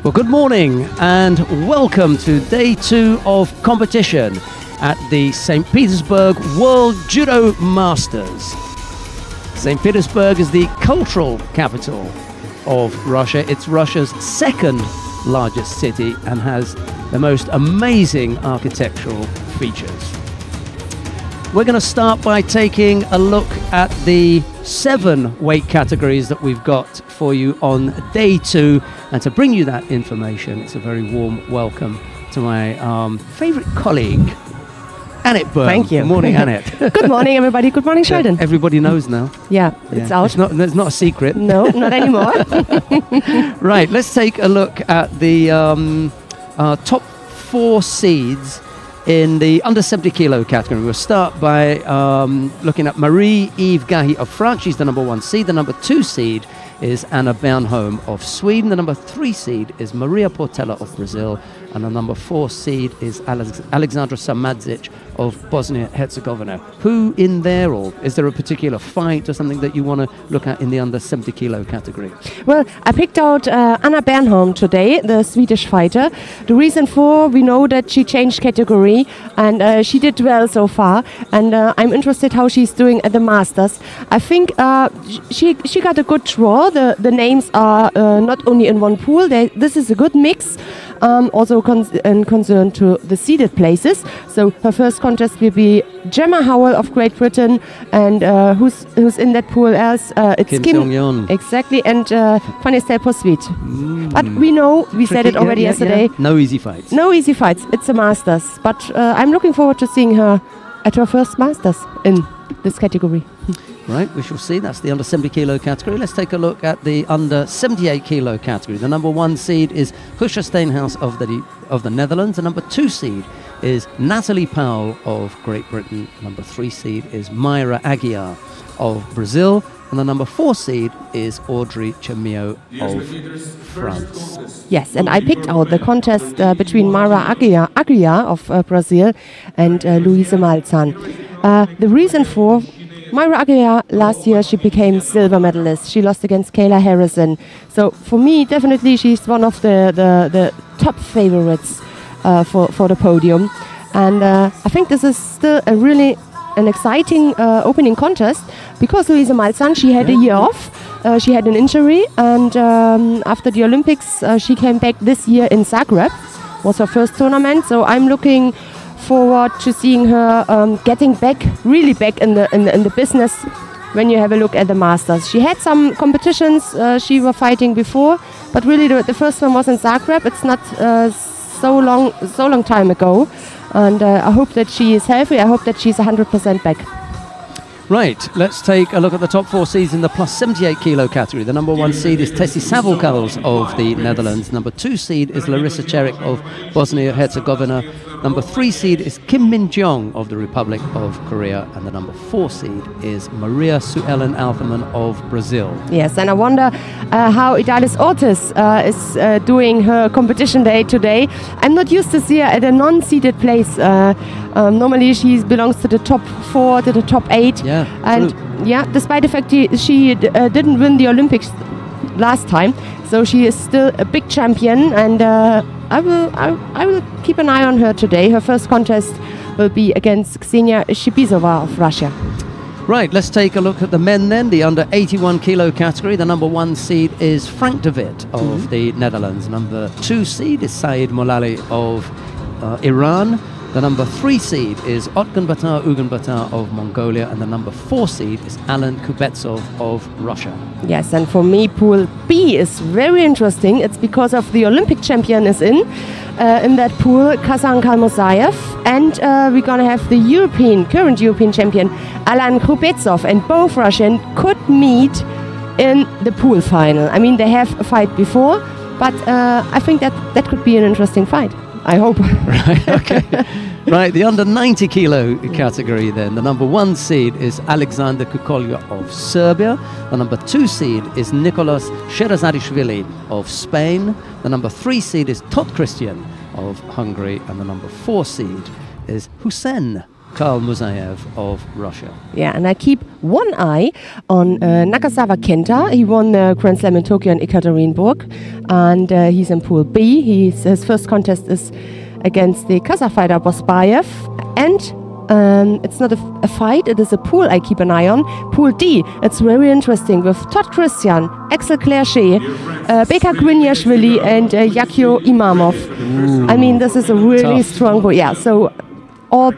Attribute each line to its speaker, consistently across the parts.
Speaker 1: Well, good morning and welcome to day 2 of competition at the St. Petersburg World Judo Masters. St. Petersburg is the cultural capital of Russia. It's Russia's second largest city and has the most amazing architectural features. We're going to start by taking a look at the 7 weight categories that we've got for you on day 2. And to bring you that information, it's a very warm welcome to my favorite colleague, Annette Byrne.
Speaker 2: Thank you.
Speaker 1: Good morning, Annette.
Speaker 2: Good morning, everybody. Good morning, Sheldon.
Speaker 1: Everybody knows now.
Speaker 2: Yeah, it's out.
Speaker 1: It's not a secret.
Speaker 2: No, not anymore.
Speaker 1: Right, let's take a look at the top 4 seeds in the under 70 kilo category. We'll start by looking at Marie-Eve Gahi of France. She's the number 1 seed. The number 2 seed is Anna Bernholm of Sweden. The number 3 seed is Maria Portela of Brazil. And the number 4 seed is Alexandra Samadzic of Bosnia-Herzegovina. Who in there, or is there a particular fight or something that you want to look at in the under 70 kilo category?
Speaker 2: Well, I picked out Anna Bernholm today, the Swedish fighter. The reason for, we know that she changed category and she did well so far. And I'm interested how she's doing at the Masters. I think she got a good draw. The names are not only in one pool. This is a good mix. Also concern to the seeded places. So her first contest will be Gemma Howell of Great Britain, and who's in that pool else? It's Kim
Speaker 1: Seong-yeon.
Speaker 2: Exactly, and Fanny Stel-Posvit. But we said it already yesterday.
Speaker 1: No easy fights.
Speaker 2: No easy fights. It's a Masters, but I'm looking forward to seeing her at her first Masters in this category.
Speaker 1: Right, we shall see. That's the under 70 kilo category. Let's take a look at the under 78 kilo category. The number 1 seed is Husha Steenhuis of the Netherlands. The number 2 seed is Natalie Powell of Great Britain. Number 3 seed is Mayra Aguiar of Brazil. And the number 4 seed is Audrey Chamillo of France.
Speaker 2: Yes, and I picked out the contest between Mayra Aguiar of Brazil and Louise Malzahn. The reason for Mayra Aguiar, last year she became silver medalist. She lost against Kayla Harrison. So for me, definitely she's one of the top favorites for the podium. And I think this is still an exciting opening contest because Louise Malzahn, she had a year off. She had an injury, and after the Olympics, she came back this year in Zagreb. Was her first tournament. So I'm looking forward to seeing her getting back in the business when you have a look at the Masters. She had some competitions she was fighting before, but really the first one was in Zagreb. It's not so long time ago, and I hope that she is healthy. I hope that she's 100% back.
Speaker 1: Right, let's take a look at the top 4 seeds in the plus 78 kilo category. The number 1 seed is Tessie Savalkals of the Netherlands. Number 2 seed is Larissa Cherik of Bosnia-Herzegovina. Number 3 seed is Kim Min-jeong of the Republic of Korea. And the number 4 seed is Maria Suellen Altherman of Brazil.
Speaker 2: Yes, and I wonder how Idalis Ortiz is doing her competition day today. I'm not used to see her at a non-seeded place. Normally she belongs to the top 4, to the top 8.
Speaker 1: Yeah,
Speaker 2: and
Speaker 1: true.
Speaker 2: Despite the fact she didn't win the Olympics last time, so she is still a big champion, and I will keep an eye on her today. Her first contest will be against Ksenia Shibizova of Russia.
Speaker 1: Right, let's take a look at the men then, the under 81 kilo category. The number 1 seed is Frank de Witt of the Netherlands. Number 2 seed is Saeed Molali of Iran. The number 3 seed is Otgun Batar of Mongolia, and the number 4 seed is Alan Kubetsov of Russia.
Speaker 2: Yes, and for me, Pool B is very interesting. It's because of the Olympic champion is in that pool, Kazan Kalmosayev, and we're going to have the current European champion, Alan Kubetsov, and both Russian could meet in the pool final. I mean, they have a fight before, but I think that could be an interesting fight. I hope.
Speaker 1: Right, okay. Right, the under 90 kilo category then. The number 1 seed is Alexander Kukolya of Serbia. The number 2 seed is Nicolas Sherazadishvili of Spain. The number 3 seed is Tot Christian of Hungary. And the number 4 seed is Hussein Karl Musayev of Russia.
Speaker 2: Yeah, and I keep one eye on Nakazawa Kenta. He won the Grand Slam in Tokyo and Ekaterinburg, and he's in Pool B. His first contest is against the Kazakh fighter Bosbayev, and it's not a fight, it is a pool I keep an eye on. Pool D, it's very interesting with Todd Christian, Axel Clerchet, Beka Grinjashvili and Yakio Imamov.
Speaker 1: Ooh.
Speaker 2: I mean, this is a really
Speaker 1: Tough.
Speaker 2: strong pool. Yeah, so all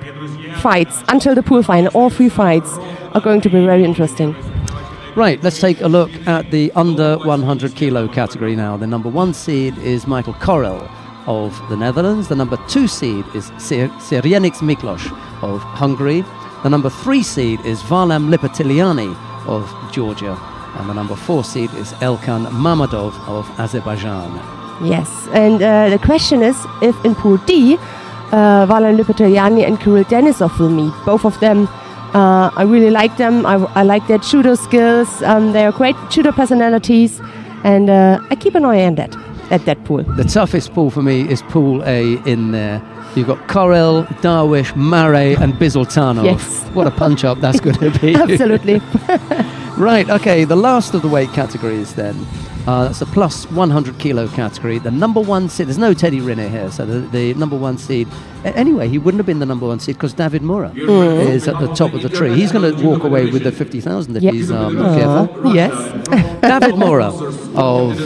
Speaker 2: fights until the pool final, all 3 fights are going to be very interesting.
Speaker 1: Right, let's take a look at the under 100 kilo category now. The number 1 seed is Michael Korel of the Netherlands. The number 2 seed is Sirenix Miklos of Hungary. The number 3 seed is Varlam Lipatiliani of Georgia. And the number 4 seed is Elkan Mamadov of Azerbaijan.
Speaker 2: Yes, and the question is if in Pool D, Varlam Lipatiliani and Kirill Denisov will meet. Both of them, I really like them. I like their judo skills. They are great judo personalities, and I keep an eye on that. At that pool.
Speaker 1: The toughest pool for me is Pool A in there. You've got Korel, Darwish, Mare and Bizultanov.
Speaker 2: Yes.
Speaker 1: What a punch-up that's going to be.
Speaker 2: Absolutely.
Speaker 1: Right, okay, the last of the weight categories then. That's the plus 100 kilo category. The number 1 seed, there's no Teddy Riner here, so the number 1 seed, anyway, he wouldn't have been the number 1 seed because David Mura is at the top of the tree. He's going to walk away with the 50,000 if he's careful.
Speaker 2: Yes.
Speaker 1: David Mura of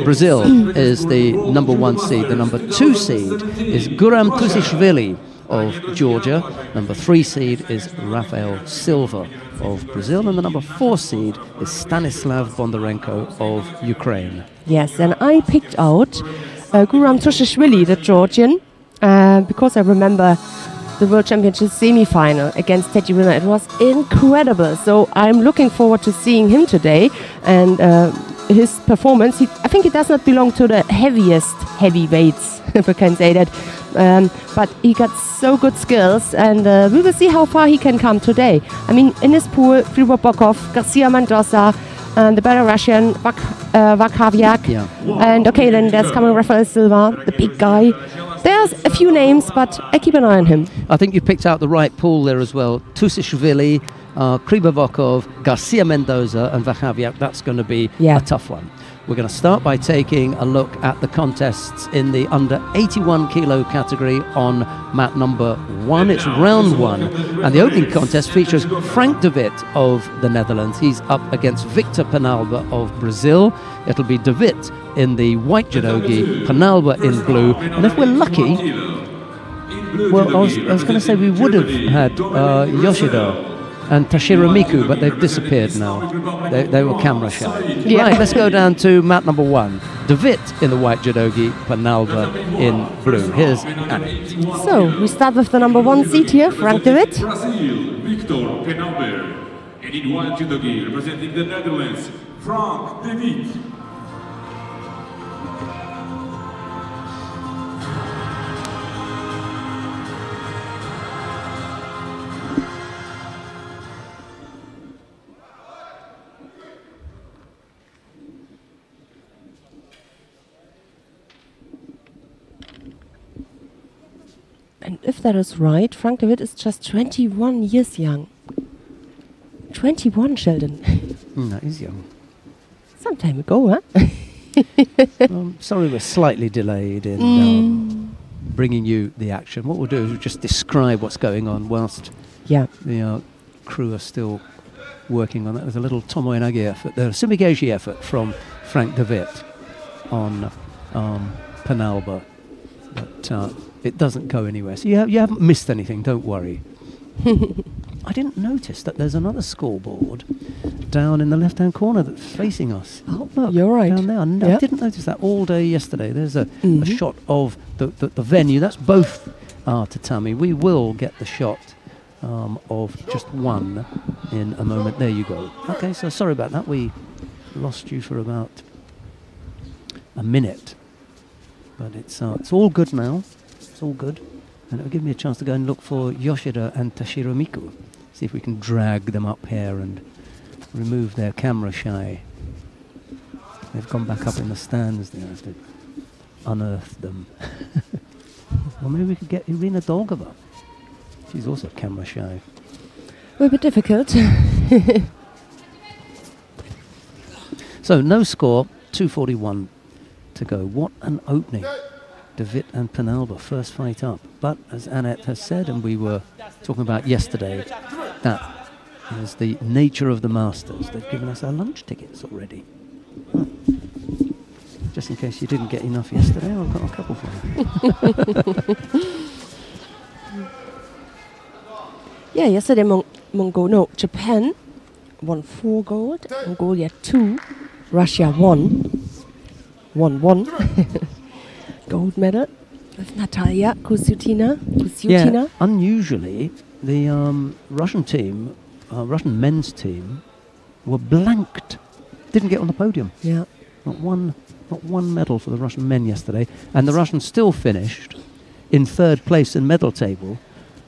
Speaker 1: Brazil is the number 1 seed. The number 2 seed is Guram Tusishvili of Georgia. Number 3 seed is Rafael Silva of Brazil, and the number 4 seed is Stanislav Bondarenko of Ukraine.
Speaker 2: Yes, and I picked out Guram Tushishvili, the Georgian, because I remember the World Championship semi-final against Teddy Riner. It was incredible. So I'm looking forward to seeing him today and his performance. I think he does not belong to the heavyweights, if I can say that. But he got so good skills, and we will see how far he can come today. I mean, in his pool, Grigor Bokov, Garcia Mendoza, and the Belarusian Vakhaviak.
Speaker 1: Yeah.
Speaker 2: And okay, then there's coming Rafael Silva, the big guy. There's a few names, but I keep an eye on him.
Speaker 1: I think you picked out the right pool there as well. Tusishvili, Kribovokov, Garcia Mendoza and Vakhaviak. That's going to be a tough one. We're going to start by taking a look at the contests in the under 81 kilo category on mat number 1. It's round 1, and the opening contest features Frank de Witt of the Netherlands. He's up against Victor Penalba of Brazil. It'll be de Witt in the white judogi, Penalba in blue, and if we're lucky, well, I was going to say we would have had Yoshida and Tashiro Miku, but they've disappeared now. They were camera shy.
Speaker 2: Yeah.
Speaker 1: Right, let's go down to mat number 1. De Witt in the white judogi, Penalba in blue. Here's Annette.
Speaker 2: So, we start with the number 1 seed here, Frank de Witt.
Speaker 3: Brazil, Victor Penalba. And in white judogi, representing the Netherlands, Frank de Witt.
Speaker 2: And if that is right, Frank de Witt is just 21 years young. 21, Sheldon.
Speaker 1: That is young.
Speaker 2: Some time ago, huh?
Speaker 1: Sorry we're slightly delayed in bringing you the action. What we'll do is we'll just describe what's going on whilst the crew are still working on that. There's a little Tomoe Nagi effort, the Sumigeji effort from Frank de Witt on Penalba. But it doesn't go anywhere. So you haven't missed anything, don't worry. I didn't notice that there's another scoreboard down in the left-hand corner that's facing us. Oh, look,
Speaker 2: you're right.
Speaker 1: Down there. I didn't notice that all day yesterday. There's a shot of the venue. That's both tatami. We will get the shot of just one in a moment. There you go. Okay, so sorry about that. We lost you for about a minute. But it's all good now. It's all good. And it'll give me a chance to go and look for Yoshida and Tashiro Miku. See if we can drag them up here and remove their camera shy. They've gone back up in the stands there. I have to unearth them. Well, maybe we could get Irina Dolgova. She's also camera shy.
Speaker 2: A bit difficult.
Speaker 1: So no score, 2:41 to go. What an opening. De Wit and Penalba, first fight up. But as Annette has said, and we were talking about yesterday, that is the nature of the Masters. They've given us our lunch tickets already. Huh. Just in case you didn't get enough yesterday, I've got a couple for you.
Speaker 2: Yeah, yesterday Japan won 4 gold, Mongolia 2, Russia 1 gold medal with Natalia Kusutina.
Speaker 1: Yeah, unusually, the Russian team, Russian men's team, were blanked. Didn't get on the podium.
Speaker 2: Yeah,
Speaker 1: not one medal for the Russian men yesterday, and the Russians still finished in 3rd place in medal table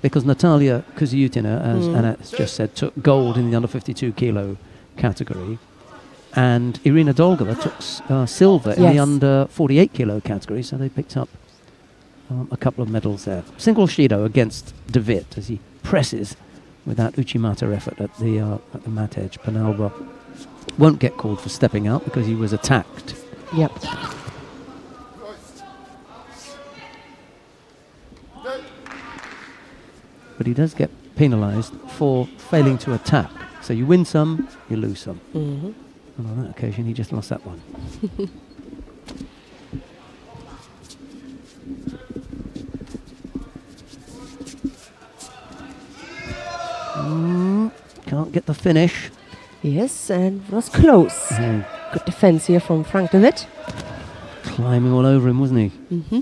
Speaker 1: because Natalia Kuzyutina, as Anna has just said, took gold in the under 52 kilo category, and Irina Dolgova took silver in the under 48 kilo category, so they picked up a couple of medals there. Single Shido against De Wit as he presses with that Uchimata effort at the mat edge. Penalba won't get called for stepping out because he was attacked.
Speaker 2: Yep.
Speaker 1: But he does get penalised for failing to attack. So you win some, you lose some.
Speaker 2: Mm-hmm.
Speaker 1: And on that occasion, he just lost that one. Can't get the finish.
Speaker 2: Yes, and it was close. Good defense here from Frank De Wit.
Speaker 1: Climbing all over him, wasn't he?
Speaker 2: Mm-hmm.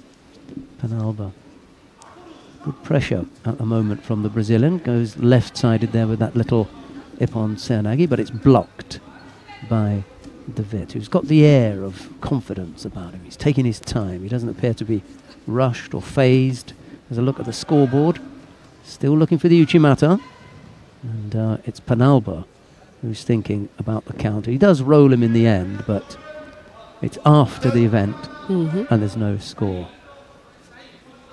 Speaker 1: Penalba. Good pressure at the moment from the Brazilian. Goes left-sided there with that little Ippon Seoinage, but it's blocked by De Wit, who's got the air of confidence about him. He's taking his time. He doesn't appear to be rushed or phased. There's a look at the scoreboard. Still looking for the Uchimata. And it's Penalba who's thinking about the counter. He does roll him in the end, but it's after the event and there's no score.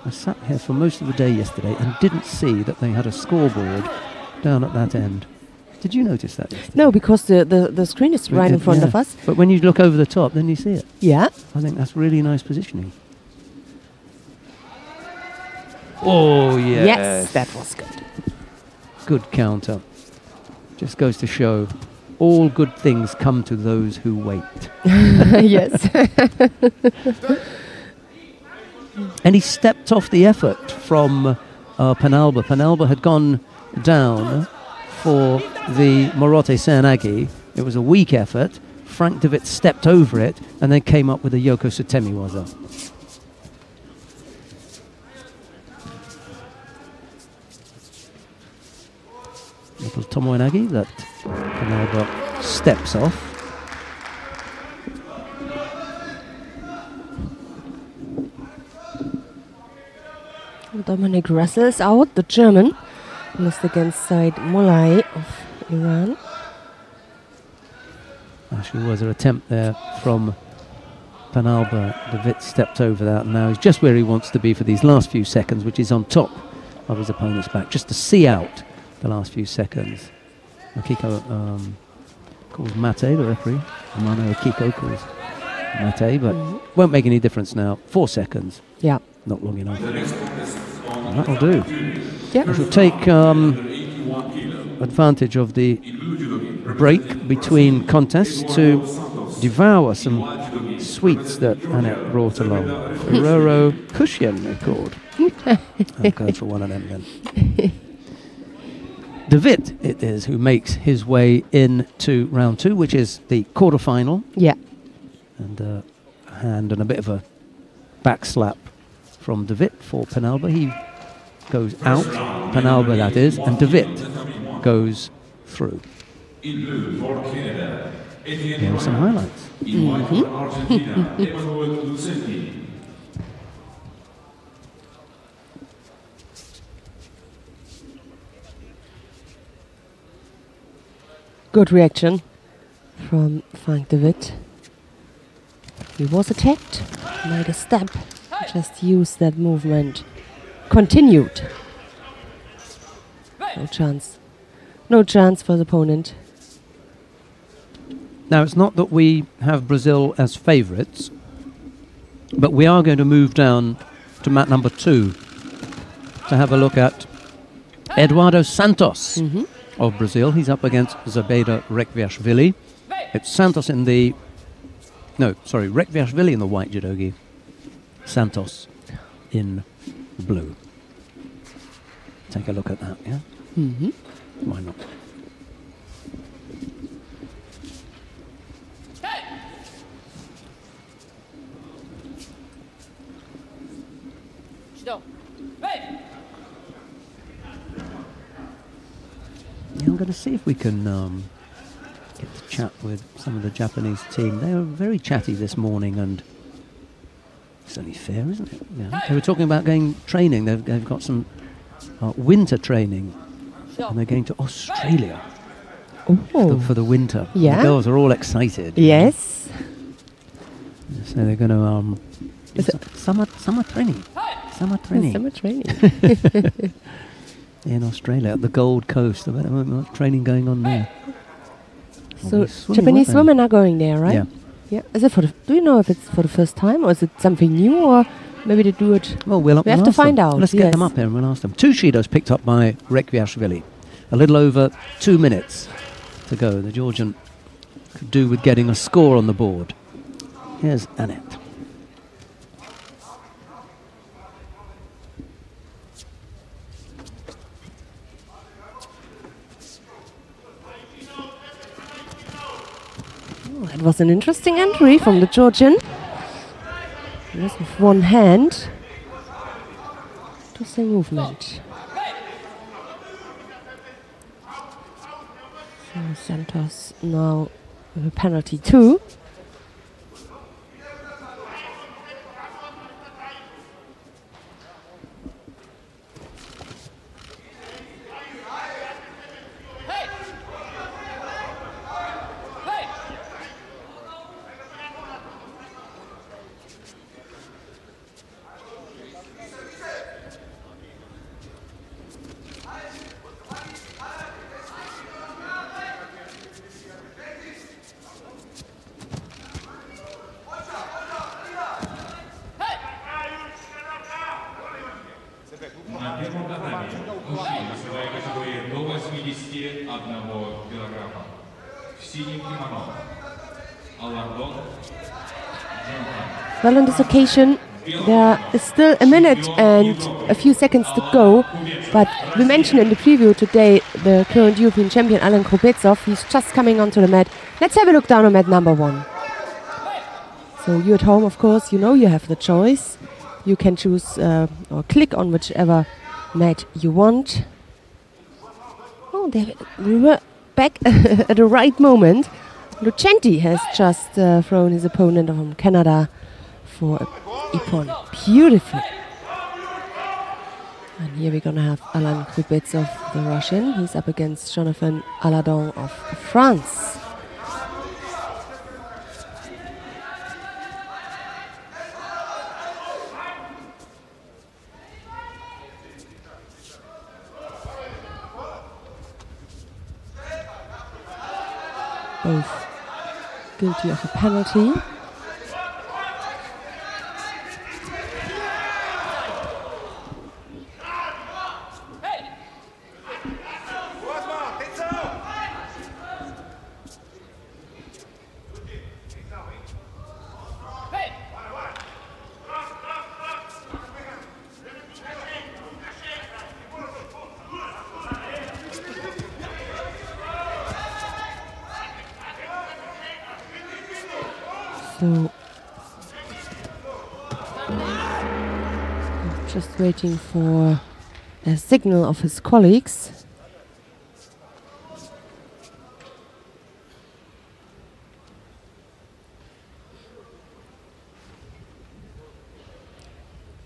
Speaker 1: I sat here for most of the day yesterday and didn't see that they had a scoreboard down at that end. Did you notice that yesterday?
Speaker 2: No, because the screen is right in front of us.
Speaker 1: But when you look over the top, then you see it.
Speaker 2: Yeah.
Speaker 1: I think that's really nice positioning. Oh, yes.
Speaker 2: Yes, that was good.
Speaker 1: Good counter. Just goes to show all good things come to those who wait.
Speaker 2: Yes.
Speaker 1: And he stepped off the effort from Penalba. Penalba had gone down for the Morote Seoinage. It was a weak effort. Frank De Wit stepped over it and then came up with a Yoko Sutemi waza. Little Tomoe-nage that Penalba steps off.
Speaker 2: Dominic wrestles out, the German. Lost against Said Molai of Iran.
Speaker 1: Actually was an attempt there from Penalba. De Wit stepped over that, and now he's just where he wants to be for these last few seconds, which is on top of his opponent's back, just to see out the last few seconds. Akiko calls mate, the referee. Amano Akiko calls mate, but won't make any difference now. 4 seconds.
Speaker 2: Yeah.
Speaker 1: Not long enough. And that'll do.
Speaker 2: Yeah.
Speaker 1: We shall take advantage of the break between contests to devour some sweets that Annette brought along. Ferrero Cushion, they're called. I'll go for one of them then. De Wit it is who makes his way into round 2, which is the quarterfinal.
Speaker 2: Yeah.
Speaker 1: And a hand and a bit of a back slap from De Wit for Penalba. He goes out, Penalba that is, and De Wit goes through. Here are some highlights.
Speaker 2: Good reaction from Frank De Wit. He was attacked, made a step, just used that movement, continued. No chance. No chance for the opponent.
Speaker 1: Now, it's not that we have Brazil as favourites, but we are going to move down to mat number 2 to have a look at Eduardo Santos of Brazil. He's up against Zabeda Rekviashvili. It's Santos in the... No, sorry, Rekviashvili in the white judogi. Santos in blue. Take a look at that, yeah? Why not?
Speaker 4: Judo.
Speaker 1: Yeah, I'm going to see if we can get to chat with some of the Japanese team. They were very chatty this morning, and it's only fair, isn't it? Yeah. They were talking about going training. They've got some winter training, and they're going to Australia for the winter.
Speaker 2: Yeah.
Speaker 1: The girls are all excited.
Speaker 2: Yes.
Speaker 1: So they're going to summer training. Summer training.
Speaker 2: Summer training.
Speaker 1: In Australia, at the Gold Coast. A bit of training going on there.
Speaker 2: So Japanese women are going there, right?
Speaker 1: Yeah.
Speaker 2: Yeah. Is it do you know if it's for the first time, or is it something new, or maybe they do it?
Speaker 1: Well, we
Speaker 2: have to find out.
Speaker 1: Let's get them up here and we'll ask them. 2 shidos picked up by Rekviashvili. A little over 2 minutes to go. The Georgian could do with getting a score on the board. Here's Annette.
Speaker 2: It was an interesting entry from the Georgian. Just with one hand. Interesting movement. So Santos now with a penalty 2.
Speaker 3: На первом татаме мужчины весовой категории до 81 килограмма. В синем кимоно. Алардон.
Speaker 2: Well, on this occasion, there is still a minute and a few seconds to go. But we mentioned in the preview today the current European champion, Alan Krupetsov. He's just coming onto the mat. Let's have a look down on mat number 1. So you at home, of course, you know you have the choice. You can choose or click on whichever mat you want. Oh, we were back at the right moment. Lucenti has just thrown his opponent from Canada for a ippon. Beautiful. And here we're going to have Alan Krupetsov, the Russian. He's up against Jonathan Aladon of France. Both guilty of a penalty. So, just waiting for a signal of his colleagues.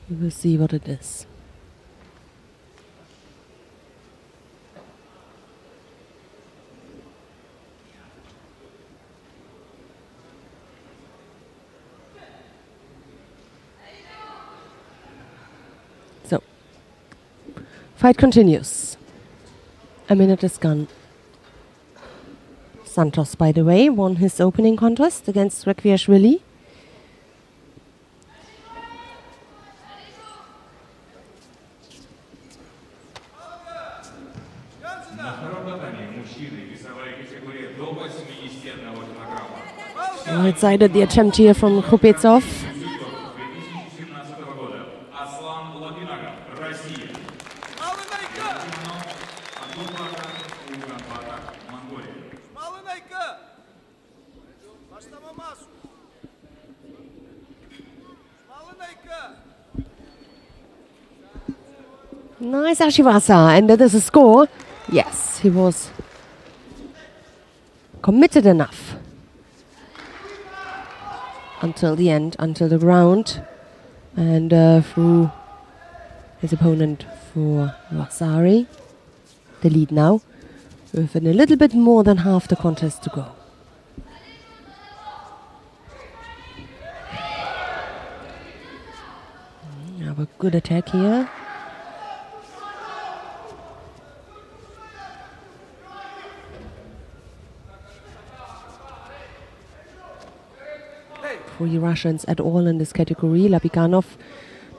Speaker 2: We will see what it is. So, fight continues. A minute is gone. Santos, by the way, won his opening contest against Rekviashvili. Right-sided the attempt here from Khupetsov. Nice Ashivasa, and that is a score. Yes, he was committed enough until the end, until the ground, and through his opponent for Vasari. The lead now, with a little bit more than half the contest to go. Have a good attack here. Three Russians at all in this category. Lapikanov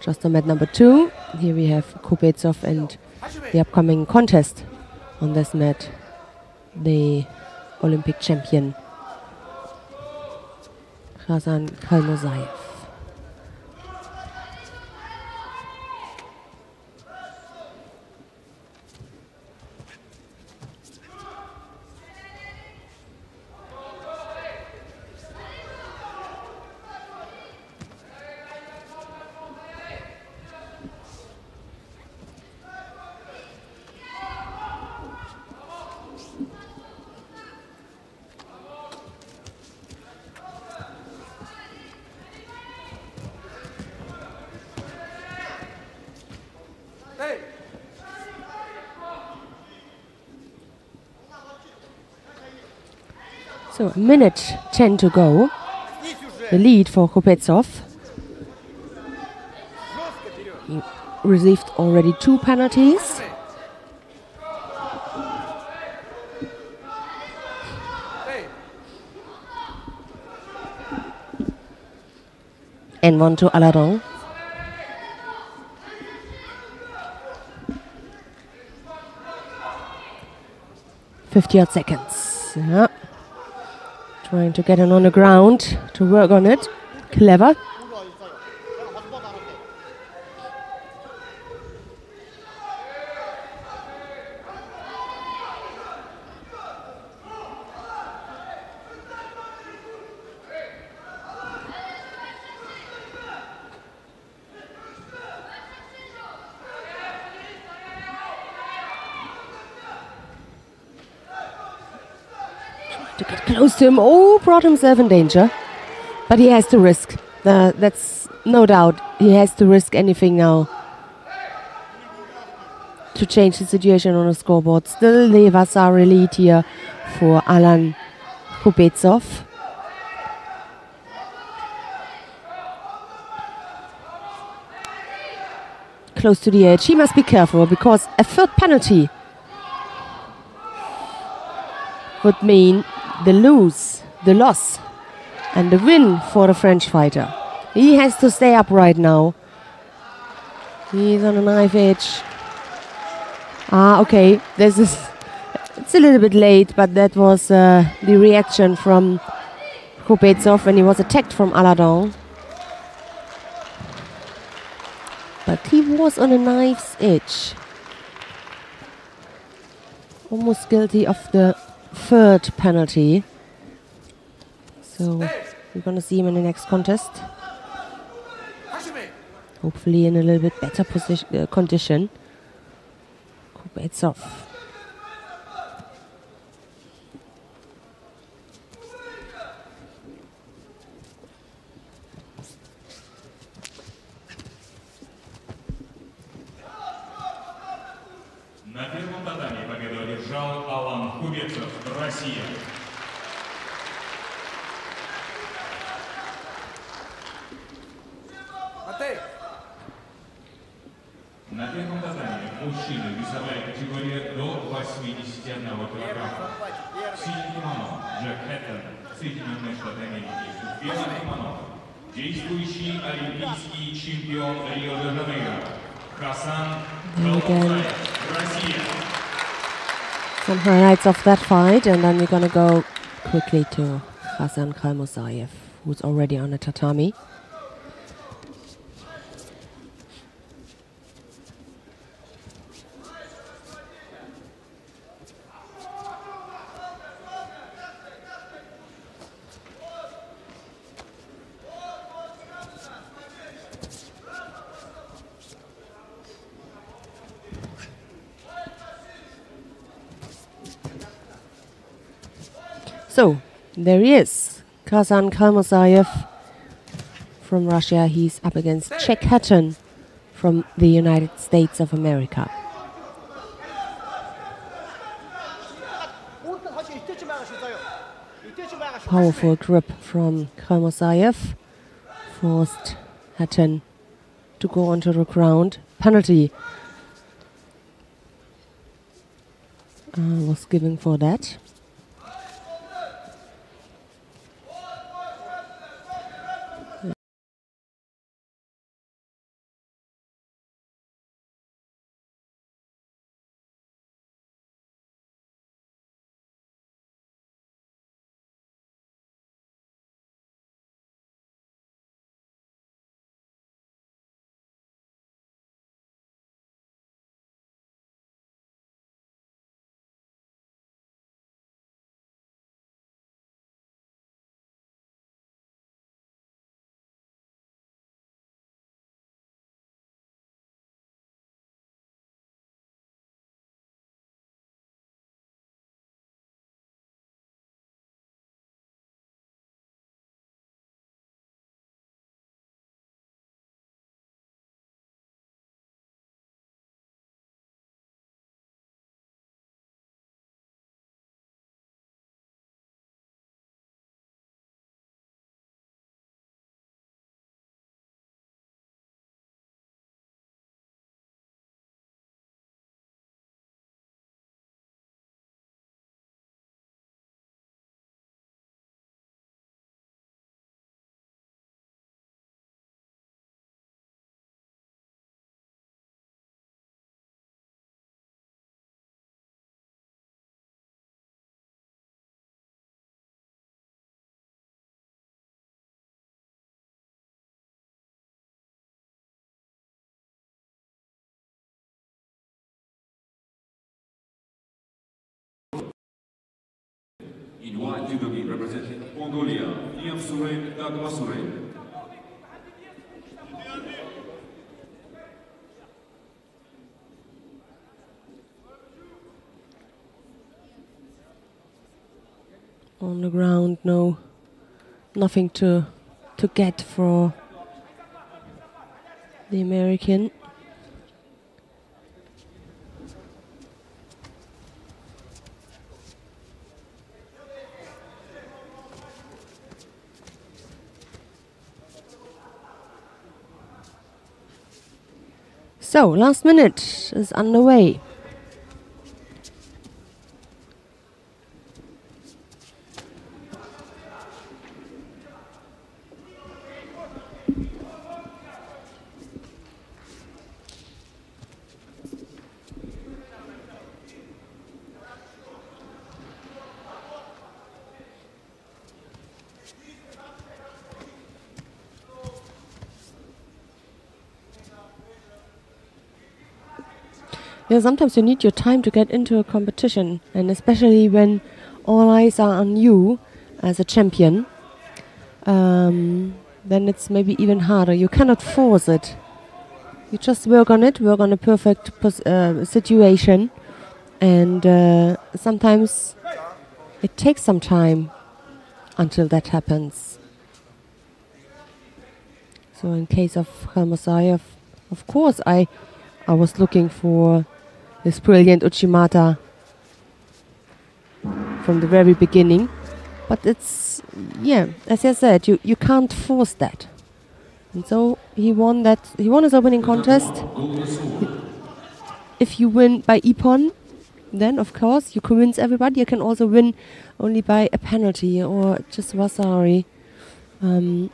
Speaker 2: just on mat number 2. Here we have Khupetsov and the upcoming contest on this mat, the Olympic champion Khazan Khalmozayev. So, a minute 10 to go. The lead for Khupetsov. He received already 2 penalties. And 1 to Aladon. .50 seconds. Yeah. Trying to get it on the ground to work on it. Clever. To get close to him. Oh, brought himself in danger. But he has to risk. That's no doubt. He has to risk anything now to change the situation on the scoreboard. Still the Vasari lead here for Alan Khupetsov. Close to the edge. He must be careful because a third penalty would mean the loss, and the win for the French fighter. He has to stay upright now. He's on a knife edge. Okay, it's a little bit late, but that was the reaction from Khupetsov when he was attacked from Aladon. But he was on a knife's edge. Almost guilty of the third penalty. So we're going to see him in the next contest. Hopefully in a little bit better condition. Khupetsov.
Speaker 3: На первом татаме победу одержал Алан Khupetsov, Россия. На первом татаме мужчины весовая категория до 81 килограмма. Синий кимоно Джек Хэттон, Соединенные Штаты Америки. Белый кимоно действующий олимпийский чемпион Рио-де-Жанейро Хасан Калмузаев, Россия.
Speaker 2: Some highlights of that fight, and then we're gonna go quickly to Hasan Khalmusayev, who's already on the tatami. So, there he is, Hasan Khalmusayev from Russia. He's up against Jack Hatton from the United States of America. Powerful grip from Khalmusayev forced Hatton to go onto the ground. Penalty was given for that.
Speaker 3: In white judo gi representing Mongolia, Liam Suren Dagmasuren.
Speaker 2: On the ground, nothing to get for the American. So, last minute is underway. Yeah, sometimes you need your time to get into a competition, and especially when all eyes are on you as a champion, then it's maybe even harder. You cannot force it. You just work on it, work on a perfect situation, and sometimes it takes some time until that happens. So in case of Khalmusayev, of course I was looking for this brilliant Uchimata from the very beginning, but it's, yeah, as I said, you can't force that. And so he won his opening contest. if you win by ippon, then of course you convince everybody. You can also win only by a penalty or just wasari. And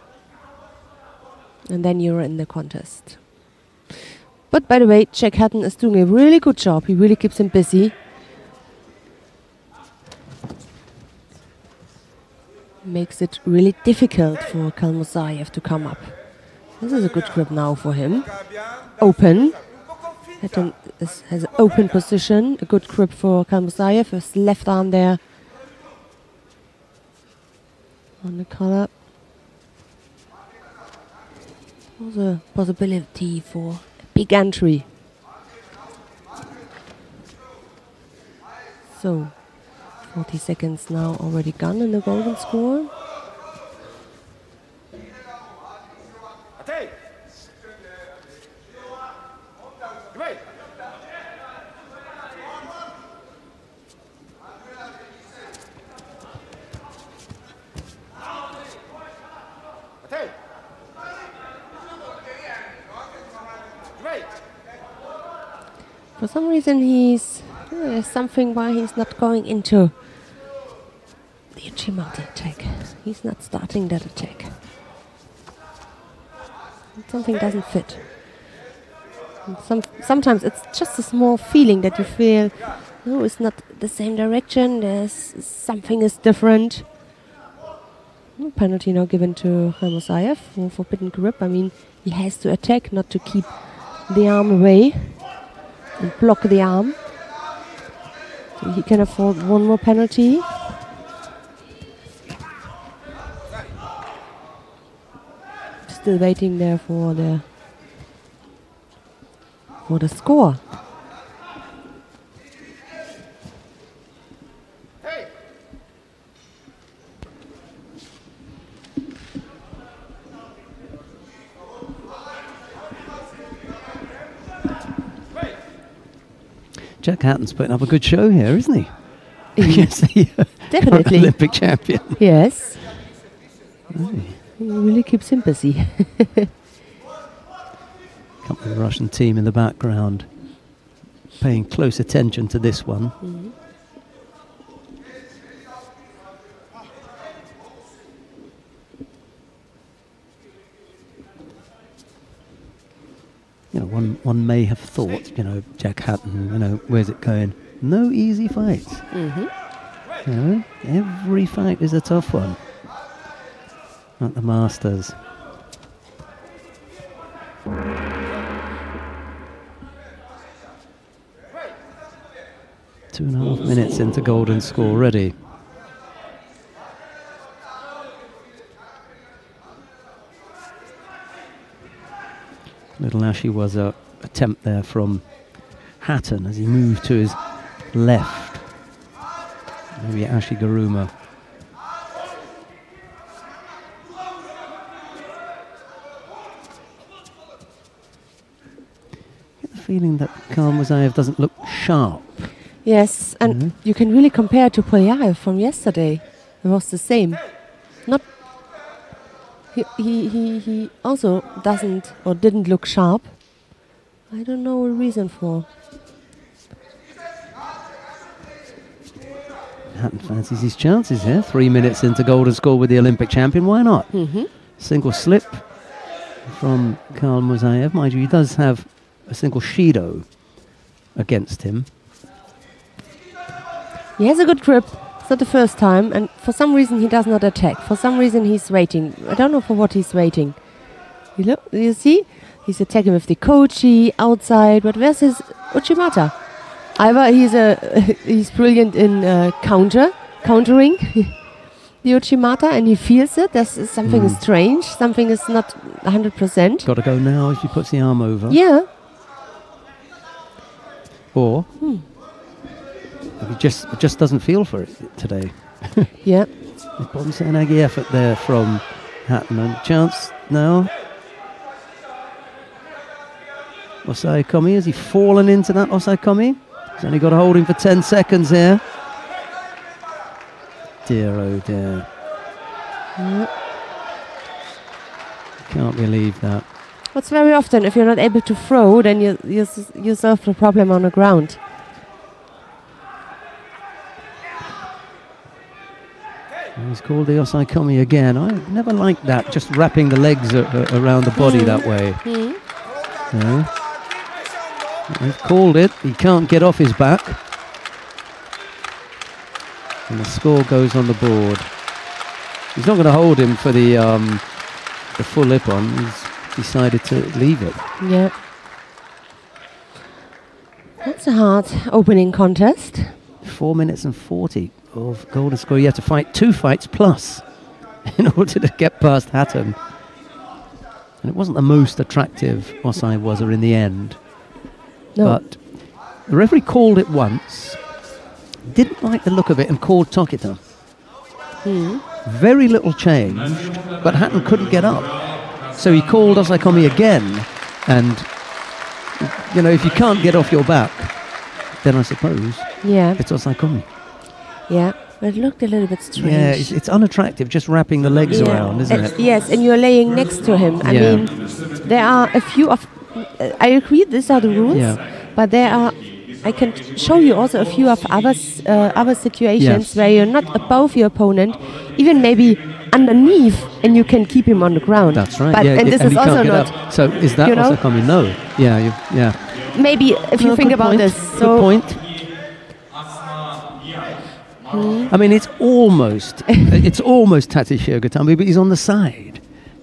Speaker 2: then you're in the contest. But by the way, Jack Hatton is doing a really good job. He really keeps him busy. Makes it really difficult for Kalmusayev to come up. This is a good grip now for him. Open. Hatton has an open position. A good grip for Kalmusayev. His left arm there on the collar. There's a possibility for a big entry. So, 40 seconds now already gone in the golden score. For some reason there's something why he's not going into the Uchimata attack. He's not starting that attack. Something doesn't fit. And sometimes it's just a small feeling that you feel, no, it's not the same direction, something is different. Penalty now given to Kalmusayev for forbidden grip. I mean, he has to attack, not to keep the arm away and block the arm. So he can afford one more penalty. Still waiting there for the score.
Speaker 1: Jack Hatton's putting up a good show here, isn't he?
Speaker 2: Definitely.
Speaker 1: Olympic champion.
Speaker 2: Yes. He really keeps him busy.
Speaker 1: Couple of the Russian team in the background paying close attention to this one.
Speaker 2: Mm-hmm.
Speaker 1: You know, one may have thought, Jack Hatton, where's it going? No easy fights.
Speaker 2: Mm-hmm.
Speaker 1: Every fight is a tough one at the Masters. Two and a half minutes into golden score already. Little Ashy was a attempt there from Hatton as he moved to his left. Maybe Ashi Garuma. Get the feeling that Kalmusayev doesn't look sharp.
Speaker 2: Yes, and you can really compare to Polyaev from yesterday. It was the same. Not he also doesn't or didn't look sharp. I don't know a reason for.
Speaker 1: Hatton fancies his chances here. 3 minutes into golden score with the Olympic champion. Why not?
Speaker 2: Mm-hmm.
Speaker 1: Single slip from Kalmusayev. Mind you, he does have a single Shido against him.
Speaker 2: He has a good grip. It's not the first time, and for some reason he does not attack. For some reason he's waiting. I don't know for what he's waiting. You see? He's attacking with the Kochi outside, but where's his Uchimata? Either he's brilliant in countering the Uchimata, and he feels it. There's something is strange. Something is not 100%.
Speaker 1: Got to go now if he puts the arm over.
Speaker 2: Yeah.
Speaker 1: Or he just doesn't feel for it today.
Speaker 2: Yeah.
Speaker 1: Bonsanagi effort there from Hatton. And chance now. Osai Komi, has he fallen into that Osai Komi? He's only got to hold him for 10 seconds here. Dear, oh dear.
Speaker 2: Yeah.
Speaker 1: Can't believe that.
Speaker 2: It's very often if you're not able to throw, then you solve the problem on the ground.
Speaker 1: He's called the osaikomi again. I never liked that, just wrapping the legs around the body that way. No. He's called it. He can't get off his back. And the score goes on the board. He's not going to hold him for the full ippon. He's decided to leave it.
Speaker 2: Yeah. That's a hard opening contest.
Speaker 1: 4 minutes and 40 of golden score. You have to fight 2 fights plus in order to get past Hatton. And it wasn't the most attractive Osai Waza in the end.
Speaker 2: No.
Speaker 1: But the referee called it once, didn't like the look of it and called Tokita. Very little change, but Hatton couldn't get up. So he called osaikomi again. And, you know, if you can't get off your back, then I suppose it's osaikomi.
Speaker 2: Yeah, but it looked a little bit strange.
Speaker 1: Yeah, it's unattractive, just wrapping the legs around, isn't it?
Speaker 2: Yes, and you're laying next to him. I mean, there are a few of... I agree, these are the rules, but there are... I can show you also a few of other situations where you're not above your opponent, even maybe underneath, and you can keep him on the ground.
Speaker 1: That's right.
Speaker 2: But, and this is also not...
Speaker 1: So is that osaikomi? No. Yeah.
Speaker 2: Maybe if you think about this.
Speaker 1: Good point. I mean, it's almost Tachi Shiogatami, but he's on the side,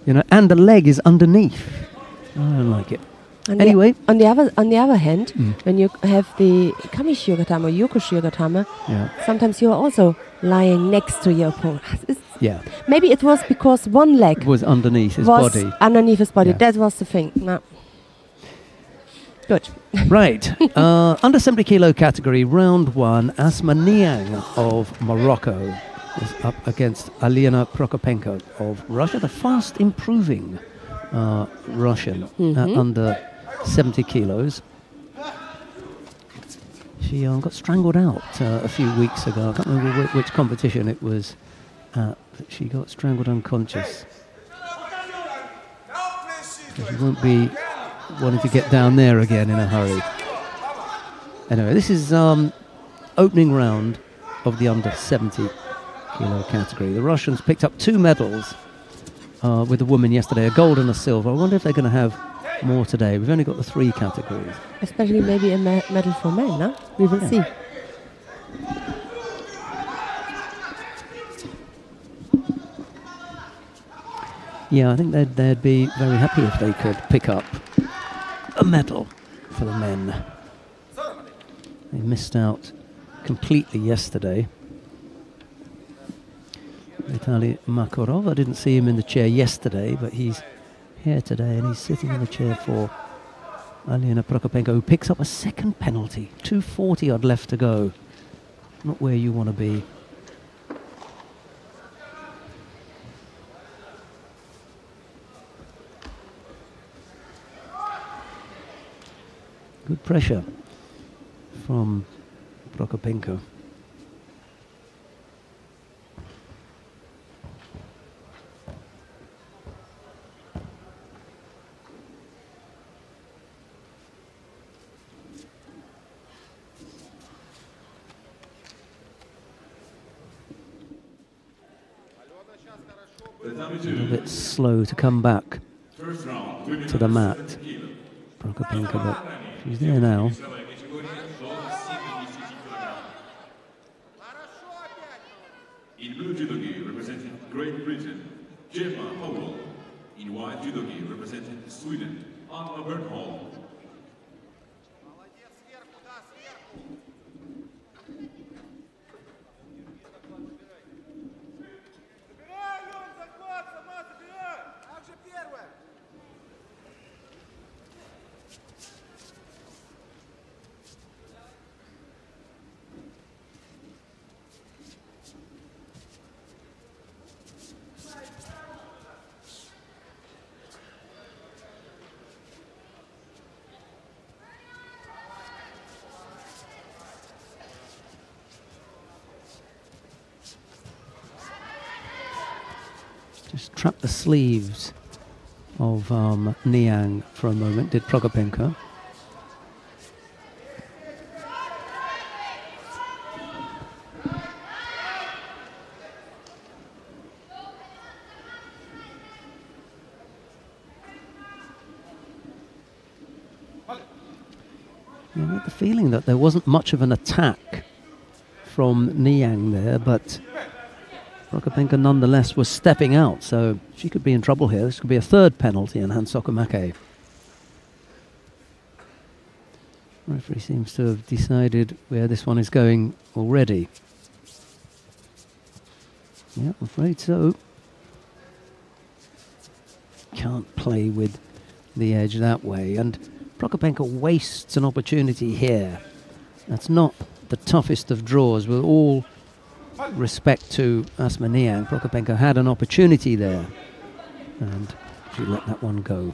Speaker 1: you know, and the leg is underneath. I don't like it. Anyway,
Speaker 2: on the other hand, when you have the Kami Shiogatama or Yoko Shiogatama, sometimes you are also lying next to your opponent. Maybe it was because one leg
Speaker 1: was underneath his body.
Speaker 2: Underneath his body. That was the thing. No. Good.
Speaker 1: Right. Under 70 kilo category, round 1, Asma Niang of Morocco is up against Aliena Prokopenko of Russia, the fast improving Russian at under 70 kilos. She got strangled out a few weeks ago. I can't remember which competition it was at, but she got strangled unconscious. So she won't be wanting to get down there again in a hurry. Anyway, this is opening round of the under 70 kilo category. The Russians picked up 2 medals with the women yesterday, a gold and a silver. I wonder if they're going to have more today. We've only got the 3 categories.
Speaker 2: Especially maybe a medal for men, no? We will see.
Speaker 1: Yeah, I think they'd be very happy if they could pick up a medal for the men. They missed out completely yesterday. Vitaly Makarov, I didn't see him in the chair yesterday, but he's here today and he's sitting in the chair for Aliena Prokopenko, who picks up a second penalty. 2:40 odd left to go. Not where you want to be. Good pressure from Prokopenko. A little bit slow to come back to the mat, Prokopenko, but she's there now.
Speaker 3: In blue judogi representing Great Britain, Gemma Howell. In white judogi representing Sweden, Anna Bernholm.
Speaker 1: Just trap the sleeves of Niang for a moment, did Prokopenko. I had the feeling that there wasn't much of an attack from Niang there, but Prokopenko nonetheless was stepping out, so she could be in trouble here. This could be a third penalty in Hansokumake. The referee seems to have decided where this one is going already. Yeah, I'm afraid so. Can't play with the edge that way, and Prokopenko wastes an opportunity here. That's not the toughest of draws. With all respect to Asma Niang, Prokopenko had an opportunity there, and she let that one go.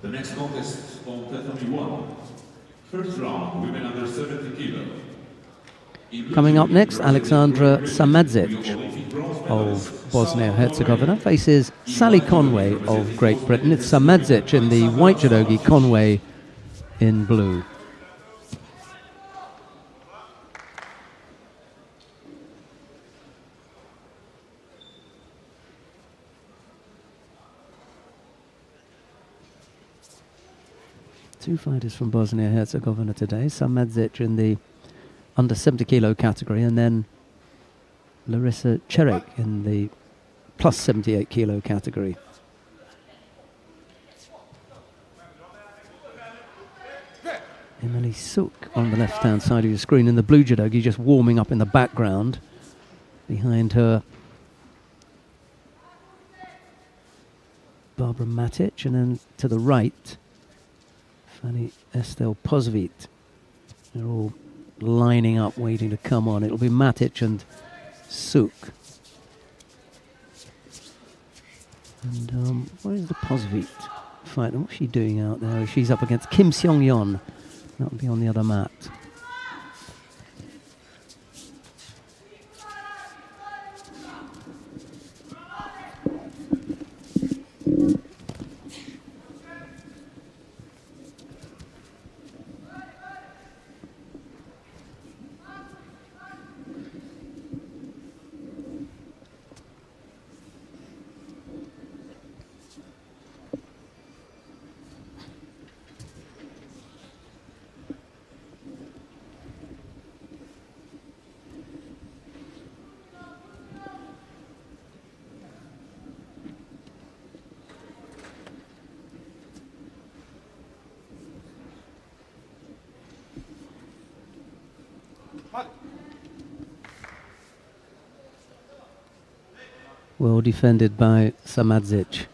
Speaker 3: The next contest on platform 1. First round, women under 70 kilo.
Speaker 1: Coming up next, Alexandra Samadzic of Bosnia-Herzegovina faces Sally Conway of Great Britain. It's Samadzic in the white judogi, Conway in blue. Two fighters from Bosnia-Herzegovina today. Samadzic in the under 70 kilo category, and then Larissa Cherik in the plus 78 kilo category. Emily Suk on the left hand side of your screen in the blue judogi, just warming up in the background. Behind her, Barbara Matic, and then to the right, Fanny Estelle Pozvit. They're all lining up, waiting to come on. It'll be Matic and Suk. And where's the Pozvit fighter? What's she doing out there? She's up against Kim Seong-yeon. That'll be on the other mat. Well defended by Samadzic.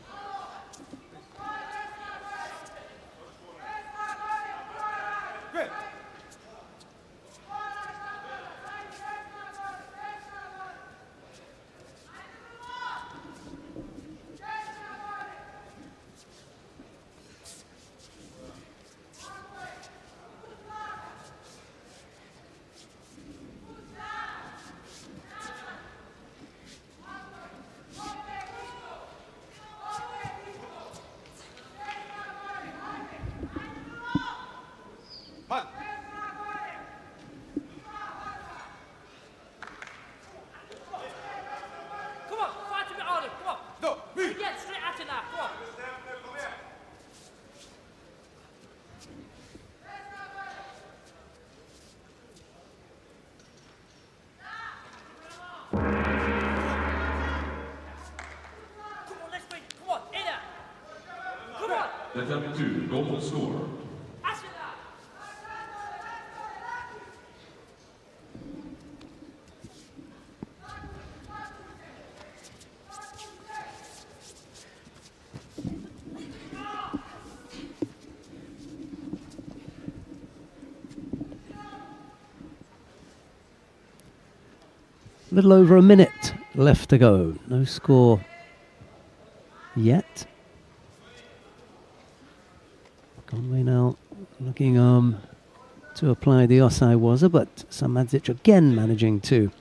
Speaker 3: Attempt 2, goal score.
Speaker 1: A little over a minute left to go. No score yet. Conway now looking to apply the Osai Waza, but Samadzic again managing to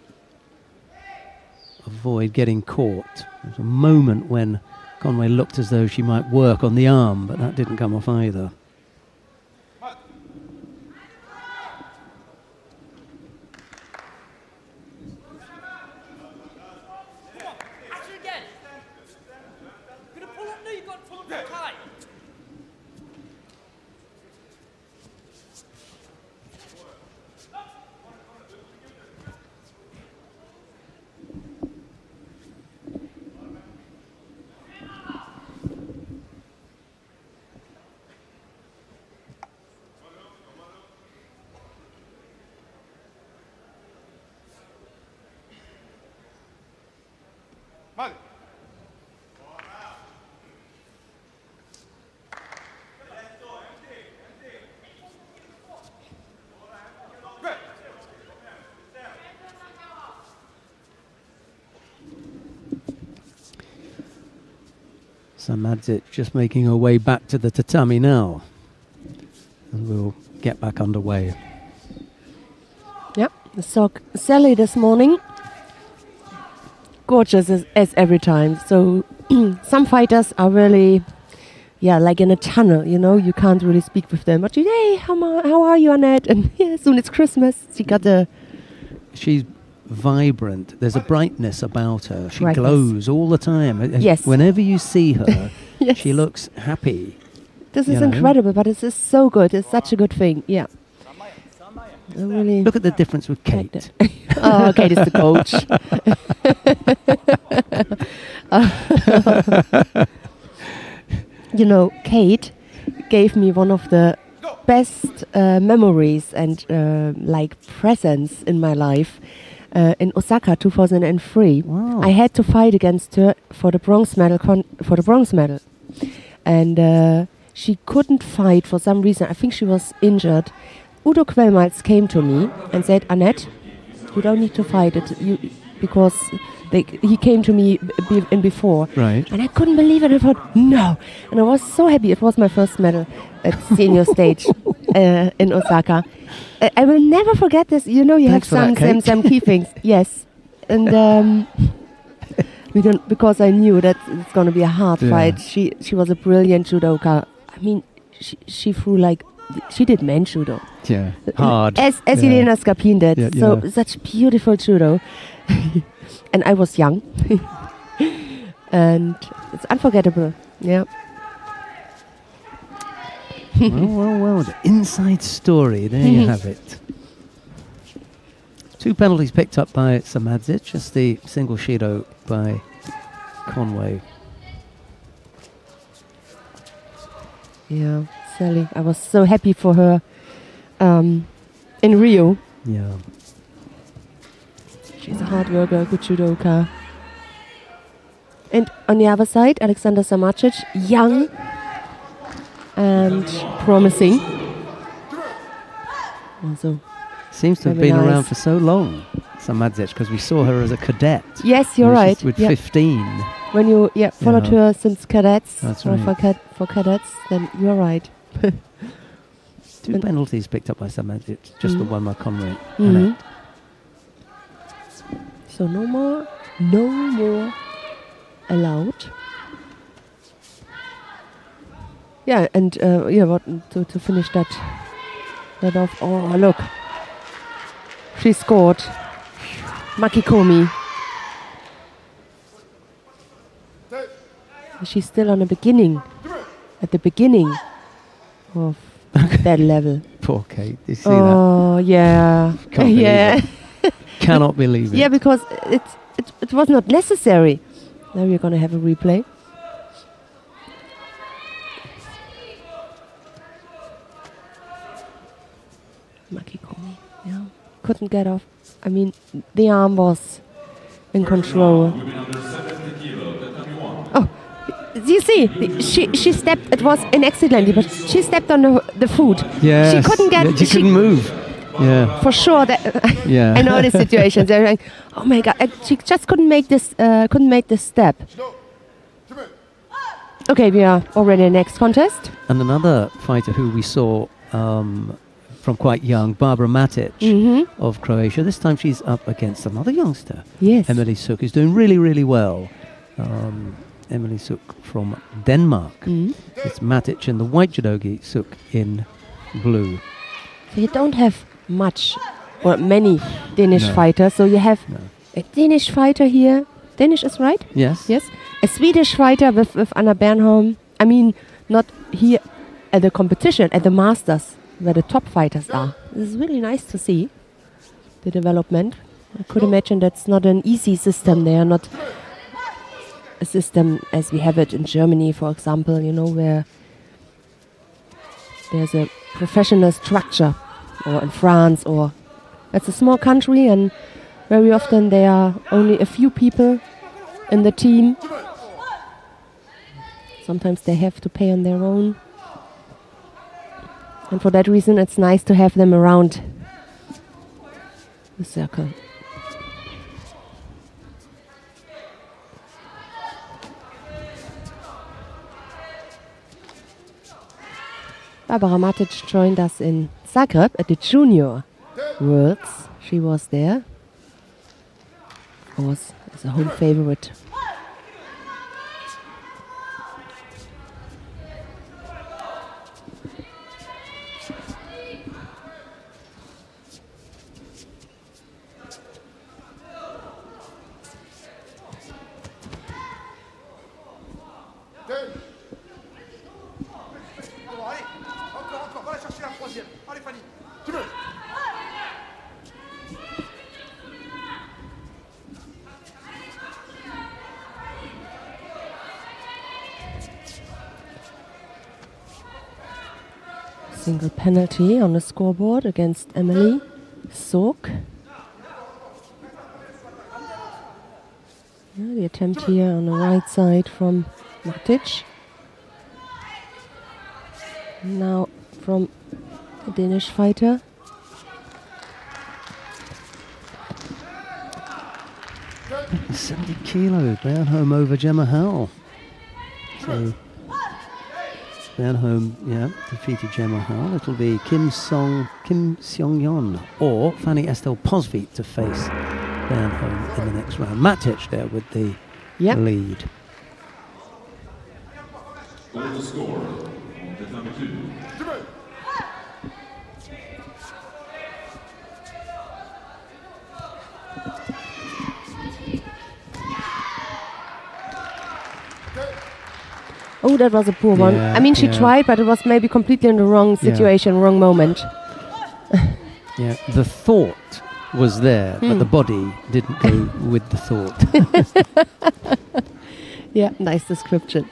Speaker 1: avoid getting caught. There was a moment when Conway looked as though she might work on the arm, but that didn't come off either. Samadzic just making her way back to the tatami now. And we'll get back underway.
Speaker 2: Yeah, so Sally this morning, gorgeous as every time. So some fighters are really, like in a tunnel, you know, you can't really speak with them. But hey, how are you, Annette? And soon it's Christmas.
Speaker 1: She's vibrant. There's a brightness about her. She
Speaker 2: Brightness.
Speaker 1: glows all the time.
Speaker 2: Yes.
Speaker 1: Whenever you see her,
Speaker 2: Yes.
Speaker 1: she looks happy.
Speaker 2: This is
Speaker 1: you know.
Speaker 2: incredible, but it's just so good. It's such a good thing. Yeah. I really
Speaker 1: Look at the difference with
Speaker 2: liked
Speaker 1: Kate.
Speaker 2: it. Oh, Kate is the coach. You know, Kate gave me one of the best memories and presents in my life. In Osaka 2003,
Speaker 1: Wow.
Speaker 2: I had to fight against her for the bronze medal, and she couldn't fight for some reason. I think she was injured. Udo Quellmalz came to me and said, "Annette, you don't need to fight it, because he came to me before."
Speaker 1: Right.
Speaker 2: And I couldn't believe it. I thought, no. And I was so happy. It was my first medal at senior stage in Osaka. I will never forget this. You know, you
Speaker 1: Thanks for
Speaker 2: have
Speaker 1: that, Kate.
Speaker 2: some key things. Yes. And because I knew that it's going to be a hard
Speaker 1: Yeah.
Speaker 2: fight. She was a brilliant judoka. I mean, she threw she did men judo.
Speaker 1: Yeah. Hard.
Speaker 2: As
Speaker 1: Yeah.
Speaker 2: Elena Skapin did.
Speaker 1: Yeah,
Speaker 2: So
Speaker 1: yeah.
Speaker 2: such beautiful judo. And I was young. And it's unforgettable. Yeah.
Speaker 1: well. The inside story. There you have it. 2 penalties picked up by Samadzic. Just the single Shido by Conway.
Speaker 2: Yeah, Sally. I was so happy for her in Rio.
Speaker 1: Yeah.
Speaker 2: She's a hard worker, good judoka. And on the other side, Alexander Samacic, young and promising. Also,
Speaker 1: Seems to have
Speaker 2: very
Speaker 1: been around
Speaker 2: nice.
Speaker 1: for so long, Samadzic, because we saw her as a cadet.
Speaker 2: yes, you're
Speaker 1: when
Speaker 2: right.
Speaker 1: she's with
Speaker 2: Yeah.
Speaker 1: 15.
Speaker 2: When you followed
Speaker 1: Yeah.
Speaker 2: her since cadets,
Speaker 1: That's
Speaker 2: or
Speaker 1: right.
Speaker 2: for cadets, then you're right.
Speaker 1: 2
Speaker 2: And-
Speaker 1: penalties picked up by Samadzic. Just the one by Conway.
Speaker 2: Mhm. So no more allowed. Yeah, and what to finish that off. Oh, look, she scored. Makikomi. She's still on the beginning. At the beginning of that level.
Speaker 1: Poor Kate. You see
Speaker 2: Oh yeah,
Speaker 1: Can't believe
Speaker 2: yeah.
Speaker 1: that? Cannot believe it.
Speaker 2: Yeah, because it was not necessary. Now we're going to have a replay. Makikomi, yeah, couldn't get off. I mean, the arm was in control. Oh, you see, she stepped. It was an accident, but she stepped on the foot.
Speaker 1: Yes.
Speaker 2: She couldn't get.
Speaker 1: Yeah, she couldn't move. Yeah.
Speaker 2: For sure, that
Speaker 1: Yeah.
Speaker 2: I know the situation. They're like, oh my god, she just couldn't make this step. Okay, we are already in the next contest.
Speaker 1: And another fighter who we saw from quite young, Barbara Matic
Speaker 2: Mm-hmm.
Speaker 1: of Croatia. This time she's up against another youngster,
Speaker 2: Yes.
Speaker 1: Emily Suk, who's doing really, really well. Emily Suk from Denmark.
Speaker 2: Mm.
Speaker 1: It's Matic in the white judogi, Suk in blue.
Speaker 2: So you don't have much or many Danish
Speaker 1: No.
Speaker 2: fighters. So you have
Speaker 1: No.
Speaker 2: a Danish fighter here. Danish is right?
Speaker 1: Yes?
Speaker 2: Yes. A Swedish fighter with Anna Bernholm. I mean, not here at the competition, at the Masters, where the top fighters are. This is really nice to see, the development. I could imagine that's not an easy system there, not a system as we have it in Germany, for example, you know, where there's a professional structure, or in France, or it's a small country and very often there are only a few people in the team. Sometimes they have to pay on their own. And for that reason it's nice to have them around the circle. Barbara Matic joined us in Zagreb at the Junior Worlds. She was there. Of course, as a home favorite. Single penalty on the scoreboard against Emily Suk. Yeah, the attempt here on the right side from Matic. Now from a Danish fighter.
Speaker 1: It's 70 kilo, Bernholm over Gemma Howell. So Bernholm, yeah, defeated Gemma Howell. It'll be Kim Seong-yeon or Fanny Estelle Posvit to face Bernholm in the next round. Matic there with the lead.
Speaker 3: Goal score on the number 2.
Speaker 2: Oh, that was a poor one.
Speaker 1: Yeah,
Speaker 2: I mean, she tried, but it was maybe completely in the wrong situation, wrong moment.
Speaker 1: Yeah, the thought was there, but the body didn't go with the thought.
Speaker 2: Yeah, nice description.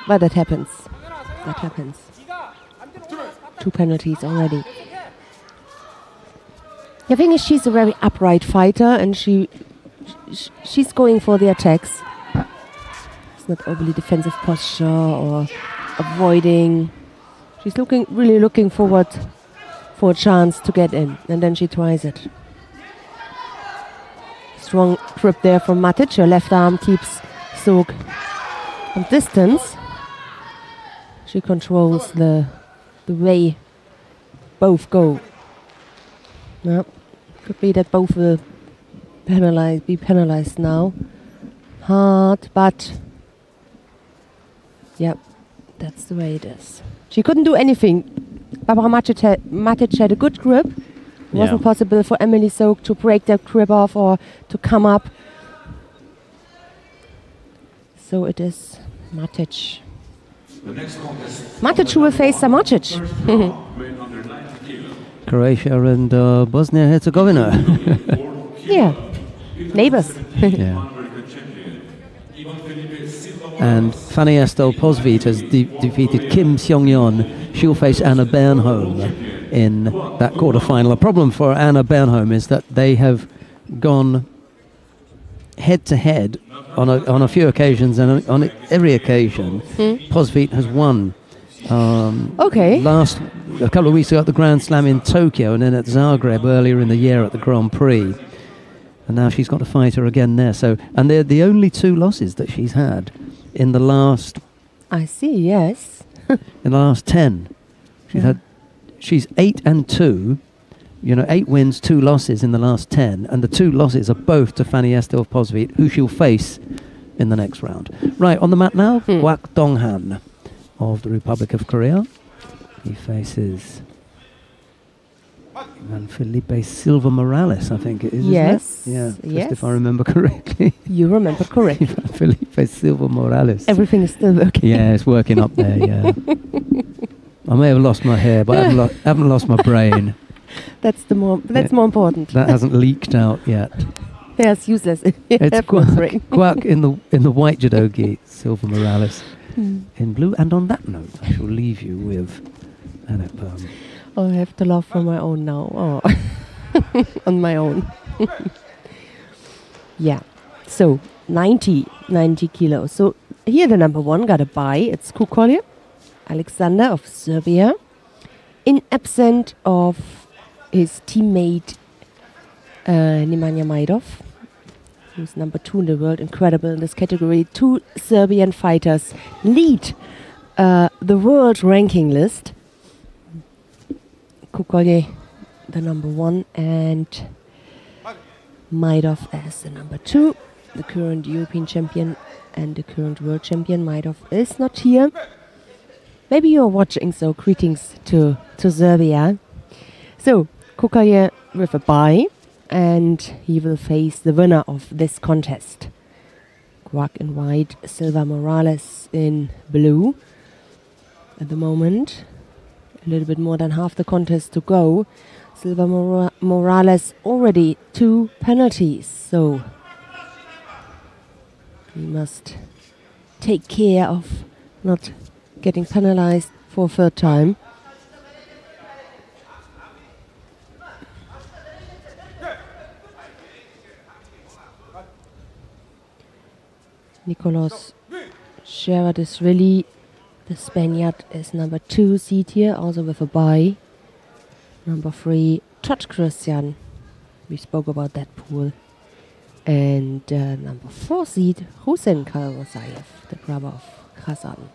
Speaker 2: But that happens. That happens. 2 penalties already. The thing is, she's a very upright fighter, and she's going for the attacks. It's not overly defensive posture or avoiding. She's really looking forward for a chance to get in, and then she tries it. Strong grip there from Matic. Her left arm keeps Suk from distance. She controls the way both go. No, could be that both will be penalized now. Hard, but yep, that's the way it is. She couldn't do anything. Barbara Matic had a good grip. It wasn't possible for Emily Suk to break that grip off or to come up. So it is Matic. Matic who will face Samocic.
Speaker 1: Croatia and Bosnia-Herzegovina.
Speaker 2: Yeah, neighbors.
Speaker 1: Yeah. And Fanny Estelle Posvit has defeated Kim Seong-yeon. She'll face Anna Bernholm in that quarterfinal. The problem for Anna Bernholm is that they have gone head-to-head on a few occasions, and on every occasion, Posvit has won. A couple of weeks ago at the Grand Slam in Tokyo, and then at Zagreb earlier in the year at the Grand Prix. And now she's got to fight her again there. So, and they're the only 2 losses that she's had in the last.
Speaker 2: I see. Yes.
Speaker 1: In the last 10, she's had. she's 8-2. You know, 8 wins, 2 losses in the last 10, and the 2 losses are both to Fanny Estelle-Posvit, who she'll face in the next round. Right, on the mat now, Kwak Dong-han of the Republic of Korea. He faces Felipe Silva Morales, I think it is.
Speaker 2: Yes.
Speaker 1: Isn't it? Yeah,
Speaker 2: yes.
Speaker 1: just if I remember correctly.
Speaker 2: You remember correctly.
Speaker 1: Felipe Silva Morales.
Speaker 2: Everything is still working.
Speaker 1: Yeah, it's working up there, yeah. I may have lost my hair, but I haven't lost my brain.
Speaker 2: That's more important.
Speaker 1: That hasn't leaked out yet.
Speaker 2: Yes, useless.
Speaker 1: It's Kwak in the white judogi, Silva Morales in blue. And on that note, I shall leave you with Annette Perm.
Speaker 2: Oh, I have to laugh for my own now. Oh. On my own. Yeah. So 90 kilos. So here the number 1 got a bye. It's Kukolje, Alexander of Serbia, in absence of his teammate Nemanja Majdov, who's number 2 in the world. Incredible in this category. 2 Serbian fighters lead the world ranking list. Kukolje, the number 1, and Majdov as the number 2. The current European champion and the current world champion. Majdov is not here. Maybe you're watching, so greetings to Serbia. So, Kukolje with a bye, and he will face the winner of this contest. Kwak in white, Silva Morales in blue. At the moment, a little bit more than half the contest to go. Silva Morales already 2 penalties, so he must take care of not getting penalized for a 3rd time. Nicolas Gerard is really the Spaniard, is number 2 seed here, also with a bye. Number 3, Todd Christian. We spoke about that pool. And number 4 seed, Hussein Kalmosayev, the brother of Kazan.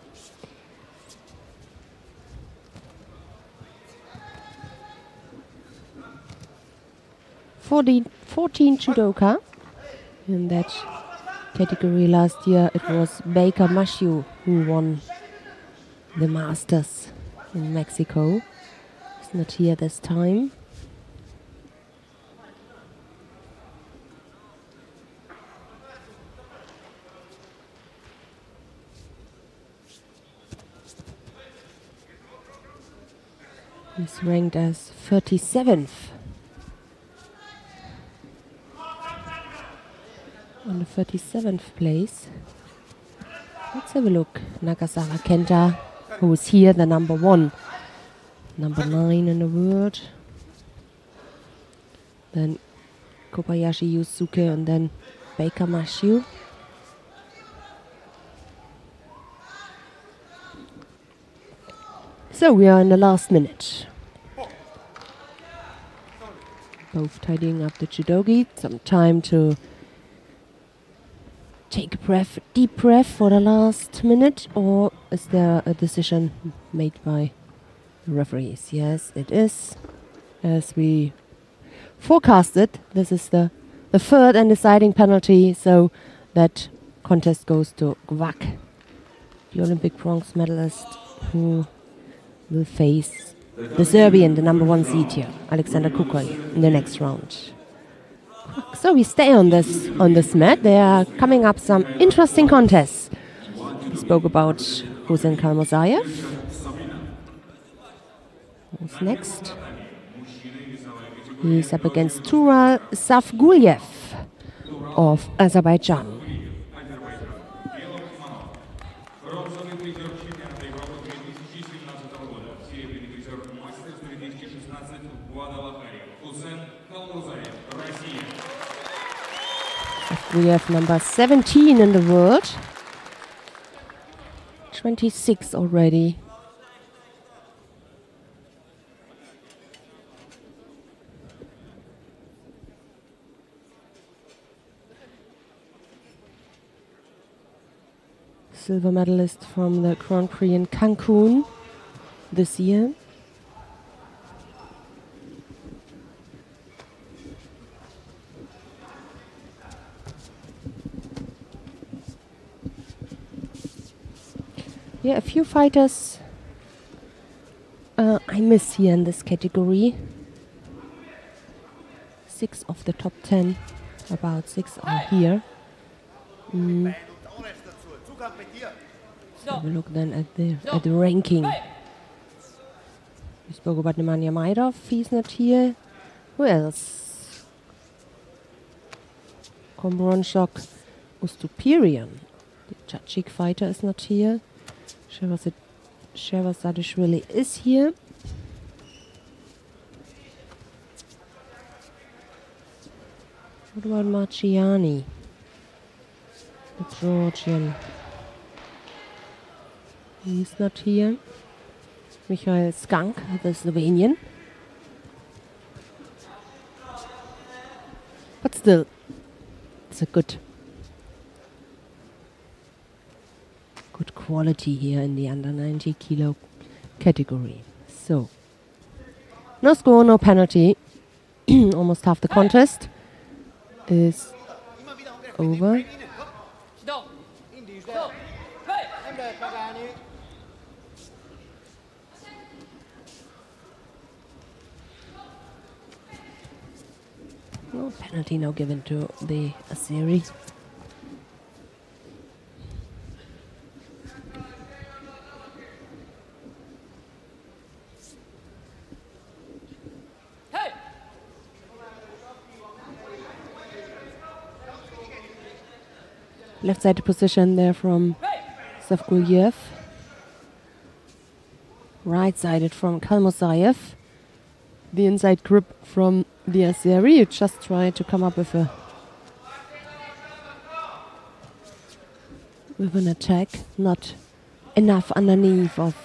Speaker 2: For 14 judoka in that category last year, it was Baker Mashu who won the Masters in Mexico. He's not here this time. He's ranked as 37th. On the 37th place. Let's have a look. Nagasawa Kenta, who is here, the number 1. Number 9 in the world. Then Kobayashi Yusuke and then Baker Mashu. So we are in the last minute. Both tidying up the judogi. Some time to take a breath, deep breath for the last minute, or is there a decision made by the referees? Yes, it is. As we forecasted, this is the 3rd and deciding penalty, so that contest goes to Kwak, the Olympic bronze medalist, who will face the Serbian, the number 1 seed here, Alexander Kukolje, in the next round. So we stay on this mat. There are coming up some interesting contests. We spoke about Hussein Kalmosayev. Who's next? He's up against Tural Savgulyev of Azerbaijan. We have number 17 in the world. 26 already. Silver medalist from the Grand Prix in Cancun this year. Yeah, a few fighters I miss here in this category. 6 of the top 10, about 6 are here. Have a look then at the ranking. We spoke about Nemanja Majdov, he's not here. Who else? Kombronchuk Ustupirian, the Tajik fighter, is not here. Shervazadishvili is here. What about Marciani, the Georgian? He's not here. Michael Skank, the Slovenian. But still, it's a good quality here in the under 90 kilo category. So, no score, no penalty. Almost half the contest is over. No penalty now given to the Azeri. Left-sided position there from Zavguliev. Right-sided from Kalmosayev. The inside grip from the Azeri. You just try to come up with an attack. Not enough underneath of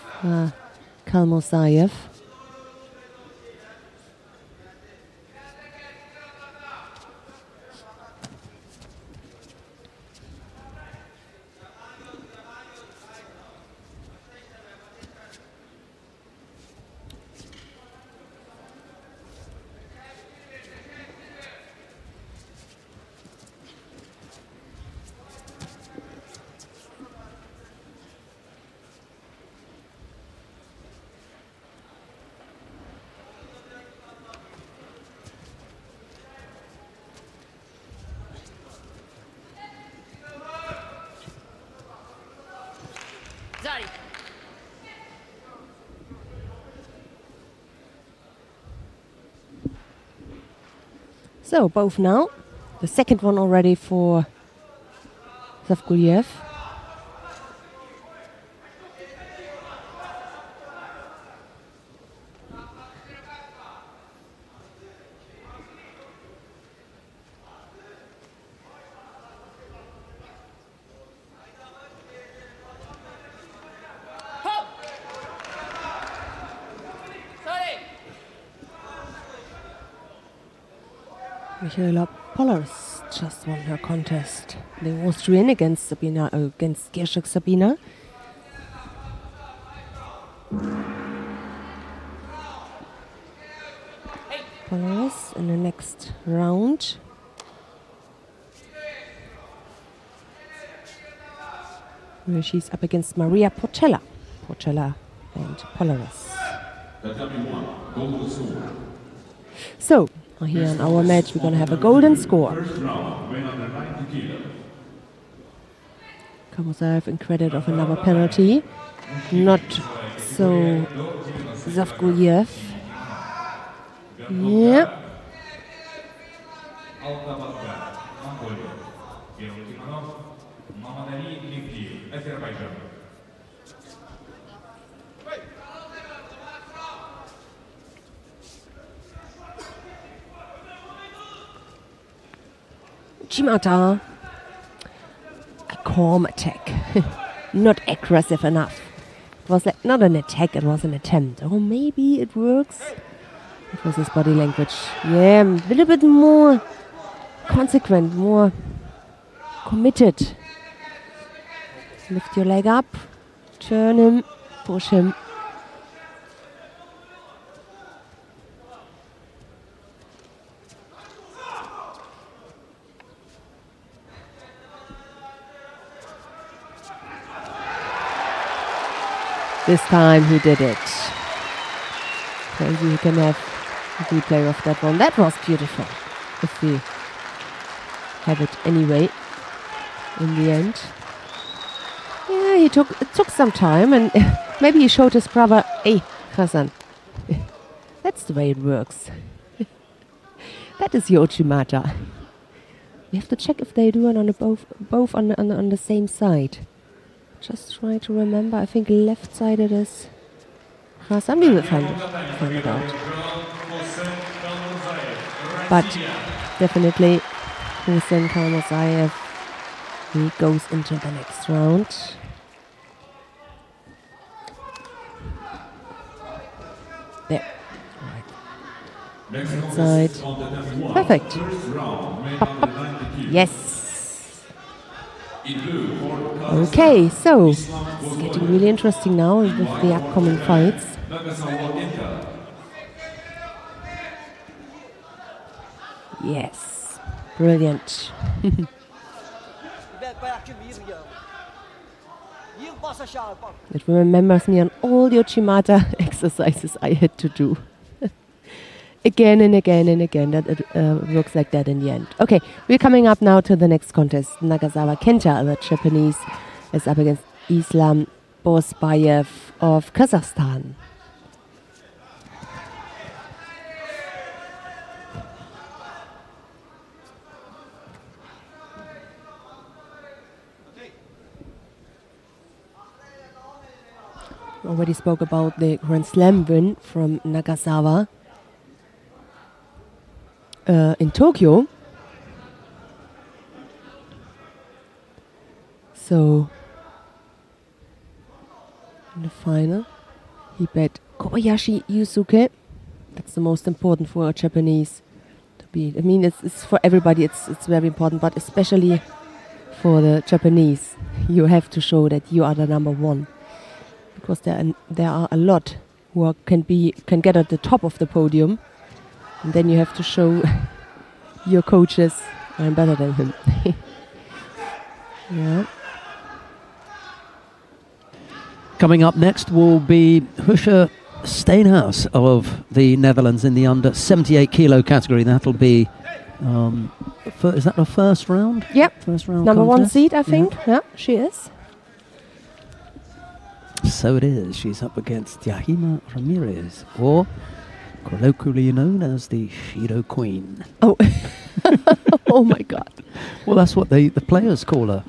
Speaker 2: Kalmosayev. So, both now. The second one already for Zavguliev. Michaela Pollers just won her contest. The Austrian against Gershak Sabina. Pollers in the next round. Where she's up against Maria Portela. Portela and Pollers. So, here in our match, we're going to have a golden score. Kalmosayev in credit of another penalty. Not so Zavguliev. Yeah. Chimata, a calm attack, not aggressive enough. It was like not an attack, it was an attempt. Oh, maybe it works. It was his body language. Yeah, a little bit more consequent, more committed. Lift your leg up, turn him, push him. This time he did it. Maybe we can have a replay of that one. That was beautiful. If we have it anyway in the end. Yeah, it took some time, and maybe he showed his brother, hey, Hasan, that's the way it works. That is your Uchimata. We have to check if they do it on both on the same side. Just try to remember. I think left side it is Hasan. We will find it out. But definitely Hussein Kalmozayev, he goes into the next round. There. Right. Side. Perfect. Up. Yes. Okay, so it's getting really interesting now with the upcoming fights. Yes, brilliant. It remembers me on all the Uchimata exercises I had to do. Again and again and again. That it works like that in the end. Okay, we're coming up now to the next contest. Nagasawa Kenta, the Japanese, is up against Islam Bozbayev of Kazakhstan. Already spoke about the Grand Slam win from Nagasawa in Tokyo. So in the final he beat Kobayashi Yusuke. That's the most important for a Japanese to be. I mean, it's for everybody, it's very important, but especially for the Japanese, you have to show that you are the number one. Because there are a lot who can get at the top of the podium, and then you have to show your coaches, I'm better than him. Yeah.
Speaker 1: Coming up next will be Husha Steenhuis of the Netherlands in the under 78 kilo category. That'll be, is that the first round?
Speaker 2: Yep.
Speaker 1: First round
Speaker 2: number
Speaker 1: contest?
Speaker 2: 1 seed, I think. Yeah, she is.
Speaker 1: So it is. She's up against Yahima Ramirez, or colloquially known as the Shido Queen.
Speaker 2: Oh, oh my God!
Speaker 1: Well, that's what the players call her.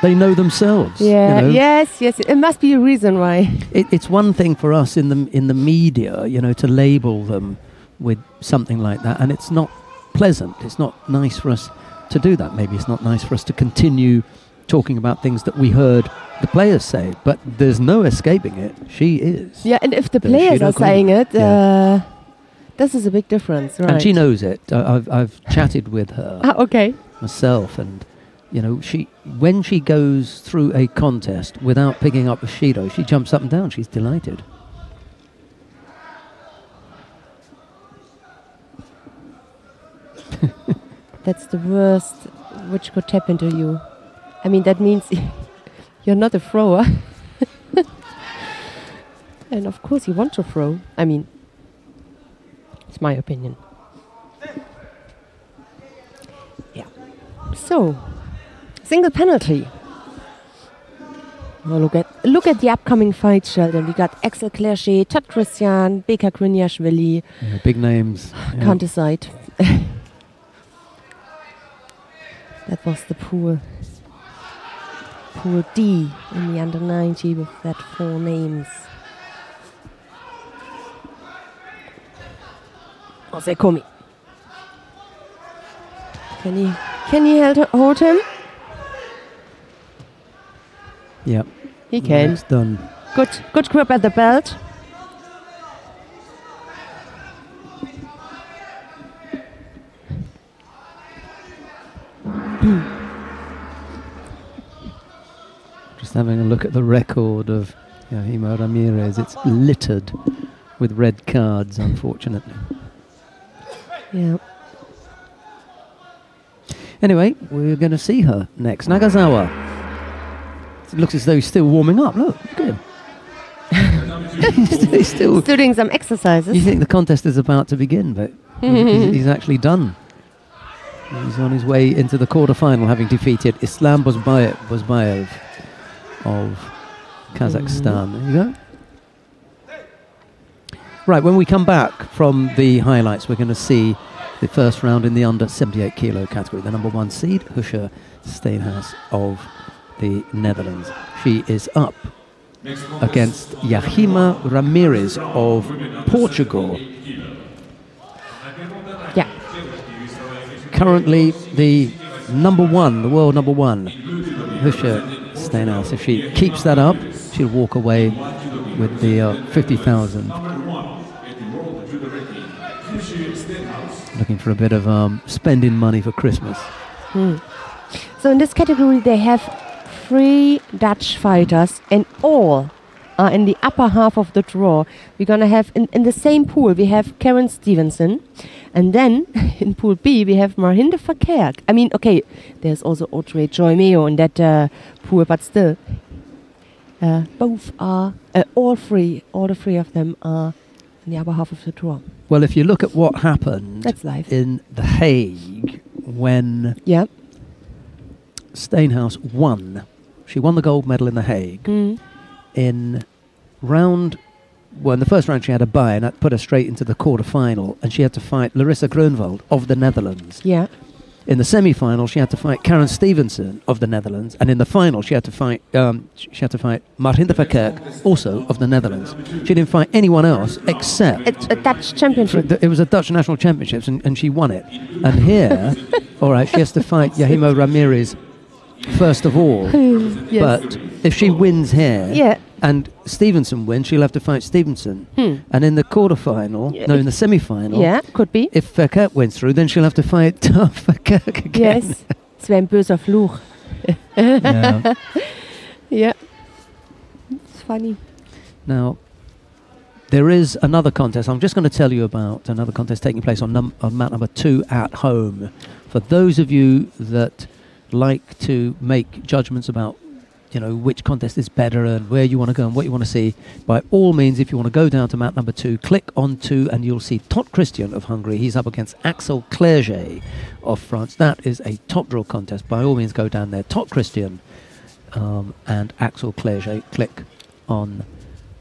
Speaker 1: They know themselves.
Speaker 2: Yeah.
Speaker 1: You know?
Speaker 2: Yes. It must be a reason why.
Speaker 1: It's one thing for us in the media, to label them with something like that, and it's not pleasant. It's not nice for us to do that. Maybe it's not nice for us to continue talking about things that we heard the players say, but there's no escaping it. She is.
Speaker 2: Yeah, and if the players are saying it, this is a big difference, right?
Speaker 1: And she knows it. I've chatted with her
Speaker 2: okay.
Speaker 1: myself, and when she goes through a contest without picking up a Shido, she jumps up and down. She's delighted.
Speaker 2: That's the worst which could happen to you. I mean, that means you're not a thrower. And of course you want to throw. I mean, it's my opinion. Yeah. So, single penalty. Oh, look at the upcoming fights, Sheldon. We got Axel Clerchet, Todd Christian, Beka Griniashvili.
Speaker 1: Yeah, big names.
Speaker 2: Can't decide. That was the pool D in the under 90 with that 4 names. Jose Komi. Can he hold him?
Speaker 1: Yep.
Speaker 2: He can.
Speaker 1: It's done.
Speaker 2: Good grip at the belt.
Speaker 1: Just having a look at the record of Yahima Ramirez. It's littered with red cards, unfortunately.
Speaker 2: Yeah.
Speaker 1: Anyway, we're going to see her next. Nagasawa. It looks as though he's still warming up. Look at him. he's still
Speaker 2: doing some exercises.
Speaker 1: You think the contest is about to begin, but he's actually done. He's on his way into the quarterfinal, having defeated Islam Bozbayev of Kazakhstan. There you go. Right, when we come back from the highlights, we're going to see the first round in the under 78 kilo category. The number 1 seed, Husha Steenhuis of the Netherlands. She is up against Yahima Ramirez of Portugal.
Speaker 2: Yeah.
Speaker 1: Currently the number 1, the world number 1, Husha Steenhuis. If she keeps that up, she'll walk away with the 50,000. Looking for a bit of spending money for Christmas.
Speaker 2: So in this category they have 3 Dutch fighters, and all are in the upper half of the draw. We're going to have, in the same pool, we have Karen Stevenson. And then, in Pool B, we have Marhinde Verkerk. I mean, okay, there's also Audrey Joy-Meo in that pool, but still, both are, all the three of them are in the upper half of the draw.
Speaker 1: Well, if you look at what happened
Speaker 2: That's live.
Speaker 1: in The Hague when Steenhuis won, she won the gold medal in The Hague. In the first round she had a bye, and that put her straight into the quarter-final, and she had to fight Larissa Grunwald of the Netherlands.
Speaker 2: Yeah.
Speaker 1: In the semi-final, she had to fight Karen Stevenson of the Netherlands, and in the final, she had to fight Marhinde Verkerk, also of the Netherlands. She didn't fight anyone else except
Speaker 2: It's a Dutch championship.
Speaker 1: it was a Dutch national championships, and she won it. And here, all right, she has to fight Yahima Ramirez first of all.
Speaker 2: Yes.
Speaker 1: But if she wins here, and Stevenson wins, she'll have to fight Stevenson. And in the quarterfinal, in the semi-final,
Speaker 2: could be.
Speaker 1: if Verkerk wins through, then she'll have to fight Verkerk again.
Speaker 2: Yes. Es wäre ein böser Fluch.
Speaker 1: Yeah.
Speaker 2: Yeah. It's funny.
Speaker 1: Now, there is another contest. I'm just going to tell you about another contest taking place on mat number 2 at home. For those of you that like to make judgments about which contest is better and where you want to go and what you want to see, by all means, if you want to go down to mat number 2, click on 2 and you'll see Tot Christian of Hungary. He's up against Axel Clerget of France. That is a top draw contest. By all means, go down there. Tot Christian and Axel Clerget. Click on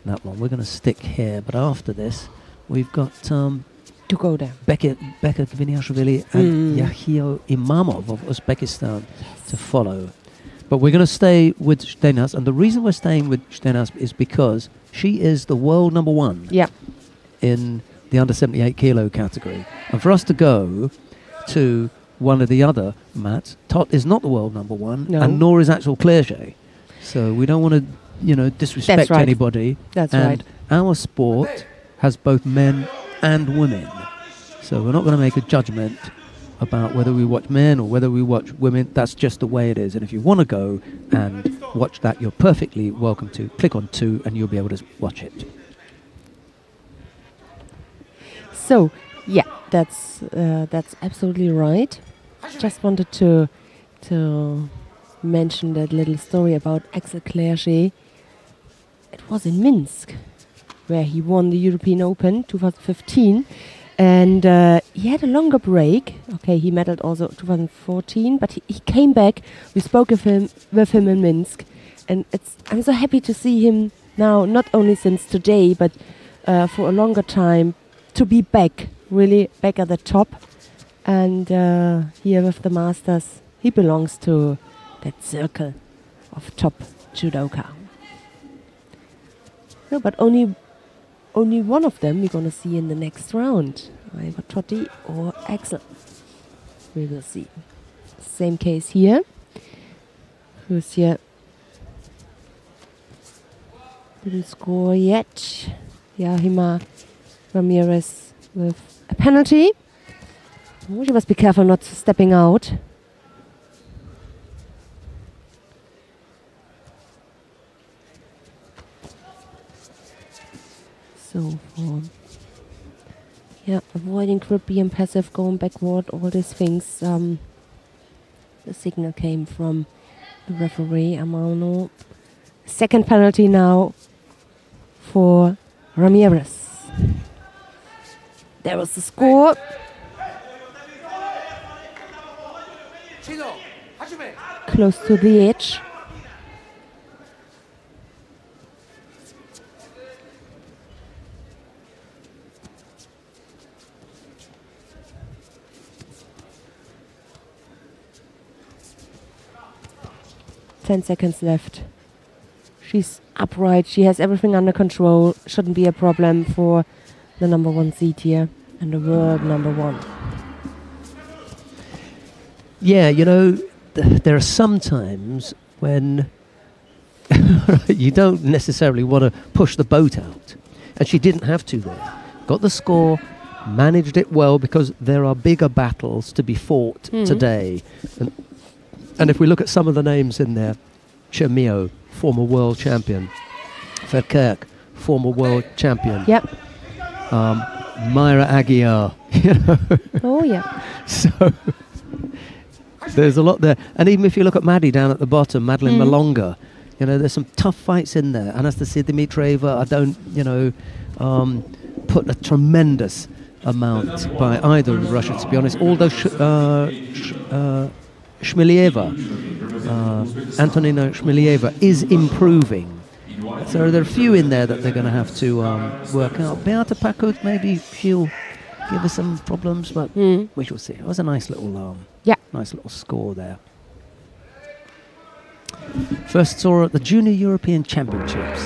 Speaker 1: that one. We're going to stick here, but after this, we've got
Speaker 2: to go there.
Speaker 1: Becca Kviniashvili and Yahio Imamov of Uzbekistan to follow. But we're going to stay with Steenhuis, and the reason we're staying with Steenhuis is because she is the world number 1 in the under 78 kilo category. And for us to go to one of the other mats, Tot is not the world number 1, and nor is Axel Clerget. So we don't want to, disrespect anybody.
Speaker 2: That's
Speaker 1: and
Speaker 2: right.
Speaker 1: Our sport has both men and women. So we're not going to make a judgment about whether we watch men or whether we watch women. That's just the way it is. And if you want to go and watch that, you're perfectly welcome to. Click on 2 and you'll be able to watch it.
Speaker 2: So, yeah, that's absolutely right. Just wanted to mention that little story about Axel Clerget. It was in Minsk, where he won the European Open 2015. And he had a longer break. Okay, he medaled also 2014, but he came back. We spoke with him in Minsk, and I'm so happy to see him now, not only since today, but for a longer time, to be back, really back at the top. And here with the Masters, he belongs to that circle of top judoka. No, but only one of them we're going to see in the next round, either Totti or Axel. We will see. Same case here. Who's here? Didn't score yet. Yahima Ramirez with a penalty. Oh, she must be careful not stepping out. So for avoiding grip, being passive, going backward, all these things. The signal came from the referee, Amano. Second penalty now for Ramirez. There was the score. Close to the edge. Seconds left. She's upright. She has everything under control. Shouldn't be a problem for the number 1 seed here and the world number 1.
Speaker 1: Yeah, you know, there are some times when you don't necessarily want to push the boat out. And she didn't have to there. Got the score, managed it well, because there are bigger battles to be fought today. And if we look at some of the names in there, Chermio, former world champion. Verkerk, former world champion.
Speaker 2: Yep.
Speaker 1: Myra Aguiar, you know.
Speaker 2: Oh, yeah.
Speaker 1: So there's a lot there. And even if you look at Maddie down at the bottom, Madeline Malonga, you know, there's some tough fights in there. Anastasia Dimitrieva, I don't, you know, put a tremendous amount by either of Russia, to be honest. Although Shmilieva, Antonina Shmilieva is improving. So there are a few in there that they're going to have to work out. Beata Pakut, maybe she'll give us some problems, but we shall see. It was a nice little nice little score there. First saw her at the Junior European Championships,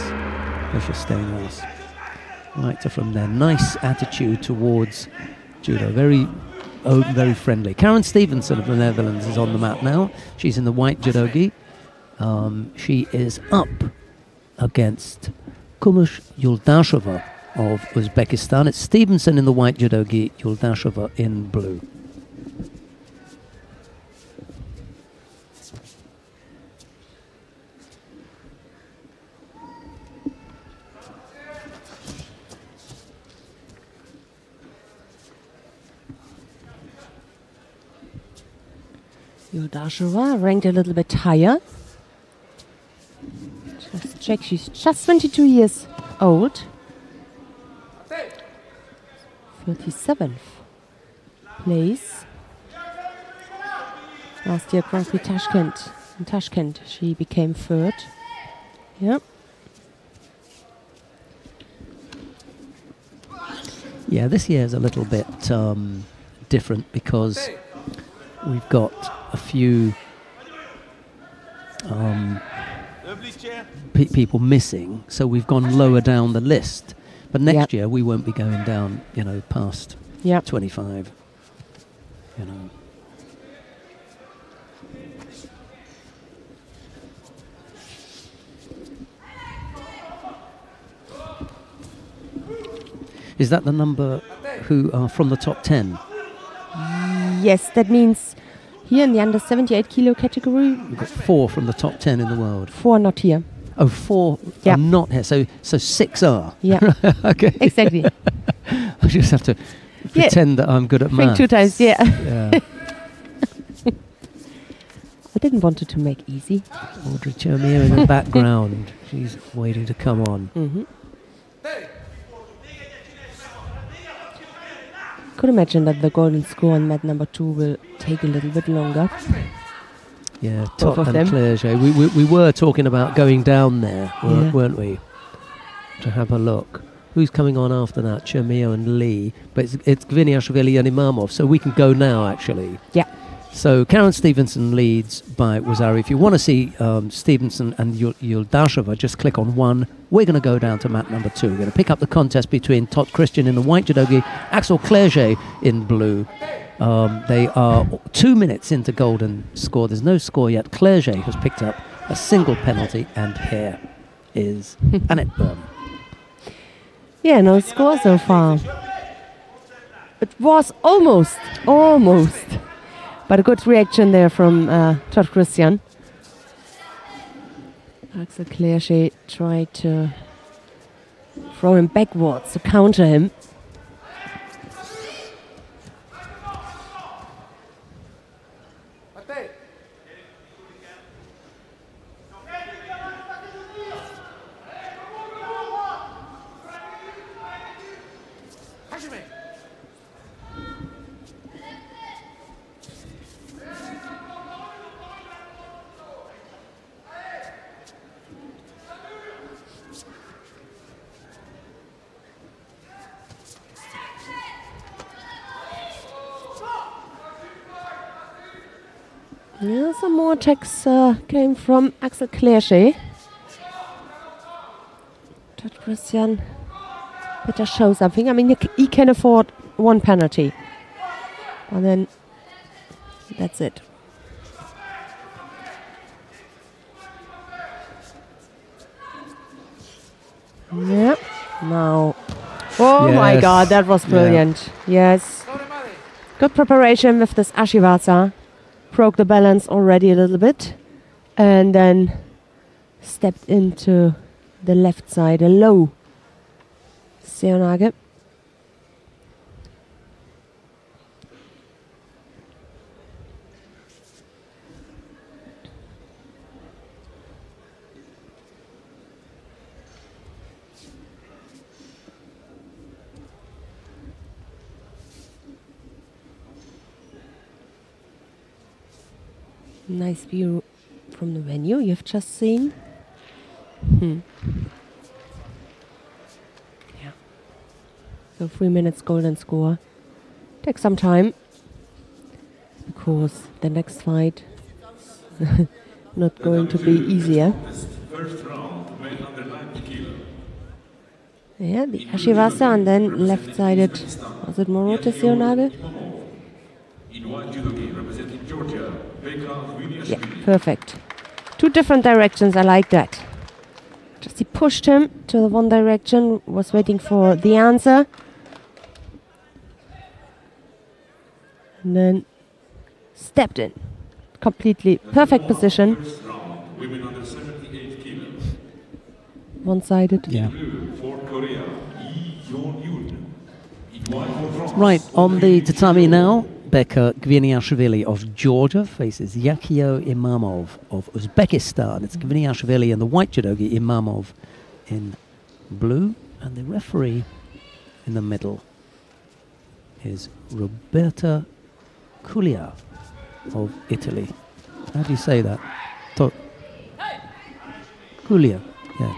Speaker 1: where she's staying last. Liked her from there. Nice attitude towards judo. Very friendly. Karen Stevenson of the Netherlands is on the mat now. She's in the white judogi. She is up against Kumush Yuldasheva of Uzbekistan. It's Stevenson in the white judogi, Yuldasheva in blue.
Speaker 2: Yuldasheva ranked a little bit higher. Just check, she's just 22 years old. 37th place. Last year Grand Prix Tashkent. In Tashkent she became 3rd. Yep.
Speaker 1: Yeah, this year is a little bit different because we've got a few people missing, so we've gone lower down the list. But next year we won't be going down, you know, past 25. You know. Is that the number who are from the top 10?
Speaker 2: Yes, that means here in the under 78 kilo category.
Speaker 1: We've got 4 from the top 10 in the world.
Speaker 2: 4 not here.
Speaker 1: Oh, 4 are not here. So 6 are.
Speaker 2: Yeah.
Speaker 1: Okay.
Speaker 2: Exactly.
Speaker 1: I just have to pretend that I'm good at math.
Speaker 2: 2 times, yeah.
Speaker 1: Yeah.
Speaker 2: I didn't want it to make easy.
Speaker 1: Audrey Chermier in the background. She's waiting to come on.
Speaker 2: Could imagine that the golden score on mat number 2 will take a little bit longer.
Speaker 1: Yeah, Tot and Clerget. We were talking about going down there, weren't we? To have a look. Who's coming on after that? Chermio and Lee. But it's Gviniashvili and Imamov, so we can go now, actually.
Speaker 2: Yeah.
Speaker 1: So Karen Stevenson leads by Wazari. If you want to see Stevenson and Yuldasheva, just click on 1. We're going to go down to mat number 2. We're going to pick up the contest between Tot Christian in the white judogi, Axel Clerget in blue. They are 2 minutes into golden score. There's no score yet. Clerget has picked up a single penalty, and here is Annette Böhm.
Speaker 2: Yeah, no score so far. It was almost. But a good reaction there from Tot Christian. Axel Clerget tried to throw him backwards to counter him. Yeah, some more attacks came from Axel Clerget. But Christian better show something. I mean, he can afford one penalty. And then that's it. Yeah. Now. Oh my
Speaker 1: Yes.
Speaker 2: God, that was brilliant. Yes. Good preparation with this Ashiwaza. Broke the balance already a little bit. And then stepped into the left side, a low Seonage. Nice view from the venue you've just seen. Yeah. So 3 minutes golden score. Takes some time because the next fight not going to be easier.
Speaker 3: First round, men under 90 kilo.
Speaker 2: Yeah, the Ashiwaza and then left-sided. Was it Morote Seonage?
Speaker 3: In white judogi representing Georgia,
Speaker 2: Yeah, perfect. Two different directions, I like that. Just he pushed him to the one direction, was waiting for the answer. And then stepped in. Completely perfect position.
Speaker 3: First round, women under 78 kilos.
Speaker 2: One-sided.
Speaker 1: Yeah.
Speaker 3: For Korea, Lee Yeon-yoon. In white for France.
Speaker 1: Right, on the tatami now, Bekka Gviniashvili of Georgia faces Yakio Imamov of Uzbekistan. It's Gviniashvili and the white judogi Imamov in blue. And the referee in the middle is Roberta Culia of Italy. How do you say that? Culia, yeah.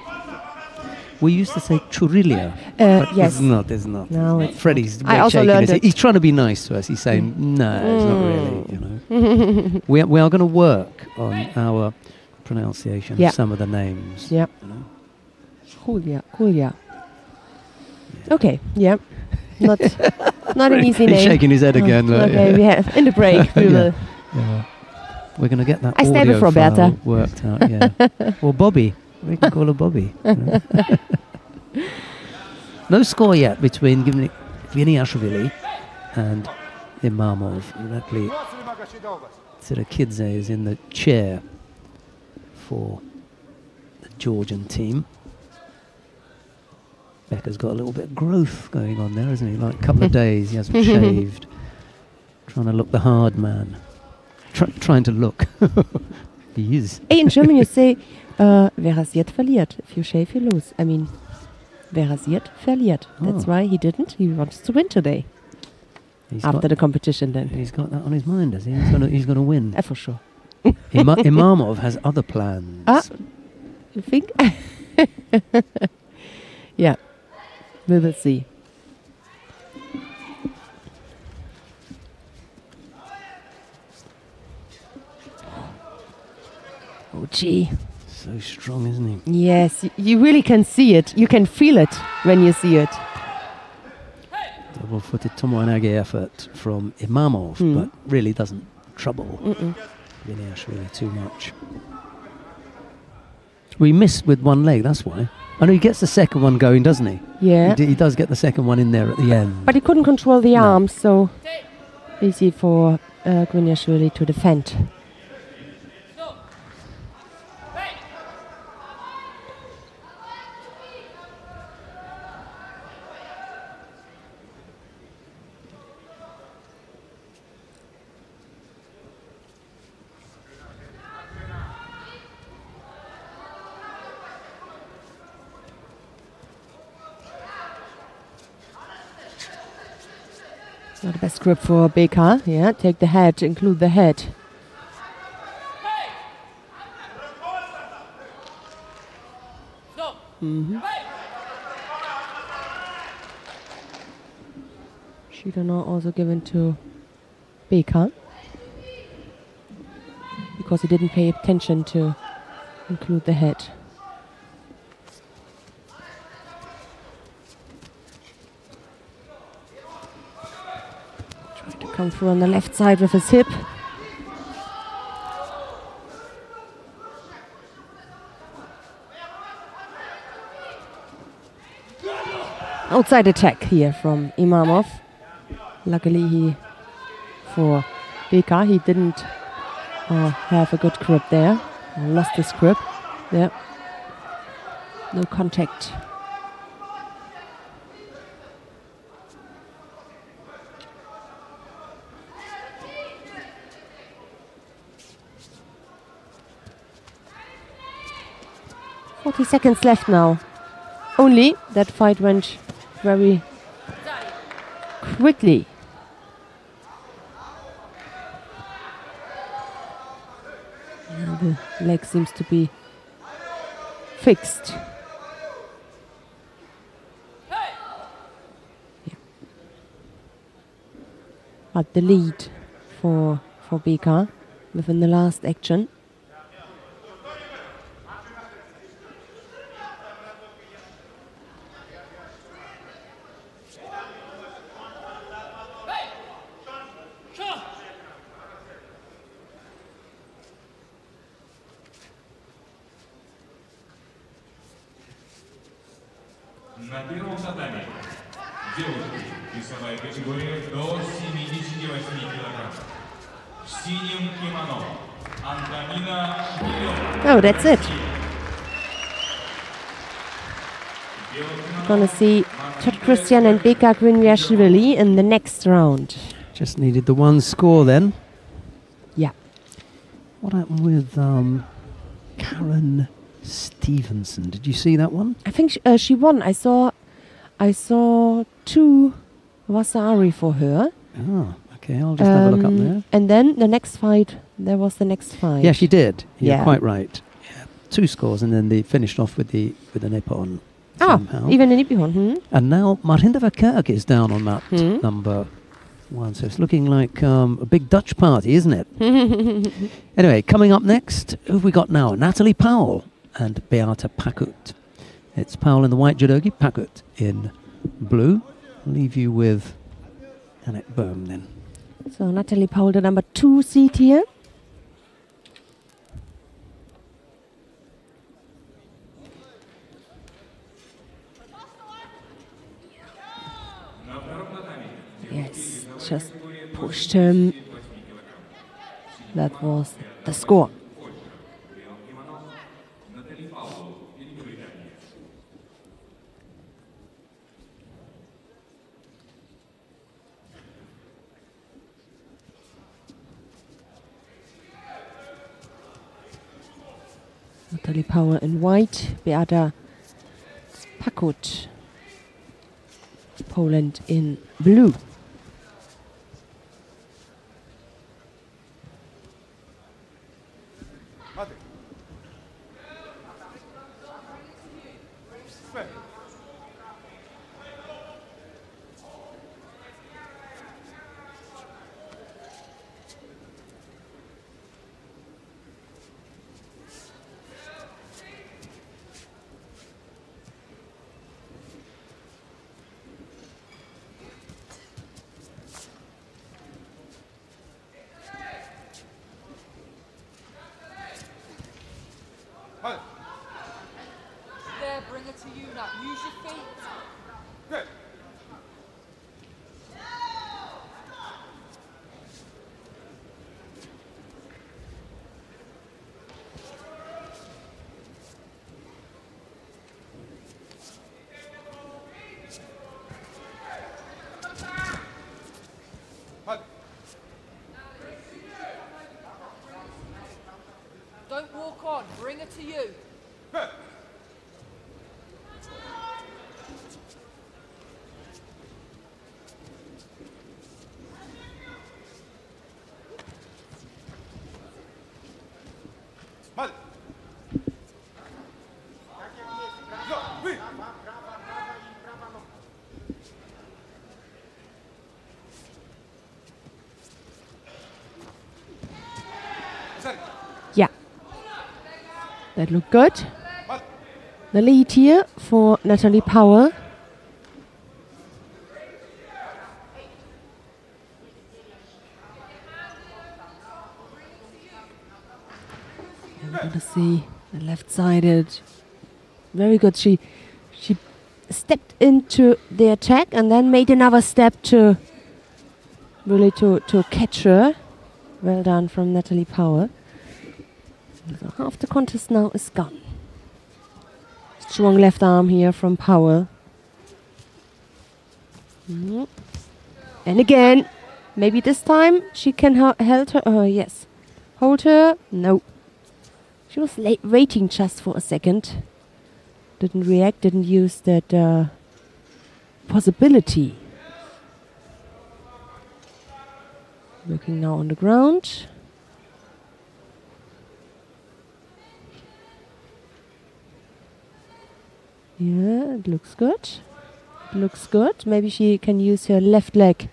Speaker 1: We used to say Churilia. But
Speaker 2: Yes.
Speaker 1: It's not.
Speaker 2: No, it's
Speaker 1: Freddie's
Speaker 2: I also
Speaker 1: shaking
Speaker 2: learned
Speaker 1: his head.
Speaker 2: it.
Speaker 1: He's trying to be nice to us. He's saying, no, it's not really, you know. we are going to work on our pronunciation
Speaker 2: Yeah.
Speaker 1: of some of the names.
Speaker 2: Yeah.
Speaker 1: You know.
Speaker 2: Julia. Okay, yeah. Not an easy
Speaker 1: He's
Speaker 2: name.
Speaker 1: shaking his head again. like,
Speaker 2: Okay, we have in the break we
Speaker 1: Yeah.
Speaker 2: will.
Speaker 1: yeah. We're going to get that
Speaker 2: I stay
Speaker 1: audio
Speaker 2: with Roberta.
Speaker 1: file worked out, yeah. Or Bobby. We can call her Bobby. you know. No score yet between Gviniashvili and Imamov. Luckily, Tsirakidze is in the chair for the Georgian team. Becca's got a little bit of growth going on there, hasn't he? Like a couple of days, he hasn't shaved. Trying to look the hard man. Trying to look. He is.
Speaker 2: Hey, in German you say, wer rasiert, verliert. If you shave, you lose. I mean, wer rasiert, verliert. That's
Speaker 1: Oh.
Speaker 2: why he didn't. He wants to win today.
Speaker 1: He's
Speaker 2: After
Speaker 1: got,
Speaker 2: the competition then.
Speaker 1: he's got that on his mind, has he? He's going to win.
Speaker 2: For sure.
Speaker 1: Imamov has other plans.
Speaker 2: Ah, you think? Yeah. We will see. Oh, gee.
Speaker 1: So strong, isn't he?
Speaker 2: Yes, you really can see it. You can feel it when you see it.
Speaker 1: Double-footed Tomoanage effort from Imamov, but really doesn't trouble Gviniashvili too much. We missed with one leg, that's why. I know he gets the second one going, doesn't he?
Speaker 2: Yeah.
Speaker 1: He does get the second one in there at the end.
Speaker 2: But he couldn't control the
Speaker 1: No.
Speaker 2: arms, so easy for Gviniashvili to defend. Not the best grip for Beka. Yeah, take the head, include the head. Judo now also given to Beka because he didn't pay attention to include the head. Trying to come through on the left side with his hip. Outside attack here from Imamov. Luckily for Beka, he didn't have a good grip there. Lost his grip. Yeah. No contact. Seconds left now. Only that fight went very quickly. The leg seems to be fixed. Yeah. But the lead for Beka within the last action.
Speaker 3: На первом татаме девушки весовая категория до 78 килограмм. В синем кимоно Антонина Юдо.
Speaker 2: Oh, that's it. Gonna see Todd Christian and Beka Grinviashvili in the next round.
Speaker 1: Just needed the one score then.
Speaker 2: Yeah.
Speaker 1: What happened with Karen Stevenson? Did you see that one?
Speaker 2: I think she won. I saw 2 Vasari for her.
Speaker 1: Oh, okay. I'll just have a look up there.
Speaker 2: And then the next fight, there was the next fight.
Speaker 1: Yeah, she did. You're
Speaker 2: Yeah.
Speaker 1: quite right. Yeah. 2 scores, and then they finished off with the Nippon. Somehow.
Speaker 2: Even in Nippon.
Speaker 1: And now Martinda Verkerk is down on that number 1. So it's looking like a big Dutch party, isn't it? Anyway, coming up next, who have we got now? Natalie Powell and Beata Pakut. It's Powell in the white judogi, Pakut in blue. I'll leave you with Annette Bohm then.
Speaker 2: So Natalie Powell, the number 2 seed here. Yes, just pushed him. That was the score. Natalie Powell in white, Beata Pakut, Poland in blue.
Speaker 4: There, bring it to you now. Use your feet.
Speaker 3: Good.
Speaker 4: Don't walk on. Bring it to you.
Speaker 3: Good.
Speaker 2: That looked good. The lead here for Natalie Powell. I'm gonna see the left-sided. Very good. She stepped into the attack and then made another step to really to catch her. Well done from Natalie Powell. So half the contest now is gone. Strong left arm here from Powell. And again, maybe this time she can hold her. Yes, hold her. No, she was waiting just for a second. Didn't react. Didn't use that possibility. Looking now on the ground. Yeah, it looks good. It looks good. Maybe she can use her left leg.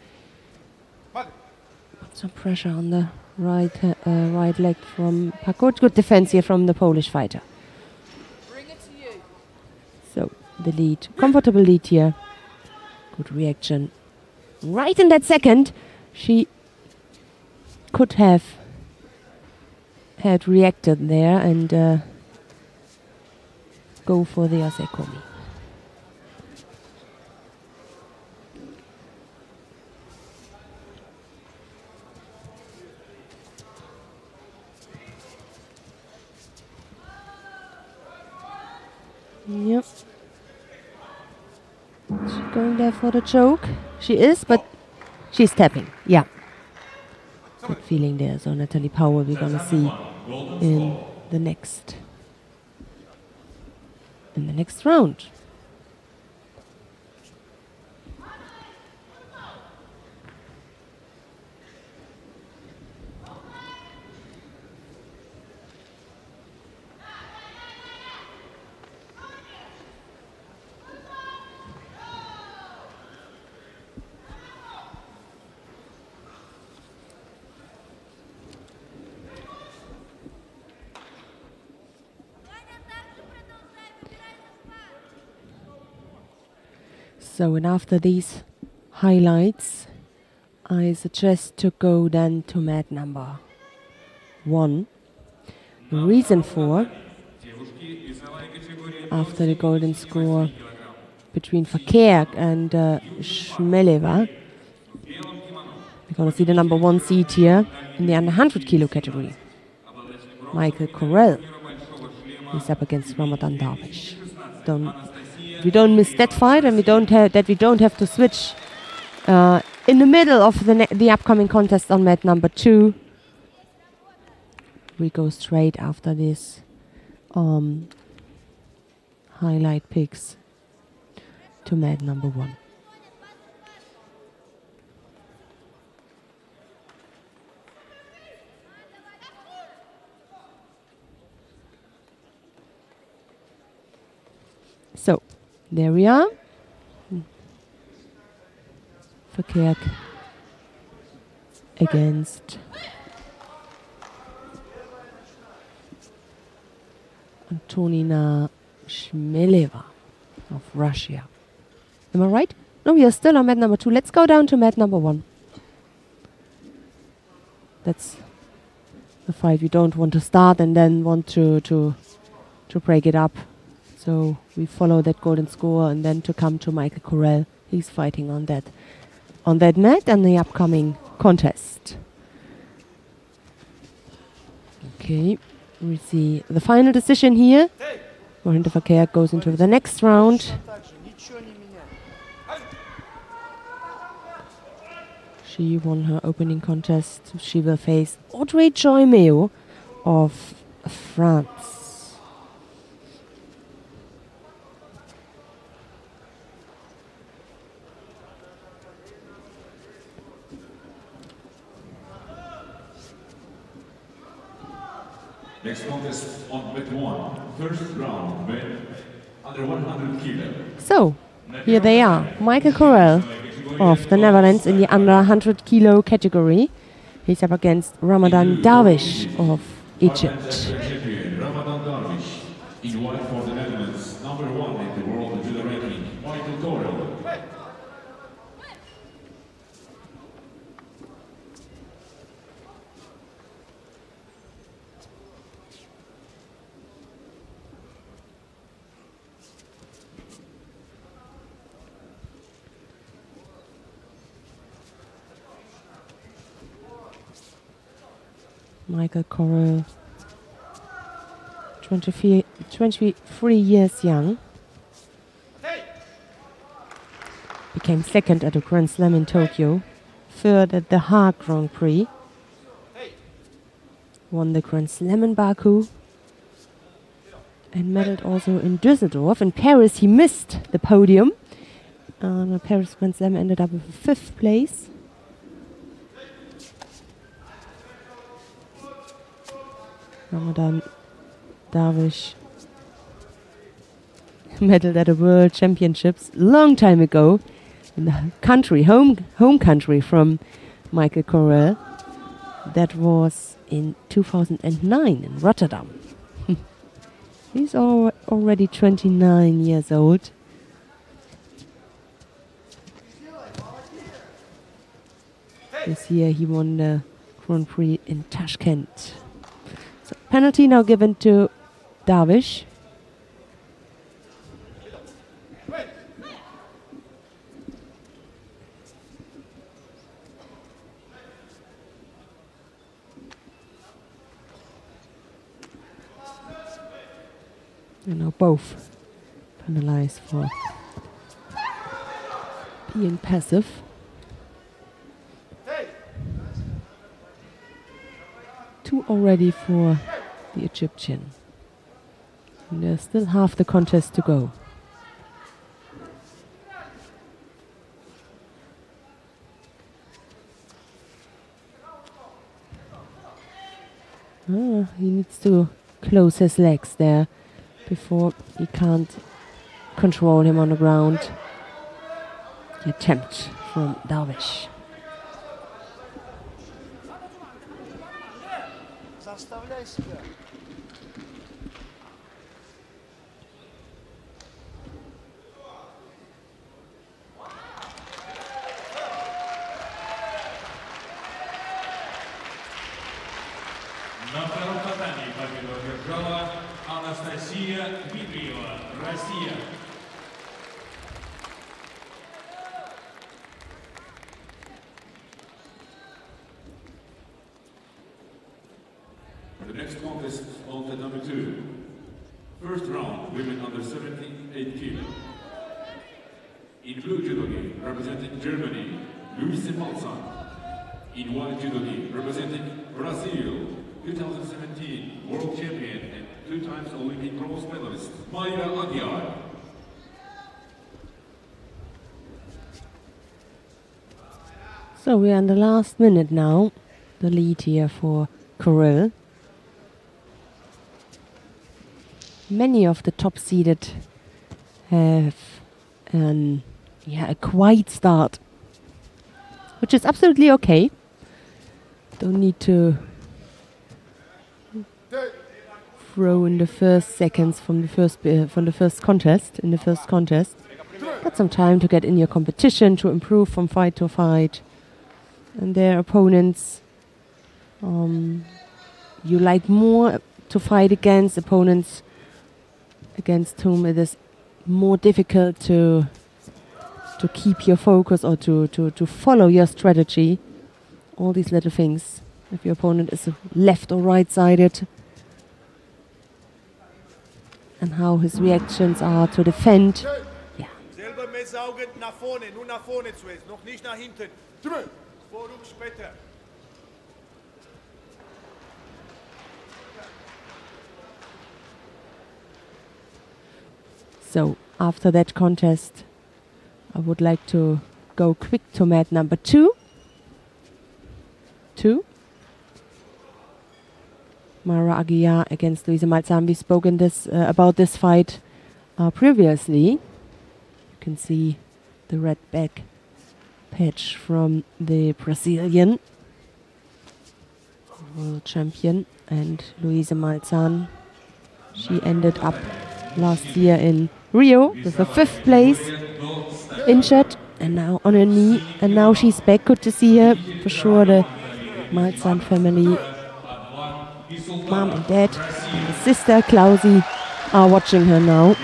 Speaker 2: Put some pressure on the right leg from Pakot. Good defense here from the Polish fighter.
Speaker 4: Bring it to you.
Speaker 2: So the lead, comfortable lead here. Good reaction. Right in that second, she could have had reacted there and go for the Osekomi. Yep. Is she going there for the choke? She is, but she's tapping. Yeah. Good feeling there. So Natalie Powell we're gonna see in the next round. So, and after these highlights, I suggest to go then to mat number 1. The reason for, after the golden score between Verkerk and Schmeleva, we're going to see the number 1 seed here in the under 100 kilo category. Michael Corell is up against Ramadan Darwish. We don't miss that fight, and we don't have to switch in the middle of the upcoming contest on mat number 2. We go straight after this highlight picks to mat number 1. So, there we are. Verkerk against Antonina Shmeleva of Russia. Am I right? No, we are still on mat number 2. Let's go down to mat number 1. That's the fight we don't want to start and then want to break it up. So we follow that golden score and then to come to Michael Corell. He's fighting on that mat and the upcoming contest. Okay, we see the final decision here. Morinda Verkerk goes into the next round. She won her opening contest. She will face Audrey Joy-Meo of France.
Speaker 3: Next contest on mat 1, first round, men under 100 kilo.
Speaker 2: So, here they are. Michael Corell of the Netherlands in the under 100 kilo category. He's up against Ramadan Darwish of Egypt.
Speaker 3: Ramadan Darwish.
Speaker 2: Michael Corral, 23 years young. Became second at the Grand Slam in Tokyo, third at the Hague Grand Prix. Won the Grand Slam in Baku and medaled also in Düsseldorf. In Paris he missed the podium. The Paris Grand Slam ended up with 5th place. Ramadan Darwish medaled at the World Championships long time ago in the country, home country from Michael Corral. That was in 2009 in Rotterdam. He's already 29 years old. This year he won the Grand Prix in Tashkent. So penalty now given to Darwish. And now both penalized for being passive. Two already for the Egyptian. And there's still half the contest to go. He needs to close his legs there before he can't control him on the ground. The attempt from Darwish.
Speaker 3: На втором катании победу одержала Анастасия Дмитриева, Россия. The next contest on the number 2. First round, women under 78 kilo. In blue judogi, representing Germany, Luise Malzahn. In white judogi, representing Brazil, 2017 world champion and 2 times Olympic bronze medalist, Mayra Aguiar.
Speaker 2: So we are in the last minute now. The lead here for Corral. Many of the top-seeded have a quiet start, which is absolutely okay. Don't need to throw in the first seconds from the first contest. Got some time to get in your competition, to improve from fight to fight, and their opponents you like more to fight against, opponents against whom it is more difficult to keep your focus or to follow your strategy. All these little things. If your opponent is left or right-sided, and how his reactions are to defend. Yeah.
Speaker 5: Selber Messaugen nach vorne, nur nach vorne zuerst, noch nicht nach hinten. Vorrück später.
Speaker 2: So, after that contest, I would like to go quick to mat number 2. Mayra Aguiar against Luise Malzahn. We've spoken about this fight previously. You can see the red back patch from the Brazilian world champion, and Luise Malzahn. She ended up last year in Rio with a 5th place, injured, and now on her knee. And now she's back. Good to see her. For sure, the Malzahn family, mom and dad, and his sister Klausi are watching her now,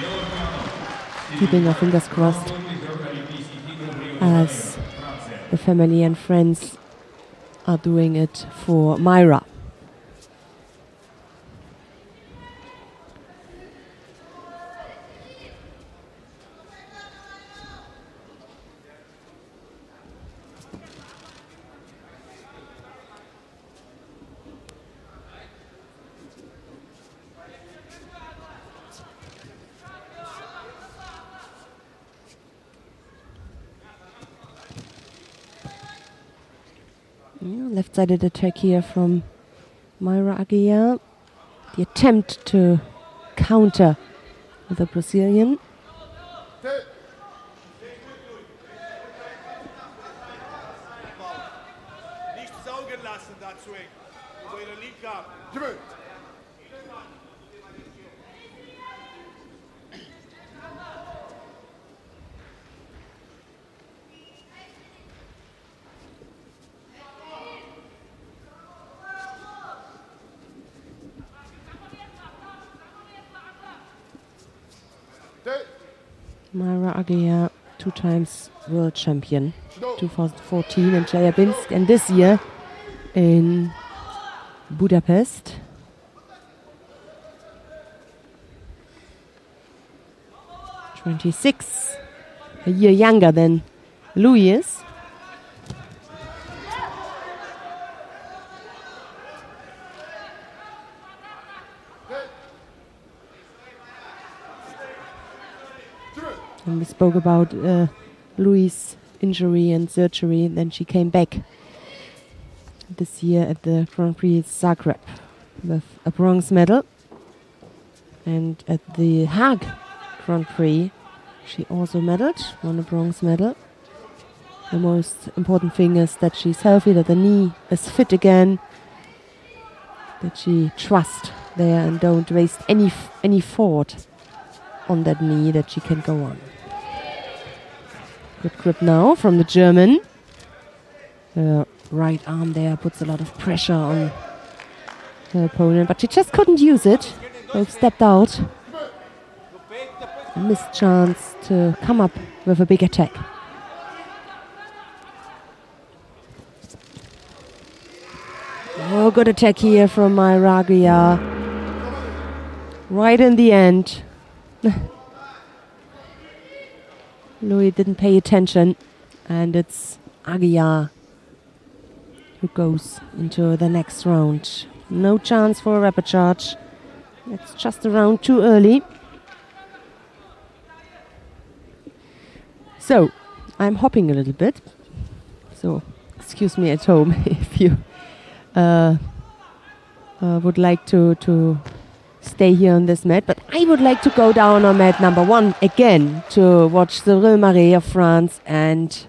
Speaker 2: keeping our fingers crossed as the family and friends are doing it for Mayra. Left-sided attack here from Mayra Aguiar. The attempt to counter the Brazilian.
Speaker 5: Nicht saugen lassen dazu. Wo ihr lieb gehabt.
Speaker 2: Mayra Aguiar, 2 times world champion, 2014 in Chelyabinsk, and this year in Budapest. (26), a year younger than Louis is. And we spoke about Louis' injury and surgery. Then she came back this year at the Grand Prix Zagreb with a bronze medal. And at the Hague Grand Prix, she also medaled, won a bronze medal. The most important thing is that she's healthy, that the knee is fit again, that she trusts there and don't waste any thought on that knee, that she can go on. Good grip now from the German. Her right arm there puts a lot of pressure on her opponent, but she just couldn't use it. Both stepped out. A missed chance to come up with a big attack. Oh, good attack here from Mayra Aguiar. Right in the end. Louis didn't pay attention, and it's Aguiar who goes into the next round. No chance for a rapid charge. It's just a round too early. So, I'm hopping a little bit. So, excuse me at home if you would like to stay here on this mat, but I would like to go down on mat number 1 again to watch Cyril Marais of France and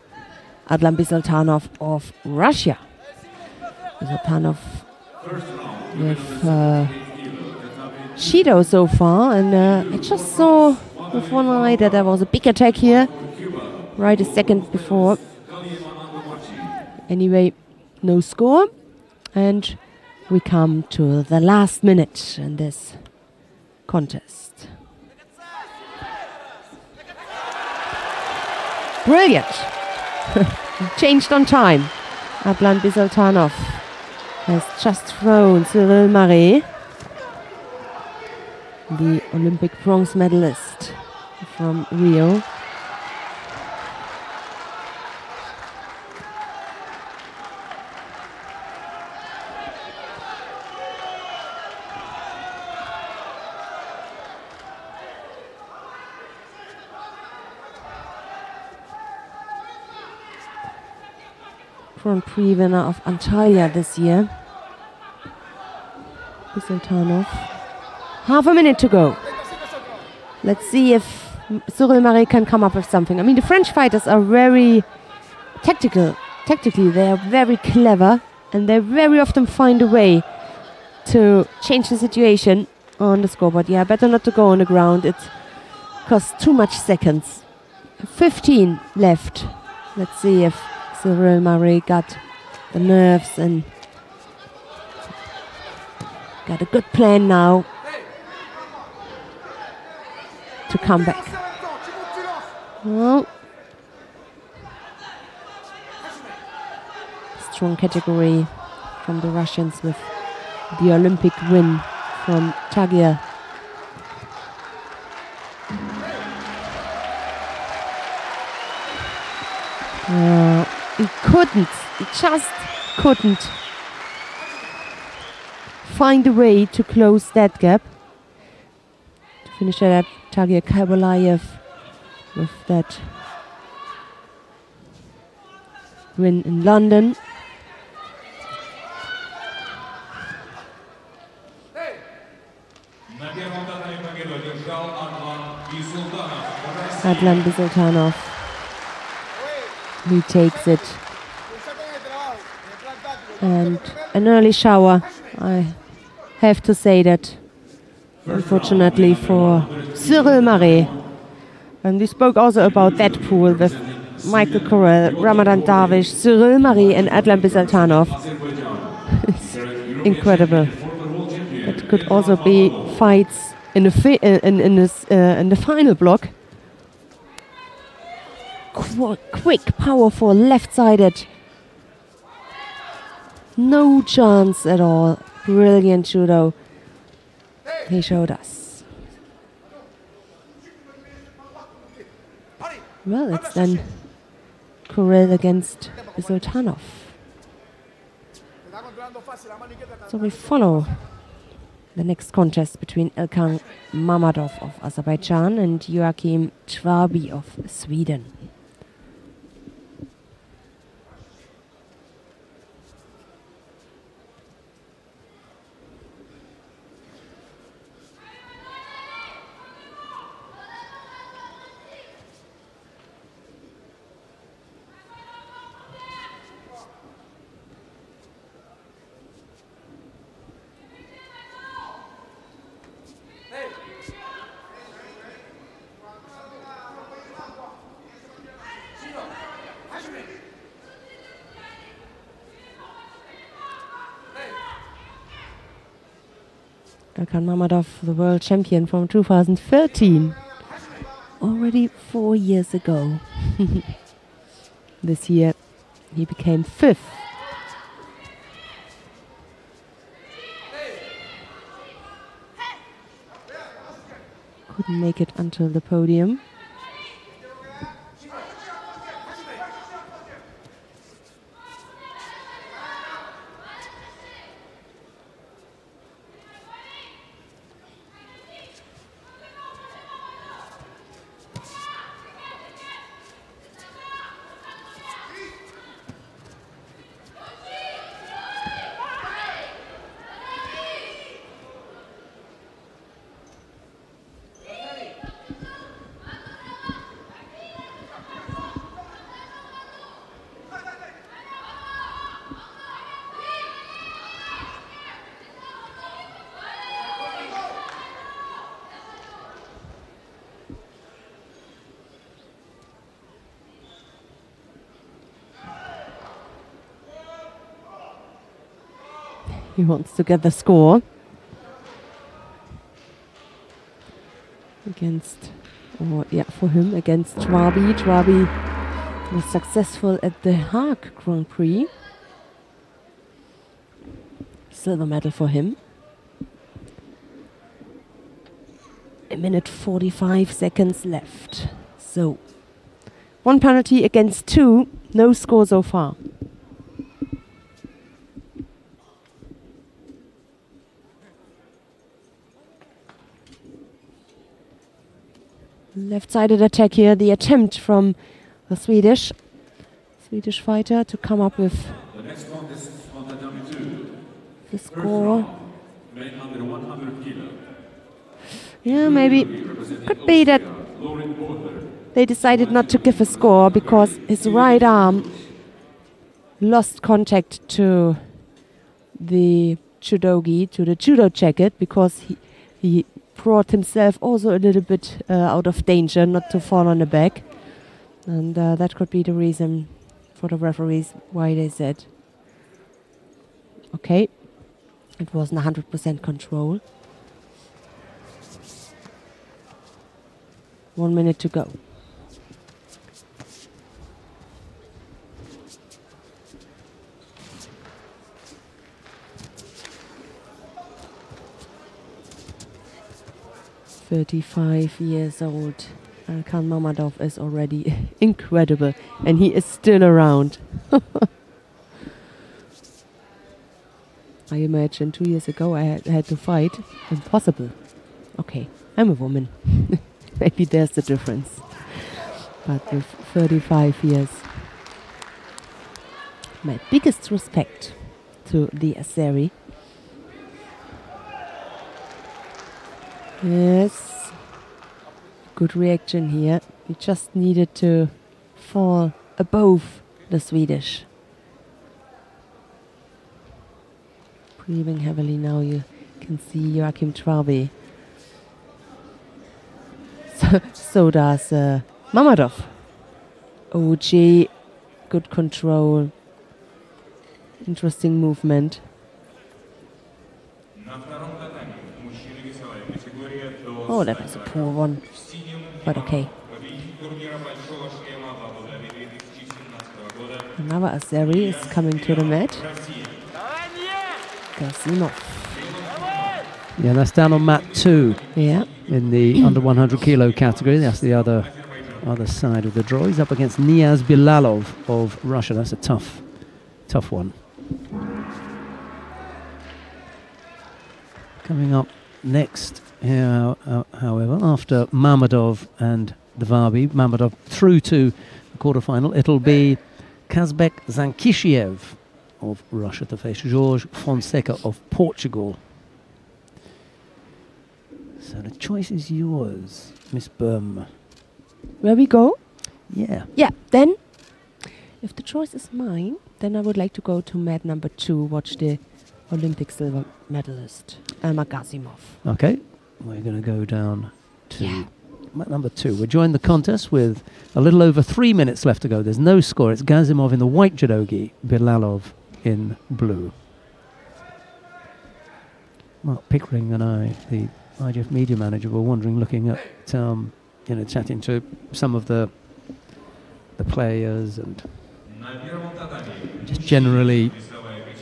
Speaker 2: Adlan Bisultanov of Russia. Bisultanov with Judo so far, and I just saw with one eye that there was a big attack here right a second before. Anyway, no score, and we come to the last minute in this contest. Brilliant! Changed on time. Adlan Bisultanov has just thrown Cyril Marais, the Olympic bronze medalist from Rio. Grand Prix winner of Antalya this year. Bisultanov. Half a minute to go. Let's see if Cyril Marais can come up with something. I mean, the French fighters are very tactical. Tactically, they are very clever, and they very often find a way to change the situation on the scoreboard. Yeah, better not to go on the ground. It costs too much seconds. 15 left. Let's see if Cyril Marais got the nerves and got a good plan now to come back. Well, strong category from the Russians with the Olympic win from Tagia. He just couldn't find a way to close that gap. To finish that, Tagia Kabalayev with that win in London. Adlan Bisultanov. He takes it. And an early shower, I have to say that, unfortunately for Cyril Marais. And we spoke also about that pool with Michael Correll, Ramadan Darwish, Cyril Marais and Adlan Bisultanov. It's incredible. It could also be fights in the final block. Quick, powerful, left-sided. No chance at all. Brilliant judo he showed us. Well, it's then Correll against Bisultanov. So we follow the next contest between Ilkan Mamadov of Azerbaijan and Joachim Chwabi of Sweden. Ilkan Mamadov, the world champion from 2013. Already 4 years ago. This year he became 5th. Couldn't make it until the podium. He wants to get the score against, for him, against Chwabi. Chwabi was successful at the Hague Grand Prix. Silver medal for him. 1 minute 45 seconds left. So, 1 penalty against 2, no score so far. Left-sided attack here, the attempt from the Swedish fighter to come up with the score. Yeah, maybe could be that they decided not to give a score because his right arm lost contact to the judogi, to the judo jacket, because he brought himself also a little bit out of danger, not to fall on the back. And that could be the reason for the referees why they said, okay, it wasn't 100% control. 1 minute to go. "35 years old. Ilkan Mamadov is already incredible, and he is still around." I imagine 2 years ago I had to fight. Impossible. Okay, I'm a woman. Maybe there's the difference. But with 35 years. My biggest respect to the Azeri. Yes. Good reaction here. He just needed to fall above the Swedish. Breathing heavily now, you can see Joachim Traube. So does Mamadov. OG, good control. Interesting movement. Oh, that was a poor one. But okay. Another Azeri is coming to the mat. Gasimov.
Speaker 1: Yeah, that's down on mat 2.
Speaker 2: Yeah.
Speaker 1: In the under 100 kilo category. That's the other side of the draw. He's up against Niaz Bilalov of Russia. That's a tough one. Coming up next here, however, after Mamadov and Dvabi, Mamadov through to the quarterfinal, it'll be Kazbek Zankishiev of Russia to face Jorge Fonseca of Portugal. So the choice is yours, Miss Burma.
Speaker 2: Where we go?
Speaker 1: Yeah.
Speaker 2: Yeah, then, if the choice is mine, then I would like to go to mat number 2, watch the Olympic silver medalist, Elmar Gasimov.
Speaker 1: Okay, we're going to go down to mat number 2. We're joined the contest with a little over 3 minutes left to go. There's no score. It's Gasimov in the white judogi, Bilalov in blue. Mark Pickering and I, the IGF media manager, were wondering, looking at, chatting to some of the players and just generally,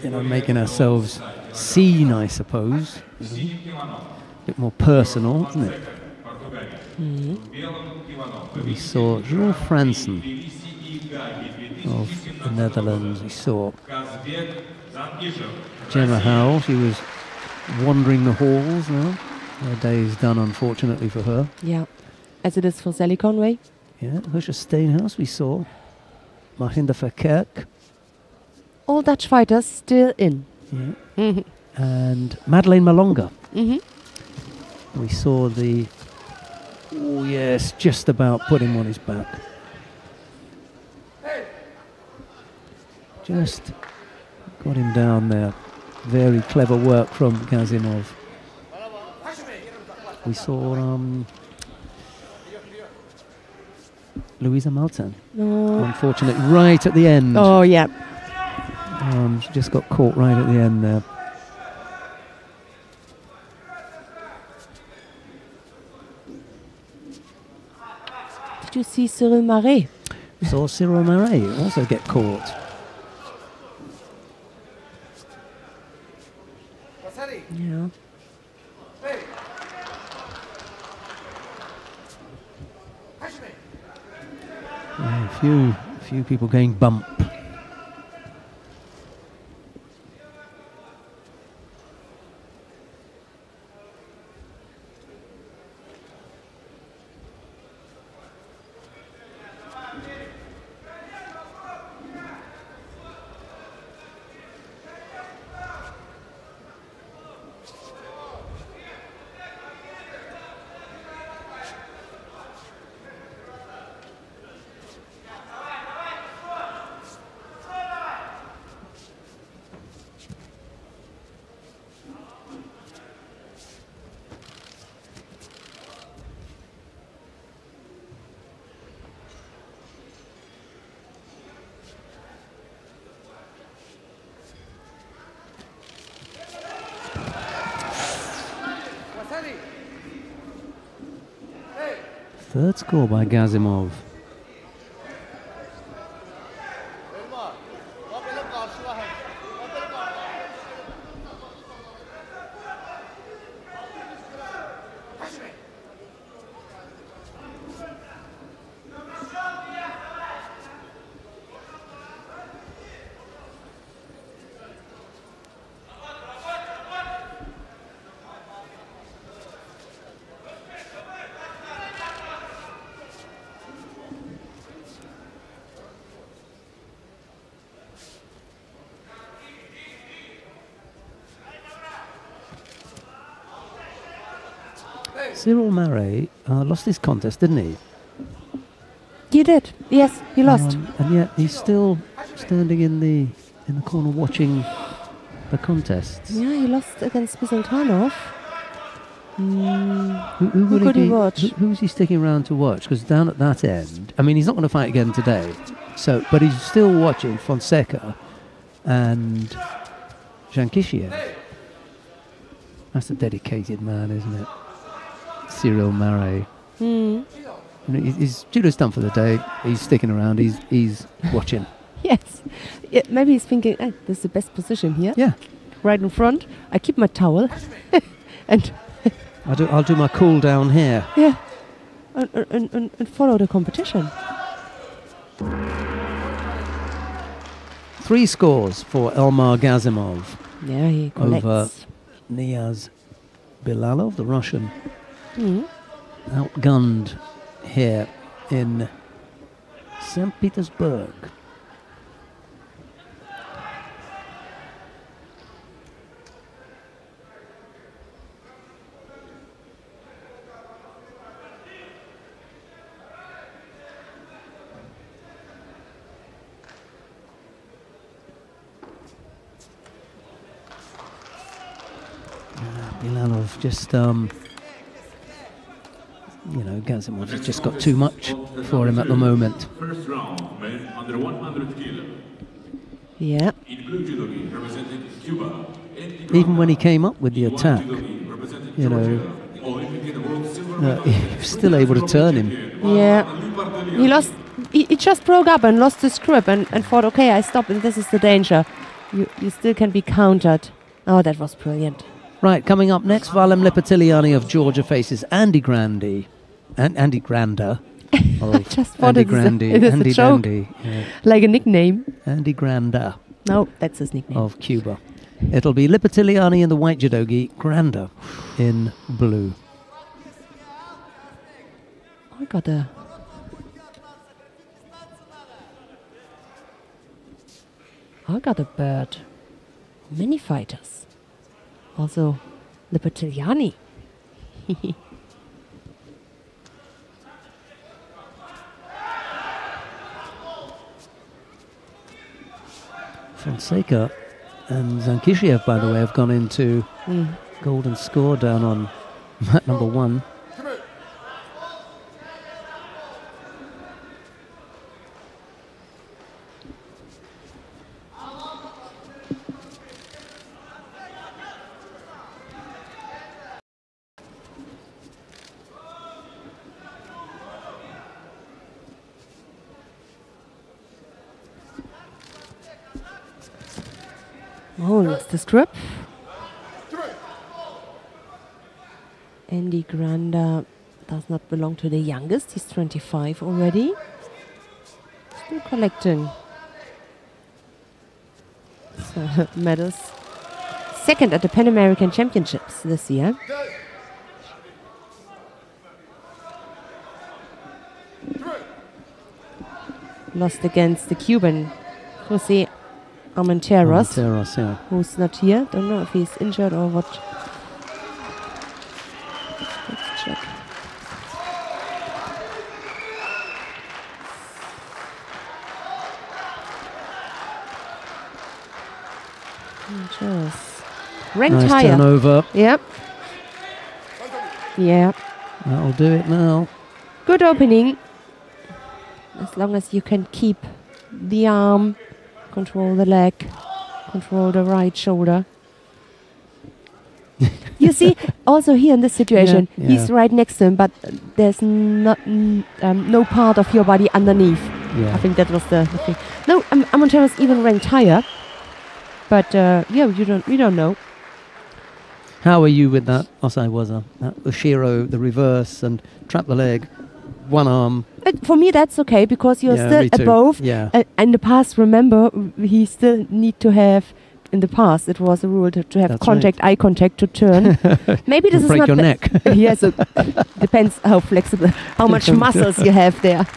Speaker 1: making ourselves seen, I suppose. A bit more personal, isn't it? We saw Jules Fransen of the Netherlands. We saw Gemma Howell. She was wandering the halls now. Her day is done, unfortunately, for her.
Speaker 2: Yeah, as it is for Sally Conway.
Speaker 1: Yeah, Husha Steenhuis, we saw. Mahinda Verkerk.
Speaker 2: All Dutch fighters still in.
Speaker 1: Yeah. And Madeleine Malonga. We saw the... Oh, yes, just about put him on his back. Just got him down there. Very clever work from Gasimov. We saw Louisa Maltan.
Speaker 2: No.
Speaker 1: Unfortunately, right at the end.
Speaker 2: Oh, yeah.
Speaker 1: She just got caught right at the end there.
Speaker 2: Did you see Cyril Marais?
Speaker 1: Saw Cyril Marais also get caught.
Speaker 2: Yeah.
Speaker 1: Yeah, a few people getting bump. Third score by Gasimov. Cyril Marais lost his contest, didn't he?
Speaker 2: he did. Yes, he lost.
Speaker 1: And yet he's still standing in the corner watching the contests.
Speaker 2: Yeah, he lost against Bisultanov.
Speaker 1: Who
Speaker 2: could he watch?
Speaker 1: Who's he sticking around to watch? Because down at that end, I mean, he's not going to fight again today. So, but he's still watching Fonseca and Jankishiev. That's a dedicated man, isn't it? Cyril Marais. His judo's done for the day. He's sticking around. He's watching.
Speaker 2: Yes. Yeah, maybe he's thinking, this is the best position here.
Speaker 1: Yeah.
Speaker 2: Right in front. I keep my towel. And
Speaker 1: I'll do my cool down here.
Speaker 2: yeah. And follow the competition.
Speaker 1: 3 scores for Elmar Gazimov
Speaker 2: Yeah, he collects.
Speaker 1: over Niaz Bilalov, the Russian. Outgunned here in St. Petersburg. Bilalov just, Gazimov has just got too much for him at the moment.
Speaker 3: First round, men under 100 kilo.
Speaker 2: Yeah.
Speaker 3: In blue judo gi, representing Cuba.
Speaker 1: Even when he came up with the attack, he was still able to turn him.
Speaker 2: Yeah. He lost. He just broke up and lost his grip and thought, okay, I stop and this is the danger. You still can be countered. Oh, that was brilliant.
Speaker 1: Right, coming up next, Valem Lipatiliani of Georgia faces Andy Grandi. Andy Granda.
Speaker 2: Just thought
Speaker 1: Andy Grandi.
Speaker 2: it is
Speaker 1: Andy
Speaker 2: a joke.
Speaker 1: Dandy. Yeah.
Speaker 2: Like a nickname.
Speaker 1: Andy Granda
Speaker 2: No, that's his nickname.
Speaker 1: of Cuba. It'll be Lipatiliani in the white judogi, Granda in blue.
Speaker 2: I got a bird. Many fighters. Also, Lipatiliani.
Speaker 1: Fonseca and Zankishiev, by the way, have gone into golden score down on mat number 1.
Speaker 2: Oh, that's the grip. Andy Granda does not belong to the youngest. He's 25 already. Still collecting medals. Second at the Pan American Championships this year. Lost against the Cuban Jose Armenteros,
Speaker 1: Yeah.
Speaker 2: who's not here. Don't know if he's injured or what. Let's check. Armenteros. Ranked
Speaker 1: Nice
Speaker 2: higher.
Speaker 1: turnover.
Speaker 2: Yep. Yeah.
Speaker 1: That'll do it now.
Speaker 2: Good opening. As long as you can keep the arm, control the leg, control the right shoulder. You see, also here in this situation,
Speaker 1: Yeah.
Speaker 2: he's right next to him, but there's not no part of your body underneath.
Speaker 1: Yeah.
Speaker 2: I think that was the thing. No, Armenteros even ranked higher, but yeah, we don't know.
Speaker 1: How are you with that Osai Waza? That Ushiro, the reverse, and trap the leg, one arm.
Speaker 2: For me, that's okay because you're
Speaker 1: Yeah,
Speaker 2: still
Speaker 1: me too.
Speaker 2: above.
Speaker 1: Yeah.
Speaker 2: In the past, remember, he still need to have. In the past, it was a rule to have
Speaker 1: That's
Speaker 2: contact, eye contact to turn. Maybe this is
Speaker 1: Break
Speaker 2: not
Speaker 1: your neck.
Speaker 2: Yeah, so depends how flexible, how much muscles you have there.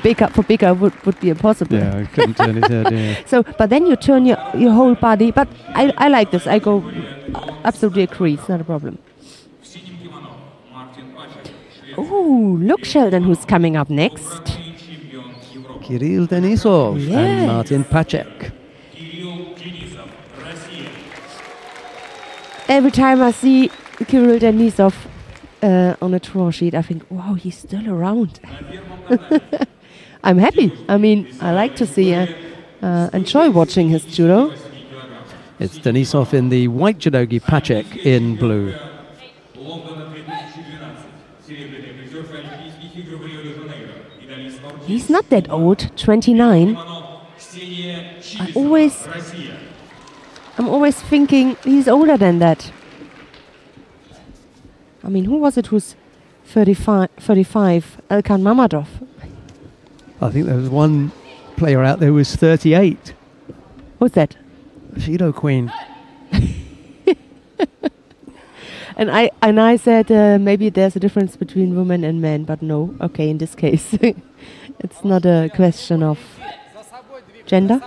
Speaker 2: Bigger would be impossible.
Speaker 1: Yeah, I couldn't turn his head, yeah.
Speaker 2: So, but then you turn your whole body. But I like this. I go absolutely agree. It's not a problem. Oh, look, Sheldon, who's coming up next.
Speaker 1: Kirill Denisov
Speaker 2: Yes.
Speaker 1: and Martin Pacek.
Speaker 2: Every time I see Kirill Denisov on a draw sheet, I think, wow, he's still around. I'm happy. I mean, I like to see, enjoy watching his judo.
Speaker 1: It's Denisov in the white judogi, Pacek in blue.
Speaker 2: He's not that old, 29. I'm always thinking he's older than that. I mean, who was it who's 35? Elkan Mamadov.
Speaker 1: I think there was one player out there who was 38.
Speaker 2: Who's that?
Speaker 1: Judo Queen.
Speaker 2: And I said maybe there's a difference between women and men, but no. Okay, in this case, it's not a question of gender.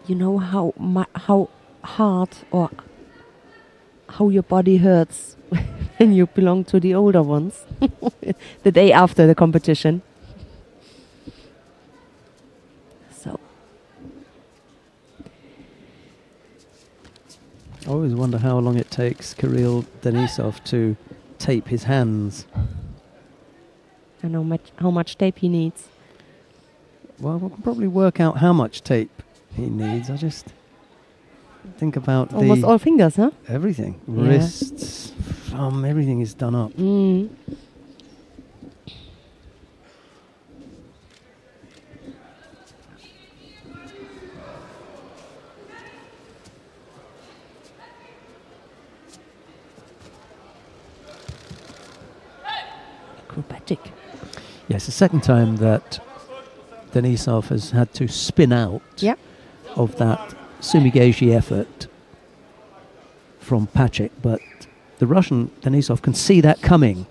Speaker 2: You know how hard or how your body hurts when you belong to the older ones the day after the competition. So
Speaker 1: I always wonder how long it takes Kirill Denisov to tape his hands.
Speaker 2: I know how much tape he needs.
Speaker 1: Well, we can probably work out how much tape he needs. I just think about
Speaker 2: Almost all fingers, huh?
Speaker 1: everything.
Speaker 2: Yeah.
Speaker 1: Wrists, thumb, everything is done up.
Speaker 2: Acrobatic.
Speaker 1: Yes, the second time that Denisov has had to spin out
Speaker 2: Yeah.
Speaker 1: of that sumigeshi effort from Pacek, but the Russian Denisov can see that coming.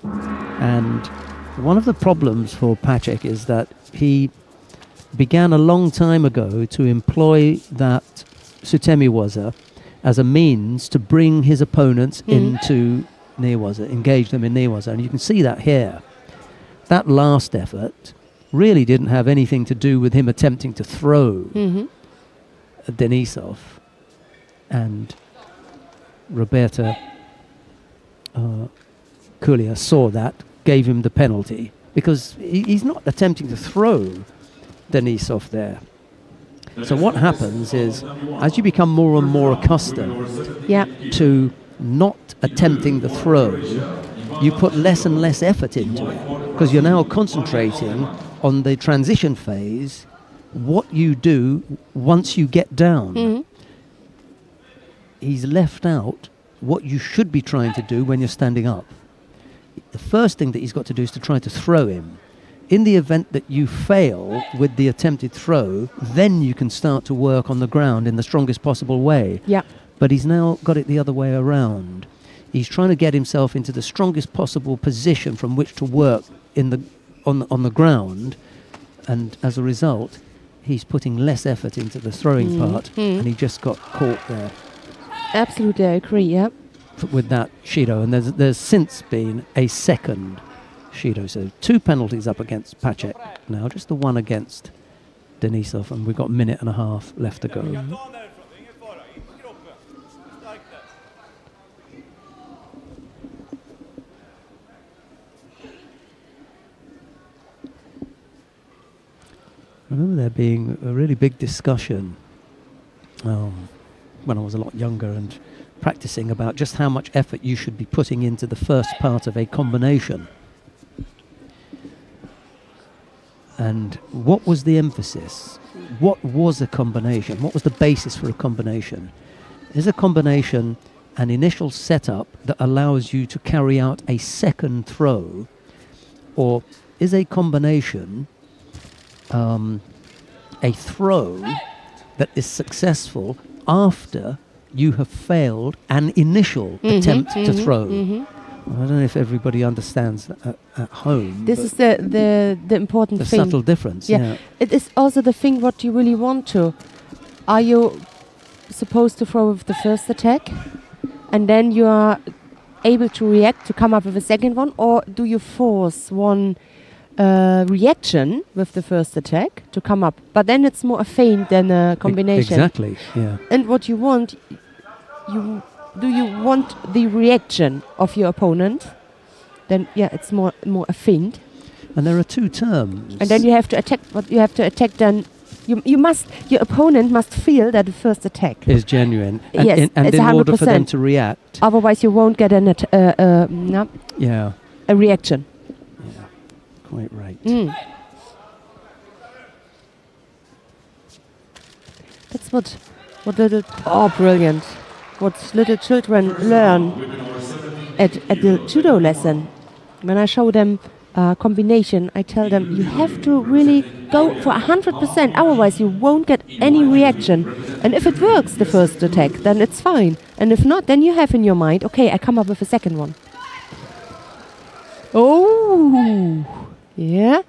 Speaker 1: And one of the problems for Pacek is that he began a long time ago to employ that Sutemi-waza as a means to bring his opponents into near-waza, engage them in near-waza. And you can see that here. That last effort really didn't have anything to do with him attempting to throw Denisov. And Roberta Kulia saw that, gave him the penalty, because he's not attempting to throw Denisov there. So what happens is, as you become more and more accustomed to not attempting the throw, you put less and less effort into it, because you're now concentrating on the transition phase, what you do once you get down. He's left out what you should be trying to do when you're standing up. The first thing that he's got to do is to try to throw him. In the event that you fail with the attempted throw, then you can start to work on the ground in the strongest possible way. But he's now got it the other way around. He's trying to get himself into the strongest possible position from which to work on the ground, and as a result, he's putting less effort into the throwing part, and he just got caught there.
Speaker 2: Absolutely, I agree.
Speaker 1: With that Shido, and there's since been a second Shido, so 2 penalties up against Pacek now, just the one against Denisov, and we've got a minute and a half left to go. I remember there being a really big discussion when I was a lot younger and practicing about just how much effort you should be putting into the first part of a combination. And what was the emphasis? What was a combination? What was the basis for a combination? Is a combination an initial setup that allows you to carry out a second throw, or is a combination a throw that is successful after you have failed an initial attempt to throw? I don't know if everybody understands that at home.
Speaker 2: This is the important thing.
Speaker 1: The subtle difference, yeah.
Speaker 2: It is also the thing what you really want to. Are you supposed to throw with the first attack, and then you are able to react to come up with a second one, or do you force one reaction with the first attack to come up? But then it's more a feint than a combination.
Speaker 1: Exactly, yeah.
Speaker 2: And what you want, do you want the reaction of your opponent? Then yeah, it's more a feint.
Speaker 1: And there are two terms.
Speaker 2: And then you have to attack. What you have to attack then. Your opponent must feel that the first attack
Speaker 1: is genuine. And
Speaker 2: yes,
Speaker 1: and
Speaker 2: it's
Speaker 1: in order
Speaker 2: 100%.
Speaker 1: for them to react.
Speaker 2: Otherwise, you won't get a reaction.
Speaker 1: Yeah, quite right.
Speaker 2: That's what little brilliant. What little children learn at the judo lesson. When I show them combination, I tell them you have to really go for 100%, otherwise you won't get any reaction. And if it works, the first attack, then it's fine. And if not, then you have in your mind, okay, I come up with a second one. Oh, yeah.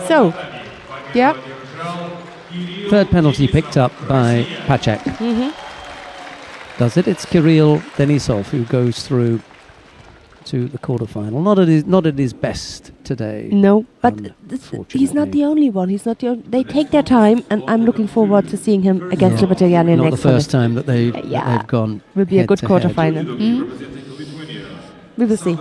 Speaker 2: So, yeah.
Speaker 1: Third penalty picked up by Pacek. Does it? It's Kirill Denisov who goes through to the quarterfinal. Not at his best today.
Speaker 2: No, but he's not the only one. He's not the only. They take their time, and I'm looking forward to seeing him against Libertariani next.
Speaker 1: Not the first time that they've gone.
Speaker 2: Will be a good quarterfinal. We will see.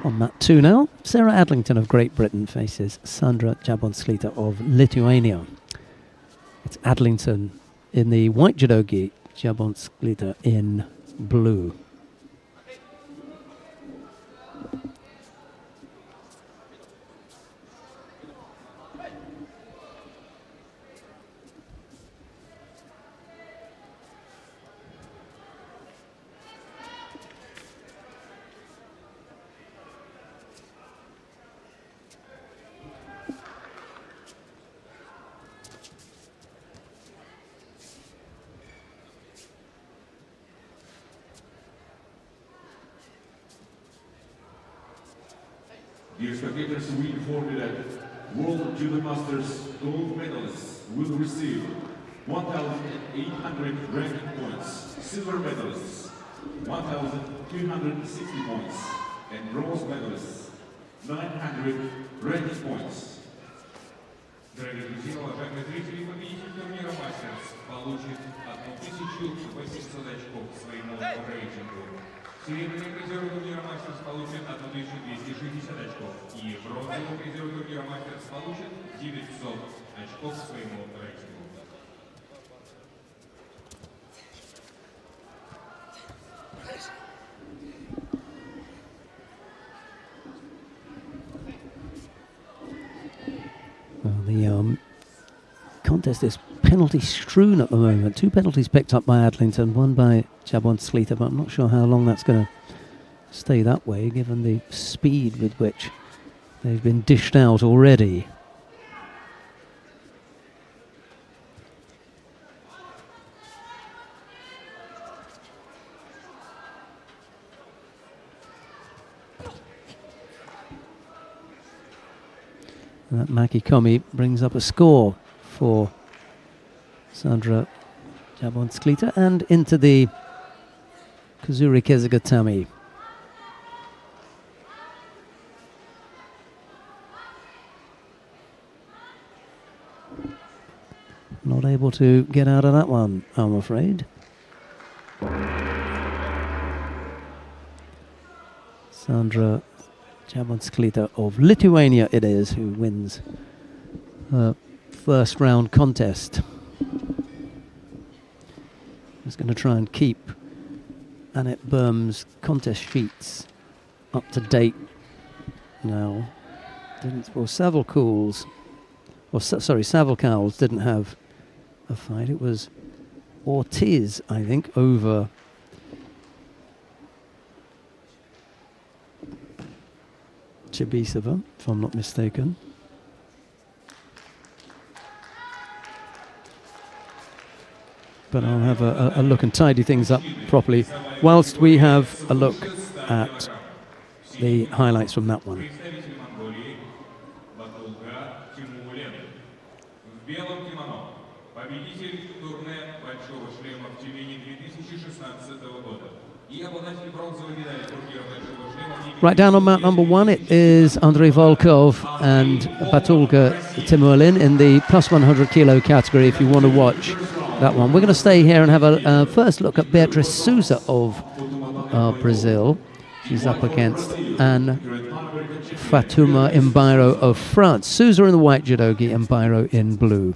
Speaker 1: On mat 2 now, Sarah Adlington of Great Britain faces Sandra Jabonsklita of Lithuania. It's Adlington in the white judo gi, Jabonsklita in blue.
Speaker 3: Dear spectators, we inform you that World Judo Masters gold medalists will receive 1,800 ranking points, silver medalists 1,260 points, and bronze medalists 900 ranking points.
Speaker 6: Дорогие друзья, уважаемые зрители, победитель турнира «Мастерс» получит 1800 очков к своему рейтингу. Серебряный призер турнира «Мастерс» получит 1260 очков. И бронзовый призер турнира «Мастерс» получит 900 очков к своему рейтингу.
Speaker 1: Well, the contest is penalty strewn at the moment. 2 penalties picked up by Adlington, 1 by Jablonskita, but I'm not sure how long that's going to stay that way, given the speed with which they've been dished out already. And that Maki Komi brings up a score for Sandra Jablonskita and into the Kazuri Kezugatami. Not able to get out of that one, I'm afraid. Sandra Jablonskita of Lithuania it is who wins her first round contest. Just going to try and keep Annette Berm's contest sheets up to date now. Savile Cowles didn't have a fight. It was Ortiz, I think, over Chibisova, if I'm not mistaken. But I'll have a look and tidy things up properly whilst we have a look at the highlights from that one. Right down on mat number 1, it is Andrei Volkov and Batulga Timurlin in the plus 100 kilo category if you want to watch that one. We're going to stay here and have a first look at Beatriz Souza of Brazil. She's up against Anne Fatuma Mbairo of France. Souza in the white judogi, Mbairo in blue.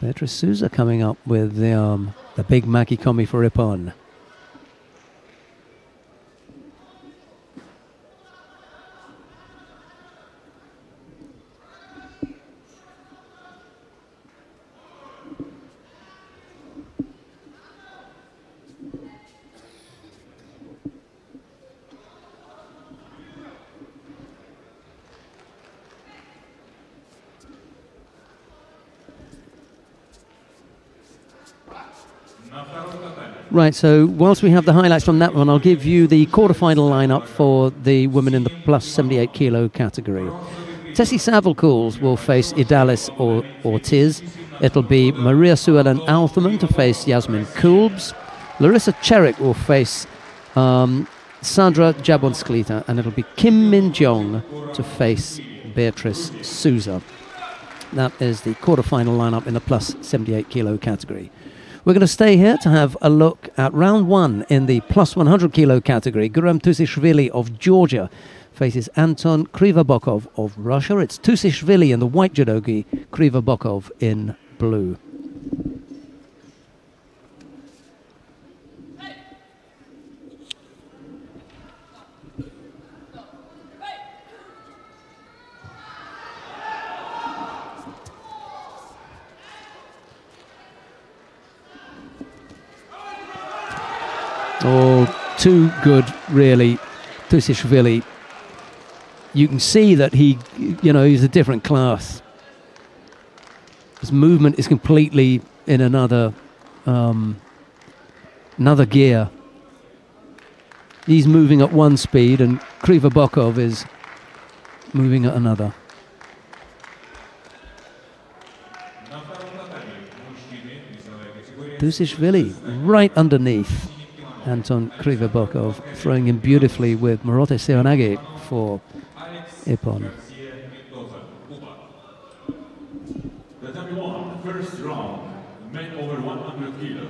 Speaker 1: Beatriz Souza coming up with the big Maki Komi for Ippon. Right, so whilst we have the highlights from that one, I'll give you the quarterfinal lineup for the women in the plus 78 kilo category. Tessie Savile-Cowles will face Idalis or Ortiz. It'll be Maria Suellen Altherman to face Yasmin Kulbs. Larissa Cherik will face Sandra Jablonskita, and it'll be Kim Min-jong to face Beatriz Souza. That is the quarterfinal lineup in the plus 78 kilo category. We're going to stay here to have a look at round 1 in the plus 100 kilo category. Gurem Tusishvili of Georgia faces Anton Krivabokov of Russia. It's Tusishvili in the white judogi, Krivabokov in blue. Oh, too good, really, Tusishvili. You can see that he's a different class. His movement is completely in another gear. He's moving at one speed, and Krivabokov is moving at another. Tusishvili right underneath Anton Krivabokov, throwing him beautifully with Morote Seoinage for Ippon.
Speaker 3: First round, men over 100 kilo.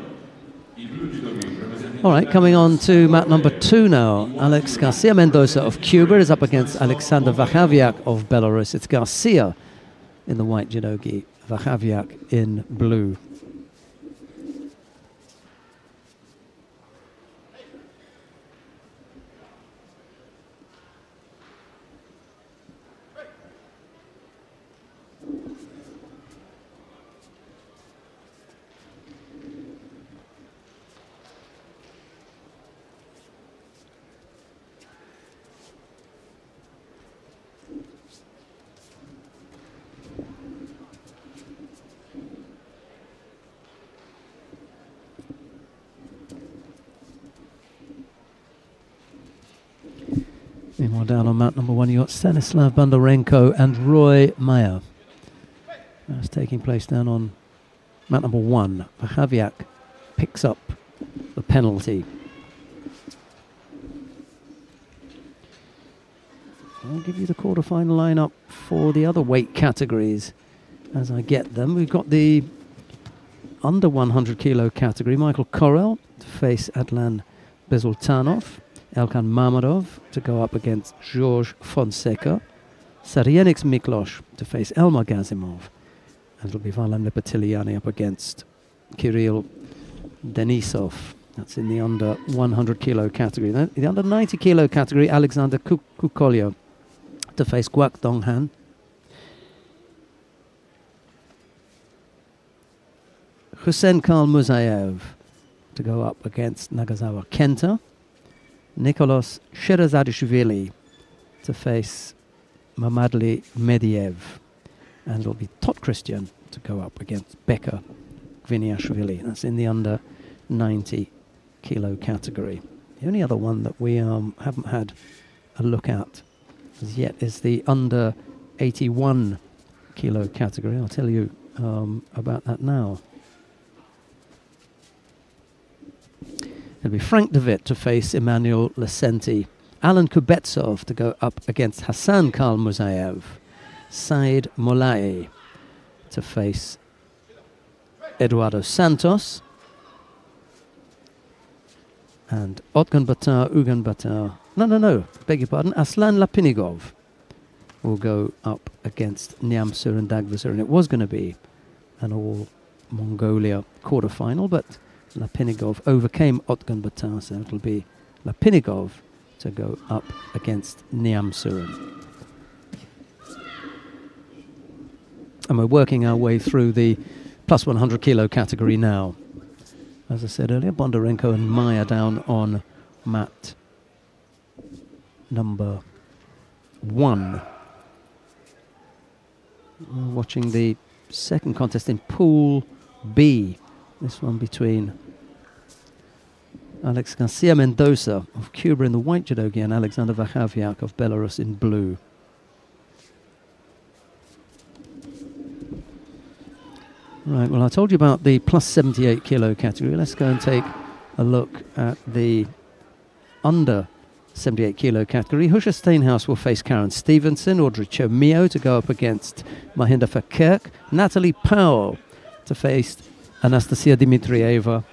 Speaker 3: In blue judo game, representing
Speaker 1: All right, coming on to mat number 2 now. Alex Garcia Mendoza of Cuba is up against Alexander Vachaviak of Belarus. It's Garcia in the white judogi, Vachaviak in blue. Meanwhile, down on mat number 1, you got Stanislav Bondarenko and Roy Meyer. That's taking place down on mat number 1. Vachaviak picks up the penalty. I'll give you the quarterfinal lineup for the other weight categories as I get them. We've got the under 100 kilo category. Michael Korel to face Adlan Bezultanov. Elkan Mamadov to go up against George Fonseca. Sarienik Miklos to face Elmar Gazimov. And it'll be Valam Lepetiliani up against Kirill Denisov. That's in the under 100 kilo category. Then in the under 90 kilo category, Alexander Kukolya to face Guak Donghan. Hussein Karl Muzayev to go up against Nagasawa Kenta. Nicolas Sherazadishvili to face Mamadli Mediev. And it'll be Tot Christian to go up against Becca Gviniashvili. That's in the under 90 kilo category. The only other one that we haven't had a look at as yet is the under 81 kilo category. I'll tell you about that now. It'll be Frank De Witt to face Emmanuel Lecenti. Alan Kubetsov to go up against Hassan Karl Muzayev. Said Molai to face Eduardo Santos. And Otgan Batar, Ugan Batar. No, beg your pardon. Aslan Lapinigov will go up against Niam Surin Dagvasur. And it was going to be an all-Mongolia quarterfinal, but Lapinigov overcame Otgan Batar, so it'll be Lapinigov to go up against Niam Surin. And we're working our way through the plus 100 kilo category now. As I said earlier, Bondarenko and Maya down on mat number 1. We're watching the second contest in Pool B. This one between Alex Garcia Mendoza of Cuba in the white judogi and Alexander Vachaviak of Belarus in blue. Right, well, I told you about the plus 78 kilo category. Let's go and take a look at the under 78 kilo category. Husha Steinhaus will face Karen Stevenson. Audrey Chomio to go up against Mahinda Verkerk. Natalie Powell to face Anastasia Dmitrieva.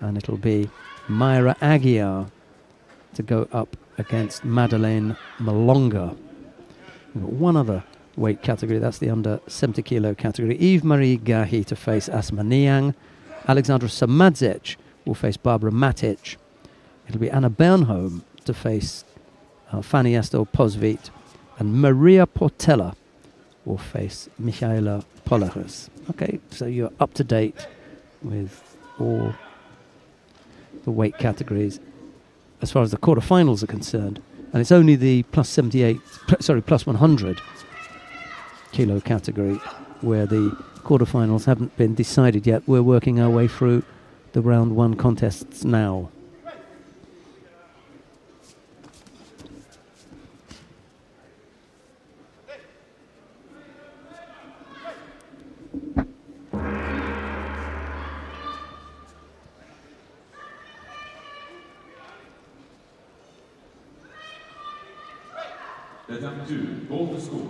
Speaker 1: And it'll be Myra Aguiar to go up against Madeleine Malonga. We've got one other weight category, that's the under 70 kilo category. Eve-Marie Gahi to face Asma Niang. Alexandra Samadzic will face Barbara Matic. It'll be Anna Bernholm to face Fanny Astor Posvit. And Maria Portela will face Michaela Polachus. Okay, so you're up to date with all the weight categories as far as the quarterfinals are concerned. And it's only the plus 100 kilo category where the quarterfinals haven't been decided yet. We're working our way through the round 1 contests now.
Speaker 3: The time 2, goal to score.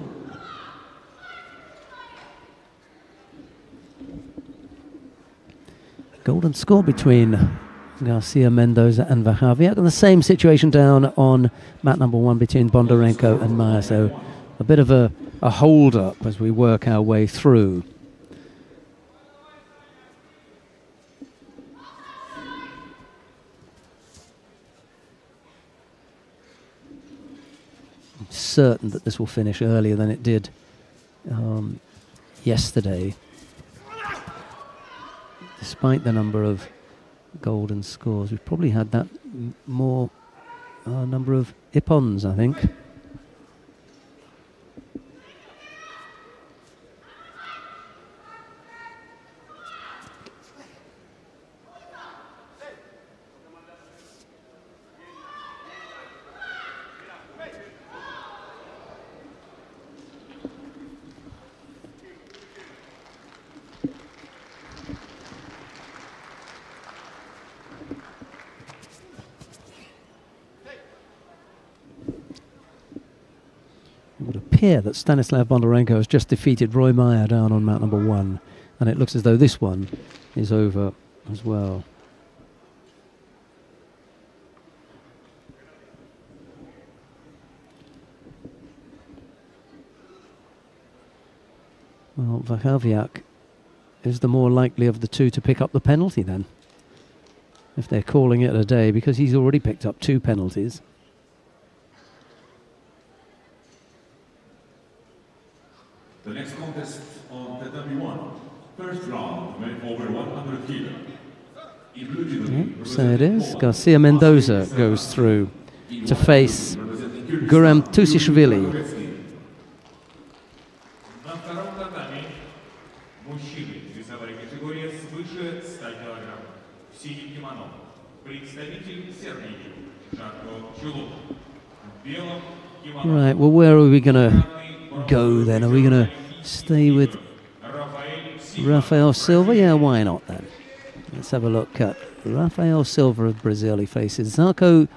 Speaker 1: Golden score between Garcia Mendoza and Vahaviak. And the same situation down on mat number 1 between Bondarenko and Maya. So a bit of a hold-up as we work our way through. I'm certain that this will finish earlier than it did yesterday, despite the number of golden scores. We've probably had that more number of ippons, I think. That Stanislav Bondarenko has just defeated Roy Meyer down on mat number 1, and it looks as though this one is over as well. Well, Vahaviak is the more likely of the two to pick up the penalty then, if they're calling it a day, because he's already picked up 2 penalties.
Speaker 3: The next contest on tatami 1, first round, men over 100 kilo.
Speaker 1: So it is. Garcia Mendoza goes through to face Gurem Tusishvili.
Speaker 6: На втором татами мужчины весовой категории свыше 100 килограмм. В синем кимоно представитель Сербии Жарко Чулук. В белом кимоно.
Speaker 1: Right, well, where are we going to go then? Are we going to stay with Rafael Silva? Yeah, why not then? Let's have a look at Rafael Silva of Brazil. He faces Zarko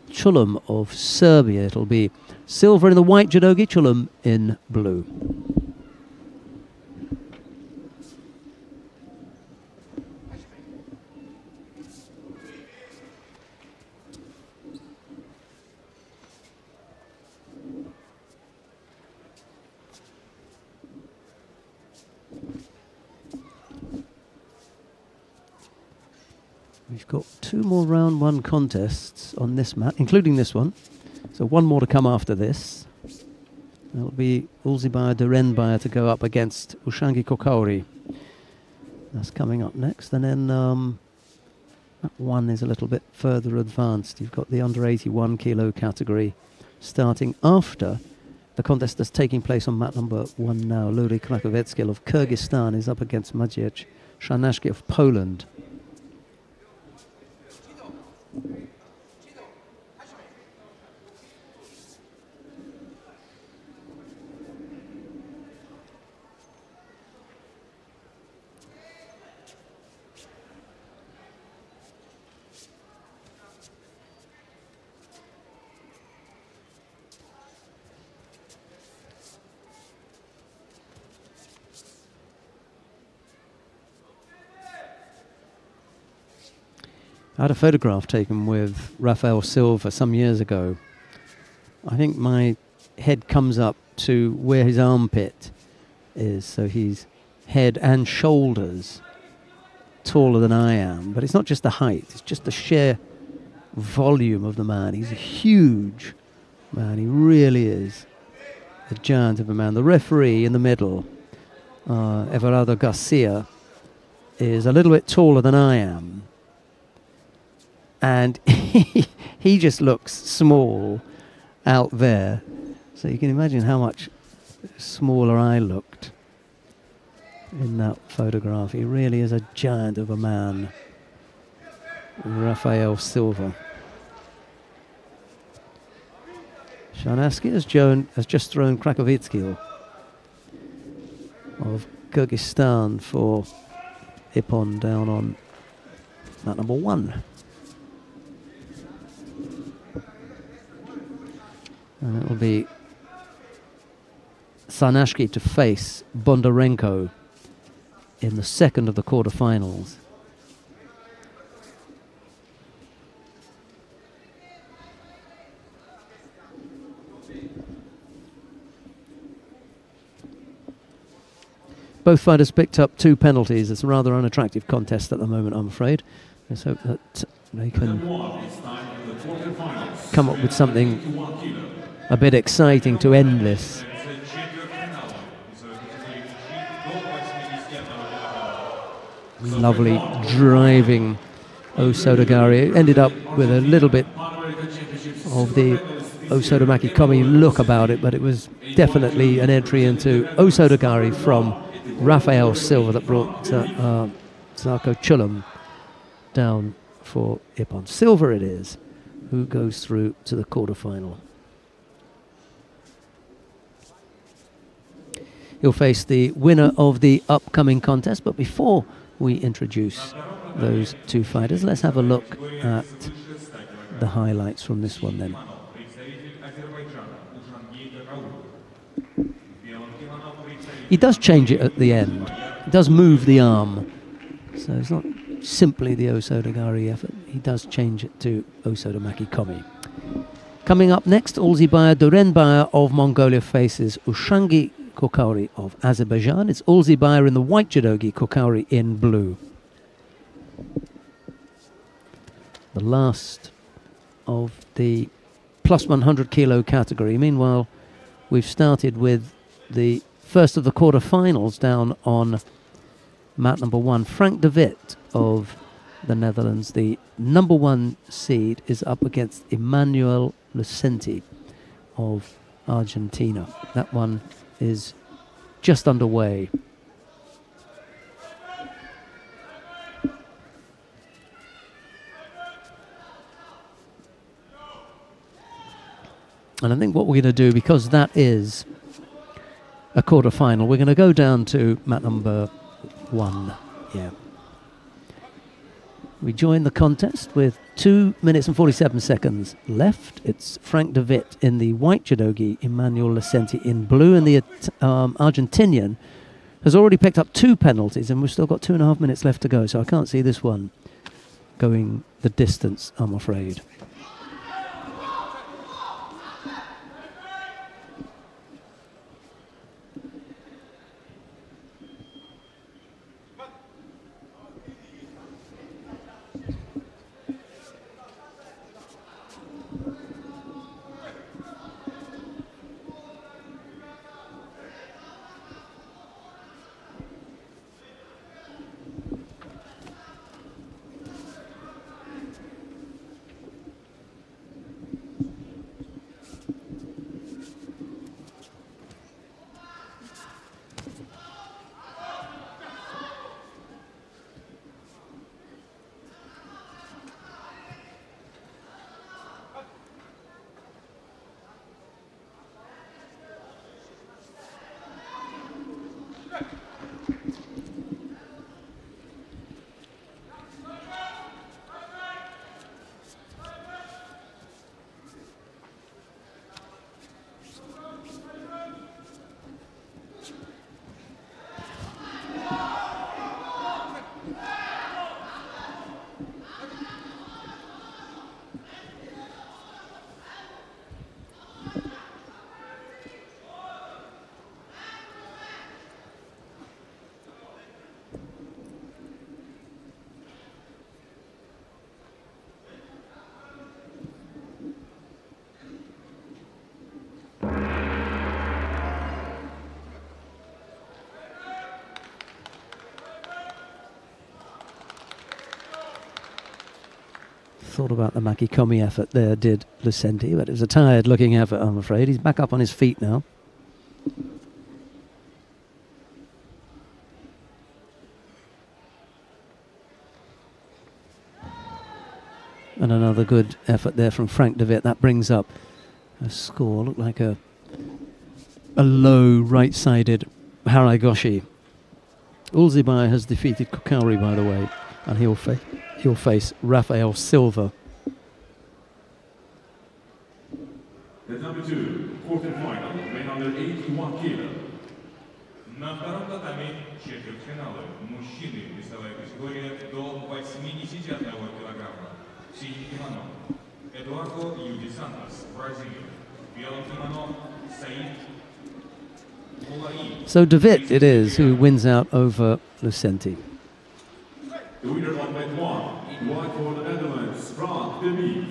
Speaker 1: Chulum of Serbia. It'll be Silva in the white judogi, Chulum in blue. We've got 2 more round 1 contests on this mat, including this one. So 1 more to come after this. That'll be Ulzibaya Durenbaya to go up against Ushangi Kokauri. That's coming up next. And then that one is a little bit further advanced. You've got the under 81 kilo category starting after the contest that's taking place on mat number 1 now. Luri Krakovetsky of Kyrgyzstan is up against Maciej Szanaszki of Poland. I had a photograph taken with Rafael Silva some years ago. I think my head comes up to where his armpit is, so he's head and shoulders taller than I am. But it's not just the height, it's just the sheer volume of the man. He's a huge man, he really is a giant of a man. The referee in the middle, Everardo Garcia, is a little bit taller than I am. And he just looks small out there. So you can imagine how much smaller I looked in that photograph. He really is a giant of a man, Rafael Silva. Szanaszki has just thrown Krakovitsky of Kyrgyzstan for ippon down on mat number 1. And it will be Szanaszki to face Bondarenko in the second of the quarterfinals. Both fighters picked up 2 penalties. It's a rather unattractive contest at the moment, I'm afraid. Let's hope that they can come up with something a bit exciting to end this. Lovely driving Osodagari. Ended up with a little bit of the Osodomaki Komi look about it, but it was definitely an entry into Osodagari from Rafael Silva that brought Zarko Chulam down for Ippon. Silva it is, who goes through to the quarterfinal. He'll face the winner of the upcoming contest, but before we introduce those 2 fighters, let's have a look at the highlights from this one then. He does change it at the end. He does move the arm. So it's not simply the Osodagari effort. He does change it to Osodomaki Komi. Coming up next, Ulzibaya Durenbaya of Mongolia faces Ushangi Kokauri of Azerbaijan. It's Ulzibaya in the white judogi, Kokauri in blue. The last of the plus 100 kilo category. Meanwhile, we've started with the first of the quarterfinals down on mat number 1. Frank de Witt of the Netherlands, the number 1 seed, is up against Emmanuel Lucenti of Argentina. That one is just underway. And I think what we're going to do, because that is a quarter-final, we're going to go down to mat number 1. Yeah. We join the contest with 2 minutes and 47 seconds left. It's Frank de Witt in the white judogi, Emmanuel Lucenti in blue, and the Argentinian has already picked up 2 penalties, and we've still got 2.5 minutes left to go, so I can't see this one going the distance, I'm afraid. Thought about the Makikomi effort there, did Lucenti, but it was a tired-looking effort, I'm afraid. He's back up on his feet now. And another good effort there from Frank de Witt. That brings up a score. Looked like a low right-sided Haragoshi. Ulzibaya has defeated Kokauri, by the way, and he'll face Rafael Silva.
Speaker 3: The number 2 quarterfinal, men under 81 kilo.
Speaker 6: На втором татаме четвертьфинала мужчины весовая категория до 81 килограмма. Синий кимоно Эдуардо Юди Сантос, Бразилия. В белом кимоно Саид Мулаи.
Speaker 1: So De Witt it is who wins out over Lucenti.
Speaker 3: The winner of match 1, in white for the Netherlands, Frank De Witt.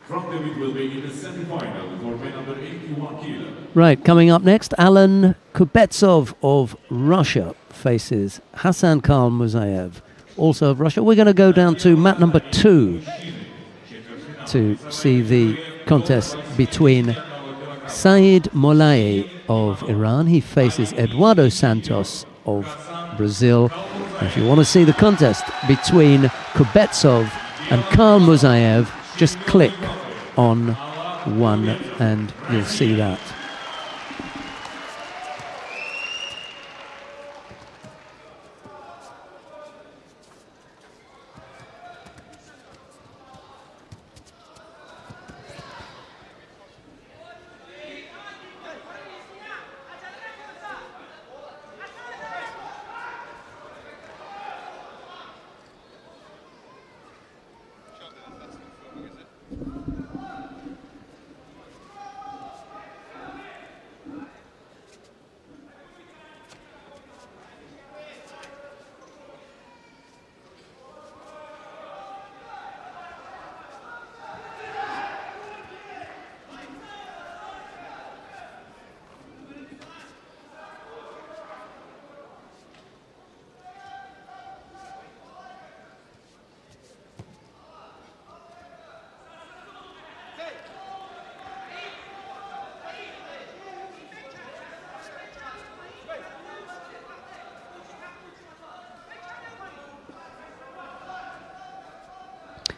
Speaker 3: Frank De Witt will be in the semi-final for weight number 81 kilo.
Speaker 1: Right, coming up next, Alan Kubetsov of Russia faces Hassan Khalmuzayev, also of Russia. We're going to go down to mat number 2 to see the contest between Said Molai of Iran. He faces Eduardo Santos of Brazil. And if you want to see the contest between Kubetsov and Khalmuzayev, just click on 1 and you'll see that.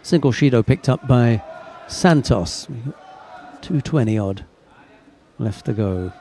Speaker 1: Single Shido picked up by Santos. 220 odd left to go.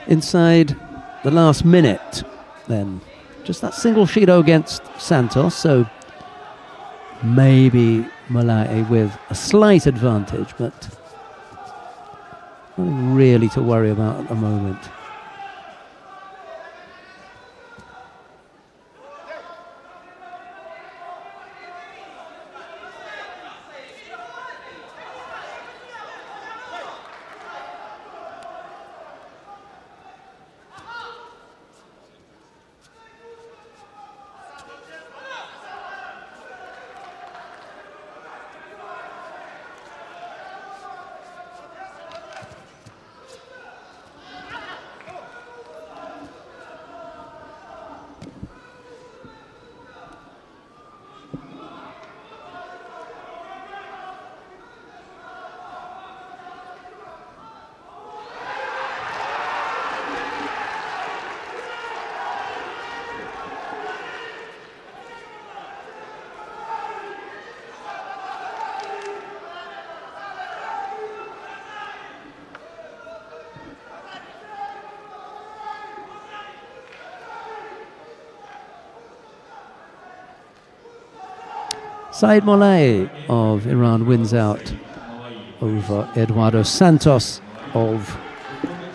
Speaker 1: Inside the last minute then. Just that single Shido against Santos, so maybe Molai with a slight advantage, but nothing really to worry about at the moment. Said Molay of Iran wins out over Eduardo Santos of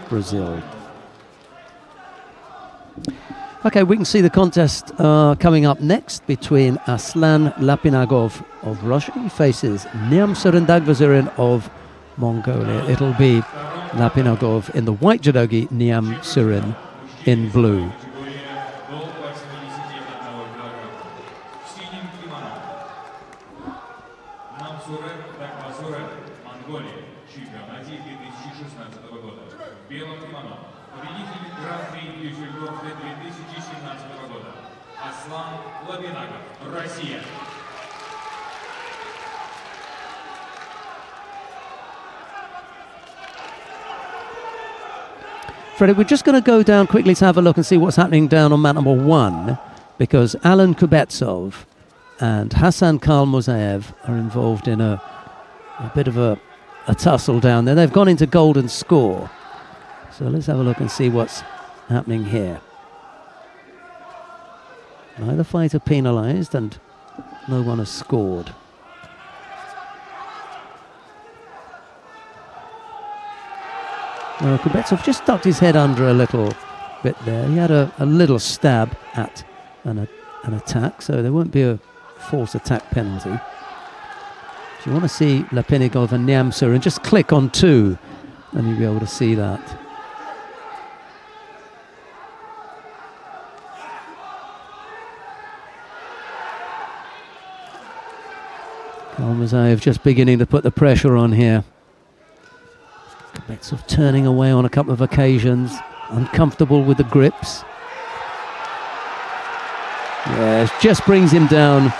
Speaker 1: Brazil. Okay, we can see the contest coming up next between Aslan Lapinagov of Russia. He faces Niamsuren Dagvazurin of Mongolia. It'll be Lapinagov in the white judogi, Niamsuren in blue. Freddie, we're just going to go down quickly to have a look and see what's happening down on mat number 1, because Alan Kubetsov and Hassan Kalmuzaev are involved in a bit of a tussle down there. They've gone into golden score. So let's have a look and see what's happening here. Neither fighter penalised and no one has scored. Well, Kubetsov just ducked his head under a little bit there. He had a little stab at an attack, so there won't be a false attack penalty. If you want to see Lapinagov and Niamsuren, just click on 2 and you'll be able to see that. Kalmuzaev just beginning to put the pressure on here. Kubetsov turning away on a couple of occasions, uncomfortable with the grips. Yeah, just brings him down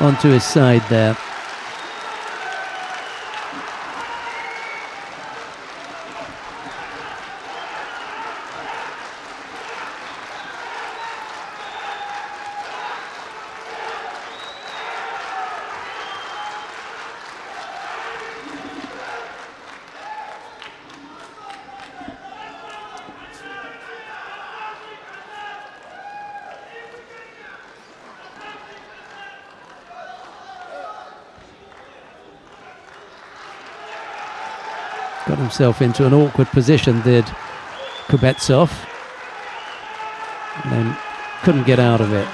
Speaker 1: onto his side there. Got himself into an awkward position, did Kubetsov, and then couldn't get out of it.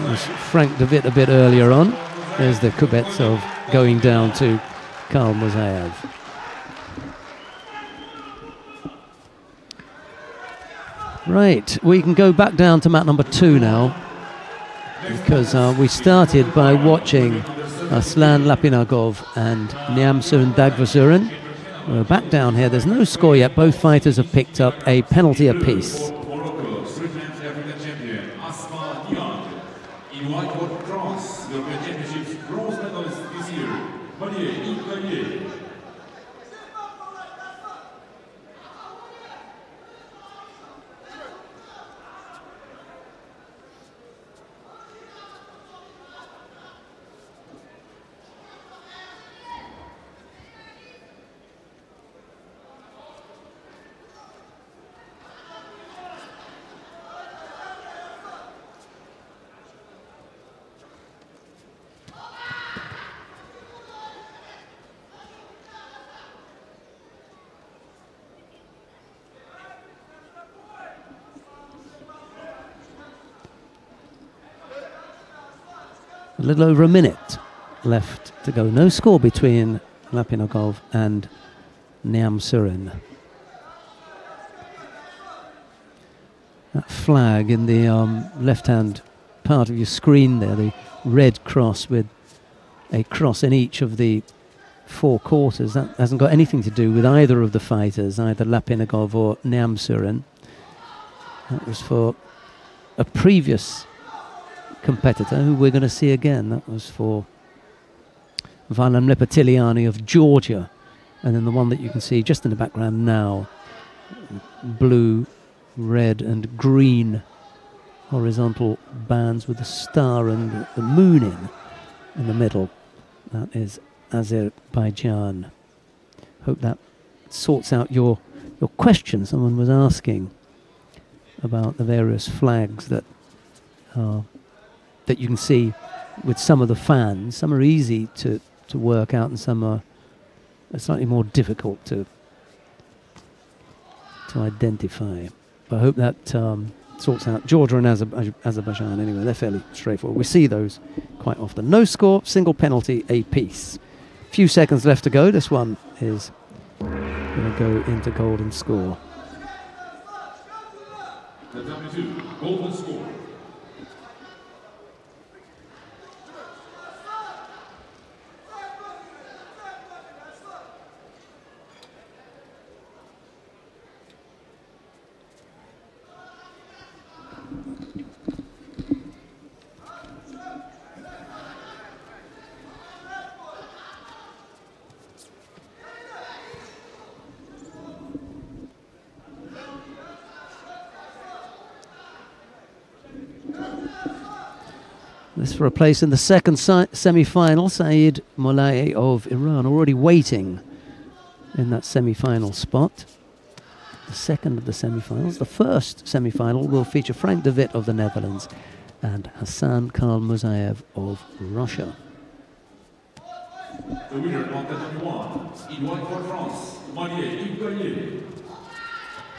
Speaker 1: It was Frank David a bit earlier on. There's the Kubetsov going down to Kalmuzaev. Right, we can go back down to mat number 2 now, because we started by watching Aslan Lapinagov and Niamsuren Dagvazurin. We're back down here. There's no score yet. Both fighters have picked up a penalty apiece. A little over a minute left to go. No score between Lapinagov and Niamsuren. That flag in the left-hand part of your screen there, the red cross with a cross in each of the 4 quarters, that hasn't got anything to do with either of the fighters, either Lapinagov or Niamsuren. That was for a previous competitor who we're going to see again. That was for Valam Lepatiliani of Georgia, and then the one that you can see just in the background now, blue, red and green horizontal bands with the star and the moon in the middle. That is Azerbaijan. Hope that sorts out your question. Someone was asking about the various flags that you can see with some of the fans. Some are easy to work out, and some are slightly more difficult to identify. But I hope that sorts out Georgia and Azerbaijan. Anyway, they're fairly straightforward. We see those quite often. No score, single penalty apiece. Few seconds left to go. This one is going to go into golden score.
Speaker 3: The number 2, golden score.
Speaker 1: This for a place in the second semi-final. Saeed Mollai of Iran already waiting in that semi-final spot. The second of the semi-finals. The first semi-final will feature Frank de Witt of the Netherlands and Hassan Kalmuzaev of Russia.
Speaker 3: The winner of the number 1, in white for France, Marie-Yves Gaillet.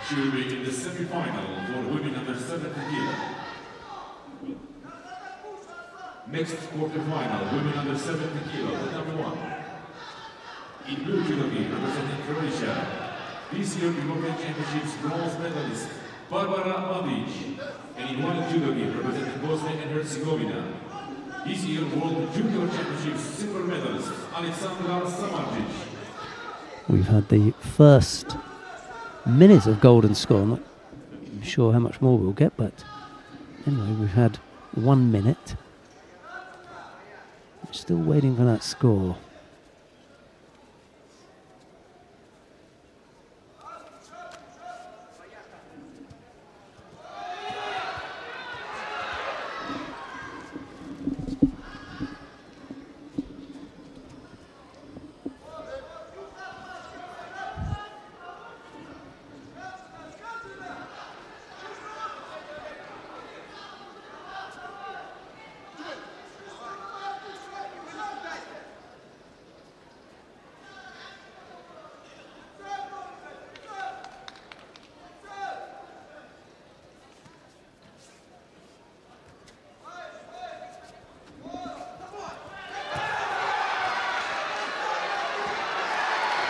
Speaker 3: She will be in the semi-final for women under 70 kg. Next quarter-final, women under 70 kg, the number 1. In blue judo gi, representing Croatia, this year European Championships bronze medalist Barbara Madic, and in white judo gi, representing Bosnia and Herzegovina, this year World Junior Championships silver medalist Alexandra Samardzic.
Speaker 1: We've had the first minute of golden score. I'm not sure how much more we'll get, but anyway, we've had 1 minute. Still waiting for that score.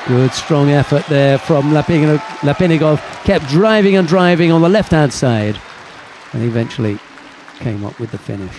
Speaker 1: Good strong effort there from Lapinigov. Kept driving and driving on the left-hand side and eventually came up with the finish.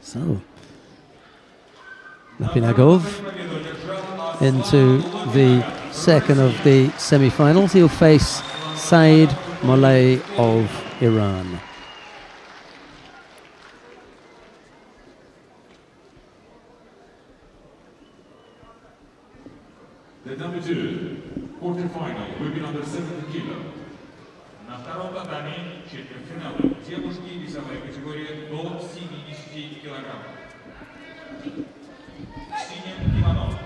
Speaker 1: So, Lapinagov into the second of the semi-finals. He'll face Saeed Mollai of Iran.
Speaker 3: The number 2, quarter-final, women under 70 kg.
Speaker 6: На втором татаме четвертьфинала девушки весовой категории до 70 килограмм. В синем кимоно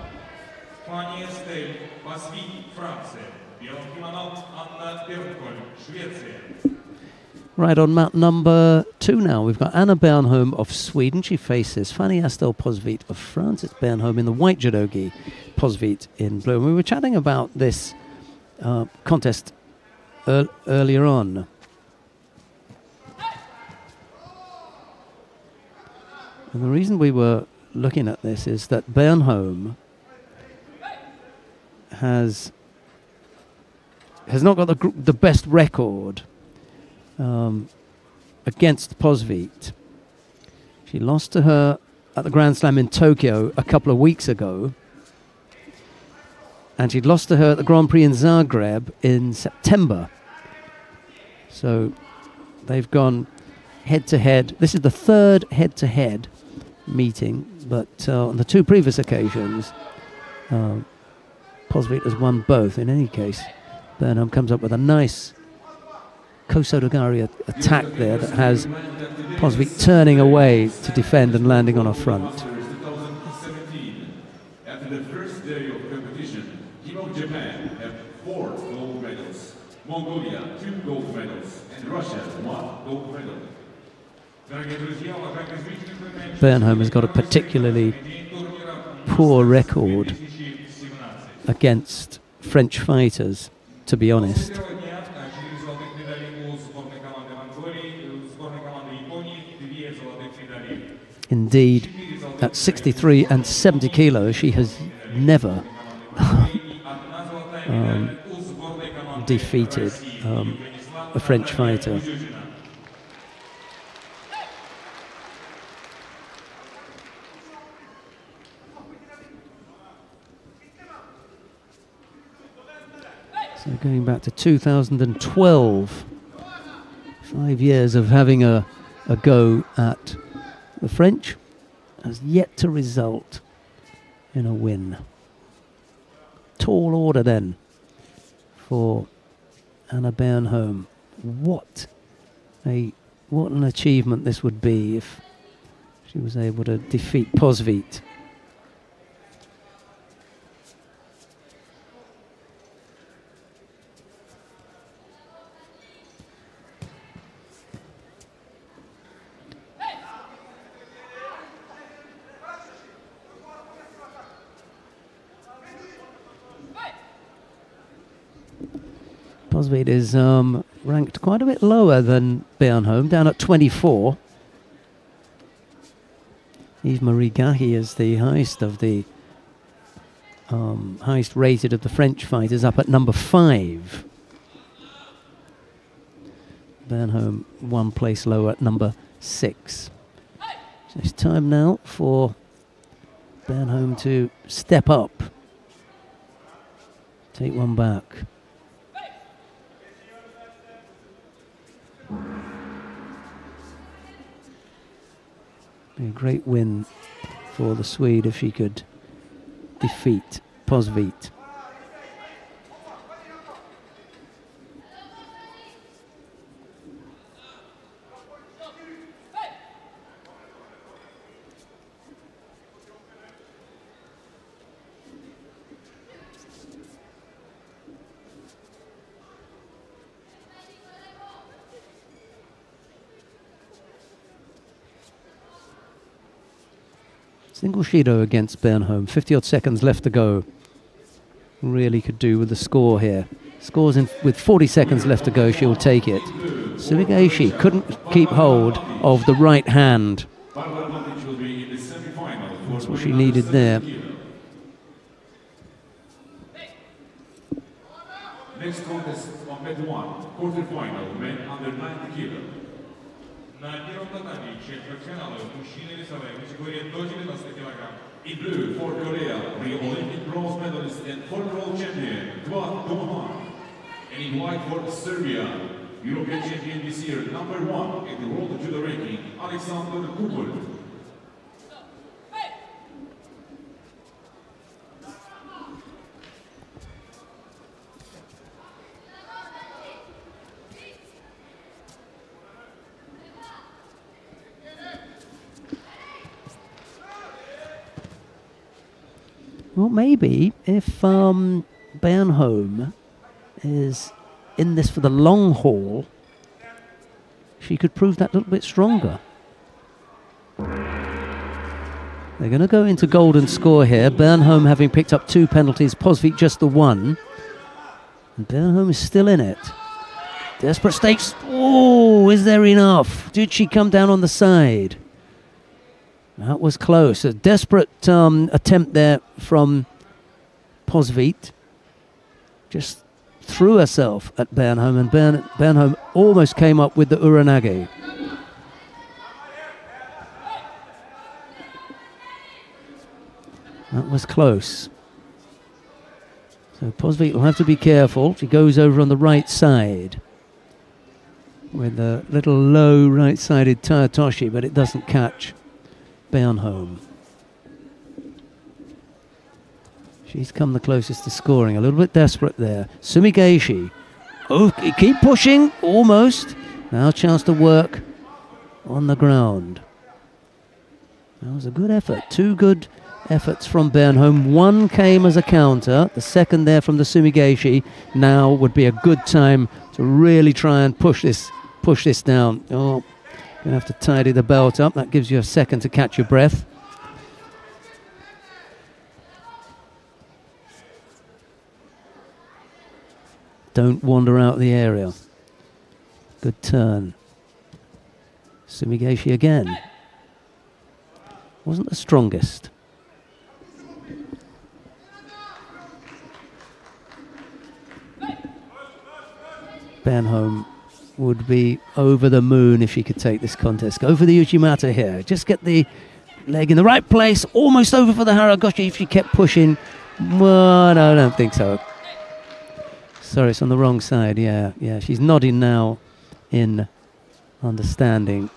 Speaker 6: Фания Стель, Басвик, Франция. В белом кимоно Анна Бернколь, Швеция.
Speaker 1: Right, on mat number 2 now, we've got Anna Bernholm of Sweden. She faces Fanny Astel Posvit of France. It's Bernholm in the white judogi, Posvit in blue. And we were chatting about this contest earlier on. And the reason we were looking at this is that Bernholm has not got the best record against Posvit. She lost to her at the Grand Slam in Tokyo a couple of weeks ago. and she'd lost to her at the Grand Prix in Zagreb in September. So they've gone head-to-head. This is the third head-to-head meeting, but on the two previous occasions, Posvit has won both. In any case, Bernholm comes up with a nice Kosodogari attack there that has Posvit turning away to defend and landing on her front.
Speaker 3: 2017. After the first day of competition, Team of Japan have 4 gold medals, Mongolia 2 gold medals, and Russia 1 gold medal.
Speaker 1: Bernholm has got a particularly poor record against French fighters, to be honest. Indeed, at 63 and 70 kilos, she has never defeated a French fighter. So going back to 2012, 5 years of having a go at the French has yet to result in a win. Tall order then for Anna Bernholm. What an achievement this would be if she was able to defeat Posvit. Posvit is ranked quite a bit lower than Bernholm, down at 24. Yves Marie Gahi is the highest of the highest rated of the French fighters, up at number 5. Bernholm 1 place lower at number 6. So it's time now for Bernholm to step up, take one back. Be a great win for the Swede if she could defeat Posvit. Single Judo against Bernholm, 50-odd seconds left to go. Really could do with the score here. Scores in with 40 seconds left to go, she'll take it. Sumigaeshi couldn't keep hold of the right hand. That's what she needed there.
Speaker 3: Next contest on Med 1, quarterfinal, men under 90 kg.
Speaker 6: На первом татаме четвертьфинала мужчины весовая категория до 90 кг.
Speaker 3: In blue for Korea, the Olympic bronze medalist and former world champion, Kvat Doman. And in white for Serbia, European champion this year, number 1 in the world judo ranking, Alexander Kubel.
Speaker 1: Well, maybe if Bernholm is in this for the long haul, she could prove that a little bit stronger. They're going to go into golden score here. Bernholm having picked up 2 penalties, Posvit just the 1. And Bernholm is still in it. Desperate stakes. Oh, is there enough? Did she come down on the side? That was close. A desperate attempt there from Posvit. Just threw herself at Bernholm, and Bernholm almost came up with the Uranage. That was close. So Posvit will have to be careful. She goes over on the right side with a little low right-sided Toshi, but it doesn't catch Bernholm. She's come the closest to scoring. A little bit desperate there. Sumigeishi. Oh, keep pushing. Almost. Now a chance to work on the ground. That was a good effort. Two good efforts from Bernholm. One came as a counter. The second there from the Sumigeishi. Now would be a good time to really try and push this down. Oh, gonna have to tidy the belt up. That gives you a second to catch your breath. Don't wander out the area. Good turn. Sumigeishi again. Wasn't the strongest. Bernholm would be over the moon if she could take this contest. Go for the Uchimata here. Just get the leg in the right place. Almost over for the Haragoshi if she kept pushing. Well, no, I don't think so. Sorry, it's on the wrong side. Yeah, she's nodding now in understanding.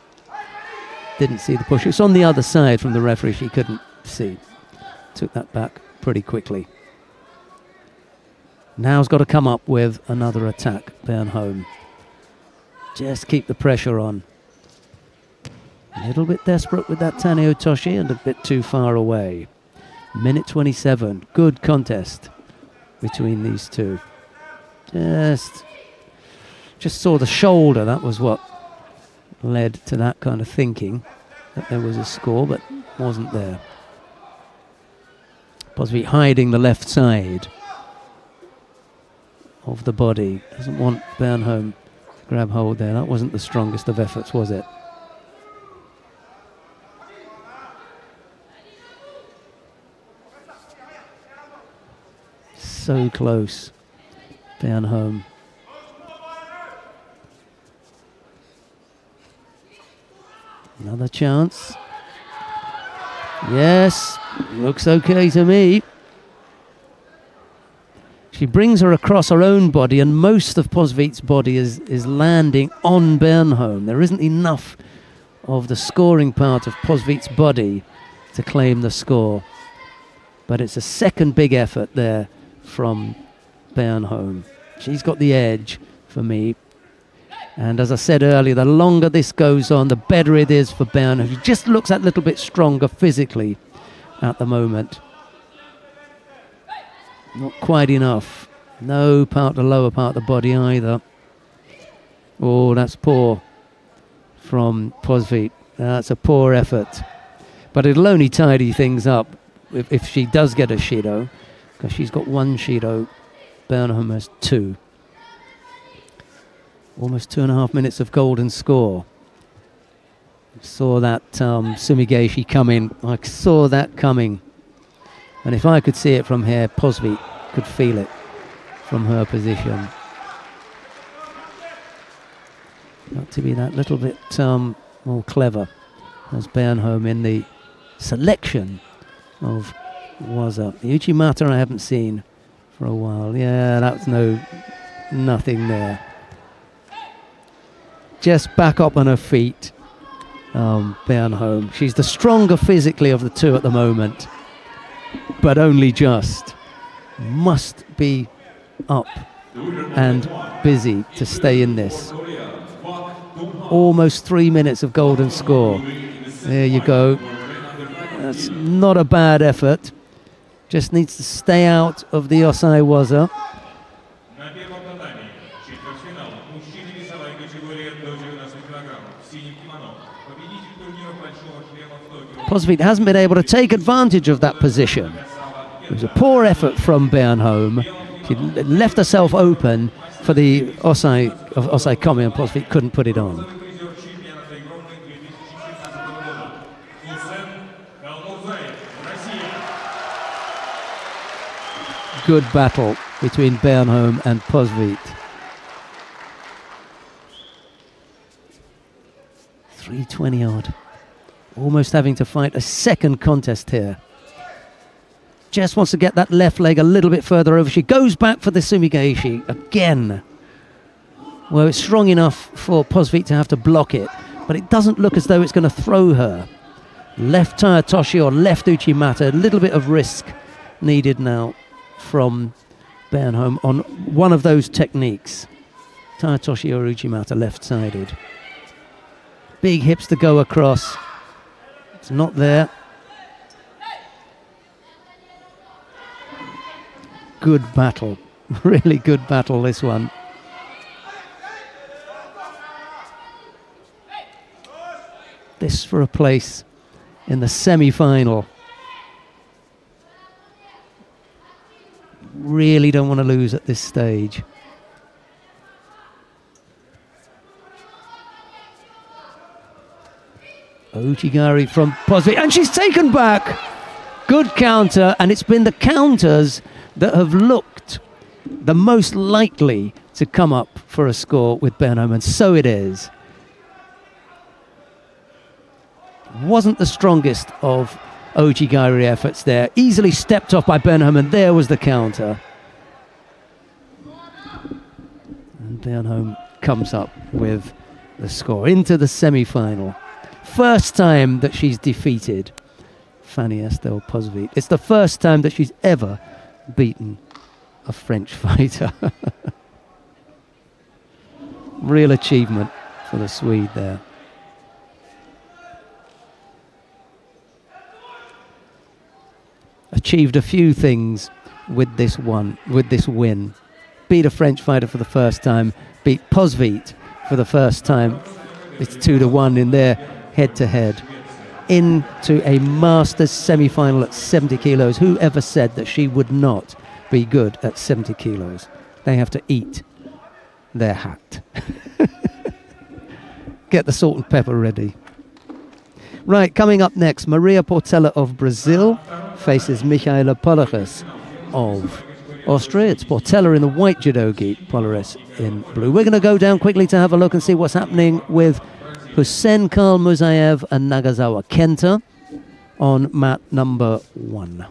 Speaker 1: Didn't see the push. It's on the other side from the referee. She couldn't see. Took that back pretty quickly. Now's got to come up with another attack, Bernholm. Just keep the pressure on. A little bit desperate with that Taneo Toshi and a bit too far away. Minute 27. Good contest between these two. Just saw the shoulder. That was what led to that kind of thinking, that there was a score, but wasn't there. Possibly hiding the left side of the body. Doesn't want Bernholm to grab hold there. That wasn't the strongest of efforts, was it? So close. Bernholm. Another chance. Yes, looks okay to me. She brings her across her own body, and most of Posvit's body is landing on Bernholm. There isn't enough of the scoring part of Posvit's body to claim the score. But it's a second big effort there from Bernholm. She's got the edge for me. And as I said earlier, the longer this goes on, the better it is for Bernholm. She just looks that little bit stronger physically at the moment. Not quite enough. No part, the lower part of the body either. Oh, that's poor from Posvit. That's a poor effort. But it'll only tidy things up if she does get a Shido, because she's got one Shido. Bernholm has two. Almost 2.5 minutes of golden score. Saw that Sumigeishi come in. I saw that coming. And if I could see it from here, Posvit could feel it from her position. Got to be that little bit more clever as Bernholm in the selection of Waza. The Uchimata I haven't seen for a while. Yeah, that's nothing there. Just back up on her feet, Bernholm. She's the stronger physically of the two at the moment, but only just. Must be up and busy to stay in this. Almost 3 minutes of golden score. There you go. That's not a bad effort. Just needs to stay out of the Osai Waza. Posvit hasn't been able to take advantage of that position. It was a poor effort from Bernholm. She left herself open for the Osai Komi, and Posvit couldn't put it on. Good battle between Bernholm and Posvit. 320 odd. Almost having to fight a second contest here. just wants to get that left leg a little bit further over. She goes back for the Sumigeishi again. Well, it's strong enough for Posvit to have to block it, but it doesn't look as though it's going to throw her. Left Toshi or left Uchimata, a little bit of risk needed now from Bernholm on one of those techniques. Toshi or Uchimata left-sided. Big hips to go across. It's not there. Good battle. Really good battle, this one. This for a place in the semi-final. Really don't want to lose at this stage. Uchigari from Posvit, and she's taken back. Good counter, and it's been the counters that have looked the most likely to come up for a score with Bernholm, and so it is. Wasn't the strongest of Uchigari efforts there. Easily stepped off by Bernholm, and there was the counter. And Bernholm comes up with the score into the semi-final. First time that she's defeated Fanny Estelle Posvit. It's the first time that she's ever beaten a French fighter. Real achievement for the Swede there. Achieved a few things with this win. Beat a French fighter for the first time, beat Posvit for the first time. It's 2-1 in their head-to-head. Into a Masters semi-final at 70 kilos. Who ever said that she would not be good at 70 kilos? They have to eat their hat. Get the salt and pepper ready. Right, coming up next, Maria Portela of Brazil faces Michaela Polaris of Austria. It's Portela in the white judogi, Polaris in blue. We're going to go down quickly to have a look and see what's happening with Hussein Karl Musayev and Nagasawa Kenta on mat number 1.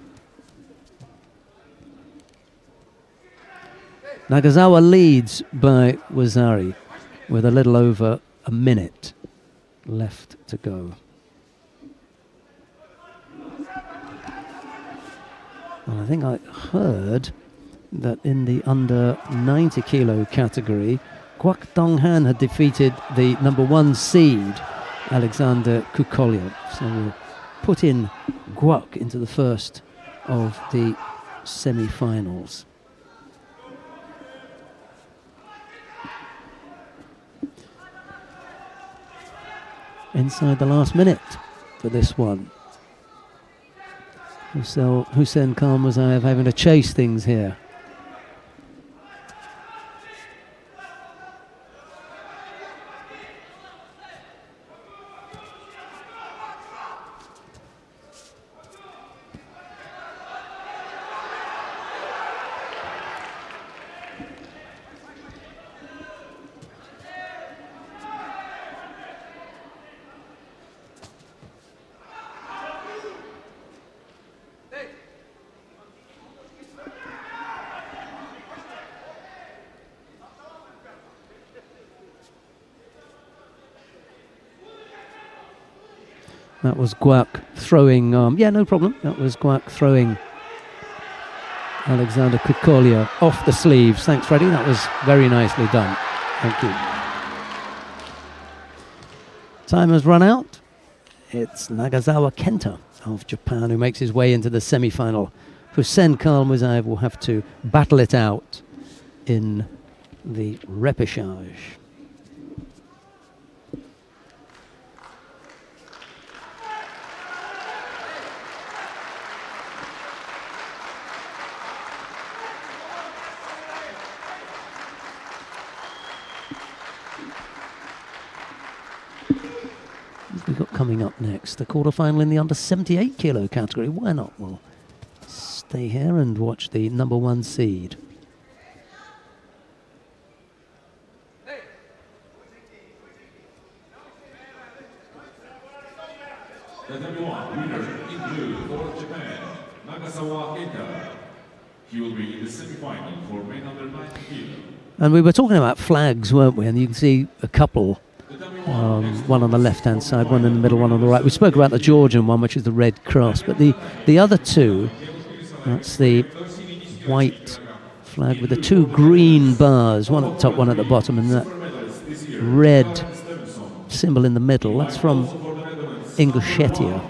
Speaker 1: Nagasawa leads by Wazari with a little over a minute left to go. Well, I think I heard that in the under 90 kilo category, Kwak Dong-han had defeated the number 1 seed, Alexander Kukolyev. So we'll put in Kwak into the first of the semi-finals. Inside the last minute for this one. Hussein Karl Musayev having to chase things here. That was Guak throwing, yeah, no problem. That was Guak throwing Alexander Kukolya off the sleeves. Thanks, Freddie. That was very nicely done. Thank you. Time has run out. It's Nagasawa Kenta of Japan who makes his way into the semi-final. Hussein Karl Musayev will have to battle it out in the repechage. We've got coming up next the quarterfinal in the under 78 kilo category. Why not? We'll stay here and watch the number 1 seed.
Speaker 3: The number 1 winner in blue for Japan, Nagasawa Agenda. He will be in the semi-final for men under 9 kilo.
Speaker 1: And we were talking about flags, weren't we? And you can see a couple, one on the left-hand side, one in the middle, one on the right. We spoke about the Georgian one, which is the Red Cross, but the other two, that's the white flag with the two green bars, one at the top, one at the bottom, and that red symbol in the middle. That's from Ingushetia.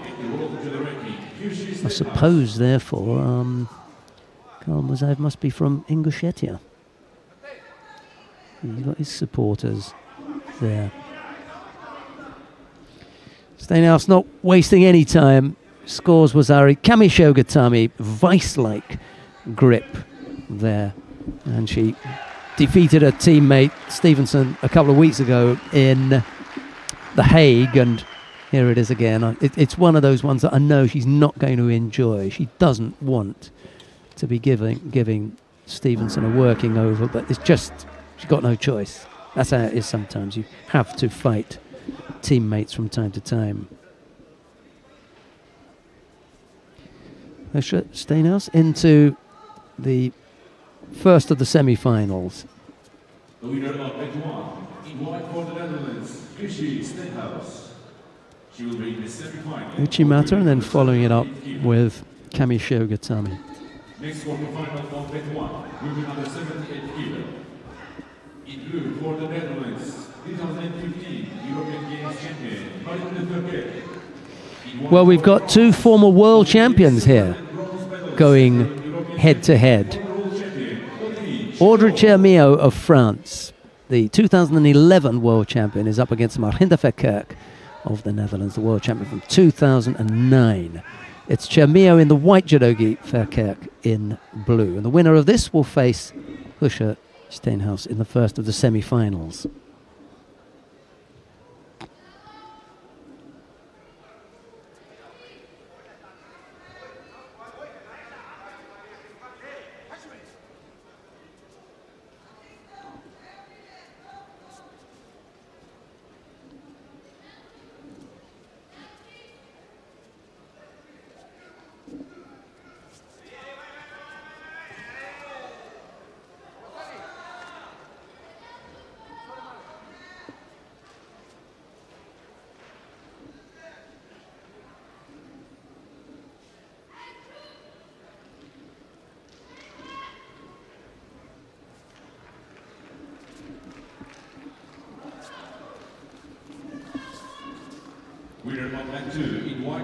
Speaker 1: I suppose, therefore, Karl Musaev must be from Ingushetia. You've got his supporters there. Steinhaus not wasting any time. Scores Wazari. Kami Shogatami, vice-like grip there. And she defeated her teammate Stevenson a couple of weeks ago in The Hague, and here it is again. It's one of those ones that I know she's not going to enjoy. She doesn't want to be giving Stevenson a working over, but it's just, she's got no choice. That's how it is sometimes. You have to fight teammates from time to time. Steinhaus into the first of the semi-finals.
Speaker 3: The winner of Bet 1, in white for the Netherlands, Steinhaus. She will be in the semi-final.
Speaker 1: Uchimata, and then following it up with Kami Shogatami.
Speaker 3: Next quarter-final of Bet 1, women under 78 kilo. In blue for the Netherlands, 2015 European Games champion, Untitled.
Speaker 1: Well, we've got two former world champions here going head-to-head. Audrey Chermio of France, the 2011 world champion, is up against Marhinda Verkerk of the Netherlands, the world champion from 2009. It's Chermio in the white judogi, Verkerk in blue. And the winner of this will face Husha Steinhaus in the first of the semi-finals.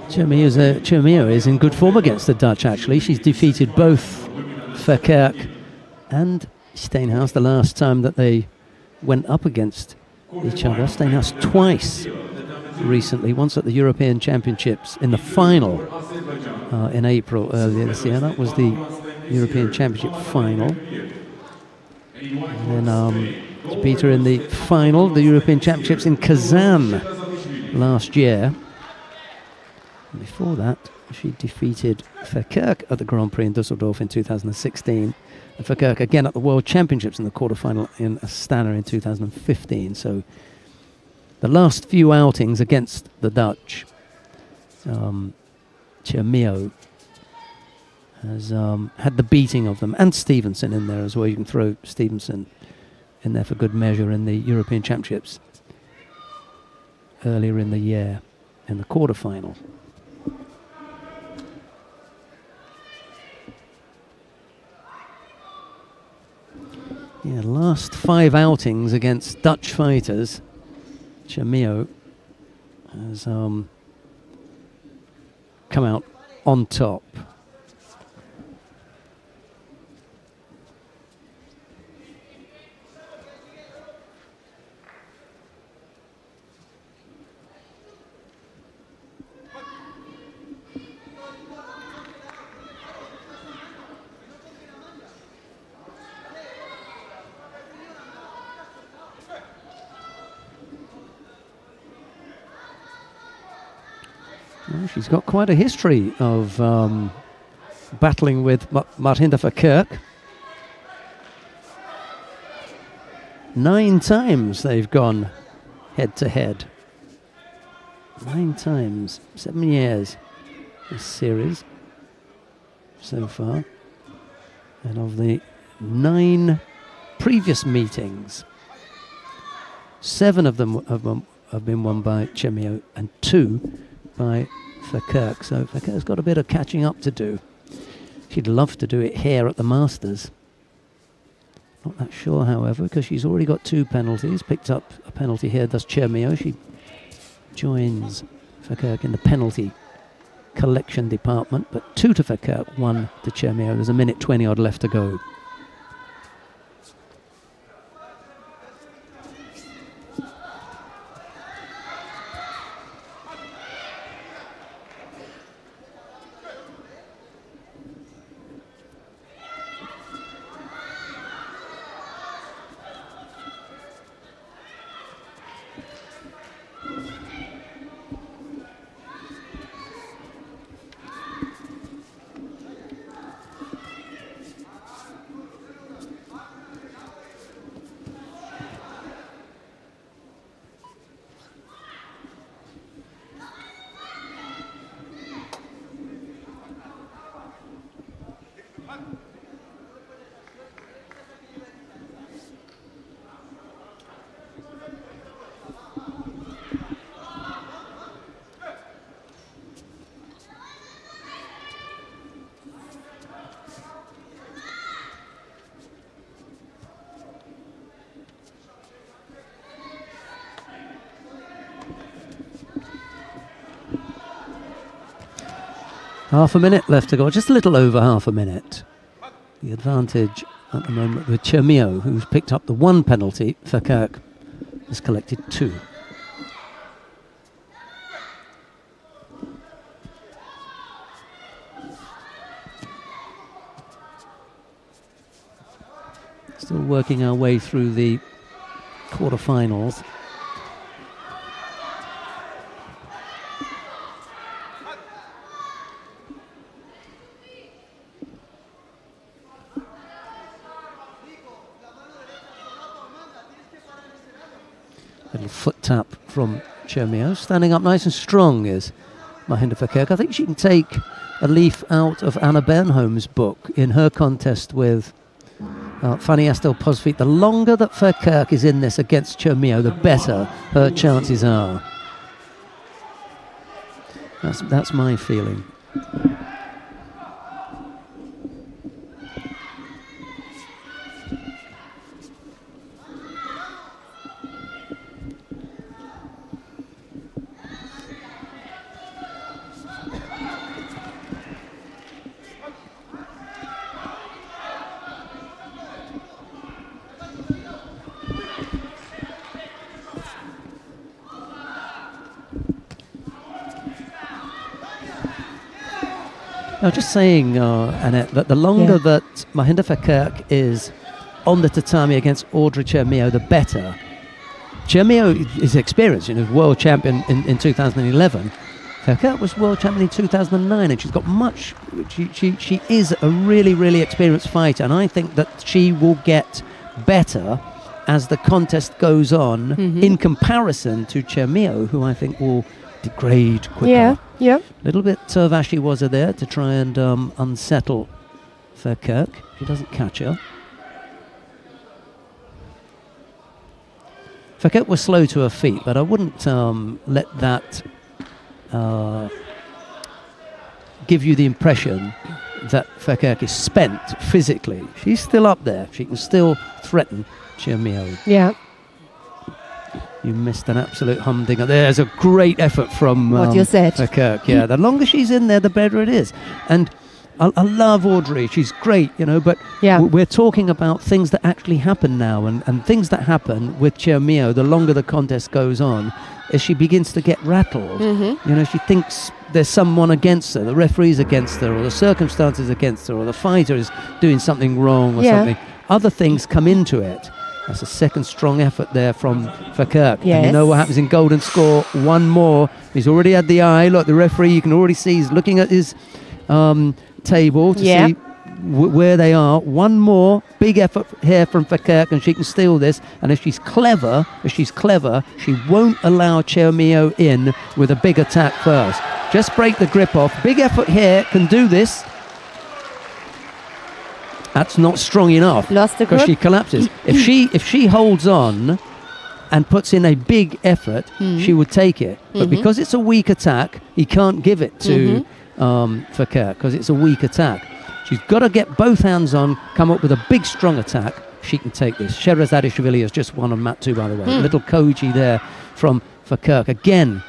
Speaker 1: Chermio is in good form against the Dutch, actually. She's defeated both Verkerk and Steinhaus the last time that they went up against each other. Steinhaus twice recently, once at the European Championships in the final in April earlier this year. That was the European Championship final. And then she beat her in the final, the European Championships in Kazan last year. And before that, she defeated Verkerk at the Grand Prix in Dusseldorf in 2016. And Verkerk again at the World Championships in the quarterfinal in Astana in 2015. So the last few outings against the Dutch, Chermio has had the beating of them, and Stevenson in there as well. You can throw Stevenson in there for good measure in the European Championships earlier in the year in the quarterfinal. Yeah, last 5 outings against Dutch fighters, Chermio has come out on top. Well, she's got quite a history of battling with Marhinda Verkerk. 9 times they've gone head-to-head. 9 times, 7 years, this series. so far. And of the 9 previous meetings, 7 of them have been won by Chemio and 2 by Verkerk. So Verkerk's got a bit of catching up to do. She'd love to do it here at the Masters. Not that sure, however, because she's already got 2 penalties. Picked up a penalty here, does Chemio. She joins Verkerk in the penalty collection department, but 2 to Verkerk, 1 to Chemio. There's a minute 20 odd left to go. Half a minute left to go, just a little over half a minute. The advantage at the moment with Chemio, who's picked up the 1 penalty. Verkerk has collected 2. Still working our way through the quarterfinals. Little foot tap from Chemio. Standing up nice and strong is Mahinda Verkerk. I think she can take a leaf out of Anna Bernholm's book in her contest with Fanny Astel-Posvit. The longer that Verkerk is in this against Chemio, the better her chances are. That's my feeling. Now, just saying, Annette, that the longer that Mahinda Verkerk is on the tatami against Audrey Chemio, the better. Chemio is experienced, world champion in 2011. Verkerk was world champion in 2009, and she's got much. She is a really, really experienced fighter, and I think that she will get better as the contest goes on in comparison to Chemio, who I think will degrade quicker.
Speaker 2: Yeah.
Speaker 1: A little bit of Ashley Wazza there to try and unsettle Verkerk. She doesn't catch her. Verkerk was slow to her feet, but I wouldn't let that give you the impression that Verkerk is spent physically. She's still up there. She can still threaten Chemio.
Speaker 2: Yeah.
Speaker 1: You missed an absolute humdinger. There's a great effort from
Speaker 2: what you said.
Speaker 1: Verkerk. Yeah, the longer she's in there, the better it is. And I love Audrey. She's great, but we're talking about things that actually happen now. And things that happen with Chemio, the longer the contest goes on, is she begins to get rattled. She thinks there's someone against her, the referee's against her, or the circumstances against her, or the fighter is doing something wrong or something. Other things come into it. That's a second strong effort there from Verkerk.
Speaker 2: Yes.
Speaker 1: And you know what happens in golden score? 1 more. He's already had the eye. Look, the referee, you can already see he's looking at his table to see where they are. 1 more. Big effort here from Verkerk, and she can steal this. And if she's clever, she won't allow Chemio in with a big attack first. Just break the grip off. Big effort here, can do this. That's not strong enough
Speaker 2: Lost the
Speaker 1: because
Speaker 2: grip.
Speaker 1: she collapses. If she holds on and puts in a big effort, she would take it. But because it's a weak attack, he can't give it to Verkerk because it's a weak attack. She's got to get both hands on, come up with a big, strong attack. She can take this. Sherazadishvili has just won on mat 2, by the way. A little koji there from Verkerk. Again,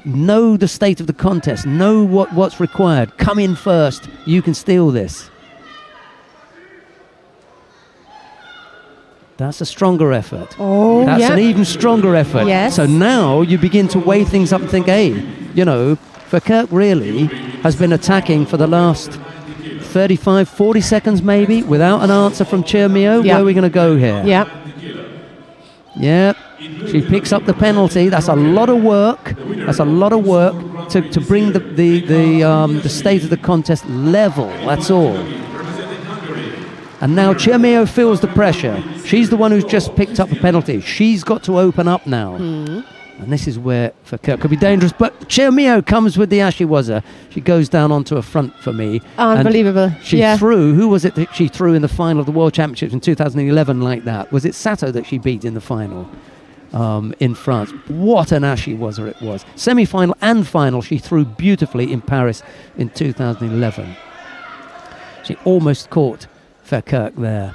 Speaker 1: know the state of the contest. Know what's required. Come in first. You can steal this. That's a stronger effort.
Speaker 2: Oh,
Speaker 1: That's
Speaker 2: yeah.
Speaker 1: an even stronger effort.
Speaker 2: Yes.
Speaker 1: So now you begin to weigh things up and think, hey, you know, Verkerk really has been attacking for the last 35, 40 seconds maybe, without an answer from Chermio.
Speaker 2: Yeah.
Speaker 1: Where are we going to go here?
Speaker 2: Yeah.
Speaker 1: Yeah. She picks up the penalty. That's a lot of work. That's a lot of work to bring the state of the contest level. That's all. And now Chermio feels the pressure. She's the one who's just picked up the penalty. She's got to open up now. And this is where Verkerk could be dangerous. But Chermio comes with the Ashiwaza. She goes down onto a front for me.
Speaker 2: Unbelievable.
Speaker 1: And she threw, who was it that she threw in the final of the World Championships in 2011 like that? Was it Sato that she beat in the final in France? What an Ashiwaza it was. Semi-final and final she threw beautifully in Paris in 2011. She almost caught Verkerk there.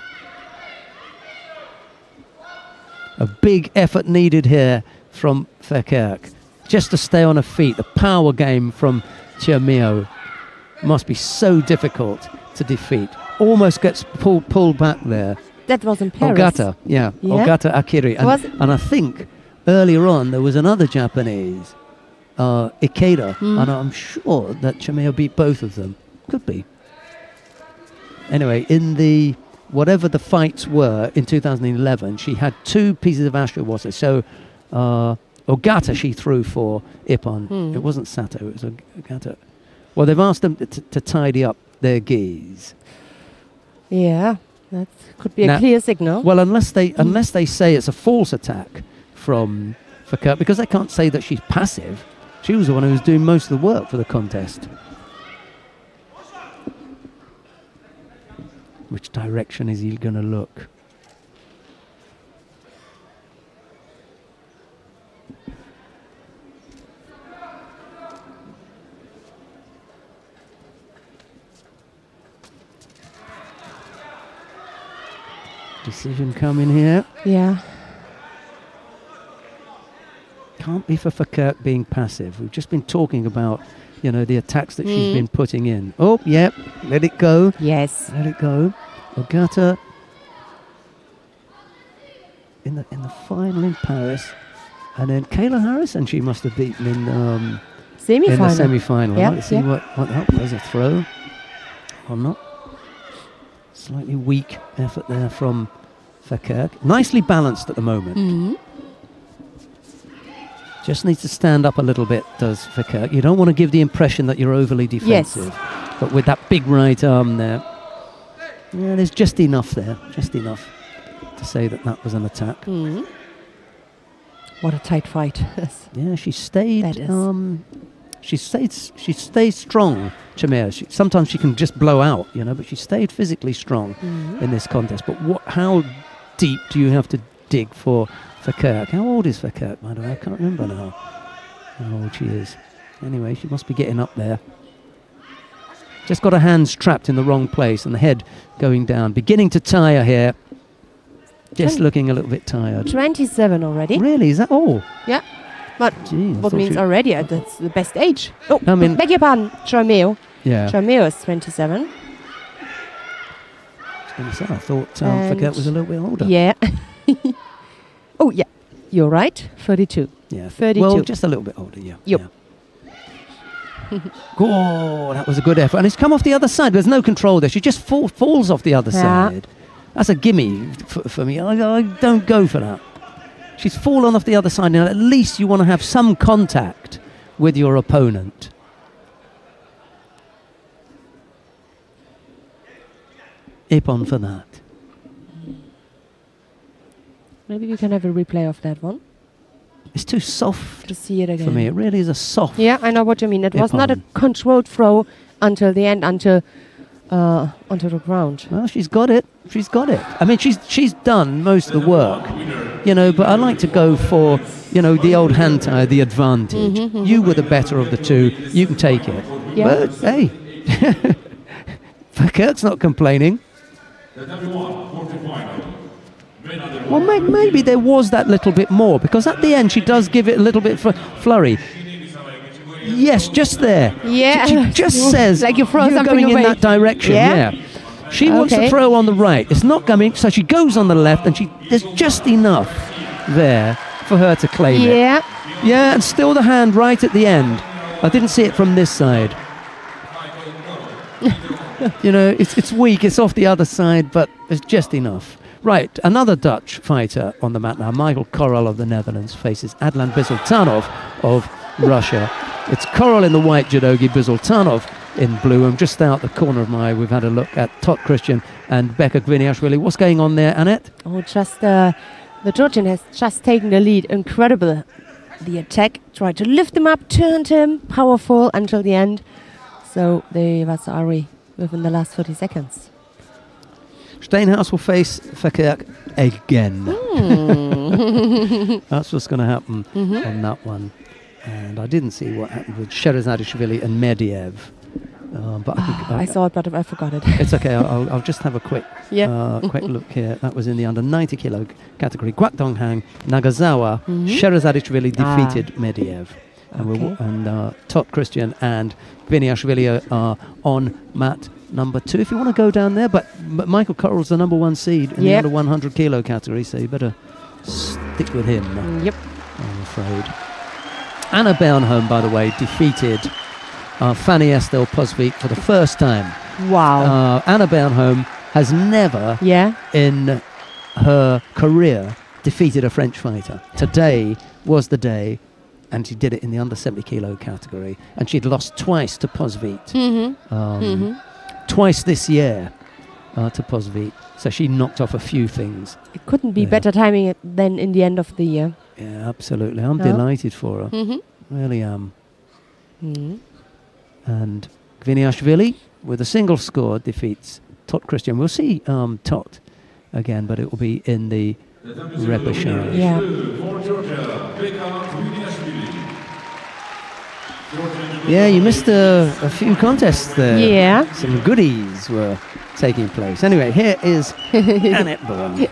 Speaker 1: A big effort needed here from Verkerk just to stay on her feet. The power game from Chermio must be so difficult to defeat. Almost gets pulled back there.
Speaker 2: That was in Paris.
Speaker 1: Ogata, yeah. Ogata Akiri. And I think earlier on there was another Japanese, Ikeda, and I'm sure that Chermio beat both of them. Could be. Anyway, in the whatever the fights were in 2011, she had 2 pieces of Ashiwaza. So Ogata she threw for Ippon. It wasn't Sato, it was Ogata. Well, they've asked them to tidy up their gis.
Speaker 2: Yeah, that could be a clear signal.
Speaker 1: Well, unless they say it's a false attack from Verkerk, because they can't say that she's passive. She was the one who was doing most of the work for the contest. Which direction is he going to look? Decision coming here.
Speaker 2: Yeah.
Speaker 1: Can't be for Verkerk being passive. We've just been talking about, you know, the attacks that she's been putting in. Oh, yep. Let it go.
Speaker 2: Yes.
Speaker 1: Let it go. Ogata in the final in Paris, and then Kayla Harrison she must have beaten in the semi-final.
Speaker 2: Yep,
Speaker 1: Let's see what that was. A throw or not? Slightly weak effort there from Verkerk. Nicely balanced at the moment. Just needs to stand up a little bit, does Verkerk. You don't want to give the impression that you're overly defensive.
Speaker 2: Yes.
Speaker 1: But with that big right arm there, yeah, there's just enough there. Just enough to say that that was an attack.
Speaker 2: What a tight fight.
Speaker 1: Yeah, she stayed.
Speaker 2: That is.
Speaker 1: She stayed strong, Chermio. Sometimes she can just blow out, you know, but she stayed physically strong in this contest. But how deep do you have to dig for Verkerk? How old is Verkerk, by the way? I can't remember now how old she is. Anyway, she must be getting up there. Just got her hands trapped in the wrong place and the head going down. Beginning to tire here. Just looking a little bit tired.
Speaker 2: 27 already.
Speaker 1: Really? Is that all?
Speaker 2: Yeah. But
Speaker 1: Gee,
Speaker 2: what means already? That's the best age. Oh,
Speaker 1: I mean,
Speaker 2: beg your pardon. Chermio.
Speaker 1: Yeah.
Speaker 2: Chermio is 27.
Speaker 1: I thought Verkerk was a little bit older.
Speaker 2: Yeah. Oh, yeah. You're right. 32.
Speaker 1: Yeah.
Speaker 2: 32.
Speaker 1: Well, just a little bit older, yeah.
Speaker 2: Yep.
Speaker 1: Yeah. Oh, that was a good effort. And it's come off the other side. There's no control there. She just falls off the other side. That's a gimme for me. I don't go for that. She's fallen off the other side. Now, at least you want to have some contact with your opponent. Ippon for that.
Speaker 2: Maybe we can have a replay of that one.
Speaker 1: It's too soft
Speaker 2: to see it again.
Speaker 1: For me, it really is a soft.
Speaker 2: Yeah, I know what you mean. It was not a
Speaker 1: Ippon.
Speaker 2: controlled throw until the end, until onto the ground.
Speaker 1: Well, she's got it. She's got it. I mean, she's done most of the work, you know. But I like to go for, you know, the old hand tie, the advantage. You were the better of the two. You can take it.
Speaker 2: Yeah.
Speaker 1: But hey, Verkerk's not complaining. Well, maybe there was that little bit more, because at the end she does give it a little bit for flurry. Yes, just there.
Speaker 2: Yeah.
Speaker 1: She just says
Speaker 2: like you throw
Speaker 1: you're
Speaker 2: something
Speaker 1: going
Speaker 2: away.
Speaker 1: in that direction.
Speaker 2: Yeah?
Speaker 1: She wants to
Speaker 2: Okay.
Speaker 1: throw on the right. It's not coming, so she goes on the left, and there's just enough there for her to claim it.
Speaker 2: Yeah.
Speaker 1: Yeah, and still the hand right at the end. I didn't see it from this side. You know, it's weak. It's off the other side, but it's just enough. Right, another Dutch fighter on the mat now. Michael Korral of the Netherlands faces Adlan Bisultanov of Russia. It's Korral in the white judogi, Bisultanov in blue. And just out the corner of my eye, we've had a look at Tot Christian and Becca Gviniashvili. What's going on there, Annette?
Speaker 2: Oh, just the Georgian has just taken the lead. Incredible. The attack, tried to lift him up, turned him, powerful until the end. So the Vasari within the last 30 seconds.
Speaker 1: Steenhuis will face Verkerk again. That's what's going to happen on that one. And I didn't see what happened with Sherazadishvili and Mediev. But
Speaker 2: I saw it, but I forgot it.
Speaker 1: It's okay. I'll just have a quick quick look here. That was in the under 90 kilo category. Guangdonghang, Nagasawa, Sherazadishvili defeated Mediev. And Tot Christian and Gviniashvili are on mat number 2. If you want to go down there, but Michael Korral's the number 1 seed in the under 100 kilo category, so you better stick with him.
Speaker 2: Yep.
Speaker 1: I'm afraid. Anna Bernholm, by the way, defeated Fanny Estelle Posvik for the first time.
Speaker 2: Wow.
Speaker 1: Anna Bernholm has never in her career defeated a French fighter. Today was the day, and she did it in the under 70 kilo category, and she'd lost twice to Posvik. Twice this year to Posvik. So she knocked off a few things.
Speaker 2: It couldn't be better timing than in the end of the year.
Speaker 1: Yeah, absolutely. I'm delighted for her. Really am. And Gviniashvili, with a single score, defeats Tot Christian. We'll see Tot again, but it will be in the repechage.
Speaker 2: Yeah.
Speaker 1: Yeah, you missed a few contests there.
Speaker 2: Yeah.
Speaker 1: Some goodies were taking place. Anyway, here is Annette Bourne.
Speaker 2: Yes.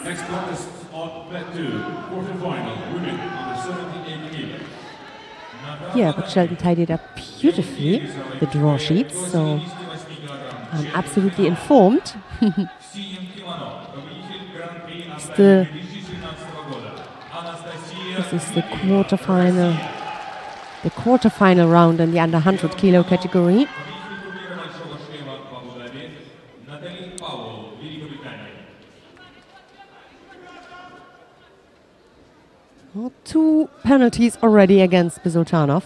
Speaker 3: Next contest on mat 2, quarterfinal, women under 78 kilos.
Speaker 2: Yeah, but Sheldon tied it up beautifully, the draw sheets, so I'm absolutely informed. This is the quarterfinal round in the under 100 kilo category. Well, 2 penalties already against Bisultanov.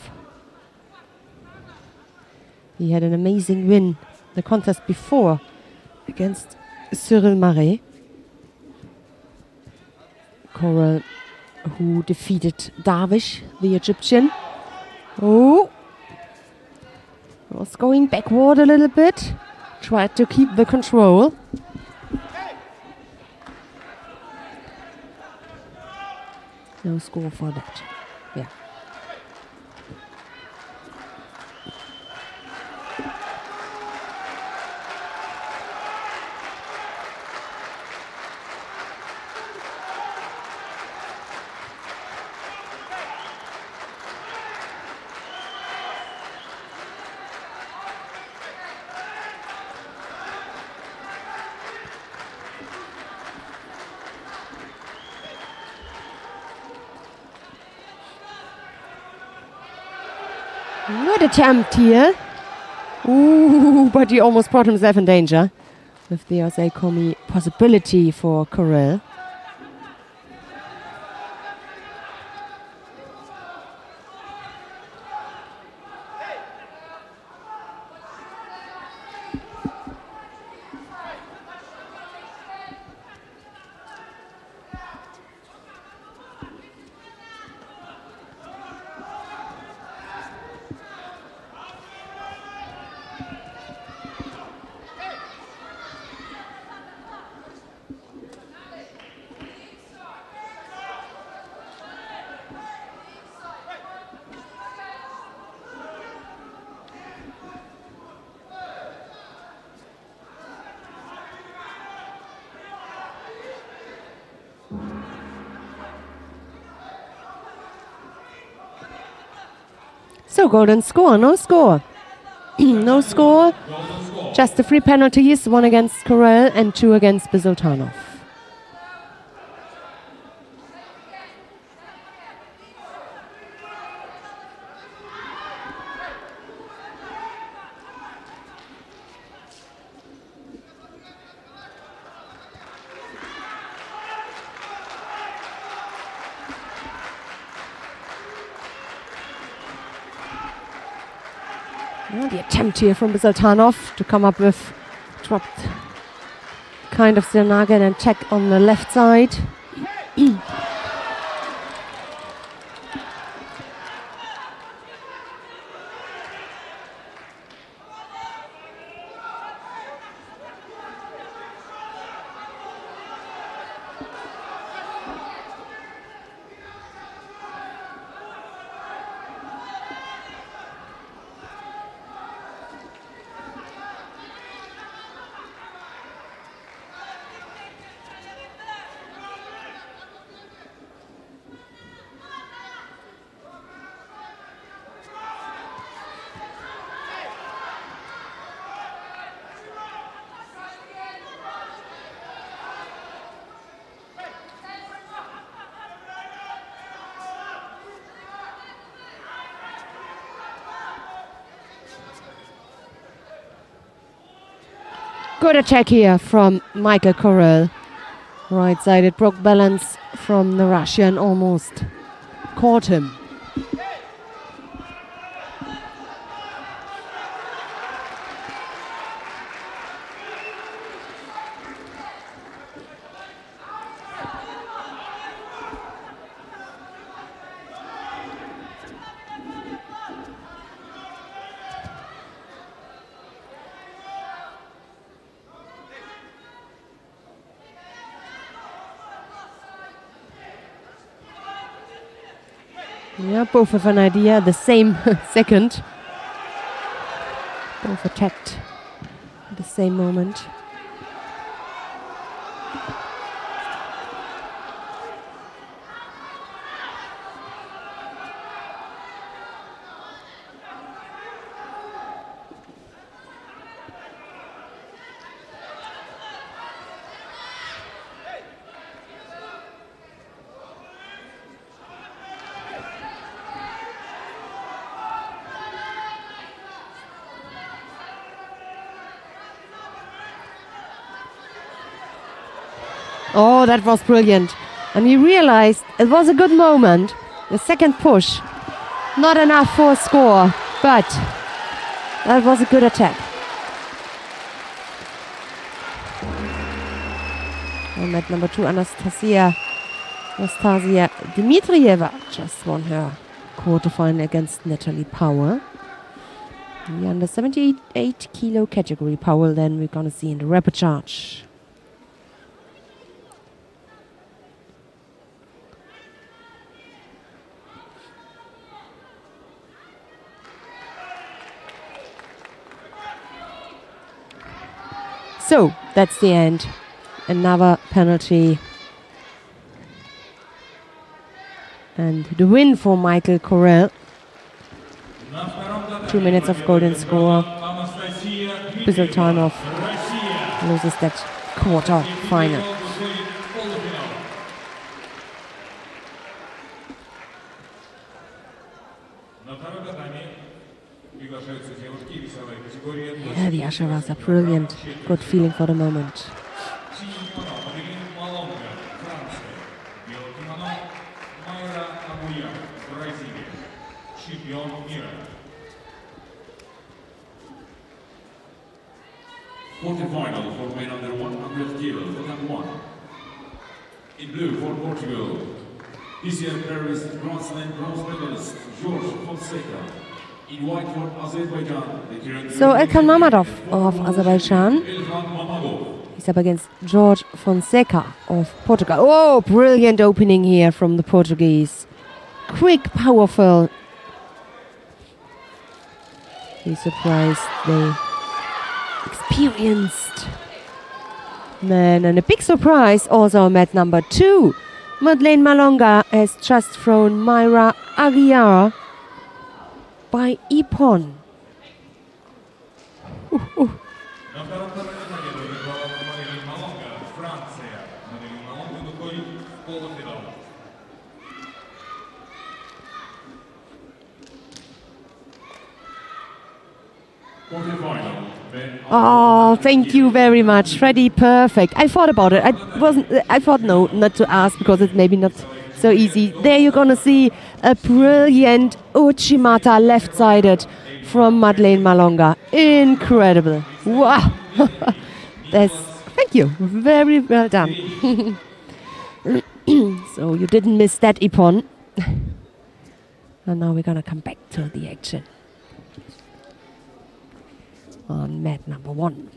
Speaker 2: He had an amazing win the contest before against Cyril Marais. Korral, who defeated Darvish, the Egyptian. Oh, was going backward a little bit. Tried to keep the control. No score for that. Yeah. Good attempt here. Ooh, but he almost brought himself in danger with the Osei Komi possibility for Korral. So golden score, no score. No score, just the 3 penalties, 1 against Corell and 2 against Bisultanov. The attempt here from Bisultanov to come up with dropped kind of Zernaga and check on the left side. Good attack here from Michael Corell. Right-sided broke balance from the Russian, almost caught him. Yeah, both have an idea, the same second. Both attacked at the same moment. Oh, that was brilliant. And he realized it was a good moment. The second push. Not enough for a score, but that was a good attack. And at number 2, Anastasia Dmitrieva just won her quarterfinal against Natalie Power. In the under 78 kilo category, Powell then we're going to see in the rapid charge. So, that's the end. Another penalty. And the win for Michael Corell. 2 minutes of golden score. Bisultanov loses that quarter final. Yeah, the Asheras are brilliant. Good feeling for the moment.
Speaker 3: Quarterfinal for men under 100 kilos, second one. In blue for Portugal, this year Paris Grand Slam bronze medalist George Fonseca. In white for Azerbaijan, the current
Speaker 2: So Elkan Mamadov of Azerbaijan. He's up against George Fonseca of Portugal. Oh, brilliant opening here from the Portuguese. Quick, powerful. He's surprised they experienced man, and a big surprise also met number 2. Madeleine Malonga has just thrown Myra Aguiar. by Ippon.
Speaker 6: На втором турнире победу выиграла Мария Малонга, Франция. Мария Малонга выходит в полуфинал.
Speaker 2: Oh, thank you very much, Freddie. Perfect. I thought about it. I thought no, not to ask because it's maybe not so easy. There you're gonna see a brilliant Uchimata left-sided from Madeleine Malonga. Incredible. Wow. Thank you. Very well done. So you didn't miss that, Ippon. And now we're gonna come back to the action on mat number 1.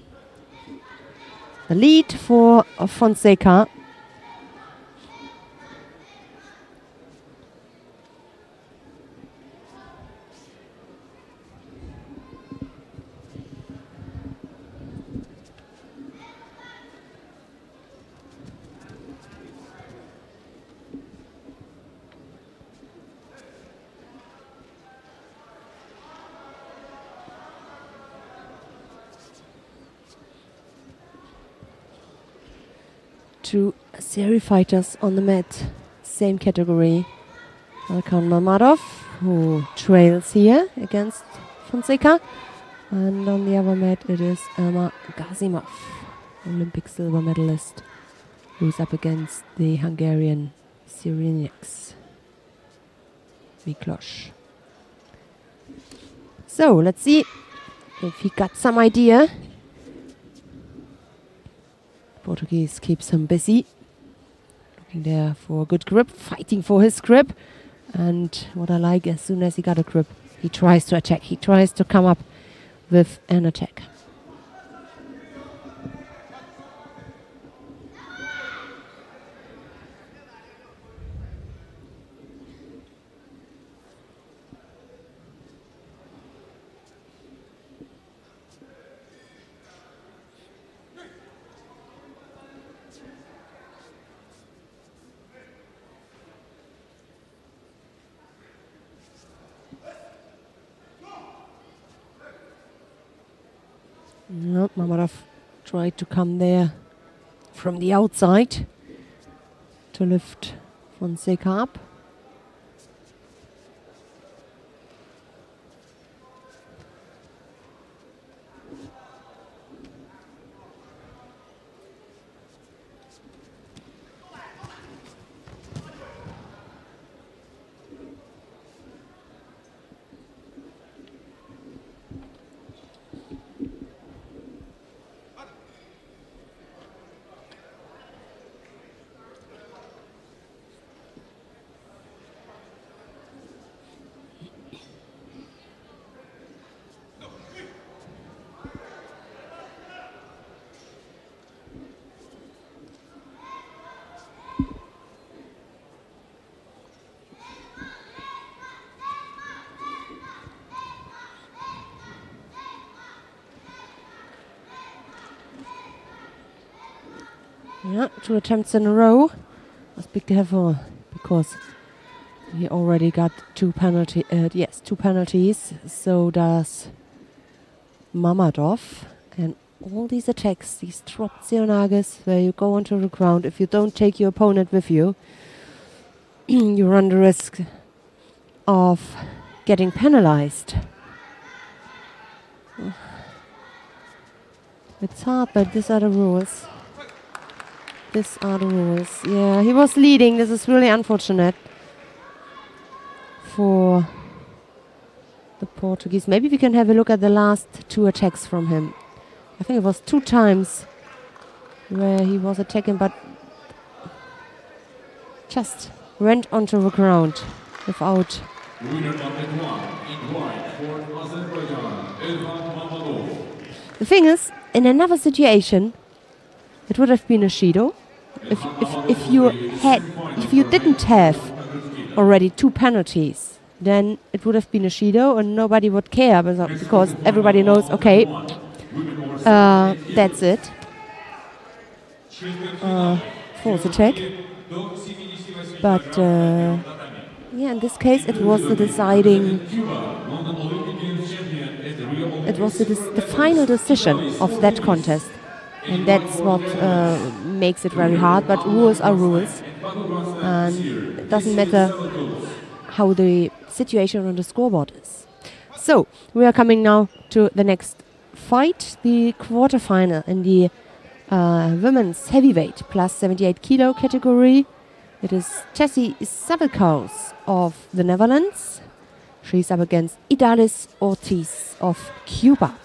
Speaker 2: The lead for Fonseca. Two series fighters on the mat, same category. Alkan Mamadov, who trails here against Fonseca. And on the other mat it is Elmar Gazimov, Olympic silver medalist, who's up against the Hungarian Cyrinex Miklos. So let's see if he got some idea. Portuguese keeps him busy, looking there for a good grip, fighting for his grip. And what I like, as soon as he got a grip, he tries to attack. He tries to come up with an attack. No, Mamadov tried to come there from the outside to lift Fonseca up. Yeah, 2 attempts in a row. Must be careful because he already got 2 penalties. So does Mamadov. And all these attacks, these dropped Seonages, where you go onto the ground, if you don't take your opponent with you, you run the risk of getting penalized. It's hard, but these are the rules. These are the rules. Yeah, he was leading. This is really unfortunate for the Portuguese. Maybe we can have a look at the last 2 attacks from him. I think it was 2 times where he was attacking, but just went onto the ground without. The thing is, in another situation, it would have been a Judo. If you didn't have already 2 penalties, then it would have been a Judo and nobody would care because everybody knows, okay, that's it. False attack. But Yeah, in this case, it was the deciding. It was the final decision of that contest, and that's what makes it very hard. But rules are rules, and it doesn't matter how the situation on the scoreboard is. So we are coming now to the next fight, the quarterfinal in the women's heavyweight plus 78 kilo category. It is Tessie Sabelkaus of the Netherlands. She's up against Idalis Ortiz of Cuba.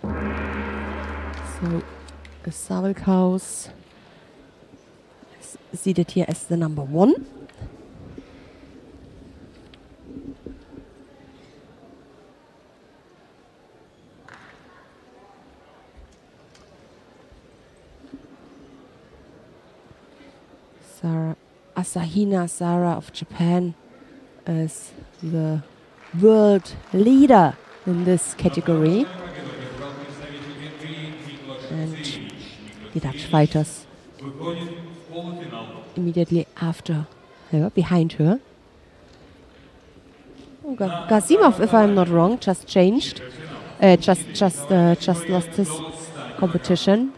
Speaker 2: So Sabelkaus is seated here as the number 1. Asahina Sara of Japan is the world leader in this category. And the Dutch fighters immediately after her, behind her. Oh, Gazimov, if I'm not wrong, just changed. Just lost his competition.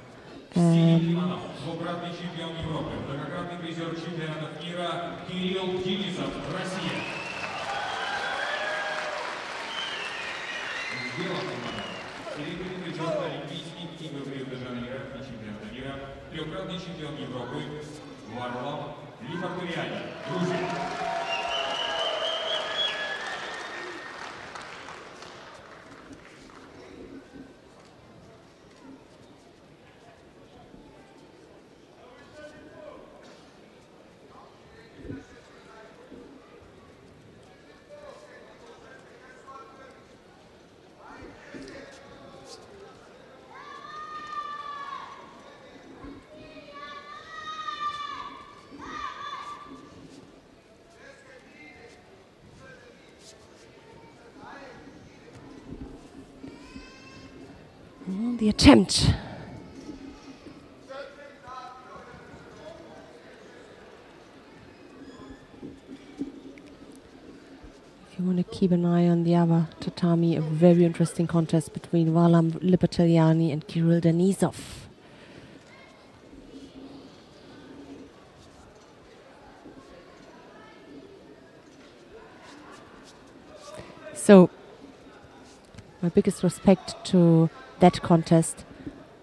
Speaker 2: The attempt. If you want to keep an eye on the other tatami, a very interesting contest between Varlam Lipateliani and Kirill Denisov. So, my biggest respect to that contest,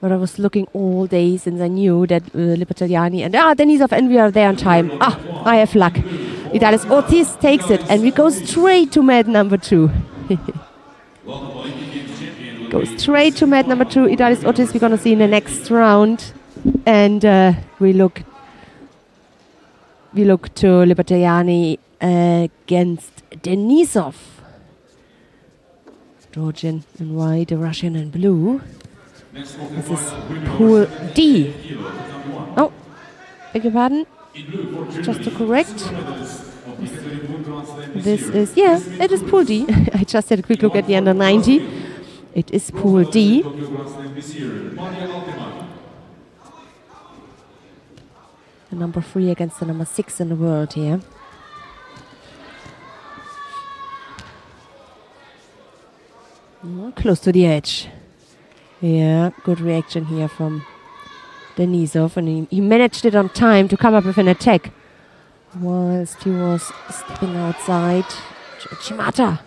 Speaker 2: but I was looking all day since I knew that Lipateliani and Denisov, and we are there on time. I have luck. Idalis Ortiz takes it, and we go straight to mat number 2. Go straight to mat number 2. Idalis Ortiz we're going to see in the next round, and we look to Lipateliani against Denisov. Georgian in white, the Russian in blue. This is Pool D. Oh, beg your pardon. Just to correct. This is, yeah, it is Pool D. I just had a quick look at the under 90. It is Pool D. The number 3 against the number 6 in the world here. Close to the edge. Yeah, good reaction here from Denisov, and he managed it on time to come up with an attack whilst he was stepping outside. Chimata.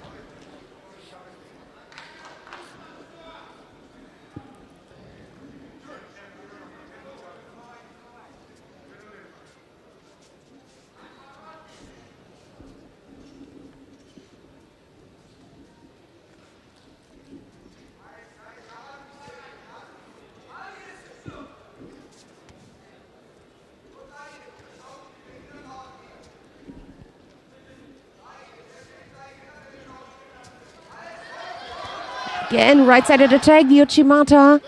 Speaker 2: Again, right-sided attack, the Uchimata.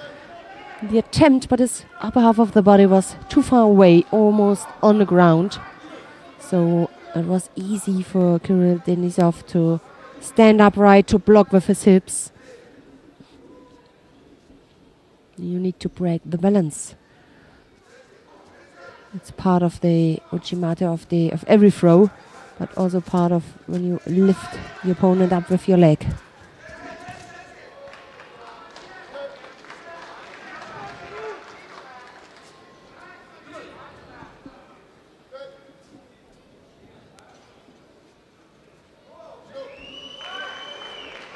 Speaker 2: The attempt, but his upper half of the body was too far away, almost on the ground. So it was easy for Kirill Denisov to stand upright, to block with his hips. You need to break the balance. It's part of the uchimata of every throw, but also part of when you lift the opponent up with your leg.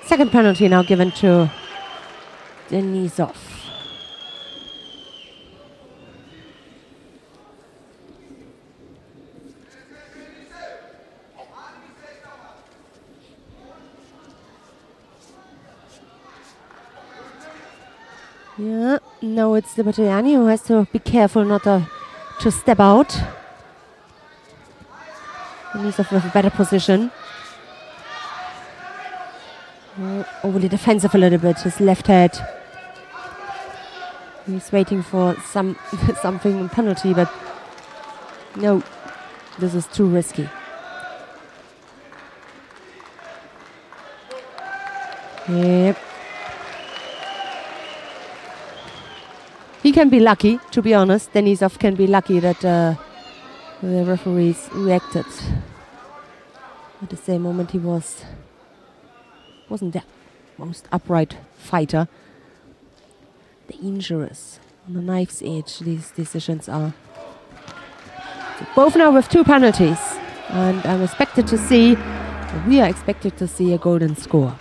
Speaker 2: Second penalty now given to Denisov. Yeah, now it's the Battaliani who has to be careful not to step out. Denisov with a better position. Overly defensive a little bit, his left head. He's waiting for something penalty, but no, this is too risky. Yep. He can be lucky, to be honest. Denisov can be lucky that the referees reacted. At the same moment, he wasn't the most upright fighter. Dangerous. On the knife's edge, these decisions are. So both now with 2 penalties. And we are expected to see a golden score.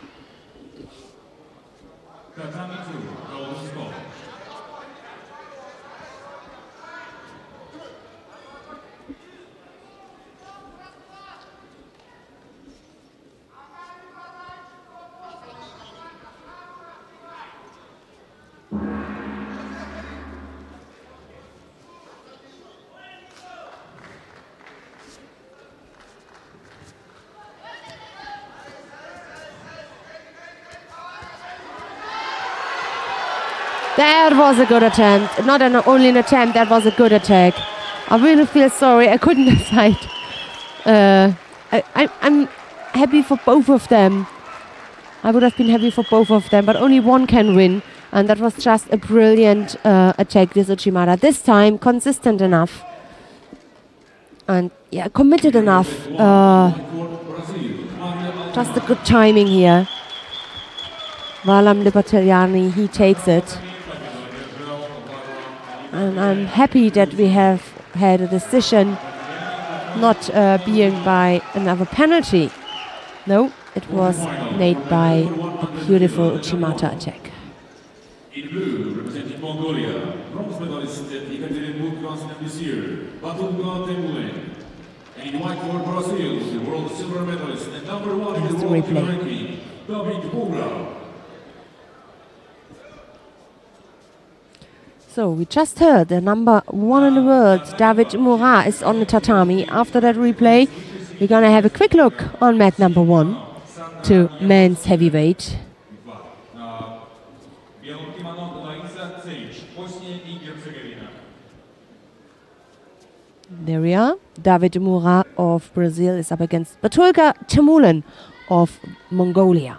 Speaker 2: That was a good attempt. Not only an attempt, that was a good attack. I really feel sorry. I couldn't decide. I'm happy for both of them. I would have been happy for both of them, but only one can win. And that was just a brilliant attack, this Uchimata. This time, consistent enough. And yeah, committed enough. Just a good timing here. Valam de Battagliani, he takes it. And I'm happy that we have had a decision not being by another penalty. No, it was made by a beautiful Uchimata attack.
Speaker 3: In blue, representing Mongolia, bronze medalist Ekaterinburg this year, Batulga Temulen. And in white for Brazil, the world silver medalist and number 1 in the world ranking, David Bugra.
Speaker 2: So we just heard the number 1 in the world, David Murat, is on the tatami. After that replay, we're going to have a quick look on mat number 1 to men's heavyweight. There we are. David Murat of Brazil is up against Batulga Temulen of Mongolia.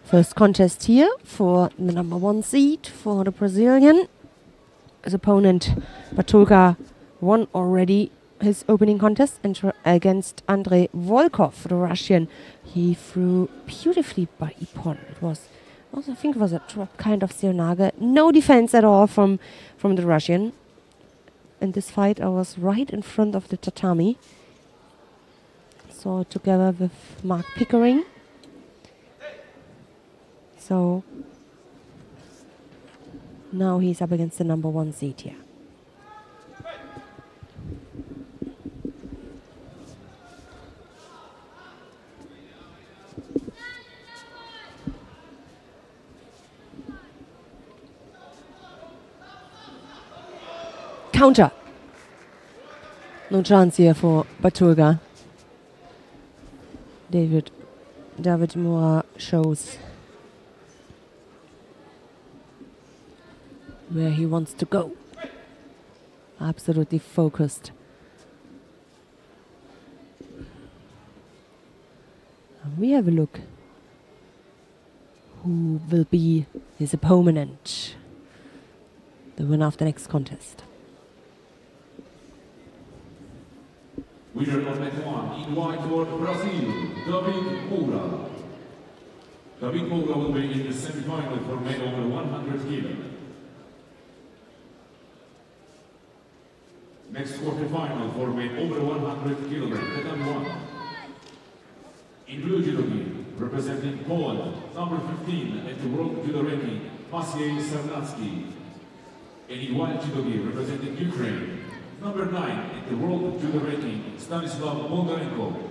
Speaker 2: First contest here for the number 1 seed for the Brazilian. His opponent, Batulga, won already his opening contest against Andrei Volkov, the Russian. He threw beautifully by Ippon. It was, I think it was a drop kind of Seonaga. No defense at all from the Russian. In this fight, I was right in front of the tatami. So together with Mark Pickering. So now he's up against the number 1 seed here. counter. No chance here for Baturga. David Moore shows where he wants to go. Absolutely focused. And we have a look who will be his opponent, the winner of the next contest.
Speaker 3: Winner of match 1 in white for Brazil, David Moura. David Moura will be in the semi-final for men over 100 kg. Next quarter-final for men over 100 kg, Tatami 1. In blue judo gi, representing Poland, number 15 at the World Judo Ranking, Maciej Sarnacki. And in white judo gi, representing Ukraine, number 9 at the World Judo Ranking, Stanislav Bondarenko.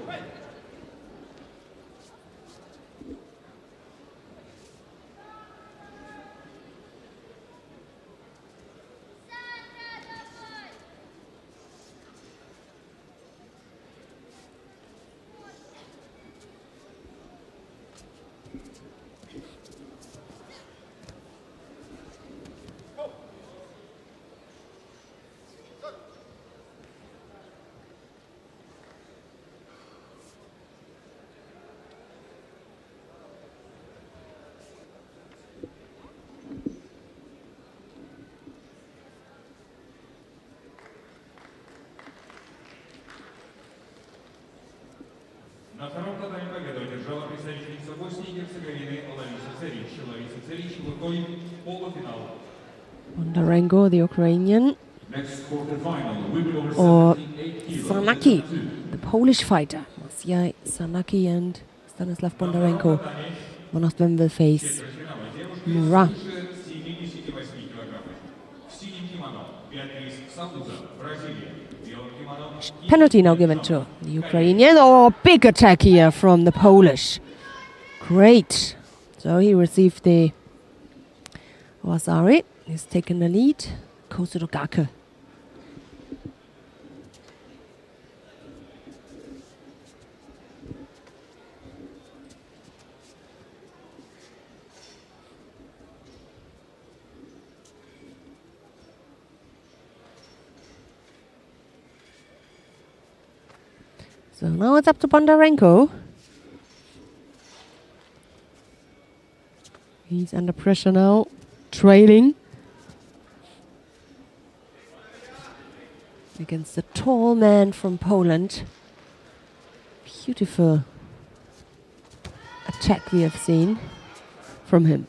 Speaker 6: На втором татаме победу одержала представительница Боснии и Герцеговины Лариса Церич. Лариса Церич выходит в полуфинал.
Speaker 2: Bondarenko, the Ukrainian, or Sarnacki, the Polish fighter. Maciej Sarnacki and Stanislav Bondarenko. One of them will face Moura. Penalty now given to the Ukrainian. Oh, big attack here from the Polish. Great. So he received the Wasari. He's taken the lead. Goes to the Gake. So now it's up to Bondarenko. He's under pressure now, trailing against the tall man from Poland. Beautiful attack we have seen from him.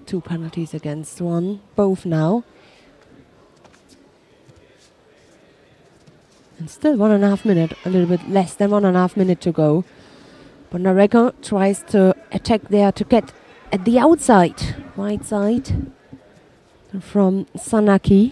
Speaker 2: Two penalties against one, both now. And still 1.5 minutes, a little bit less than 1.5 minutes to go. Bondarenko tries to attack there to get at the outside, right side from Sarnacki.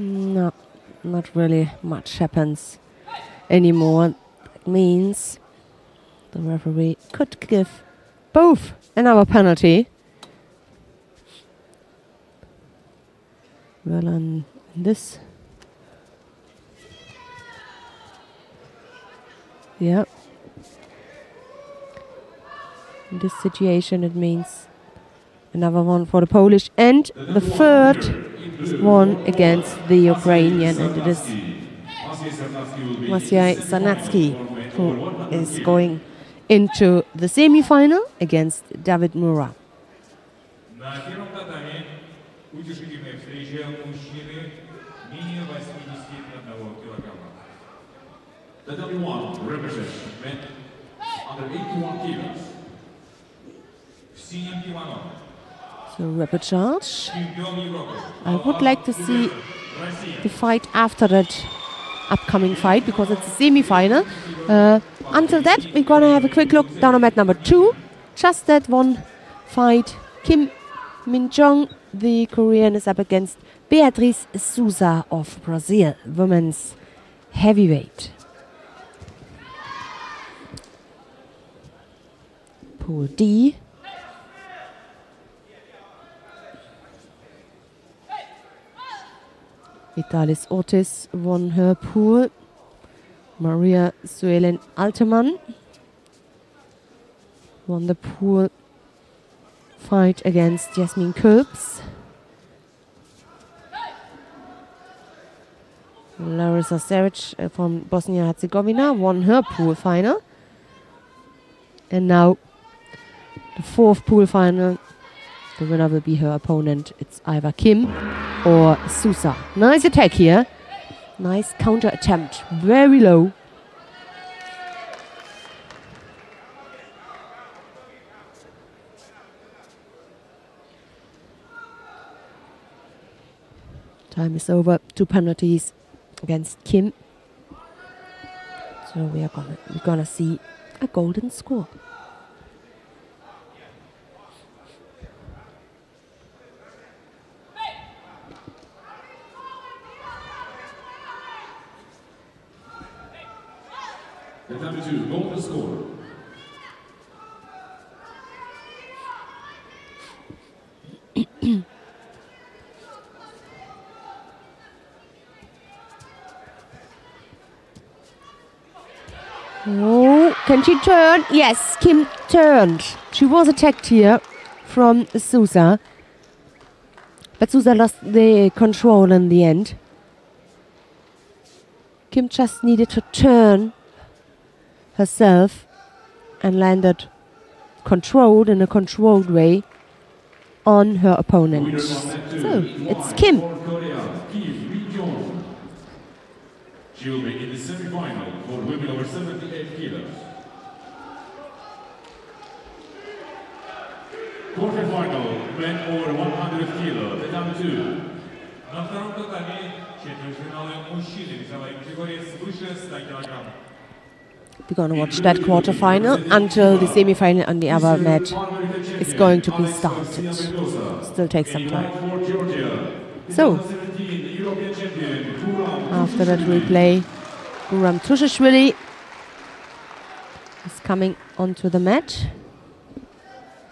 Speaker 2: No, not really much happens anymore. That means the referee could give both another penalty. Well, on this. Yeah. In this situation, it means another one for the Polish and the third one against the Ukrainian, and it is Maciej Sarnacki who is going into the semi-final against David Mura.
Speaker 6: На первом татаме утешительная встреча мужчины менее 81 килограмма.
Speaker 3: Tatami 1 represents men under 81 kilos.
Speaker 6: В синем кимоно
Speaker 2: So rapid charge.
Speaker 6: чемпион Европы.
Speaker 2: I would like to see the fight after that upcoming fight because it's a semi-final. Until that, we're gonna have a quick look down on mat number 2. Just that one fight. Kim Min-jong, the Korean, is up against Beatriz Souza of Brazil, women's heavyweight. Pool D. Vitalis Ortiz won her pool. Maria Suelen Altemann won the pool fight against Jasmin Kulps. Larissa Seric from Bosnia-Herzegovina won her pool final. And now the fourth pool final. The winner will be her opponent. It's either Kim or Sousa. Nice attack here. Nice counter attempt. Very low. Time is over. 2 penalties against Kim. So we're gonna see a golden score.
Speaker 3: Tatami 2 golden score.
Speaker 2: Oh, can she turn? Yes, Kim turned. She was attacked here from Sousa. But Sousa lost the control in the end. Kim just needed to turn herself and landed controlled in a controlled way on her opponent. So, it's Kim.
Speaker 3: She will be in the semi-final for women over 78 kilos. Quarterfinal, men over 100 kilos, Tatami 2.
Speaker 6: На втором татаме четвертьфиналы мужчины весовой категории свыше 100 килограмм.
Speaker 2: We're going to watch that quarterfinal until the semi-final on the other mat is going to be started. Still takes some time. So, after that replay, Guram Tushishvili is coming onto the mat.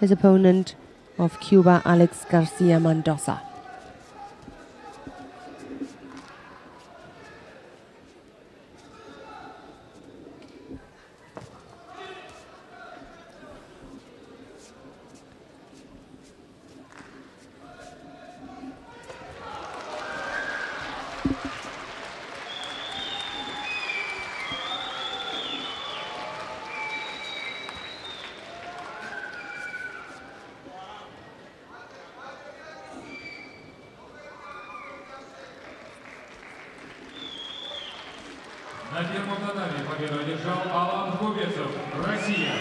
Speaker 2: His opponent of Cuba, Alex Garcia Mendoza.
Speaker 6: На первом татаме победу одержал Алан Губецов, Россия.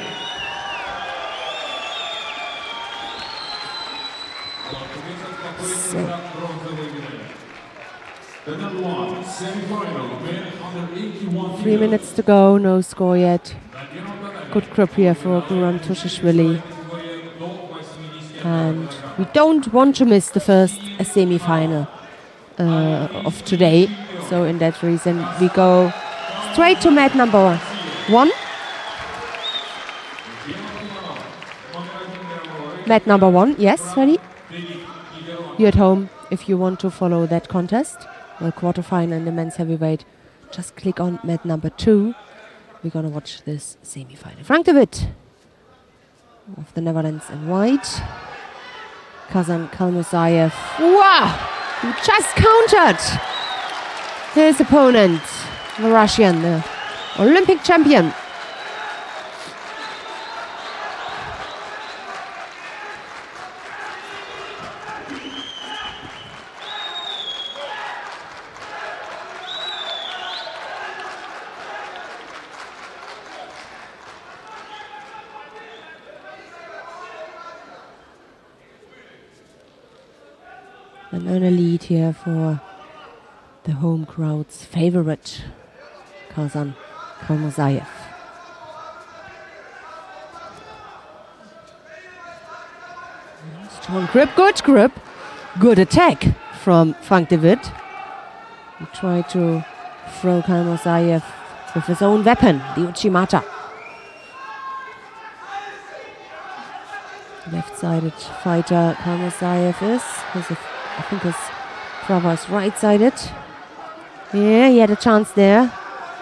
Speaker 6: Алан Губецов находится за бронзовой медалью.
Speaker 3: Tatami 1 semi-final, men under 81
Speaker 2: 3 minutes to go, no score yet. Good grip here for Guram Tushishvili. And we don't want to miss the first semi-final. of today. So in that reason, we go straight to mat number 1. Mat number 1, yes, ready? You're at home if you want to follow that contest. The quarterfinal in the men's heavyweight. Just click on mat number 2. We're gonna watch this semi-final. Frank de Witt of the Netherlands in white. Kazan Kalmusayev. Wow! Who just countered his opponent, the Russian, the Olympic champion. An early lead here for the home crowd's favorite, Kazan Kalmusayev. Strong grip, good attack from Frank de Witt. He tried to throw Kalmusayev with his own weapon, the Uchimata. Left-sided fighter Kalmusayev is. I think his brother is right-sided. Yeah, he had a chance there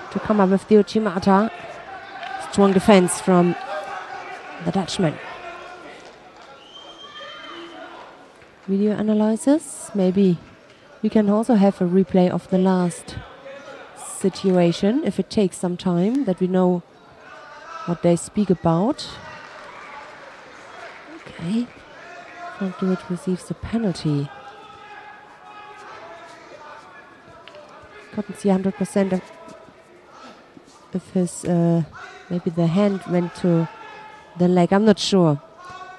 Speaker 2: to come up with the Uchimata. Strong defense from the Dutchman. Video analysis. Maybe we can also have a replay of the last situation if it takes some time, that we know what they speak about. Okay. Frank de Witt receives a penalty. Couldn't see 100% of his, maybe the hand went to the leg. I'm not sure.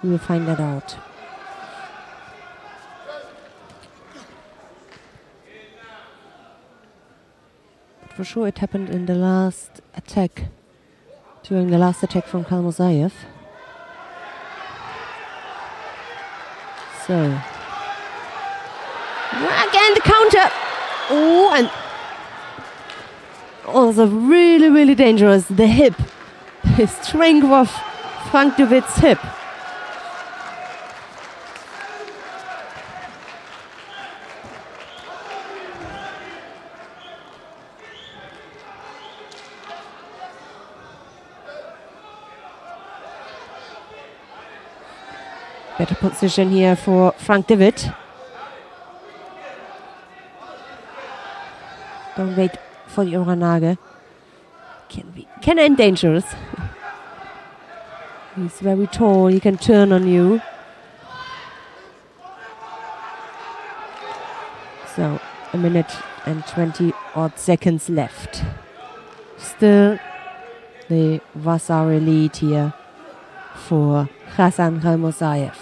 Speaker 2: We will find that out. But for sure it happened in the last attack, during the last attack from Kalmusayev. So, again the counter. Oh, and also really, really dangerous. The hip, the strength of Frank de Witt's hip. Better position here for Frank de Witt. Don't wait for the Uranage. Can end dangerous. He's very tall, he can turn on you. So, 1 minute and 20 odd seconds left. Still the Vasari lead here for Kazan Kalmusayev.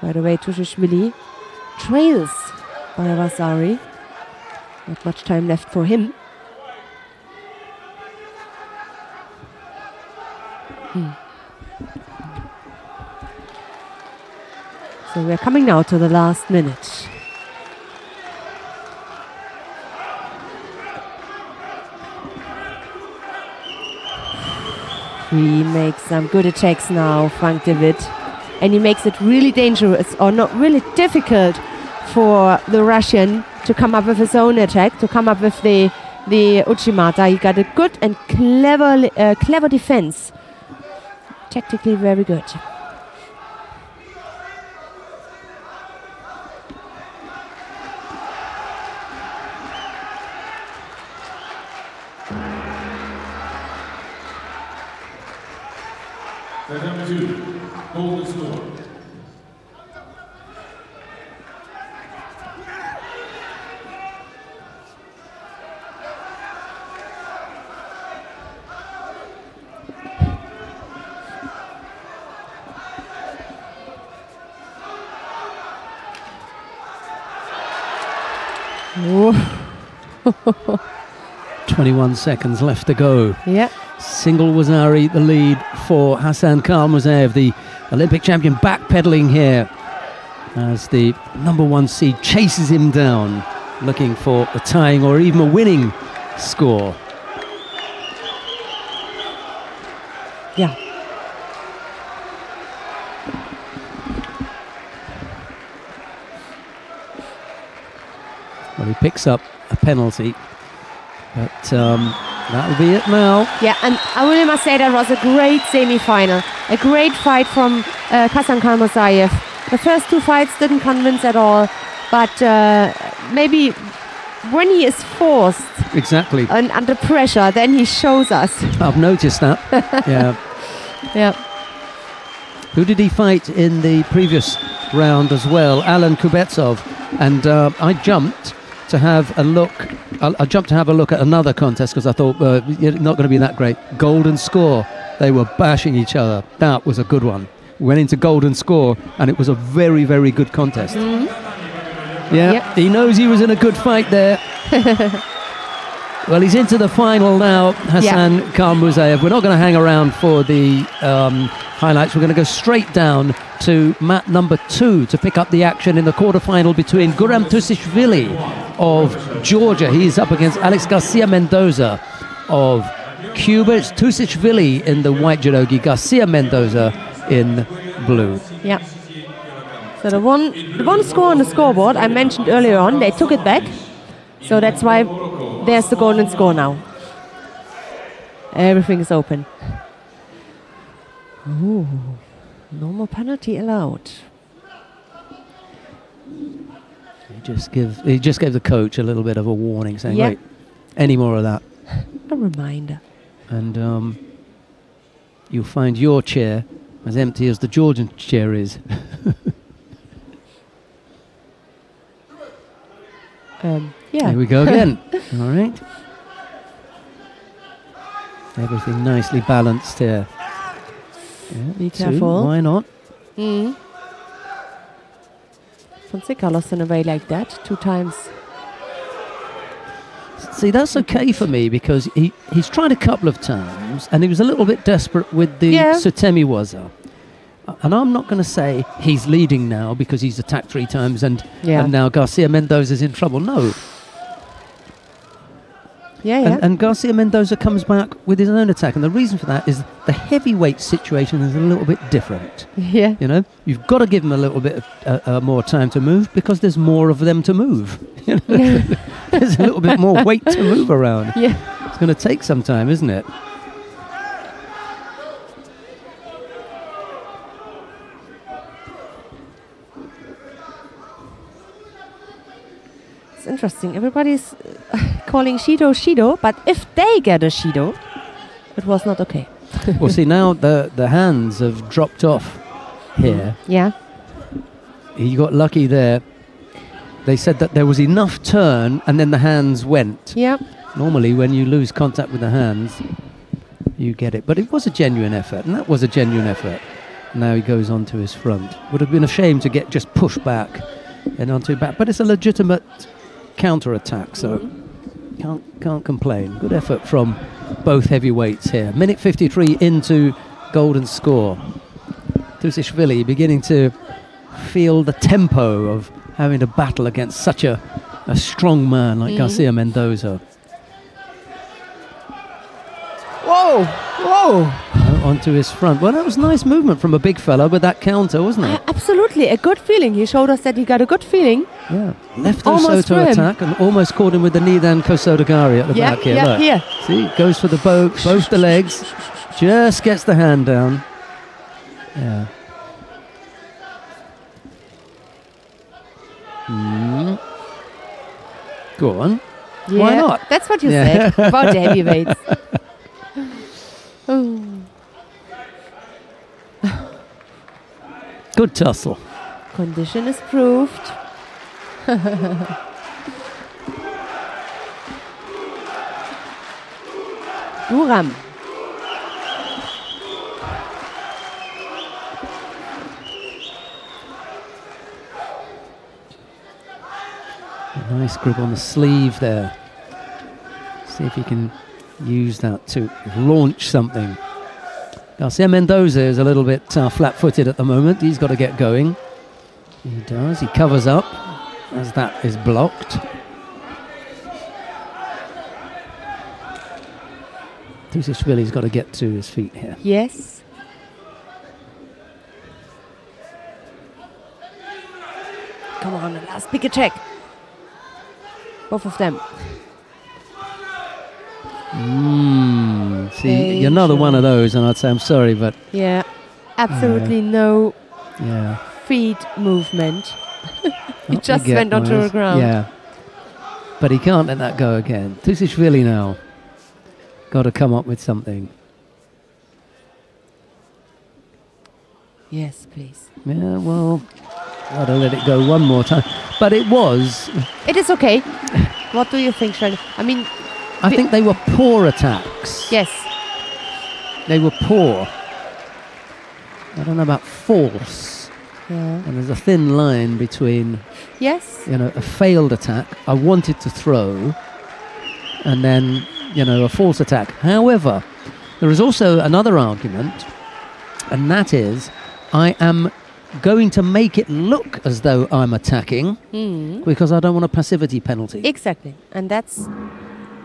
Speaker 2: By the way, Tushishvili trails by Vasari. Not much time left for him. So we're coming now to the last minute. He makes some good attacks now, Frank de Witt. And he makes it really dangerous, or not really difficult, for the Russian to come up with his own attack, to come up with the Uchimata. He got a good and clever defense. Tactically very good.
Speaker 3: Number 2, golden score.
Speaker 1: Whoa. 21 seconds left to go.
Speaker 2: Yeah.
Speaker 1: Single Wazari, the lead for Hassan Kalmusayev, the Olympic champion, backpedaling here. as the number 1 seed chases him down, looking for a tying or even a winning score.
Speaker 2: Yeah.
Speaker 1: Well, he picks up a penalty, but that'll be it now.
Speaker 2: Yeah, and I really must say that was a great semi-final. A great fight from Kasankar Mosayev. The first 2 fights didn't convince at all, but maybe when he is forced
Speaker 1: Exactly.
Speaker 2: and under pressure, then he shows us.
Speaker 1: I've noticed that. Yeah.
Speaker 2: Yeah.
Speaker 1: Who did he fight in the previous round as well? Alan Kubetsov. And I jumped to have a look. I jumped to have a look at another contest because I thought not going to be that great. Golden Score. They were bashing each other. That was a good one. Went into Golden Score and it was a very, very good contest. Yeah,
Speaker 2: Yep.
Speaker 1: he knows he was in a good fight there. Well, he's into the final now, Hassan Khan-Musayev. We're not going to hang around for the highlights. We're going to go straight down to mat number 2 to pick up the action in the quarterfinal between Guram Tusishvili of Georgia. He's up against Alex Garcia Mendoza of Cuba. It's Tusishvili in the white judogi, Garcia Mendoza in blue.
Speaker 2: Yeah. So the one score on the scoreboard I mentioned earlier on, they took it back. So that's why there's the golden score now. Everything is open. Ooh, no more penalty allowed.
Speaker 1: He just gave the coach a little bit of a warning, saying,
Speaker 2: Yeah.
Speaker 1: "Wait, any more of that,
Speaker 2: A reminder.
Speaker 1: and you'll find your chair as empty as the Georgian chair is."
Speaker 2: Yeah.
Speaker 1: Here we go again. All right. Everything nicely balanced here. Yeah,
Speaker 2: Be
Speaker 1: 2,
Speaker 2: careful.
Speaker 1: why not?
Speaker 2: Fonseca lost in a way like that 2 times.
Speaker 1: See, that's okay for me because he's tried a couple of times and he was a little bit desperate with the Sutemi Waza. And I'm not going to say he's leading now because he's attacked 3 times and now Garcia Mendoza's in trouble. No.
Speaker 2: Yeah.
Speaker 1: And Garcia Mendoza comes back with his own attack. And the reason for that is the heavyweight situation is a little bit different.
Speaker 2: Yeah.
Speaker 1: You know, you've got to give them a little bit of more time to move because there's more of them to move. You know? There's a little bit more weight to move around.
Speaker 2: Yeah.
Speaker 1: It's going to take some time, isn't it?
Speaker 2: It's interesting. Everybody's calling Shido, but if they get a Shido, it was not okay.
Speaker 1: Well, see, now the hands have dropped off here.
Speaker 2: Yeah.
Speaker 1: He got lucky there. They said that there was enough turn and then the hands went.
Speaker 2: Yeah.
Speaker 1: Normally, when you lose contact with the hands, you get it. But it was a genuine effort, and that was a genuine effort. Now he goes on to his front. Would have been a shame to get just pushed back and onto back, but it's a legitimate counter-attack, so can't complain. Good effort from both heavyweights here. Minute 53 into golden score. Tusishvili beginning to feel the tempo of having to battle against such a strong man like Garcia Mendoza.
Speaker 2: Whoa!
Speaker 1: Onto his front. Well, that was nice movement from a big fella with that counter, wasn't it?
Speaker 2: Absolutely, a good feeling. He showed us that he got a good feeling.
Speaker 1: Yeah. Left
Speaker 2: Almost
Speaker 1: Osoto
Speaker 2: grim.
Speaker 1: attack and almost caught him with the Nidan Kosodagari at the back here. Look.
Speaker 2: Here.
Speaker 1: See, goes for the both the legs. Just gets the hand down. Yeah. Go on.
Speaker 2: Yeah,
Speaker 1: Why not?
Speaker 2: That's what you
Speaker 1: Yeah.
Speaker 2: said about the heavyweights. Oh.
Speaker 1: Good tussle.
Speaker 2: Condition is proved. Guram.
Speaker 1: A nice grip on the sleeve there. See if he can use that to launch something. Garcia Mendoza is a little bit flat-footed at the moment. He's got to get going. He does. He covers up as that is blocked. Tusishvili's got to get to his feet here.
Speaker 2: Yes. Come on, the last big attack. Both of them.
Speaker 1: See, another one of those, and I'd say I'm sorry, but
Speaker 2: Yeah, absolutely no
Speaker 1: yeah,
Speaker 2: feet movement. He
Speaker 1: Up
Speaker 2: just
Speaker 1: the
Speaker 2: went onto the
Speaker 1: get-wise.
Speaker 2: ground.
Speaker 1: Yeah, but he can't let that go again. Tusishvili now got to come up with something.
Speaker 2: Yes, please.
Speaker 1: Yeah, well, got to let it go one more time. But it was.
Speaker 2: It is okay. What do you think, Shirley? I mean,
Speaker 1: I think they were poor attacks.
Speaker 2: yes.
Speaker 1: They were poor. I don't know about force.
Speaker 2: Yeah.
Speaker 1: And there's a thin line between,
Speaker 2: Yes.
Speaker 1: a failed attack, I wanted to throw, and then, a false attack. However, there is also another argument, and that is, I am going to make it look as though I'm attacking because I don't want a passivity penalty.
Speaker 2: Exactly. And that's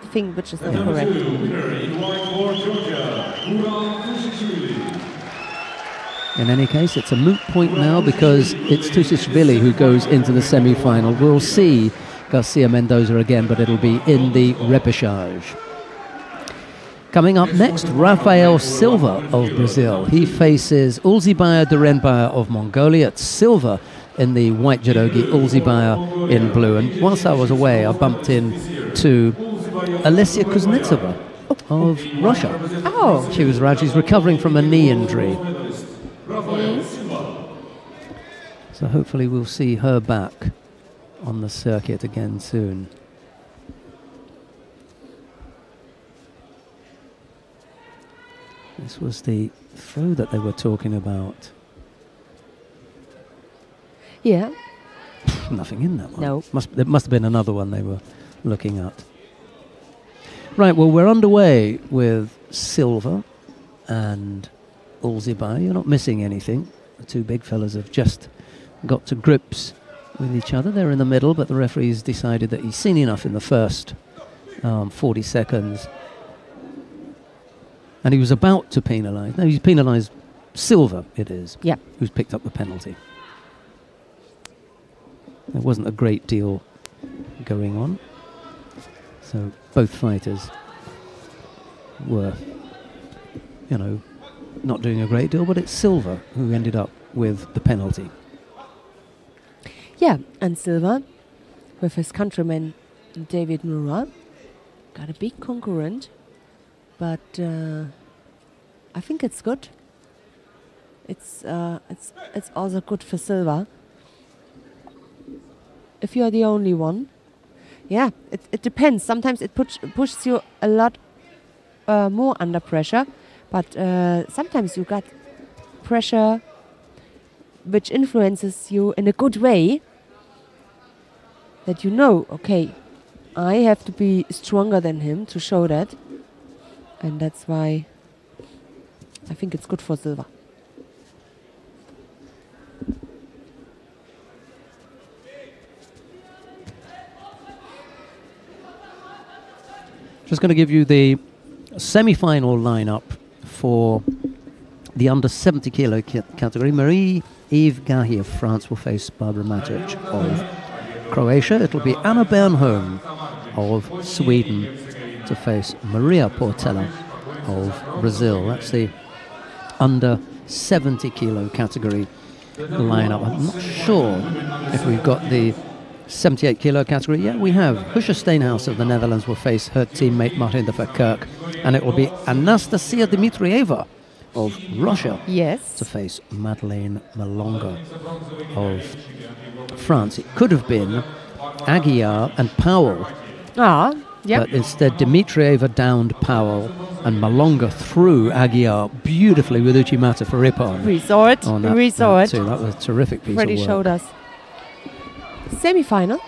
Speaker 2: the thing which is not correct.
Speaker 3: In white for Georgia, Ural Tusishvili.
Speaker 1: In any case, it's a moot point now because it's Tusishvili who goes into the semi-final. We'll see Garcia Mendoza again, but it'll be in the repechage. Coming up next, Rafael Silva of Brazil. He faces Ulzibaya Durenbaya of Mongolia. It's Silva in the white judogi, Ulzibaya in blue. And whilst I was away, I bumped into Alessia Kuznetsova of Russia.
Speaker 2: Oh.
Speaker 1: She's recovering from a knee injury. So hopefully we'll see her back on the circuit again soon. This was the throw that they were talking about.
Speaker 2: Yeah.
Speaker 1: Nothing in that one.
Speaker 2: No.
Speaker 1: There must have been another one they were looking at. Right, well, we're underway with Silva and Ulzibaya. You're not missing anything. The two big fellas have just got to grips with each other. They're in the middle, but the referee's decided that he's seen enough in the first 40 seconds. And he was about to penalise. No, he's penalised Silva, it is,
Speaker 2: Yeah.
Speaker 1: who's picked up the penalty. There wasn't a great deal going on. So both fighters were, not doing a great deal, but it's Silva who ended up with the penalty.
Speaker 2: Yeah. And Silva, with his countryman David Mura, got a big concurrent. But I think it's good. It's also good for Silva. If you are the only one, yeah, it depends. Sometimes it pushes you a lot more under pressure, but sometimes you got pressure which influences you in a good way. That okay, I have to be stronger than him to show that. And that's why I think it's good for Silva.
Speaker 1: Just going to give you the semi-final lineup for the under 70 kilo category. Marie-Eve Gahi of France will face Barbara Matic of Croatia. It'll be Anna Bernholm of Sweden to face Maria Portela of Brazil. That's the under 70 kilo category lineup. I'm not sure if we've got the 78 kilo category. Yeah, we have. Husha Steenhuis of the Netherlands will face her teammate Martin de Verkerk, and it will be Anastasia Dmitrieva of Russia
Speaker 2: Yes.
Speaker 1: to face Madeleine Malonga of France. It could have been Aguiar and Powell.
Speaker 2: Yep.
Speaker 1: But instead, Dmitrieva downed Powell, and Malonga threw Aguiar beautifully with Uchimata for Ippon.
Speaker 2: Resort.
Speaker 1: On that too. That was a terrific piece
Speaker 2: Already
Speaker 1: of work.
Speaker 2: showed us. Semi-final.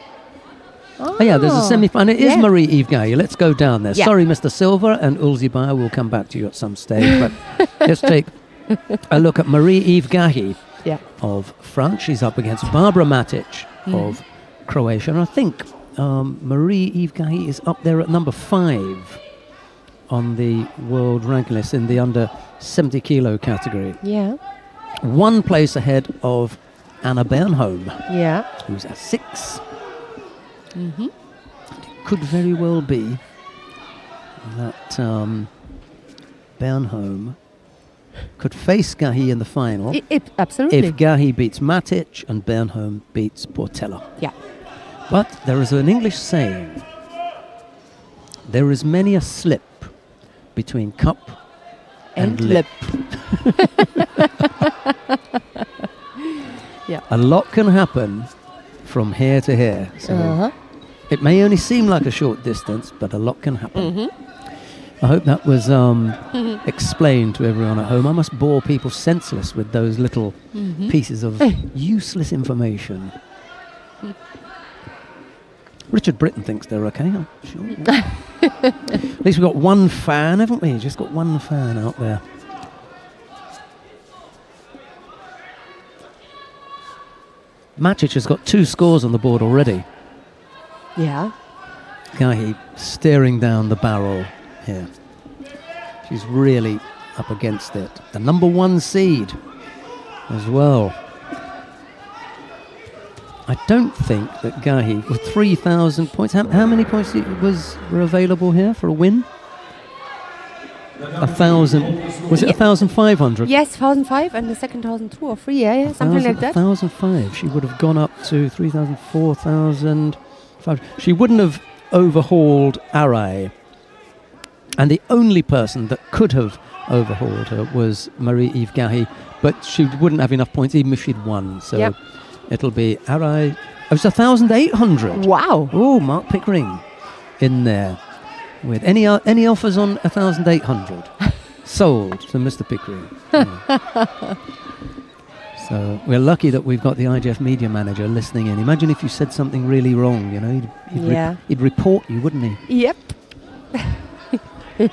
Speaker 1: Oh, yeah, there's a semi-final. It is
Speaker 2: Yeah.
Speaker 1: Marie-Eve Gahi. Let's go down there.
Speaker 2: Yeah.
Speaker 1: Sorry, Mr. Silva and Ulzibaya. We'll come back to you at some stage. But let's take a look at Marie-Eve Gahi
Speaker 2: Yeah.
Speaker 1: of France. She's up against Barbara Matic of Croatia. And I think Marie-Eve Gahi is up there at number 5 on the world ranking list in the under 70 kilo category.
Speaker 2: Yeah.
Speaker 1: 1 place ahead of Anna Bernholm,
Speaker 2: Yeah.
Speaker 1: who's at 6. It could very well be that Bernholm could face Gahi in the final
Speaker 2: Absolutely.
Speaker 1: if Gahi beats Matic and Bernholm beats Portela.
Speaker 2: Yeah.
Speaker 1: But there is an English saying, there is many a slip between cup and lip.
Speaker 2: Yeah.
Speaker 1: A lot can happen from here to here. So it may only seem like a short distance, but a lot can happen. I hope that was explained to everyone at home. I must bore people senseless with those little pieces of useless information. Richard Britton thinks they're okay, I'm sure. At least we've got 1 fan, haven't we? Just got 1 fan out there. Matic has got 2 scores on the board already.
Speaker 2: Yeah.
Speaker 1: Gahi staring down the barrel here. She's really up against it. The number 1 seed as well. I don't think that Gahi, with 3,000 points, how many points were available here for a win? 1,000. Was it 1,500?
Speaker 2: Yes, 1,005 and the second 1,002 or 3, yeah, something like that.
Speaker 1: 1,005. She would have gone up to 3,000, 4,000. She wouldn't have overhauled Arai. And the only person that could have overhauled her was Marie-Eve Gahi, but she wouldn't have enough points even if she'd won. So it'll be Arai. Oh, it's 1,800.
Speaker 2: Wow.
Speaker 1: Oh, Mark Pickering in there. With any offers on 1,800? Sold to Mr. Pickering. Yeah. So we're lucky that we've got the IGF media manager listening in. Imagine if you said something really wrong, you know, he'd report you, wouldn't he?
Speaker 2: Yep.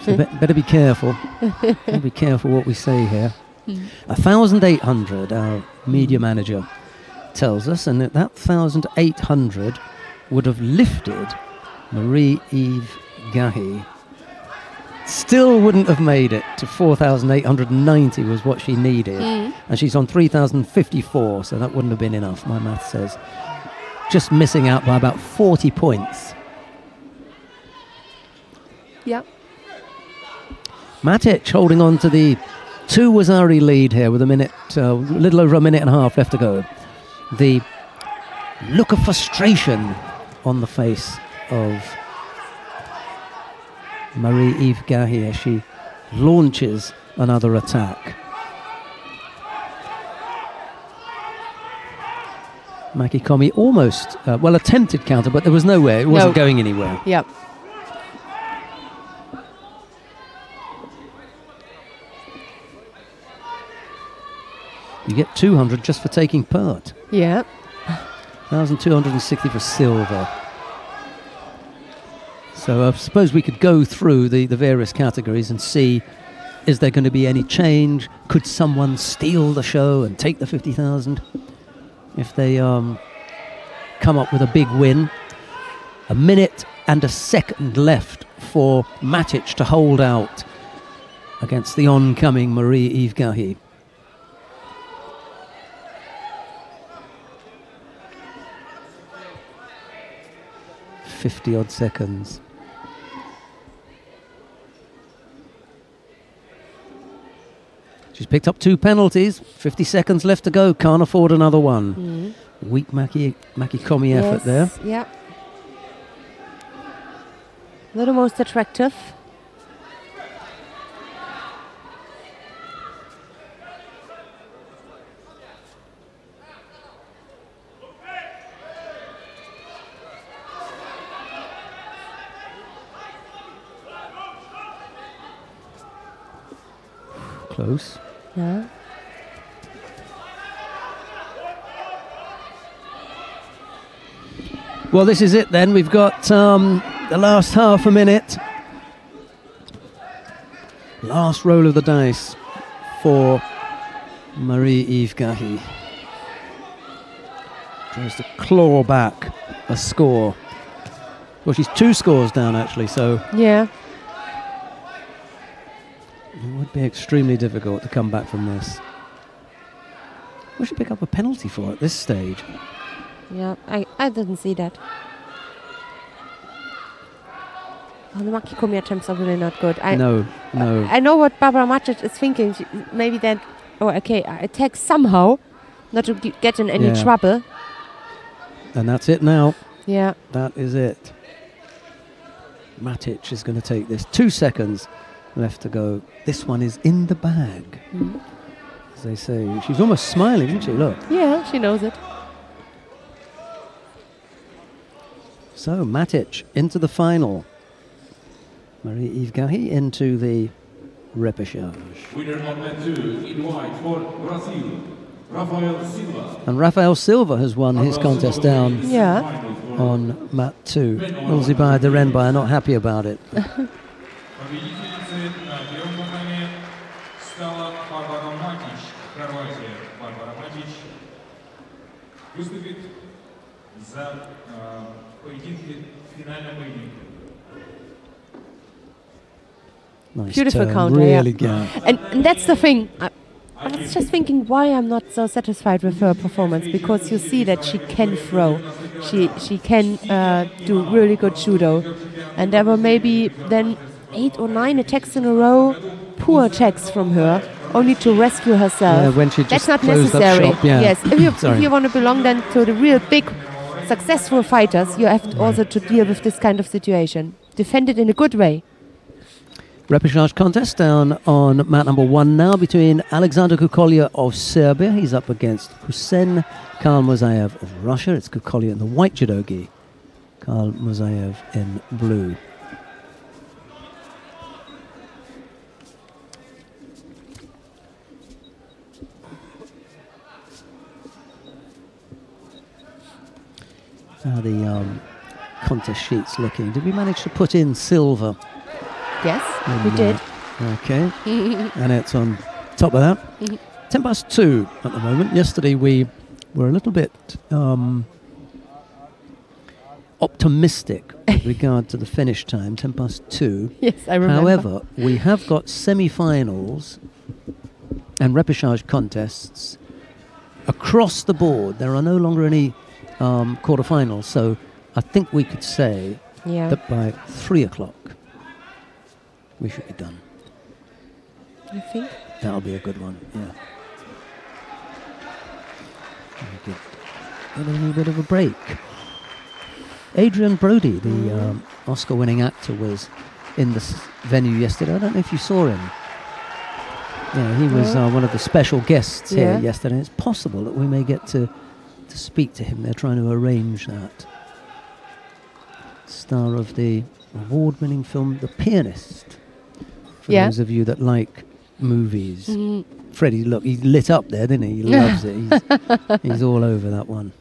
Speaker 1: So better be careful. Better be careful what we say here. 1,800, our media manager tells us, and that 1,800 would have lifted Marie-Eve Gahi. Still wouldn't have made it to 4,890 was what she needed. And she's on 3,054, so that wouldn't have been enough, my math says. Just missing out by about 40 points.
Speaker 2: Yeah.
Speaker 1: Matic holding on to the 2 Wazari lead here with a little over a minute and a half left to go. The look of frustration on the face of Marie-Eve Gahi as she launches another attack. Maki Komi almost, attempted counter, but there was nowhere. It wasn't going anywhere.
Speaker 2: Yep.
Speaker 1: You get 200 just for taking part.
Speaker 2: Yeah.
Speaker 1: 1,260 for silver. So I suppose we could go through the various categories and see, is there going to be any change? Could someone steal the show and take the 50,000 if they come up with a big win? A minute and a second left for Matic to hold out against the oncoming Marie-Eve Gahi. Odd seconds. She's picked up 2 penalties. 50 seconds left to go. Can't afford another one. Weak Maki Komi effort there.
Speaker 2: Yeah. Not the most attractive.
Speaker 1: Close.
Speaker 2: Yeah.
Speaker 1: Well, this is it then. We've got the last half a minute. Last roll of the dice for Marie-Eve Gahi. Tries to claw back a score. Well, she's 2 scores down, actually, so
Speaker 2: Yeah.
Speaker 1: it would be extremely difficult to come back from this. We should pick up a penalty for at this stage.
Speaker 2: Yeah, I didn't see that. Oh, the Makikomi attempts are really not good.
Speaker 1: No.
Speaker 2: I know what Barbara Macic is thinking. Maybe then, attack somehow, not to get in any
Speaker 1: Yeah.
Speaker 2: trouble.
Speaker 1: And that's it now.
Speaker 2: Yeah.
Speaker 1: That is it. Matic is going to take this. 2 seconds left to go. This one is in the bag, as they say. She's almost smiling, isn't she? Look.
Speaker 2: Yeah, she knows it.
Speaker 1: So Matic into the final. Marie-Yves Gahi into the repechage.
Speaker 3: Winner on mat 2 in white for Brazil, Rafael Silva.
Speaker 1: And Rafael Silva has won his contest down
Speaker 2: Yeah.
Speaker 1: on mat 2. Ulzibai de Renbai are not happy about it.
Speaker 6: Победительницей на первом катании стала Барбара Матич, Хорватия. Барбара Матич выступит за финальном поединке.
Speaker 1: Nice
Speaker 2: Beautiful
Speaker 1: turn,
Speaker 2: counter,
Speaker 1: really
Speaker 2: yeah.
Speaker 1: good.
Speaker 2: And that's the thing. I was just thinking why I'm not so satisfied with her performance, because you see that she can throw. She can do really good judo. And there were maybe then 8 or 9 attacks in a row, poor attacks from her, only to rescue herself.
Speaker 1: Yeah, when she
Speaker 2: That's
Speaker 1: just
Speaker 2: not
Speaker 1: closed up
Speaker 2: necessary.
Speaker 1: shop, yeah.
Speaker 2: Yes, if
Speaker 1: Sorry.
Speaker 2: you want to belong then to the real big, successful fighters, you have also to deal with this kind of situation. Defend it in a good way.
Speaker 1: Repechage contest down on mat number 1 now between Alexander Kukolya of Serbia. He's up against Hussein Khalmozayev of Russia. It's Kukolya in the white judogi, Khalmozayev in blue. How the contest sheet's looking. Did we manage to put in silver?
Speaker 2: Yes, we did.
Speaker 1: Okay. And it's on top of that. 2:10 at the moment. Yesterday we were a little bit optimistic with regard to the finish time, 2:10.
Speaker 2: Yes, I remember.
Speaker 1: However, we have got semi-finals and repechage contests across the board. There are no longer any quarterfinals, so I think we could say that by 3 o'clock we should be done.
Speaker 2: You think?
Speaker 1: That'll be a good one, yeah. We could get a little bit of a break. Adrian Brody, the Oscar-winning actor, was in this venue yesterday. I don't know if you saw him. Yeah, he was one of the special guests here yesterday. It's possible that we may get to speak to him. They're trying to arrange that. Star of the award-winning film The Pianist. For those of you that like movies. Freddie, look, he lit up there, didn't he? He loves it. He's all over that one.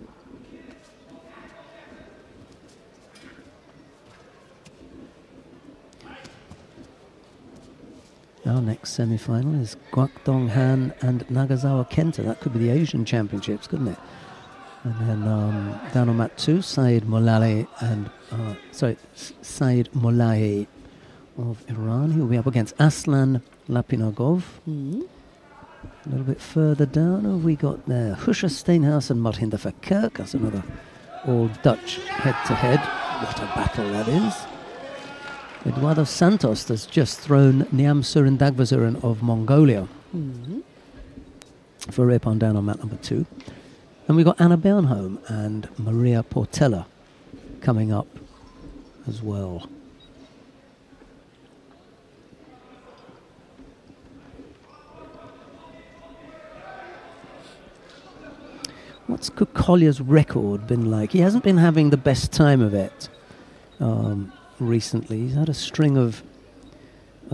Speaker 1: Our next semi-final is Guangdong Han and Nagasawa Kenta. That could be the Asian Championships, couldn't it? And then down on mat 2, Saeed Molale of Iran. He'll be up against Aslan Lapinagov. A little bit further down, who have we got there? Husha Steenhuis and Marhinda Verkerk. That's another all-Dutch head-to-head. What a battle that is. Eduardo Santos has just thrown Niam Surin Dagvazurin of Mongolia for a rip-on down on mat number 2. And we've got Anna Bernholm and Maria Portela coming up as well. What's Kukolya's record been like? He hasn't been having the best time of it recently. He's had a string of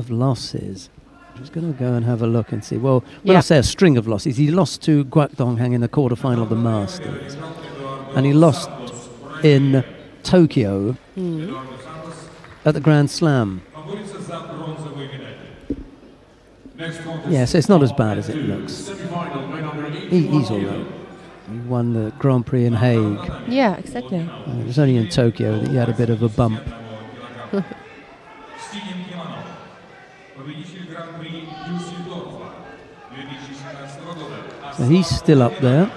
Speaker 1: losses. I'm just going to go and have a look and see. Well, when I say a string of losses, he lost to Guangdong Han in the quarterfinal of the Masters. And he lost in Tokyo at the Grand Slam. Yeah, so it's not as bad as it looks. He's all right. He won the Grand Prix in Hague.
Speaker 2: Yeah, exactly.
Speaker 1: It was only in Tokyo that he had a bit of a bump. So he's still up there.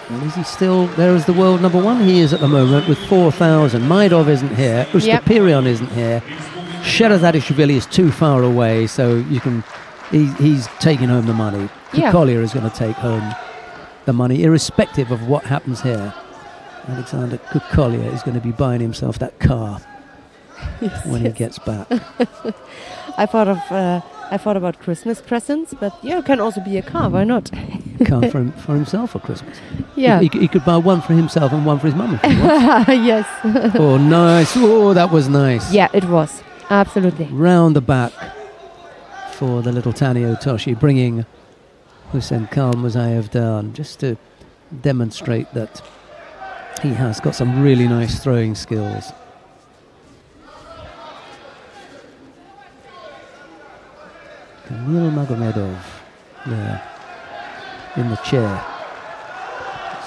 Speaker 1: And is he still there as the world number one? He is at the moment with 4,000. Maidov isn't here. Ustapirion isn't here. Sherazadishvili is too far away, so you can. He's taking home the money.
Speaker 2: Yeah.
Speaker 1: Collier is going to take home the money, irrespective of what happens here. Alexander Kukolia is going to be buying himself that car when he gets back.
Speaker 2: I thought about Christmas presents, but yeah, it can also be a car. Why not?
Speaker 1: Car for himself for Christmas.
Speaker 2: Yeah.
Speaker 1: He could buy one for himself and one for his mum if he wants.
Speaker 2: Yes.
Speaker 1: Oh, nice. Oh, that was nice.
Speaker 2: Yeah, it was. Absolutely.
Speaker 1: Round the back for the little Tanio Toshi, bringing Hussein Kalmuzayev down just to demonstrate that he has got some really nice throwing skills. Kamil Magomedov there in the chair.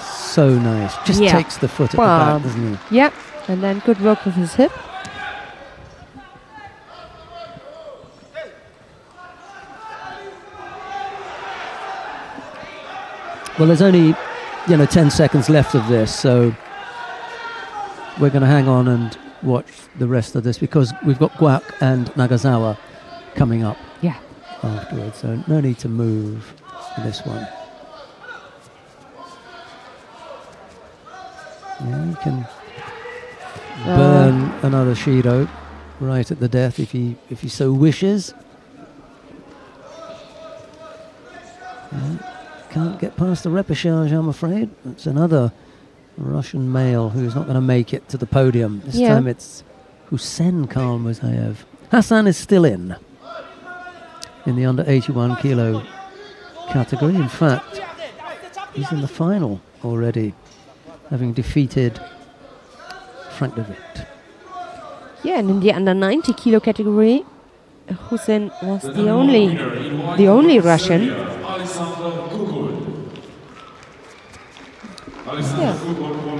Speaker 1: So nice. Just takes the foot at the back, doesn't he?
Speaker 2: Yeah, and then good work with his hip.
Speaker 1: Well, there's only 10 seconds left of this, so we're going to hang on and watch the rest of this because we've got Guak and Nagasawa coming up afterwards, so no need to move for this one. Yeah, you can burn another Shido right at the death if he so wishes. Yeah. Can't get past the repechage, I'm afraid. It's another Russian male who's not going to make it to the podium. This time it's Hussein Kalmuzayev. Hassan is still in the under 81 kilo category. In fact, he's in the final already, having defeated Frank de Witt. Yeah,
Speaker 2: and in the under 90 kilo category, Hussein was the only Russian.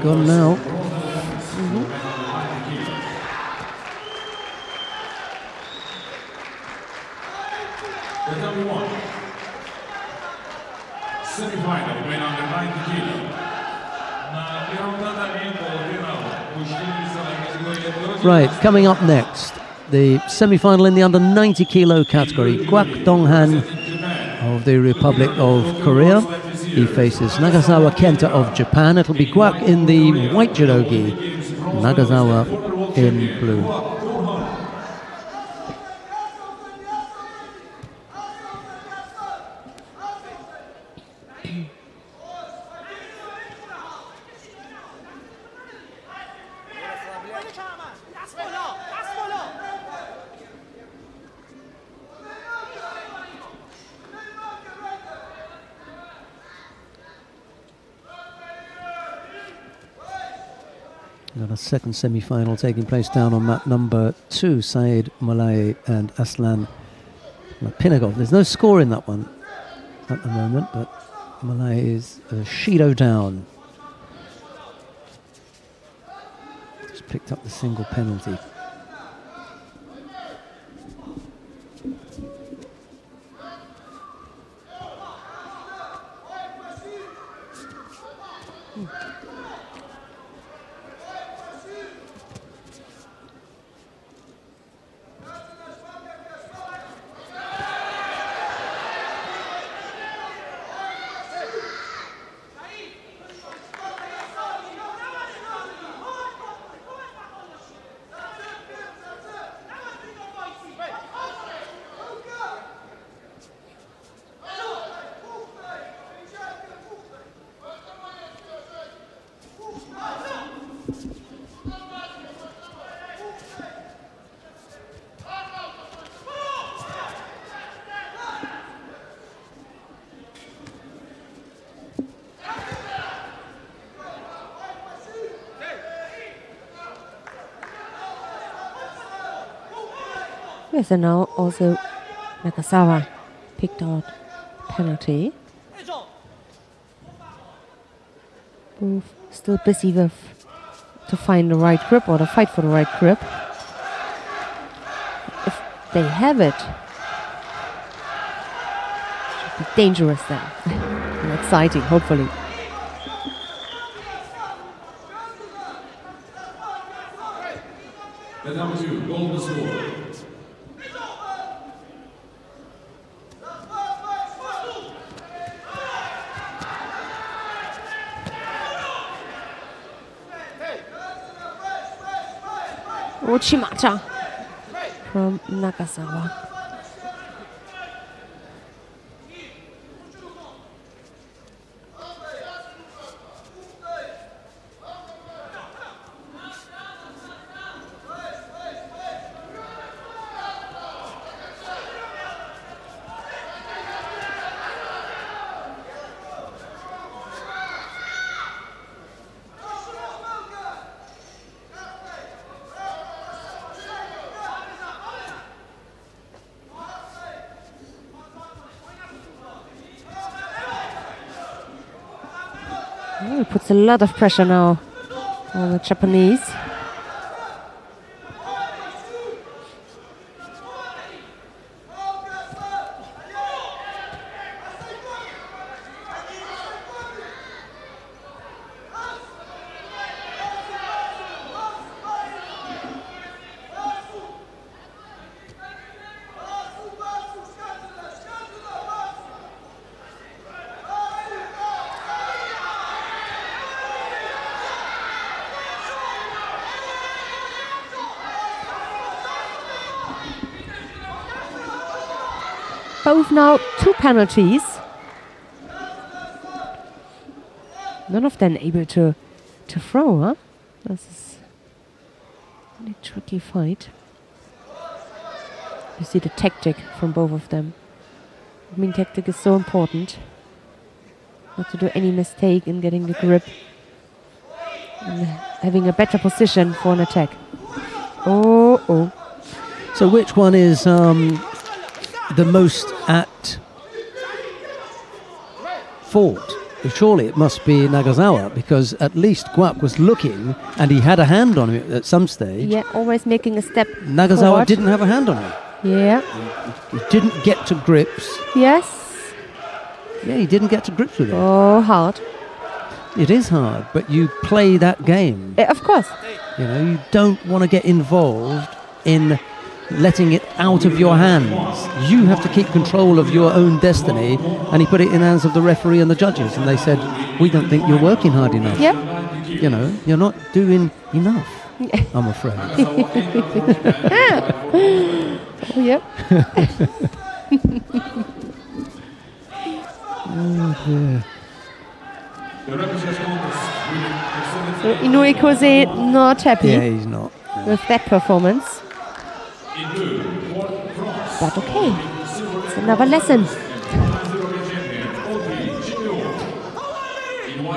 Speaker 1: Gone now.
Speaker 3: Semi-final, men under 90 kilo.
Speaker 1: Right, coming up next, the semi-final in the under 90 kilo category. Kwak Donghan of the Republic of Korea. He faces Nagasawa Kenta of Japan. It'll be Kwak in the white judogi, Nagasawa in blue. Got a second semi-final taking place down on mat number 2. Saeed Malay and Aslan Lapinagov. There's no score in that one at the moment, but Malay is Shido down. Just picked up the single penalty.
Speaker 2: Yes, and now also Nagasawa picked out penalty. Both still busy with to find the right grip or to fight for the right grip. If they have it, should be dangerous then. And exciting, hopefully.
Speaker 3: The number 2, golden score.
Speaker 2: Uchimata from Nagasawa. It puts a lot of pressure now on the Japanese. Both now 2 penalties. None of them able to throw, huh? This is a really tricky fight. You see the tactic from both of them. I mean, tactic is so important. Not to do any mistake in getting the grip and having a better position for an attack. Oh.
Speaker 1: So which one is the most at fault? Surely it must be Nagasawa, because at least Guak was looking and he had a hand on him at some stage.
Speaker 2: Yeah, always making a step
Speaker 1: Nagasawa
Speaker 2: forward.
Speaker 1: didn't have a hand on him.
Speaker 2: Yeah.
Speaker 1: He didn't get to grips.
Speaker 2: Yes.
Speaker 1: Yeah, he didn't get to grips with it.
Speaker 2: Oh, hard.
Speaker 1: It is hard, but you play that game.
Speaker 2: Of course.
Speaker 1: You know, you don't want to get involved in letting it out of your hands. You have to keep control of your own destiny, and he put it in the hands of the referee and the judges, and they said, we don't think you're working hard enough.
Speaker 2: Yep.
Speaker 1: You know, you're not doing enough, I'm afraid.
Speaker 2: Oh, yep.
Speaker 1: Oh, dear.
Speaker 2: So Inoue Kose not happy
Speaker 1: Yeah, he's not.
Speaker 2: with that performance. But okay, it's another lesson.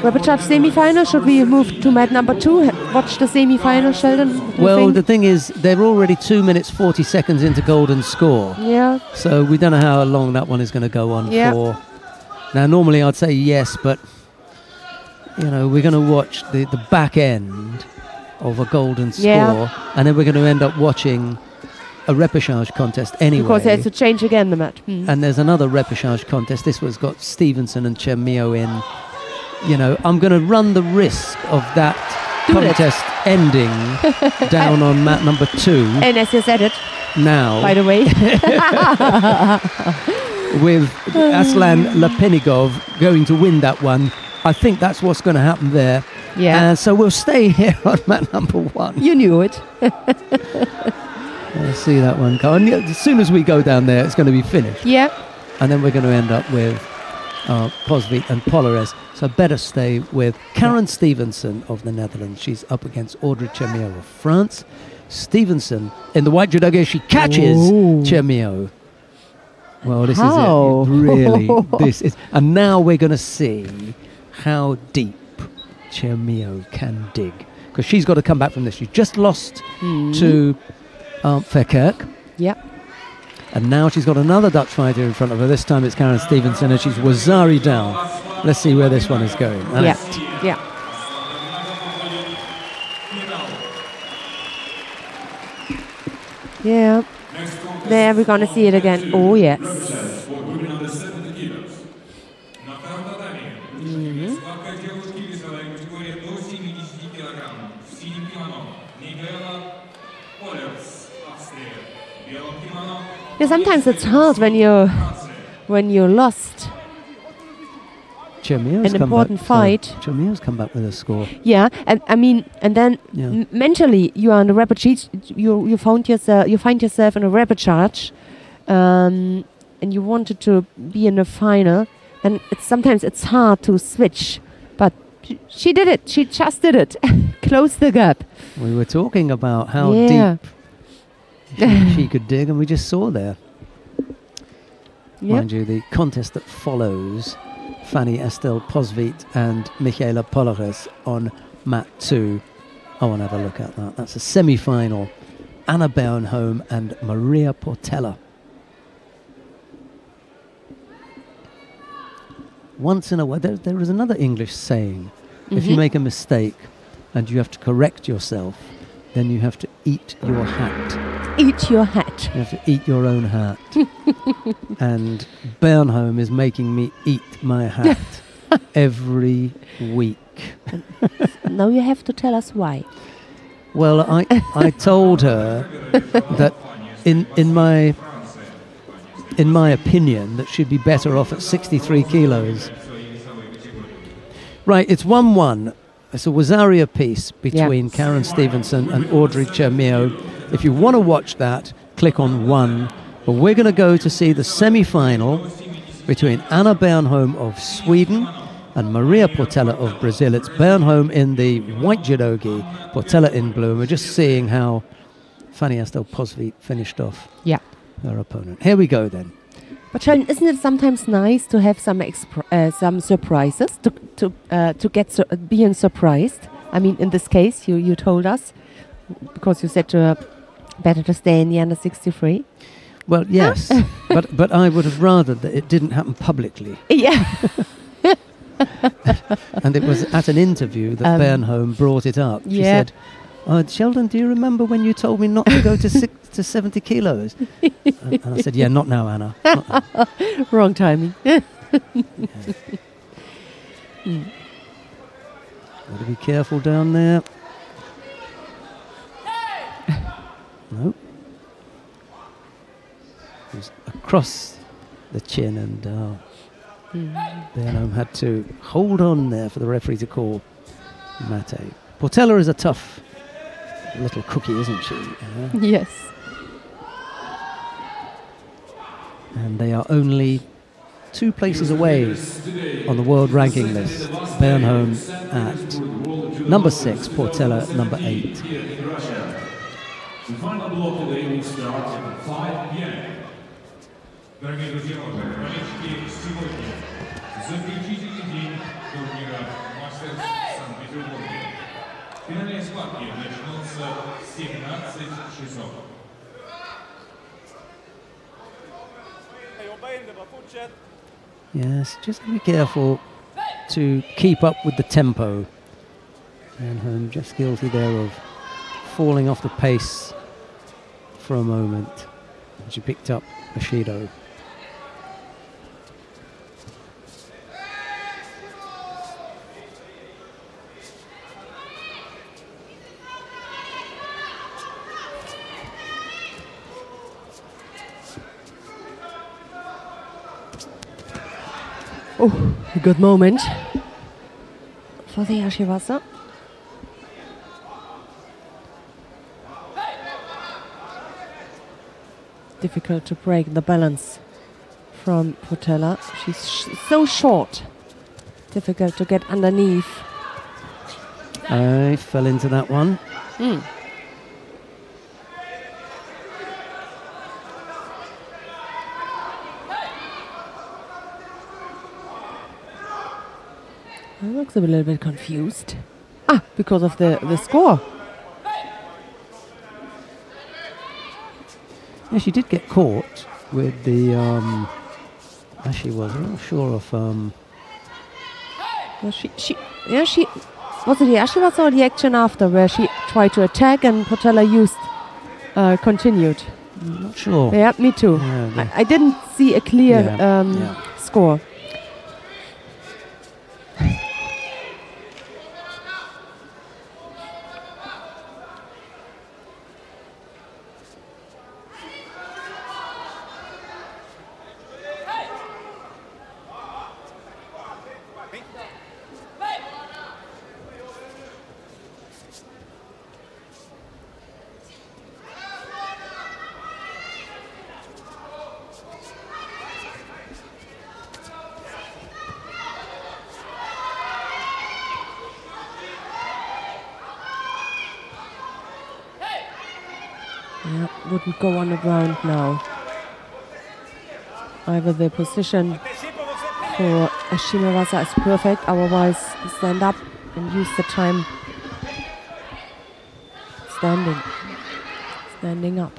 Speaker 2: Which semi-final? Should we move to mat number 2? Watch the semi-final, Sheldon? What do you
Speaker 1: Well,
Speaker 2: think?
Speaker 1: the thing is, they're already 2 minutes 40 seconds into golden score.
Speaker 2: Yeah.
Speaker 1: So we don't know how long that one is going to go on
Speaker 2: Yeah.
Speaker 1: for. Now, normally I'd say yes, but, you know, we're going to watch the back end of a golden score,
Speaker 2: Yeah.
Speaker 1: and then we're going to end up watching a repechage contest anyway.
Speaker 2: Because they had to change again the mat.
Speaker 1: And there's another repechage contest. This one's got Stevenson and Chen Mio in. You know, I'm going to run the risk of that contest ending down on mat number 2
Speaker 2: And as you said it,
Speaker 1: now.
Speaker 2: by the way.
Speaker 1: With Aslan Lepenigov going to win that one. I think that's what's going to happen there.
Speaker 2: Yeah.
Speaker 1: So we'll stay here on mat number 1.
Speaker 2: You knew it.
Speaker 1: I'll see that one go. And as soon as we go down there, it's going to be finished.
Speaker 2: Yeah.
Speaker 1: And then we're going to end up with Posvik and Polares. So better stay with Karen Stevenson of the Netherlands. She's up against Audrey Chemio of France. Stevenson in the white judogi, she catches Chemio. Well, this
Speaker 2: How?
Speaker 1: is it. Really, this is. And now we're going to see how deep Chemio can dig, because she's got to come back from this. She just lost to Verkerk.
Speaker 2: Yeah.
Speaker 1: And now she's got another Dutch fighter in front of her. This time it's Karen Stevenson, and she's Wazari down. Let's see where this one is going.
Speaker 2: Yeah. Yeah. Yeah.
Speaker 3: Next contest
Speaker 2: There we're gonna see it again. Oh yes.
Speaker 3: for women under 70 kilos.
Speaker 6: На втором татами схватка девушки весовая категория до 70 килограмм. В синем кимоно Мигела Полерс, Австрия. В белом кимоно
Speaker 2: Yeah, sometimes it's hard when you're lost
Speaker 1: Chermio's
Speaker 2: an
Speaker 1: come
Speaker 2: important
Speaker 1: back,
Speaker 2: fight.
Speaker 1: Chermio's come back with a score.
Speaker 2: Yeah, and I mean, and then
Speaker 1: Yeah.
Speaker 2: mentally you are on a rapid you find yourself in a rapid charge, and you wanted to be in a final, and sometimes it's hard to switch, but she did it. She just did it. Closed the gap.
Speaker 1: We were talking about how
Speaker 2: Yeah.
Speaker 1: deep she could dig, and we just saw there.
Speaker 2: Yep.
Speaker 1: Mind you, the contest that follows, Fanny Estelle Posvit and Michaela Polaris on mat 2. I want to have a look at that. That's a semi-final. Anna Bernholm and Maria Portela. Once in a while, there is another English saying, if you make a mistake and you have to correct yourself, then you have to eat your hat.
Speaker 2: Eat your hat.
Speaker 1: You have to eat your own hat. And Bernholm is making me eat my hat every week.
Speaker 2: Now you have to tell us why.
Speaker 1: Well, I told her that in my opinion that she'd be better off at 63 kilos. Right, it's 1-1. It's a Wazaria piece between Karen Stevenson and Audrey Chermio. If you want to watch that, click on 1. But we're going to go to see the semi-final between Anna Bernholm of Sweden and Maria Portela of Brazil. It's Bernholm in the white judogi, Portela in blue. And we're just seeing how Fanny Estelle Posvit finished off her opponent. Here we go then.
Speaker 2: But Sheldon, isn't it sometimes nice to have some surprises, to get being surprised? I mean, in this case, you told us, because you said to her, better to stay in the under 63.
Speaker 1: Well, yes, but I would have rather that it didn't happen publicly.
Speaker 2: Yeah.
Speaker 1: And it was at an interview that Bernholm brought it up. She said, Sheldon, do you remember when you told me not to go to 70 kilos? And I said, yeah, not now, Anna. Not now.
Speaker 2: Wrong timing.
Speaker 1: Got to be careful down there. No. It was across the chin, and Bernholm had to hold on there for the referee to call mate. Portela is a tough little cookie, isn't she?
Speaker 2: Yes.
Speaker 1: And they are only 2 places away on the world ranking list. Bernholm at number 6, Portela number 8.
Speaker 3: The final block today will start at 5 p.m.
Speaker 6: Дорогие друзья, болельщики, сегодня заключительный день турнира «Мастерс» в Санкт-Петербурге. Финальные схватки начнутся в 17 часов.
Speaker 1: Yes, just be careful to keep up with the tempo. And just guilty there of falling off the pace for a moment. And she picked up Bushido.
Speaker 2: Oh, a good moment for the Ashiwasa. Difficult to break the balance from Portela. She's so short. Difficult to get underneath.
Speaker 1: I fell into that one.
Speaker 2: Looks a little bit confused. Because of the score.
Speaker 1: Yeah, she did get caught with the she was. I'm not sure if
Speaker 2: she was it the Ashiwasa or the action after where she tried to attack and Portela continued.
Speaker 1: I'm not sure.
Speaker 2: Yeah, me too.
Speaker 1: Yeah,
Speaker 2: I didn't see a clear
Speaker 1: Yeah.
Speaker 2: score. Yeah, wouldn't go on the ground now. Either the position for Shimawasa is perfect, otherwise stand up and use the time standing up.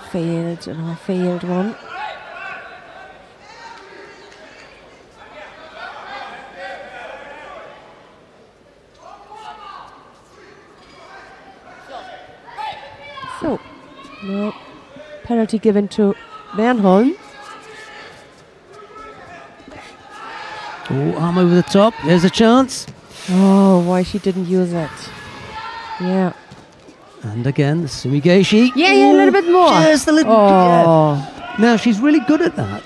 Speaker 2: Failed one. So, no penalty given to Bernholm.
Speaker 1: Oh, arm over the top. There's a chance.
Speaker 2: Oh, why she didn't use it? Yeah.
Speaker 1: And again, Sumigaeshi.
Speaker 2: Yeah, a little bit more.
Speaker 1: Just a little bit. Yeah. Now, she's really good at that.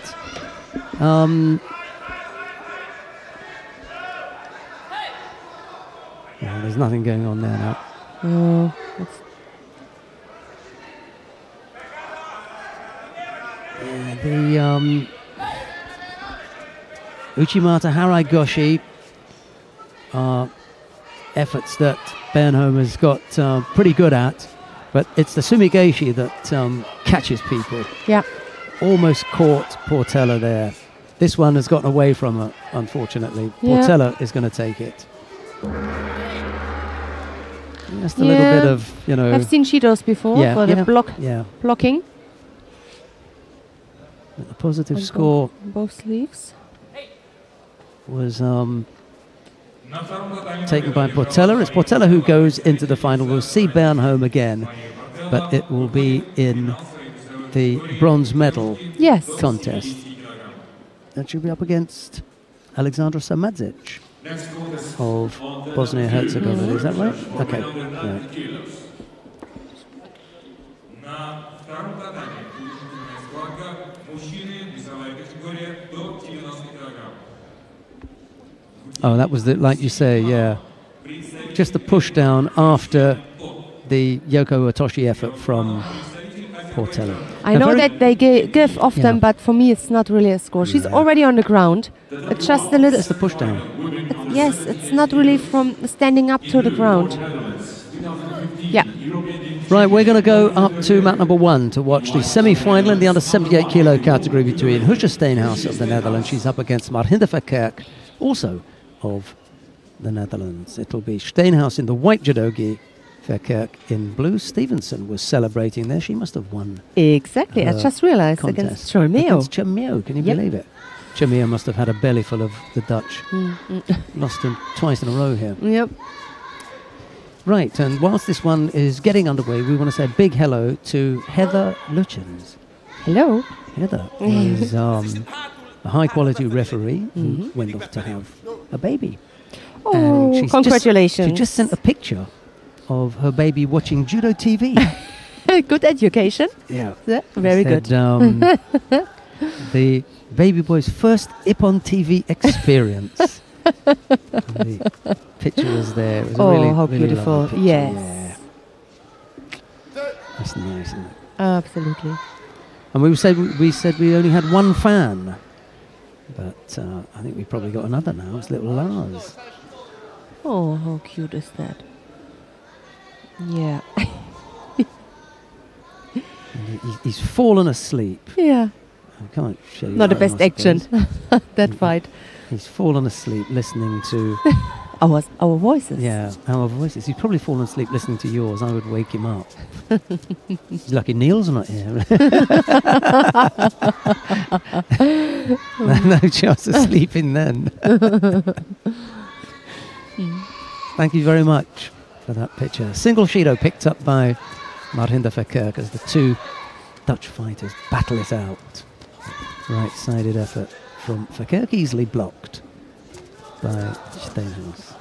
Speaker 1: Yeah, there's nothing going on there now.
Speaker 2: Oh,
Speaker 1: The Uchimata Harai Goshi are efforts that Bernholm has got pretty good at, but it's the Sumigaeshi that catches people.
Speaker 2: Yeah.
Speaker 1: Almost caught Portela there. This one has gotten away from her, unfortunately.
Speaker 2: Yeah.
Speaker 1: Portela is going to take it. Just a little bit of, you know...
Speaker 2: I've seen Judos before for the blocking.
Speaker 1: A positive score
Speaker 2: Both sleeves.
Speaker 1: was taken by Portela. It's Portela who goes into the final. We'll see Bernholm again, but it will be in the bronze medal contest. And she'll be up against Alexandra Samadzic of Bosnia-Herzegovina. Is that right? Okay. Yeah. Oh, that was the, like you say, yeah. Just the push down after the Yoko Otoshi effort from Portela.
Speaker 2: I know that they give off them, but for me it's not really a score. She's already on the ground. It's just a little...
Speaker 1: It's the push down.
Speaker 2: Yes, it's not really from standing up to the ground. Yeah.
Speaker 1: Right, we're going to go up to mat number 1 to watch the semi-final in the under 78 kilo category between Husha Steenhuis of the Netherlands. She's up against Marhinda Verkerk, also of the Netherlands. It'll be Steenhuis in the white judogi, Verkerk in blue. Stevenson was celebrating there. She must have won.
Speaker 2: Exactly, I just realized against Cholmeo.
Speaker 1: Against Cholmeo, can you believe it? Cholmeo must have had a belly full of the Dutch. Lost them twice in a row here.
Speaker 2: Yep.
Speaker 1: Right, and whilst this one is getting underway, we want to say a big hello to Heather Luchens.
Speaker 2: Hello.
Speaker 1: Heather is a high-quality referee who went off to have a baby.
Speaker 2: Oh,
Speaker 1: and
Speaker 2: congratulations.
Speaker 1: She just sent a picture of her baby watching Judo TV.
Speaker 2: Good education.
Speaker 1: Yeah.
Speaker 2: Very good.
Speaker 1: The baby boy's first Ippon TV experience. The picture was there. It was a really,
Speaker 2: how
Speaker 1: really
Speaker 2: beautiful.
Speaker 1: Picture.
Speaker 2: Yes.
Speaker 1: Yeah. That's nice, isn't it?
Speaker 2: Absolutely.
Speaker 1: And we said we only had one fan, but I think we've probably got another now. It's little Lars.
Speaker 2: Oh, how cute is that? Yeah.
Speaker 1: He's fallen asleep.
Speaker 2: Yeah.
Speaker 1: I can't show you.
Speaker 2: Not the best action. That fight.
Speaker 1: He's fallen asleep listening to
Speaker 2: our voices.
Speaker 1: Yeah, our voices. He's probably fallen asleep listening to yours. I would wake him up. He's lucky Neil's not here. No chance of sleeping then. Thank you very much. for that picture. Single Shido picked up by Marhinda Verkerk as the two Dutch fighters battle it out. Right-sided effort from Verkerk, easily blocked by Steenhuis.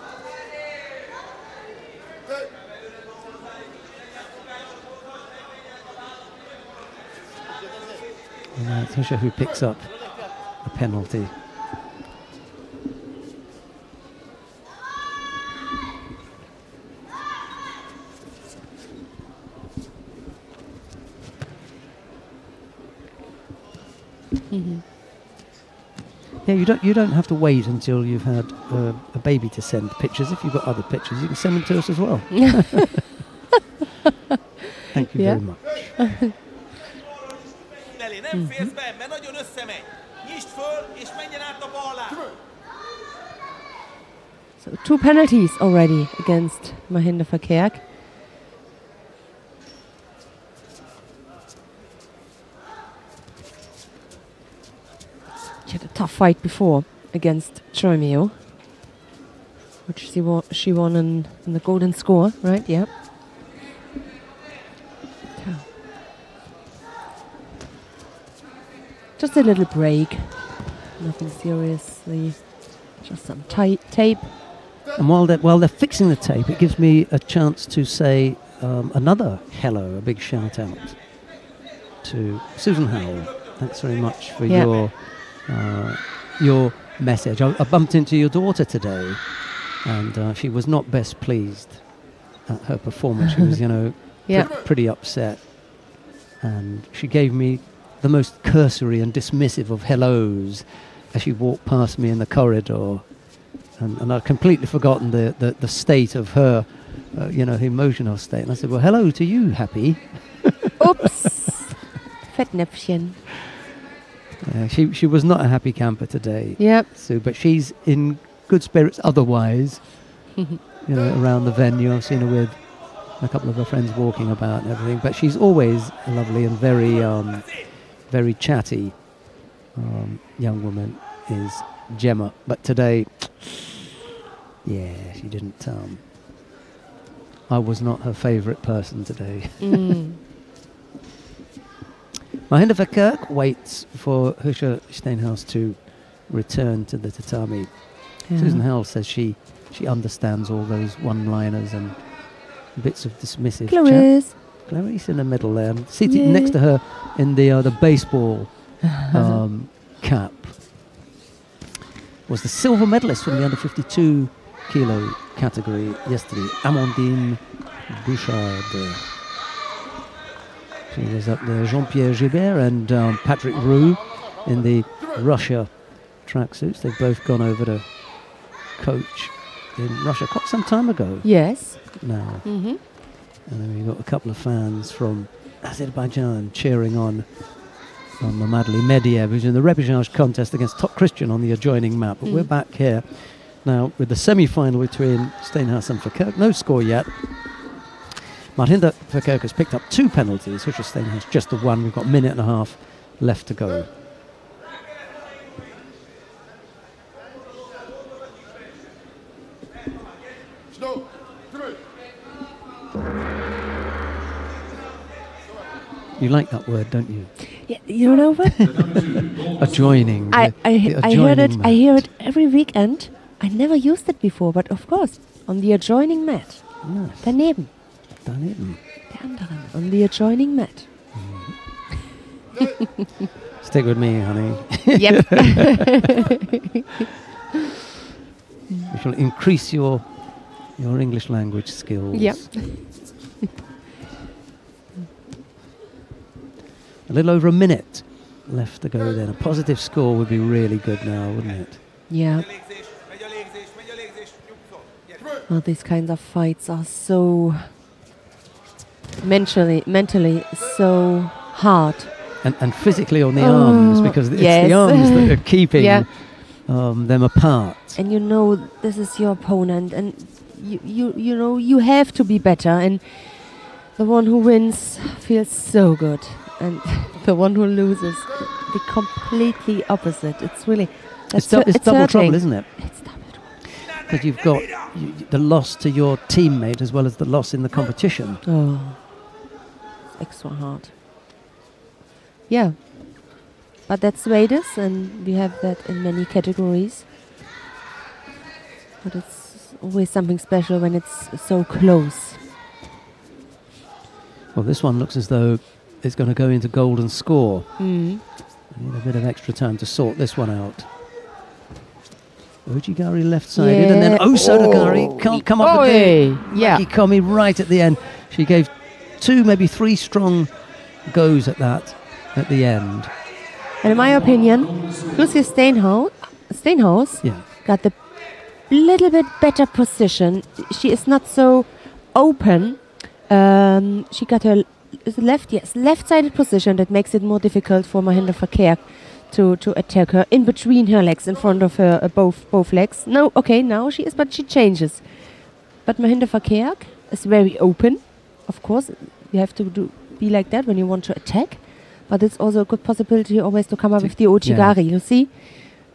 Speaker 1: And now it's Husha who picks up a penalty. Yeah, you don't have to wait until you've had a baby to send pictures. If you've got other pictures, you can send them to us as well. Thank you very much.
Speaker 2: So 2 penalties already against Marhinda Verkerk. She had a tough fight before against Chomeo, which she won in the golden score, right? Yeah. Just a little break, nothing seriously, just some tape.
Speaker 1: And while they're fixing the tape, it gives me a chance to say another hello, a big shout out to Susan Howell. Thanks very much for your message. I bumped into your daughter today, and she was not best pleased at her performance. She was, pretty upset, and she gave me the most cursory and dismissive of hellos as she walked past me in the corridor, and I'd completely forgotten the state of her, emotional state. And I said, "Well, hello to you, Happy."
Speaker 2: Oops, Fettnäpfchen.
Speaker 1: She was not a happy camper today.
Speaker 2: Yep.
Speaker 1: Sue, but she's in good spirits otherwise. Around the venue, I've seen her with a couple of her friends walking about and everything. But she's always lovely and very chatty. Young woman is Gemma. But today, she didn't. I was not her favourite person today. Marhinda Verkerk waits for Husha Steenhuis to return to the tatami. Susan Howell says she understands all those one-liners and bits of dismissive
Speaker 2: Clarice.
Speaker 1: Clarice in the middle there. Seated next to her in the baseball cap was the silver medalist from the under 52 kilo category yesterday, Amandine Bouchard. She was up there, Jean-Pierre Gibert and Patrick Roux in the Russia tracksuits. They've both gone over to coach in Russia quite some time ago.
Speaker 2: Yes.
Speaker 1: Now. And then we've got a couple of fans from Azerbaijan cheering on Mamadli Mediev, who's in the repechage contest against Top Christian on the adjoining map. But we're back here now with the semi-final between Steenhuis and Verkerk. No score yet. Marhinda Verkerk has picked up 2 penalties. Husha Steenhuis just the one. We've got a minute and a half left to go. You like that word, don't you?
Speaker 2: Yeah, you know what?
Speaker 1: Adjoining.
Speaker 2: I heard it. I hear it every weekend. I never used it before, but of course, on the adjoining mat.
Speaker 1: Nice.
Speaker 2: Daneben.
Speaker 1: Daneben.
Speaker 2: Der anderen. On the adjoining mat.
Speaker 1: Stick with me, honey.
Speaker 2: Yep.
Speaker 1: We shall increase your English language skills.
Speaker 2: Yep.
Speaker 1: A little over a minute left to go then. A positive score would be really good now, wouldn't it?
Speaker 2: Yeah. Well, these kinds of fights are so mentally so hard.
Speaker 1: And physically on the arms, because it's the arms that are keeping them apart.
Speaker 2: And you know this is your opponent, and you know you have to be better, and the one who wins feels so good, and the one who loses the completely opposite. It's really
Speaker 1: it's double trouble, isn't it?
Speaker 2: It's double trouble.
Speaker 1: Because you've got the loss to your teammate as well as the loss in the competition.
Speaker 2: Oh, extra hard. Yeah, but that's the way it is, and we have that in many categories. But it's always something special when it's so close.
Speaker 1: Well, this one looks as though it's going to go into golden score.
Speaker 2: Mm.
Speaker 1: I need a bit of extra time to sort this one out. Ojigari left-sided, and then Osodogari can't come up with the Makikomi right at the end. She gave 2, maybe 3 strong goes at that at the end.
Speaker 2: And in my opinion, Lucia Steinhaus
Speaker 1: Yeah.
Speaker 2: got the little bit better position. She is not so open. She got her left-sided position that makes it more difficult for Mahinder Verkerk to attack her in between her legs, in front of her, both legs. No, okay, now she is, but she changes. But Mahinder Verkerk is very open. Of course, you have to be like that when you want to attack. But it's also a good possibility always to come up with the Ojigari, you see?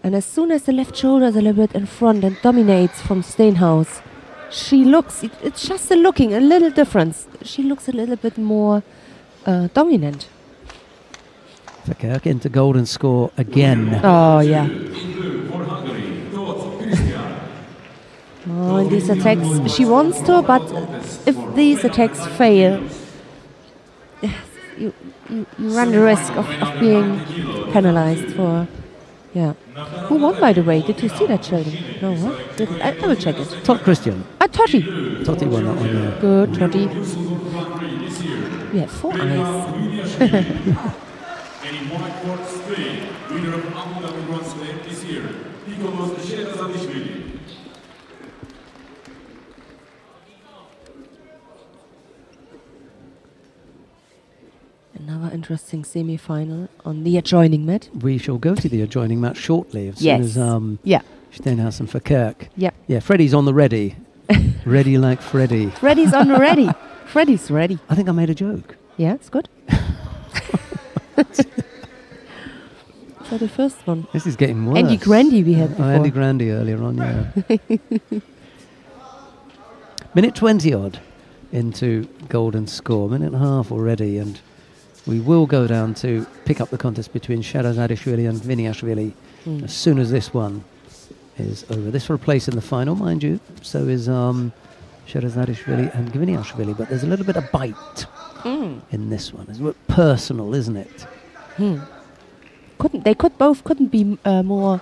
Speaker 2: And as soon as the left shoulder is a little bit in front and dominates from Steinhaus, she looks, it's just a looking, a little difference. She looks a little bit more dominant.
Speaker 1: Verkerk into golden score again.
Speaker 2: Oh, yeah. Oh, and these attacks, she wants to, but if these attacks fail, you run the risk of being penalized for, yeah. Who won, by the way? Did you see that, children? No, huh? I will check it.
Speaker 1: Todd Christian.
Speaker 2: Totti.
Speaker 1: Totti won that one, yeah.
Speaker 2: Good, Totti. We have 4 eyes.
Speaker 3: And in white court Spain, winner of Abu Dhabi Grand Slam this year, Petersburg.
Speaker 2: Another interesting semi-final on the adjoining mat.
Speaker 1: We shall go to the adjoining match shortly as soon as Steinhaus and Verkerk.
Speaker 2: Yeah.
Speaker 1: Yeah, Freddie's on the ready. Ready like Freddie.
Speaker 2: Freddie's on the ready. Freddie's ready.
Speaker 1: I think I made a joke.
Speaker 2: Yeah, it's good. So the first one.
Speaker 1: This is getting worse.
Speaker 2: Andy Grandy we had before.
Speaker 1: Oh, Andy Grandy earlier on, yeah. Minute 20 odd into golden score. Minute and a half already, and we will go down to pick up the contest between Sherazadishvili and Viniashvili as soon as this one is over. This for a place in the final, mind you. So is Sherazadishvili and Viniashvili, but there's a little bit of bite in this one. It's a bit personal, isn't it?
Speaker 2: Couldn't be more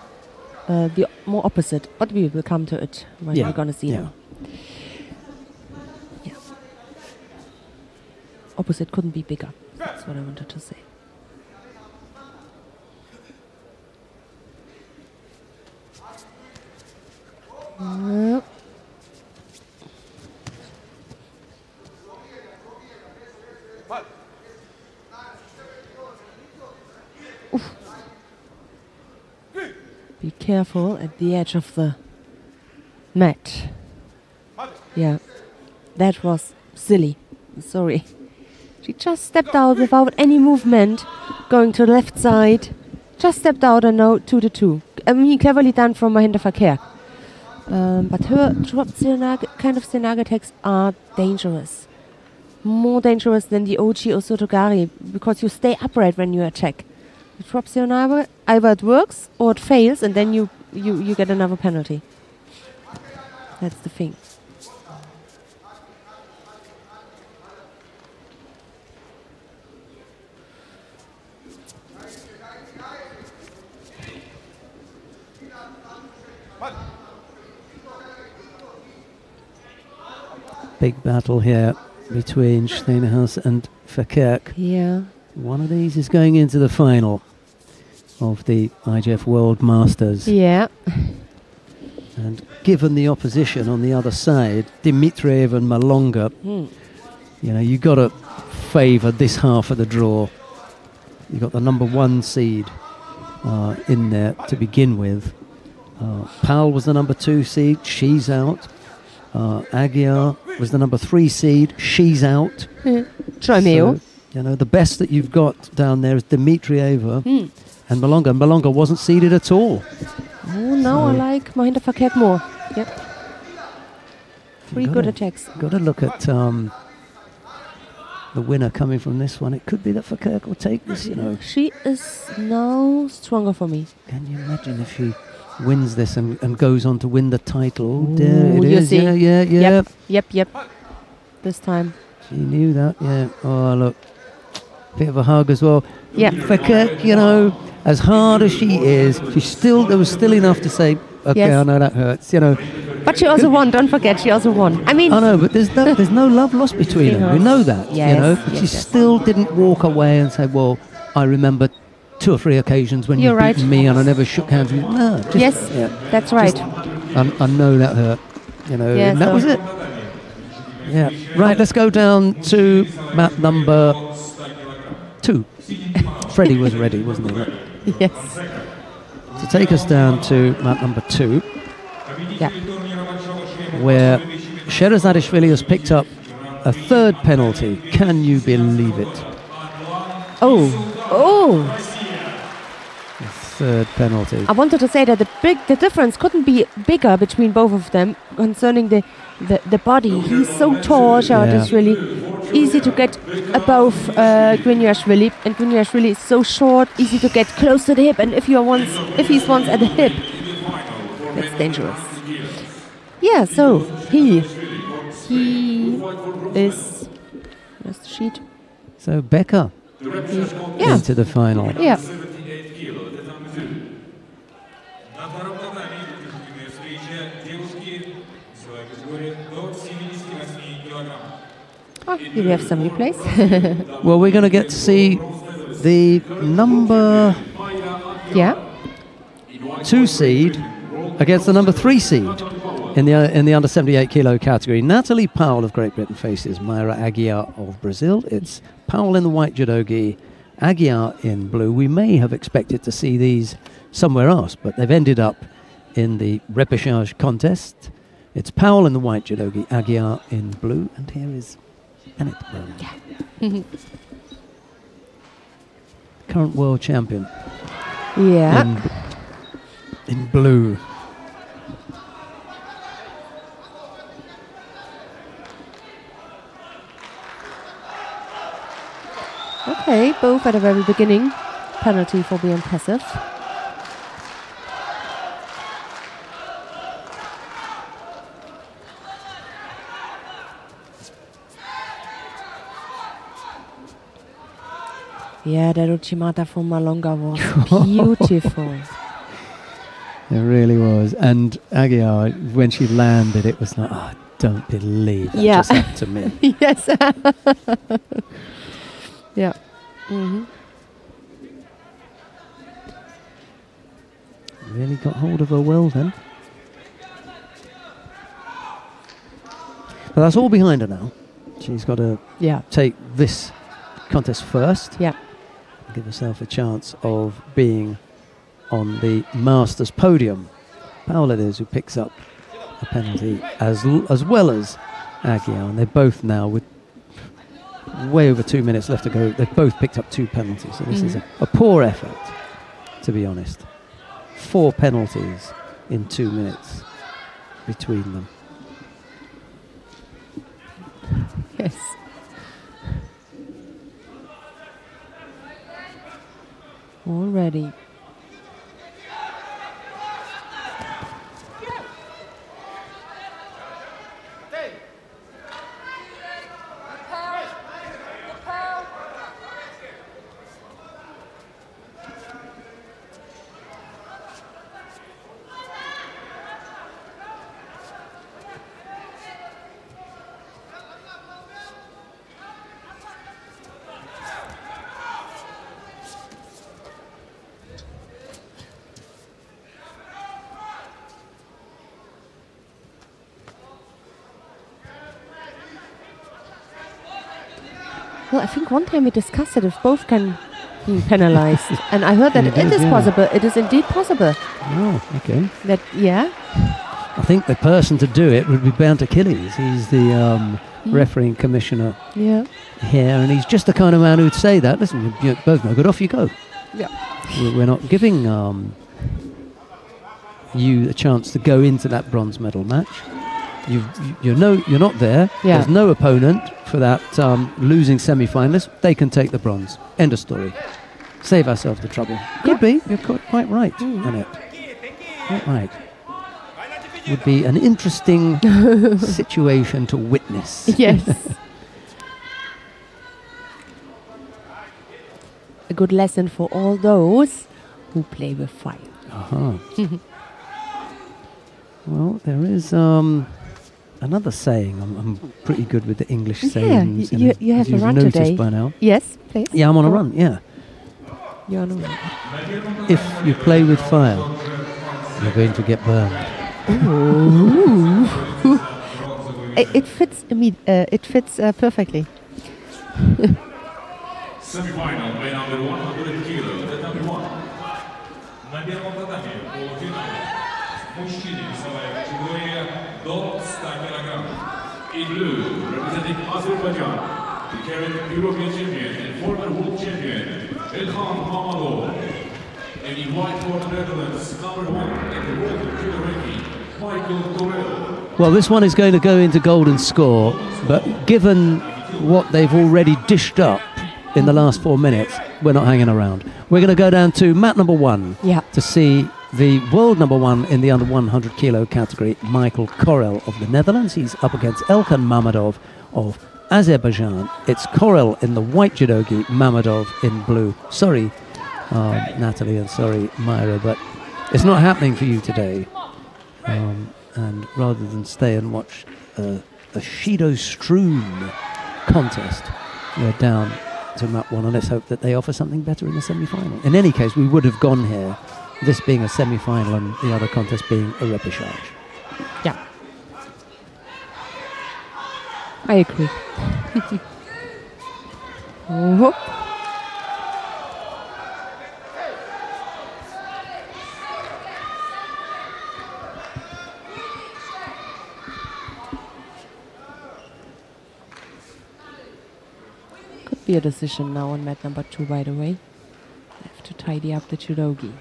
Speaker 2: opposite, but we will come to it when we're gonna see them. Yeah. Opposite couldn't be bigger. That's what I wanted to say. Be careful at the edge of the mat. Yeah, that was silly. Sorry. She just stepped out without any movement, going to the left side. Just stepped out and now 2-2. I mean, cleverly done from Mahinder Verkerk. But her drop kind of Senaga attacks are dangerous. More dangerous than the Ochi or Sotogari, because you stay upright when you attack. The drop Senaga, either it works or it fails, and then you get another penalty. That's the thing.
Speaker 1: Big battle here between Steinhaus and Verkerk.
Speaker 2: Yeah.
Speaker 1: One of these is going into the final of the IGF World Masters.
Speaker 2: Yeah.
Speaker 1: And given the opposition on the other side, Dimitriev and Malonga, you know, you got to favour this half of the draw. You got the number 1 seed in there to begin with. Powell was the number 2 seed. She's out. Aguiar was the number 3 seed. She's out.
Speaker 2: Tromeo.
Speaker 1: So, you know, the best that you've got down there is Dimitrieva and Malonga. Malonga wasn't seeded at all.
Speaker 2: Oh, now I like Mahinder Verkerk more. Yep. Three good attacks.
Speaker 1: Got to look at the winner coming from this one. It could be that Verkerk will take this, you know.
Speaker 2: She is now stronger for me.
Speaker 1: Can you imagine if she wins this and goes on to win the title?
Speaker 2: Ooh,
Speaker 1: There it
Speaker 2: you
Speaker 1: is.
Speaker 2: see.
Speaker 1: Yeah.
Speaker 2: Yep. This time.
Speaker 1: She knew that, yeah. Oh, look. Bit of a hug as well.
Speaker 2: Yeah.
Speaker 1: Verkerk, you know, as hard as she is, there was still enough to say, okay,
Speaker 2: Yes.
Speaker 1: I know that hurts, you know.
Speaker 2: But she also won. Don't forget, she also won. I mean,
Speaker 1: I know, but there's no love lost between them. We know that, you
Speaker 2: Yes,
Speaker 1: know. But she
Speaker 2: yes.
Speaker 1: still didn't walk away and say, well, I remember 2 or 3 occasions when
Speaker 2: You're
Speaker 1: you
Speaker 2: right.
Speaker 1: beat me and I never shook hands with you. No, just,
Speaker 2: yes,
Speaker 1: yeah,
Speaker 2: that's right.
Speaker 1: I know that hurt, you know,
Speaker 2: Yes,
Speaker 1: and that
Speaker 2: so-
Speaker 1: was it. Yeah, right, let's go down to mat number 2. Freddie was ready, wasn't he? Look.
Speaker 2: Yes.
Speaker 1: To take us down to mat number 2,
Speaker 2: Yeah.
Speaker 1: where Sherazadishvili has picked up a 3rd penalty. Can you believe it?
Speaker 2: Oh.
Speaker 1: A 3rd penalty.
Speaker 2: I wanted to say that the difference couldn't be bigger between both of them concerning the body. He's so tall, Sherazadishvili. Easy to get above Gviniashvili, and Gviniashvili is so short, easy to get close to the hip. And if he's once at the hip, that's dangerous. Yeah, so he is. Where's the sheet?
Speaker 1: So Becker
Speaker 2: Yeah.
Speaker 1: into the final.
Speaker 2: Yeah. Oh, here we have some replays.
Speaker 1: Well, we're going to get to see the number
Speaker 2: Yeah.
Speaker 1: 2 seed against the number 3 seed in the under 78 kilo category. Natalie Powell of Great Britain faces Mayra Aguiar of Brazil. It's Powell in the white judogi, Aguiar in blue. We may have expected to see these somewhere else, but they've ended up in the repechage contest. It's Powell in the white judogi, Aguiar in blue, and here is Annette Byrne. Current world champion
Speaker 2: Yeah.
Speaker 1: in blue.
Speaker 2: Okay, both at the very beginning. Penalty for being passive. Yeah, that Uchimata from Malonga was beautiful.
Speaker 1: It really was. And Aguiar, when she landed, it was like, oh, I don't believe that just happened to me.
Speaker 2: Yes. Yeah. Mm-hmm.
Speaker 1: Really got hold of her well then. But that's all behind her now. She's got to take this contest first.
Speaker 2: Yeah.
Speaker 1: Give herself a chance of being on the Masters podium. Powell it is who picks up a penalty as well as Aguiar, and they're both now with way over 2 minutes left to go. They've both picked up 2 penalties, so this is a poor effort, to be honest. 4 penalties in 2 minutes between them.
Speaker 2: Yes. Already. Well, I think one time we discussed it if both can be penalized. And I heard that it is possible. It is indeed possible.
Speaker 1: Oh, okay.
Speaker 2: That,
Speaker 1: I think the person to do it would be Bernd Achilles. He's the refereeing commissioner here, and he's just the kind of man who'd say that. Listen, you're both no good, off you go.
Speaker 2: Yeah.
Speaker 1: We're not giving you a chance to go into that bronze medal match. you're not there.
Speaker 2: Yeah.
Speaker 1: There's no opponent for that losing semi-finalist. They can take the bronze. End of story. Save ourselves the trouble. Could be. You're quite right, Annette. Quite right. Would be an interesting situation to witness.
Speaker 2: Yes. A good lesson for all those who play with fire.
Speaker 1: Well, there is another saying. I'm pretty good with the English sayings.
Speaker 2: You have
Speaker 1: as
Speaker 2: a
Speaker 1: you've
Speaker 2: run
Speaker 1: noticed
Speaker 2: today.
Speaker 1: by now.
Speaker 2: Yes, please.
Speaker 1: Yeah, I'm on a run. Yeah.
Speaker 2: You're on a run.
Speaker 1: If you play with fire, you're going to get burned.
Speaker 2: It fits. It fits perfectly.
Speaker 3: Semi-final, man under 100 kilos, the number 1. На первом татаме полуфинала мужчины весовая категория до 100 кг. In blue, representing Azerbaijan, the current European champion and former world champion, Ilhan Mamadov. And in white for the Netherlands, number 1 in the world judo ranking, Michael Correll.
Speaker 1: Well, this one is going to go into golden score, but given what they've already dished up in the last 4 minutes, we're not hanging around. We're going to go down to mat number 1 to see the world number 1 in the under 100 kilo category, Michael Correll of the Netherlands. He's up against Elkan Mamadov of Azerbaijan. It's Correll in the white judogi, Mamadov in blue. Sorry, Natalie, and sorry, Myra, but it's not happening for you today. And rather than stay and watch a Shido strewn contest, we're down to mat 1, and let's hope that they offer something better in the semi-final. In any case, we would have gone here, this being a semi-final and the other contest being a repechage.
Speaker 2: Yeah. I agree. Could be a decision now on mat number 2, by the way. I have to tidy up the judogi.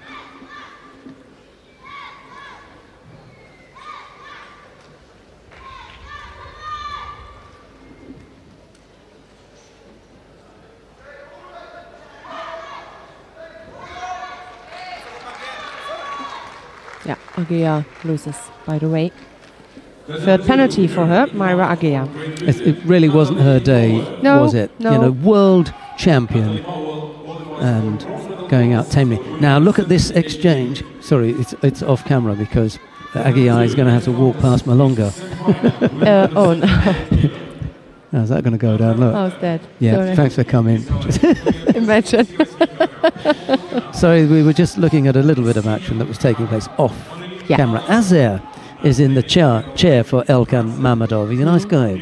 Speaker 2: Yeah, Agea loses, by the way. Third penalty for her, Myra Agea.
Speaker 1: It really wasn't her day, was it?
Speaker 2: No.
Speaker 1: You know, world champion and going out tamely. Now look at this exchange. Sorry, it's off camera because Agea is going to have to walk past Malonga.
Speaker 2: Oh no.
Speaker 1: How's that going to go down? Look.
Speaker 2: I was dead.
Speaker 1: Yeah,
Speaker 2: Sorry.
Speaker 1: thanks for coming.
Speaker 2: Imagine.
Speaker 1: Sorry, we were just looking at a little bit of action that was taking place off camera. Azer is in the chair for Elkan Mamadov. He's a nice guy,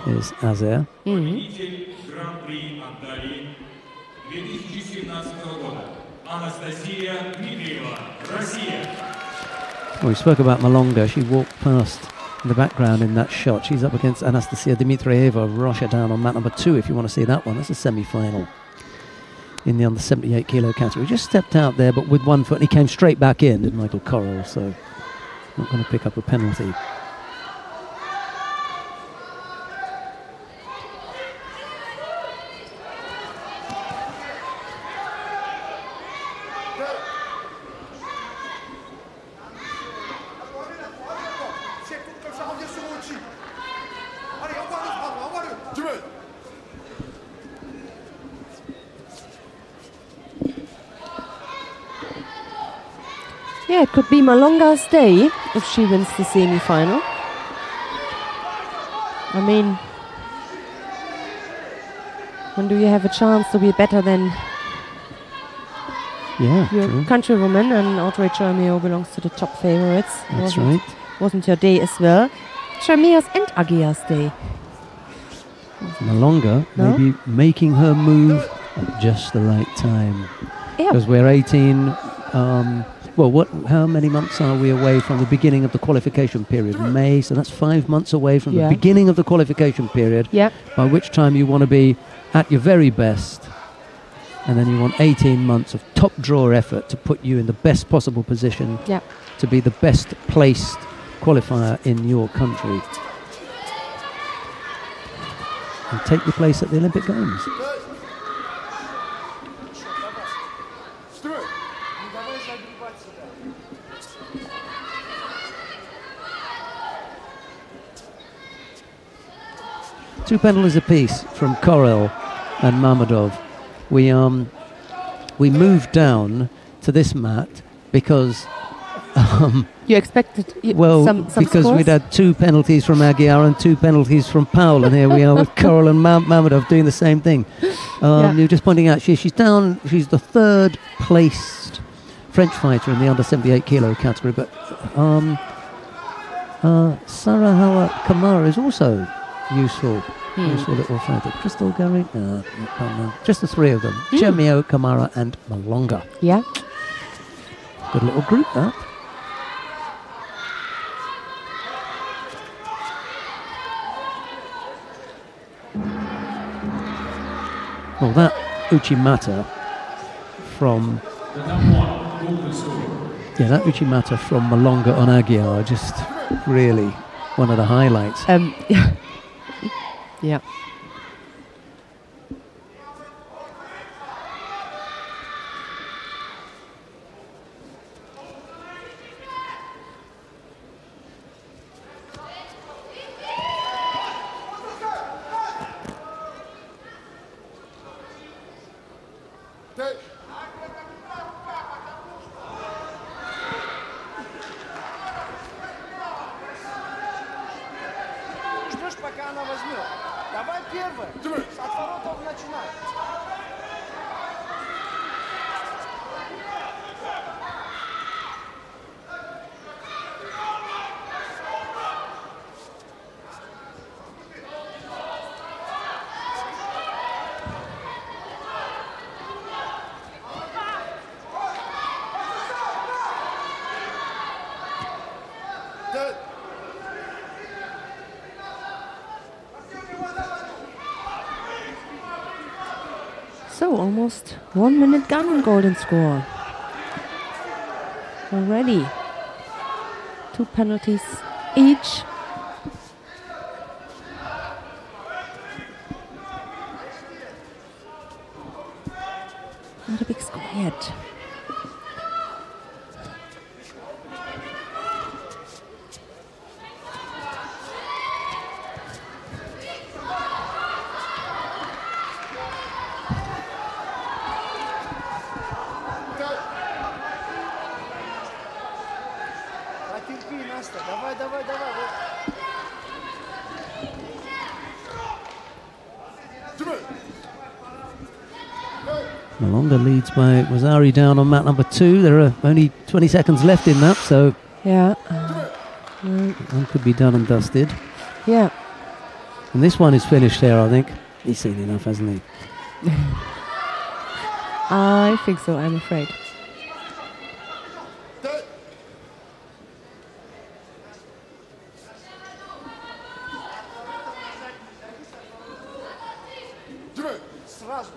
Speaker 1: is Azer. Well, we spoke about Malonga. She walked past in the background in that shot. She's up against Anastasia Dmitrieva of Russia down on mat number 2, if you want to see that one. That's a semi-final in the under 78 kilo category. Just stepped out there, but with 1 foot, and he came straight back in, did Michael Correll, so not going to pick up a penalty.
Speaker 2: Yeah, it could be Malonga's day if she wins the semi-final. I mean, when do you have a chance to be better than your
Speaker 1: true.
Speaker 2: countrywoman? And Audrey Chermeo belongs to the top favorites.
Speaker 1: That's right.
Speaker 2: Wasn't your day as well? Chermeo's and Agia's day.
Speaker 1: Malonga maybe making her move at just the right time.
Speaker 2: Yeah.
Speaker 1: Because we're 18... well, how many months are we away from the beginning of the qualification period? May, so that's 5 months away from the beginning of the qualification period, by which time you want to be at your very best, and then you want 18 months of top draw effort to put you in the best possible position to be the best placed qualifier in your country and take your place at the Olympic Games. Two penalties apiece from Korel and Mammadov. We moved down to this mat because
Speaker 2: you expected some
Speaker 1: because
Speaker 2: scores?
Speaker 1: we'd had 2 penalties from Aguiar and 2 penalties from Powell, and here we are with Korel and Mammadov doing the same thing. You're just pointing out she's down. She's the 3rd placed French fighter in the under 78 kilo category, but Sarahawa Kamara is also useful little fighter. Crystal Gary, just the 3 of them. Chemio, Kamara and Malonga.
Speaker 2: Yeah.
Speaker 1: Good little group, that. Well, that Uchimata from Uchimata from Malonga on Aguiar, just really one of the highlights.
Speaker 2: Yeah.
Speaker 5: Ждешь, пока она возьмет. Давай первое. С отворотов начинай.
Speaker 2: So almost 1 minute gone on golden score. Already 2 penalties each. Not a big score yet.
Speaker 5: Давай, давай, давай.
Speaker 1: Malonga leads by Wazari down on mat number 2. There are only 20 seconds left in that, so
Speaker 2: Yeah.
Speaker 1: one could be done and dusted.
Speaker 2: Yeah.
Speaker 1: And this one is finished here, I think. He's seen enough, hasn't he?
Speaker 2: I think so, I'm afraid.
Speaker 5: Сразу.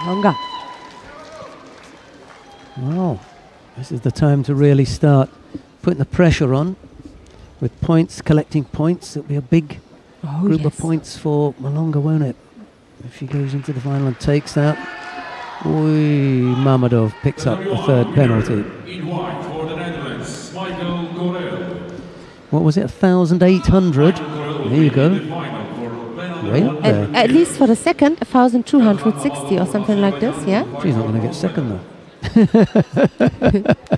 Speaker 2: Longer.
Speaker 1: Well, this is the time to really start putting the pressure on with points, collecting points. It'll be a big group of points for Malonga, won't it? If she goes into the final and takes that. Mammadov picks up the 3rd penalty.
Speaker 3: In white for the Netherlands, Michael Korel.
Speaker 1: What was it, 1,800? There you go. Way up there.
Speaker 2: At least for the second, 1,260 or something like this, yeah?
Speaker 1: She's not going to get second though.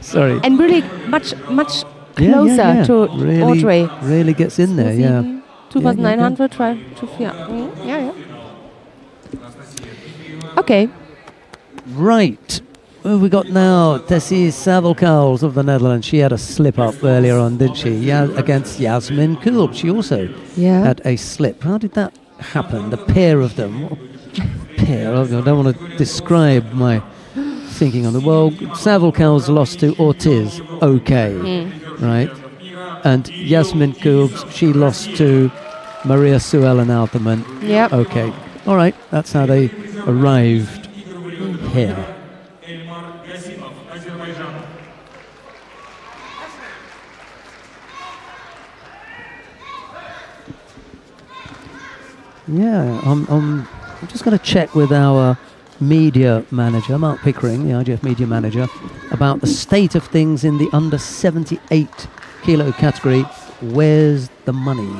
Speaker 1: Sorry.
Speaker 2: And really much closer to Audrey.
Speaker 1: Really gets in there, yeah.
Speaker 2: 2,900, try to, yeah. Okay.
Speaker 1: Right. Who have we got now? Tessie Savelkals of the Netherlands. She had a slip up earlier on, didn't she? Against Yasmin Kulb. She also had a slip. How did that happen? The pair of them. What a pair. I don't want to describe my thinking on the world. Savelkals lost to Ortiz. Okay. Right. And Yasmin Kulb, she lost to Maria Suellen Alterman.
Speaker 2: Yep.
Speaker 1: Okay. All right. That's how they arrived here. Yeah, I'm just going to check with our media manager, Mark Pickering, the IGF media manager, about the state of things in the under 78 kilo category. Where's the money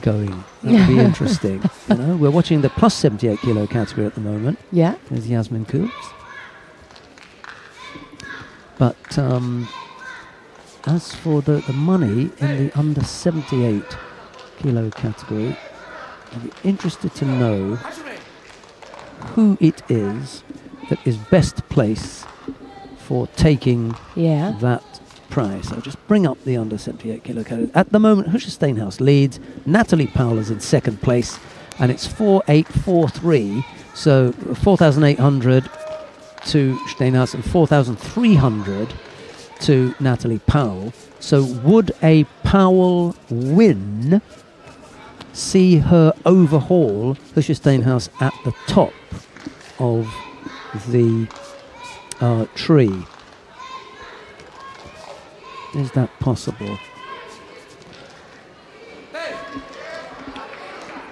Speaker 1: going? That would be interesting. You know, we're watching the plus 78 kilo category at the moment.
Speaker 2: Yeah.
Speaker 1: There's Yasmin Coops. But as for the money in the under 78 kilo category, I'd be interested to know who it is that is best placed for taking that prize. I'll just bring up the under 78 kilo category. At the moment, Husha Steinhaus leads. Natalie Powell is in second place, and it's 4,843. So 4,800 to Steinhaus and 4,300 to Natalie Powell. So would a Powell win see her overhaul Husha Steinhaus at the top of the tree? Is that possible?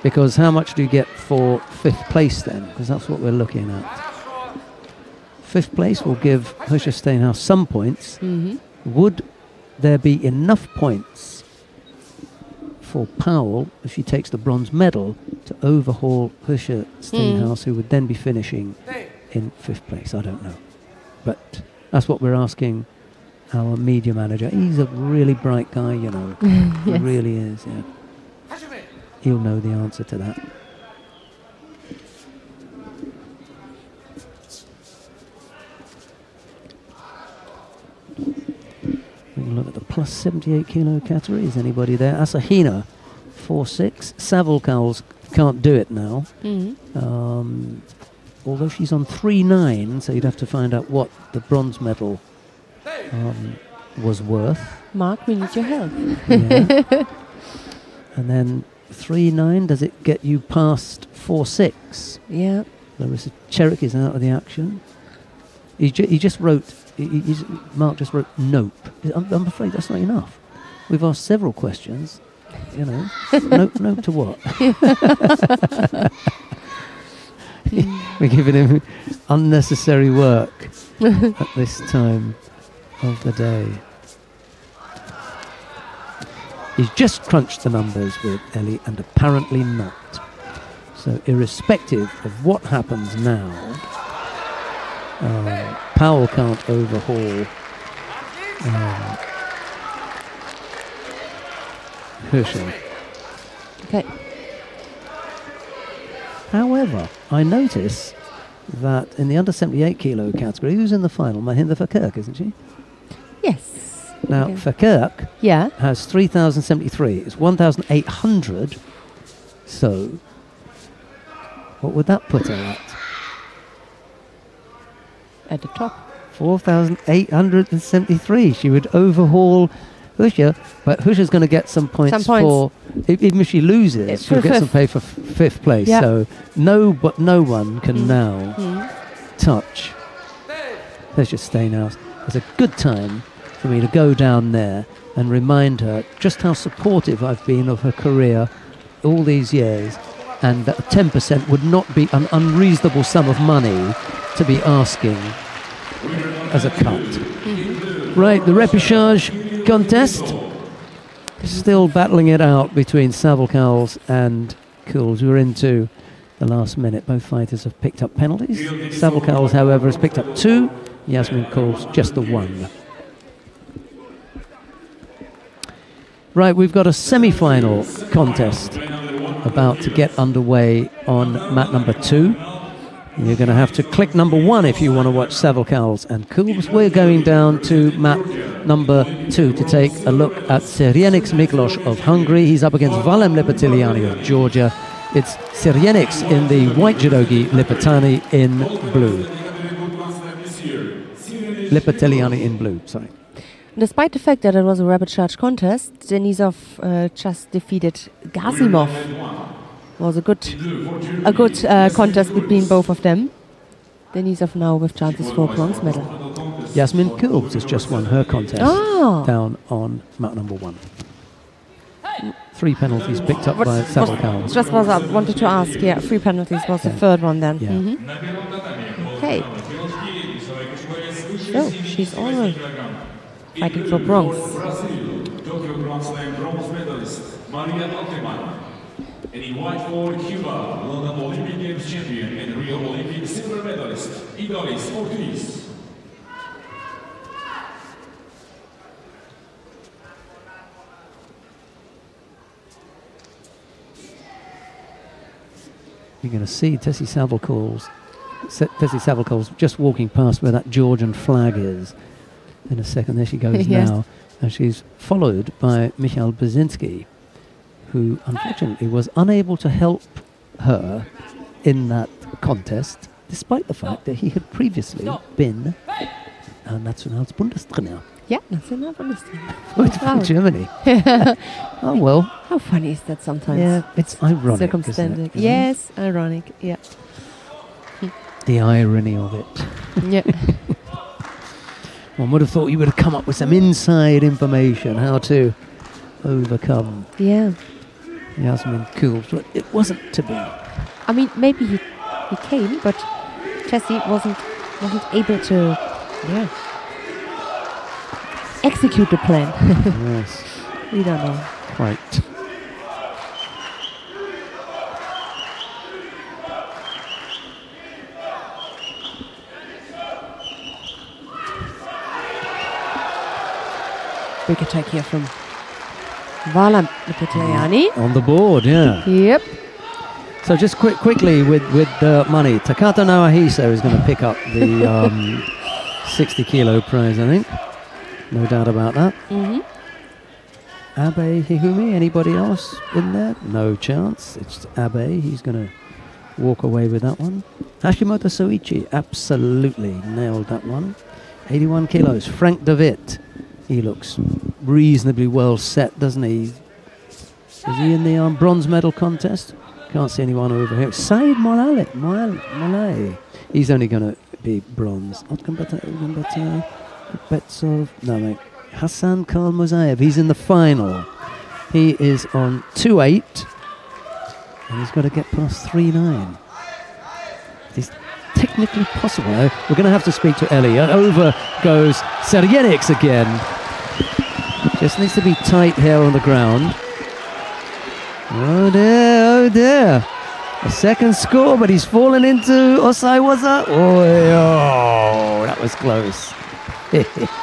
Speaker 1: Because how much do you get for fifth place then? Because that's what we're looking at. Fifth place will give Husha Steinhaus some points. Would there be enough points for Powell, if she takes the bronze medal, to overhaul Husha Steinhaus, who would then be finishing in fifth place? I don't know. But that's what we're asking our media manager. He's a really bright guy, you know. He really is, yeah. He'll know the answer to that. We can look at the plus 78 kilo category. Is anybody there? Asahina, 4-6. Savile Cowles can't do it now. Although she's on 3-9, so you'd have to find out what the bronze medal was worth.
Speaker 2: Mark, we need your help.
Speaker 1: Yeah. And then 3-9, does it get you past 4-6?
Speaker 2: Yeah.
Speaker 1: Larissa Cherrick is out of the action. He just wrote, Mark just wrote nope. I'm afraid that's not enough. We've asked several questions. You know, nope to what? We're giving him unnecessary work at this time of the day. He's just crunched the numbers with Ellie and apparently not. So irrespective of what happens now, Powell can't overhaul Herschel.
Speaker 2: Okay.
Speaker 1: However, I notice that in the under 78 kilo category, who's in the final? Mahinda Verkerk, isn't she?
Speaker 2: Yes.
Speaker 1: Now, Verkerk has 3,073. It's 1,800. So, what would that put her at?
Speaker 2: At the top.
Speaker 1: 4,873. She would overhaul Husha, but Husha's going to get some points for, even if she loses, she'll get some pay for fifth place. Yep. So no one can now touch Husha Steinhaus. It's a good time for me to go down there and remind her just how supportive I've been of her career all these years, and that 10% would not be an unreasonable sum of money to be asking as a cut. Right, the repechage contest, still battling it out between Savile Cowles and Cools. We're into the last minute. Both fighters have picked up penalties. Savile Cowles, however, has picked up 2. Yasmin Cools just the 1. Right, we've got a semi-final contest about to get underway on mat number 2. You're going to have to click number 1 if you want to watch Savile Cowles and Cools. We're going down to mat number 2 to take a look at Sirjenix Miklos of Hungary. He's up against Valem Lipatiliani of Georgia. It's Sirjenix in the white judogi, Lipatani in blue. Lipatiliani in blue, sorry.
Speaker 2: Despite the fact that it was a rapid charge contest, Denisov just defeated Gasimov. Was a good contest between both of them. Denisov now with chances for bronze medal.
Speaker 1: Yasmin Kulbs has just won her contest down on mat number 1. 3 penalties picked up by Savalkal.
Speaker 2: Just was I wanted to ask. Yeah, 3 penalties was the third one then.
Speaker 1: Yeah.
Speaker 2: Okay. So she's already fighting for bronze.
Speaker 3: Tokyo Grand Slam bronze medalist Maria Altman. And in white for Cuba, London Olympic Games champion and Rio Olympic silver medalist Idolis Ortiz.
Speaker 1: You're going to see Tessie Savalkal's just walking past where that Georgian flag is. In a second, there she goes now. And she's followed by Michal Brzezinski, who unfortunately was unable to help her in that contest, despite the fact that he had previously been Nationalbundestrainer.
Speaker 2: Yeah, Nationalbundestrainer.
Speaker 1: For Germany. Oh well.
Speaker 2: How funny is that sometimes?
Speaker 1: Yeah, it's ironic.
Speaker 2: Circumstantial.
Speaker 1: Isn't it?
Speaker 2: Yes, ironic. Yeah.
Speaker 1: The irony of it.
Speaker 2: Yeah.
Speaker 1: One would have thought you would have come up with some inside information how to overcome Yasmin Kulbs, but it wasn't to be.
Speaker 2: I mean, maybe he came, but Tessie wasn't able to execute the plan.
Speaker 1: Yes.
Speaker 2: We don't know.
Speaker 1: Quite.
Speaker 2: Big attack here from Vala Mkhitaryan.
Speaker 1: On the board, yeah.
Speaker 2: Yep.
Speaker 1: So just quickly with the money, Takata Naohisa is going to pick up the 60 kilo prize, I think. No doubt about that. Abe Hihumi, anybody else in there? No chance. It's Abe. He's going to walk away with that one. Hashimoto Soichi absolutely nailed that one. 81 kilos. Frank David. He looks reasonably well set, doesn't he? Is he in the bronze medal contest? Can't see anyone over here. Saeed Molay. He's only going to be bronze. Betsov. No, mate. Hassan Kalmozaev. He's in the final. He is on 2.8. And he's got to get past 3.9. It's technically possible. We're going to have to speak to Ellie. Over goes Sergenix again. Just needs to be tight here on the ground. Oh dear. A second score, but he's fallen into Osaiwaza. Oh, that was close.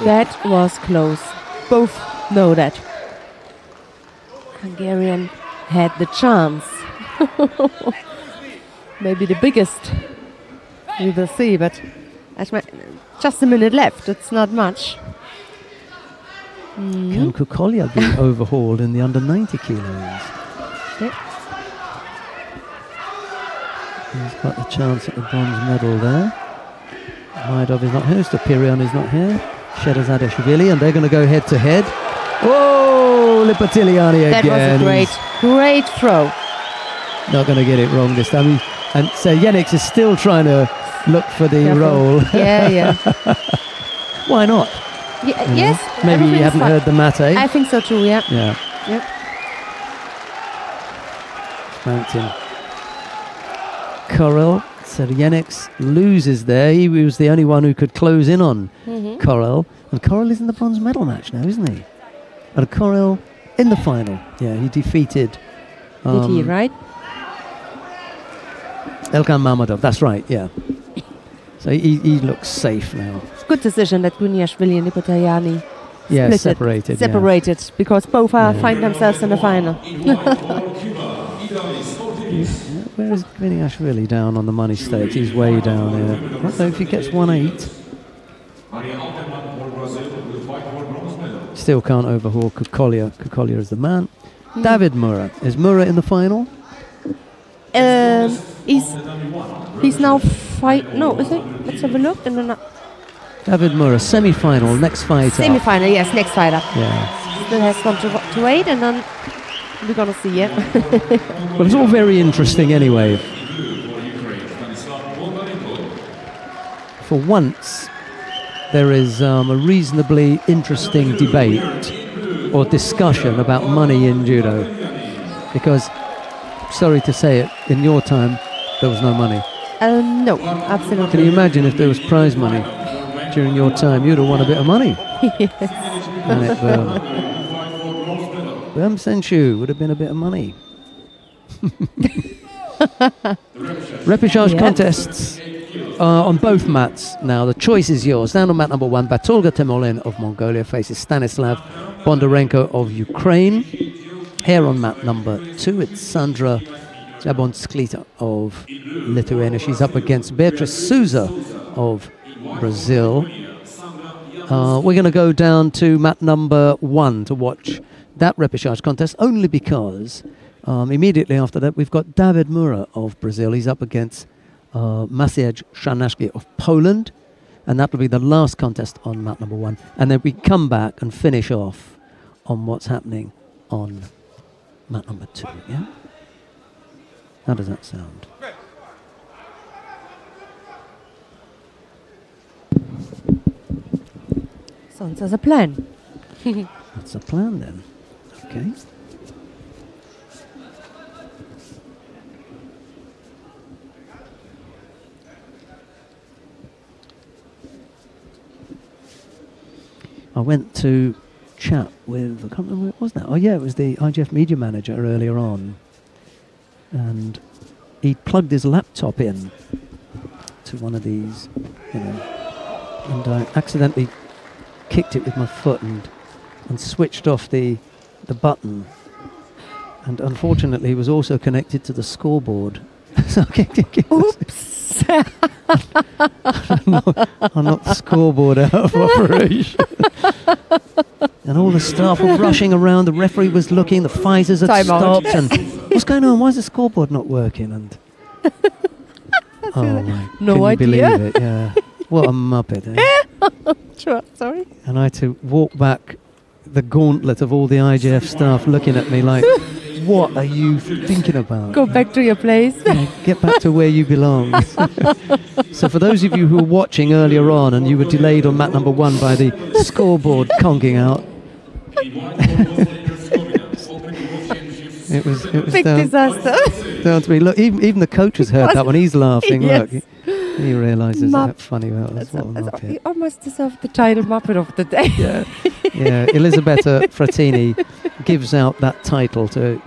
Speaker 2: That was close. Both know that. Hungarian had the chance. Maybe the biggest. We will see, but just a minute left. It's not much.
Speaker 1: Can Kukolia be overhauled in the under 90 kilos?
Speaker 2: Yep.
Speaker 1: He's got the chance at the bronze medal there. Maidov is not here, Stopirion is not here. Sherazadashvili, and they're going to go head to head. Oh, Lipatiliani again.
Speaker 2: That was a great throw.
Speaker 1: Not going to get it wrong this time. And so Yenix is still trying to look for the roll.
Speaker 2: Yeah.
Speaker 1: Why not?
Speaker 2: Yes.
Speaker 1: Maybe you haven't heard the mate.
Speaker 2: I think so too, yeah.
Speaker 1: Yep. Mountain. Corel. Sergenix loses there. He was the only one who could close in on Corel. And Corel is in the bronze medal match now, isn't he? And Corel in the final. Yeah, he defeated...
Speaker 2: Did he, right?
Speaker 1: Elkan Mamadov, that's right, yeah. So he looks safe now.
Speaker 2: Good decision that Guniashvili and Lipatiliani separated because both find themselves in the final.
Speaker 1: Where is Guniashvili down on the money stakes? He's way down here. I don't know if he gets 1.8. Still can't overhaul Kukolia. Kukolia is the man. David Mura. Is Mura in the final?
Speaker 2: He's now no, is he? Let's have a look.
Speaker 1: David Mura, semi-final, next fighter.
Speaker 2: Semi-final, yes, next fighter.
Speaker 1: Yeah.
Speaker 2: Still has gone to 8 and then We're gonna see it.
Speaker 1: Well, it's all very interesting anyway. For once, there is a reasonably interesting debate or discussion about money in judo. Because, sorry to say it, in your time, there was no money.
Speaker 2: No, absolutely.
Speaker 1: Can you imagine if there was prize money during your time? You'd have won a bit of money.
Speaker 2: Yes.
Speaker 1: And it, Senshu would have been a bit of money. Repechage contests on both mats now. The choice is yours. Down on mat number 1, Batulga Temolin of Mongolia faces Stanislav Bondarenko of Ukraine. Here on mat number 2, it's Sandra Jabonsklita of Lithuania. She's up against Beatrice Souza of Brazil. We're going to go down to mat number 1 to watch that repechage contest, only because immediately after that we've got David Mura of Brazil. He's up against Maciej Szanaszki of Poland, and that will be the last contest on mat number 1. And then we come back and finish off on what's happening on mat number 2. Yeah? How does that sound?
Speaker 2: Sounds as a plan.
Speaker 1: That's a plan then. Okay. I went to chat with, I can't remember who it was now. Oh yeah, it was the IGF media manager earlier on. And he plugged his laptop in to one of these, you know, and I accidentally kicked it with my foot and switched off the button. And unfortunately, it was also connected to the scoreboard. So
Speaker 2: Oops!
Speaker 1: I knocked the scoreboard out of operation. And all the staff were rushing around. The referee was looking. The Pfizers had stopped. And what's going on? Why is the scoreboard not working? And oh my!
Speaker 2: No
Speaker 1: can
Speaker 2: idea.
Speaker 1: you believe it? Yeah. What a muppet! Eh?
Speaker 2: Sure, sorry.
Speaker 1: And I had to walk back the gauntlet of all the IGF staff looking at me like, what are you thinking about?
Speaker 2: Go back to your place.
Speaker 1: Yeah, get back to where you belong. So for those of you who were watching earlier on and you were delayed on mat number 1 by the scoreboard conking out, it was
Speaker 2: Big disaster.
Speaker 1: down to me. Look, even the coach has heard that one. He's laughing.
Speaker 2: Yes.
Speaker 1: Look, he realises how funny that was. What a muppet.
Speaker 2: You almost deserve the title Muppet of the Day.
Speaker 1: Yeah, yeah. Elisabetta Frattini gives out that title to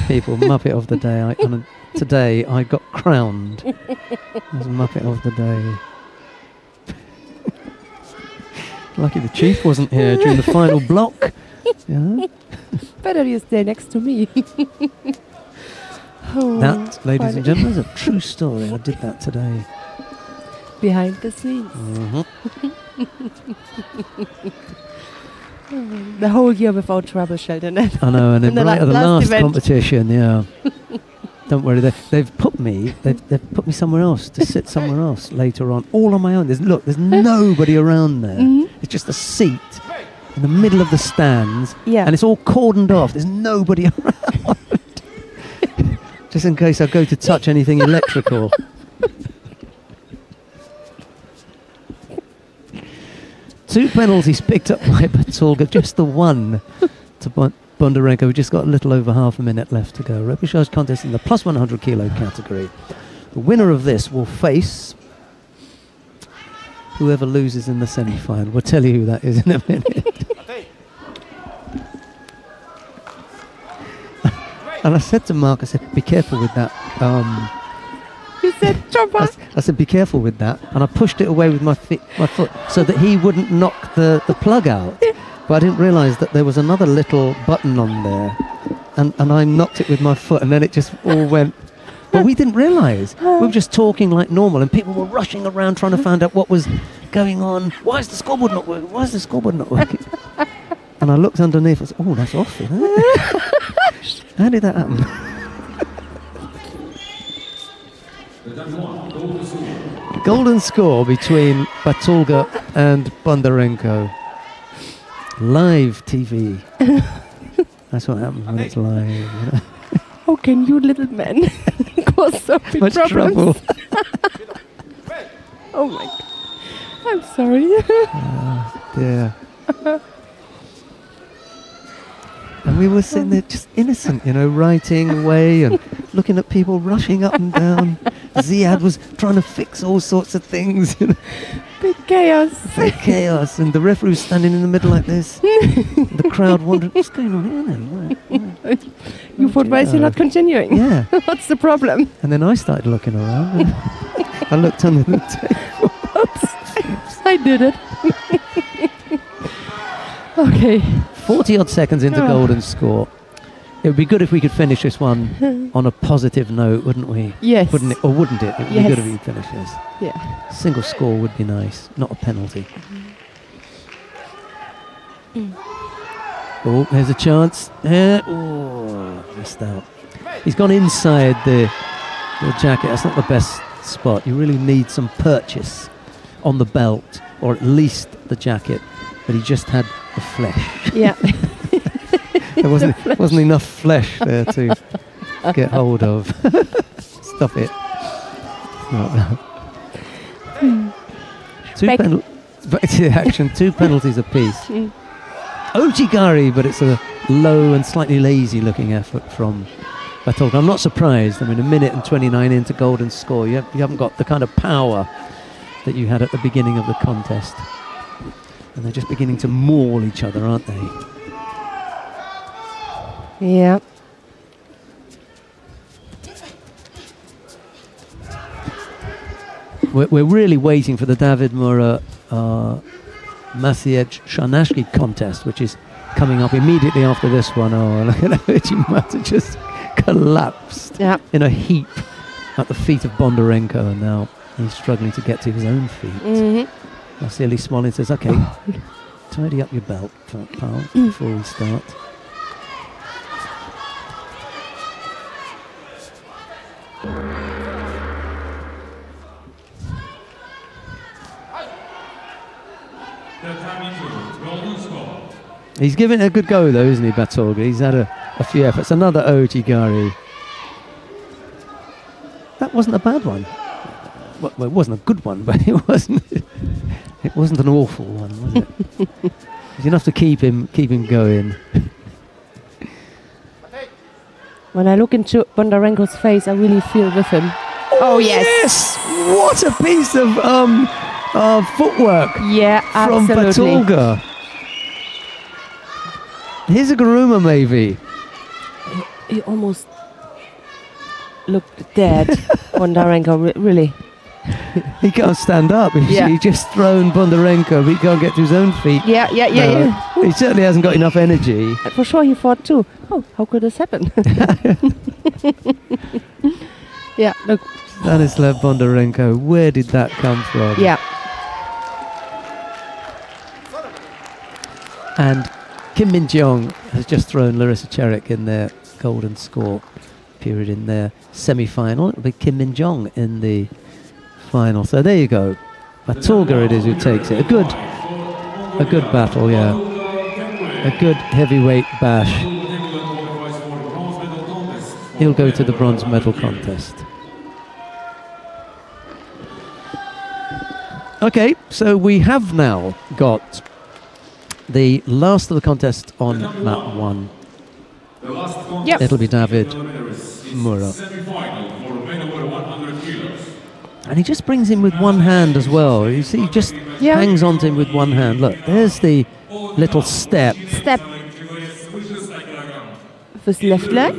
Speaker 1: people. Muppet of the Day. And today I got crowned as Muppet of the Day. Lucky the chief wasn't here during the final block. Yeah.
Speaker 2: Better you stay next to me.
Speaker 1: That, ladies and gentlemen, is a true story. I did that today.
Speaker 2: Behind the scenes. The whole year without trouble, Sheldon.
Speaker 1: I know, and then right at the last
Speaker 2: event.
Speaker 1: competition, yeah. Don't worry, they've put me somewhere else to sit somewhere else later on, all on my own. There's nobody around there. It's just a seat in the middle of the stands, and it's all cordoned off. There's nobody around, just in case I go to touch anything electrical. Two penalties picked up by Batulga, just the one to Bondarenko, who just got a little over half a minute left to go. Repechage contest in the plus 100 kilo category. The winner of this will face whoever loses in the semi-final. We'll tell you who that is in a minute. And I said to Mark, I said, be careful with that.
Speaker 2: You said, jump up.
Speaker 1: I said, be careful with that. And I pushed it away with my foot so that he wouldn't knock the plug out. But I didn't realise that there was another little button on there. And I knocked it with my foot, and then it just all went. But we didn't realise. We were just talking like normal, and people were rushing around trying to find out what was going on. Why is the scoreboard not working? Why is the scoreboard not working? And I looked underneath and said, oh, that's off, isn't it? How did that happen? Golden score between Batulga and Bondarenko. Live TV. That's what happens when it's live. You know?
Speaker 2: How can you little men cause so big
Speaker 1: Much
Speaker 2: problems?
Speaker 1: trouble.
Speaker 2: Oh my God. I'm sorry.
Speaker 1: Yeah. And we were sitting there just innocent, you know, writing away and looking at people rushing up and down. Ziad was trying to fix all sorts of things. You know.
Speaker 2: Big chaos.
Speaker 1: Big chaos. And the referee was standing in the middle like this. The crowd wondered, what's going on here then?
Speaker 2: You thought, why is he not continuing?
Speaker 1: Yeah.
Speaker 2: What's the problem?
Speaker 1: And then I started looking around. And I looked under the table.
Speaker 2: Oops. I did it. Okay.
Speaker 1: 40 odd seconds into golden score. It would be good if we could finish this one on a positive note, wouldn't we?
Speaker 2: Yes.
Speaker 1: Wouldn't it? Or wouldn't it? It would be good if we could finish this.
Speaker 2: Yeah.
Speaker 1: Single score would be nice, not a penalty. Oh, there's a chance. Oh, missed out. He's gone inside the jacket. That's not the best spot. You really need some purchase on the belt, or at least the jacket. But he just had the flesh.
Speaker 2: Yeah.
Speaker 1: There wasn't enough flesh there to get hold of. Stop it. Back to the action. 2 penalties apiece. Ojigari, but it's a low and slightly lazy looking effort from Batolga. I'm not surprised. I mean, 1 minute and 29 into golden score. You haven't got the kind of power that you had at the beginning of the contest. And they're just beginning to maul each other, aren't they?
Speaker 2: Yeah.
Speaker 1: We're really waiting for the David Mura Maciej Shanashki contest, which is coming up immediately after this one. Oh, look at Ojimata just collapsed in a heap at the feet of Bondarenko, and now he's struggling to get to his own feet. Vasily Smolin says, okay, tidy up your belt, pal, before we start. He's giving it a good go though, isn't he, Batolga? He's had a few efforts. Another Ojigari. That wasn't a bad one. Well, it wasn't a good one, but it wasn't an awful one, was it? It's enough to keep him going.
Speaker 2: When I look into Bondarenko's face, I really feel with him. Oh yes!
Speaker 1: What a piece of footwork!
Speaker 2: Yeah,
Speaker 1: from Batolga. Here's a Garuma, maybe.
Speaker 2: He almost looked dead. Bondarenko, really.
Speaker 1: He can't stand up. He just thrown Bondarenko, but he can't get to his own feet.
Speaker 2: Yeah.
Speaker 1: He certainly hasn't got enough energy.
Speaker 2: For sure he thought too, oh, how could this happen? Yeah, look.
Speaker 1: Stanislav Bondarenko, where did that come from?
Speaker 2: Yeah.
Speaker 1: And Kim Min-jeong has just thrown Larissa Cherik in their golden score period in their semi-final. It'll be Kim Min-jeong in the final. So there you go. Batolga it is who takes it. A good battle, yeah. A good heavyweight bash. He'll go to the bronze medal contest. Okay, so we have now got the last of the contest on map 1.
Speaker 2: Yep.
Speaker 1: It'll be David Mura. And he just brings him with one hand as well. You see, he just hangs on to him with one hand. Look, there's the little step.
Speaker 2: With his left leg.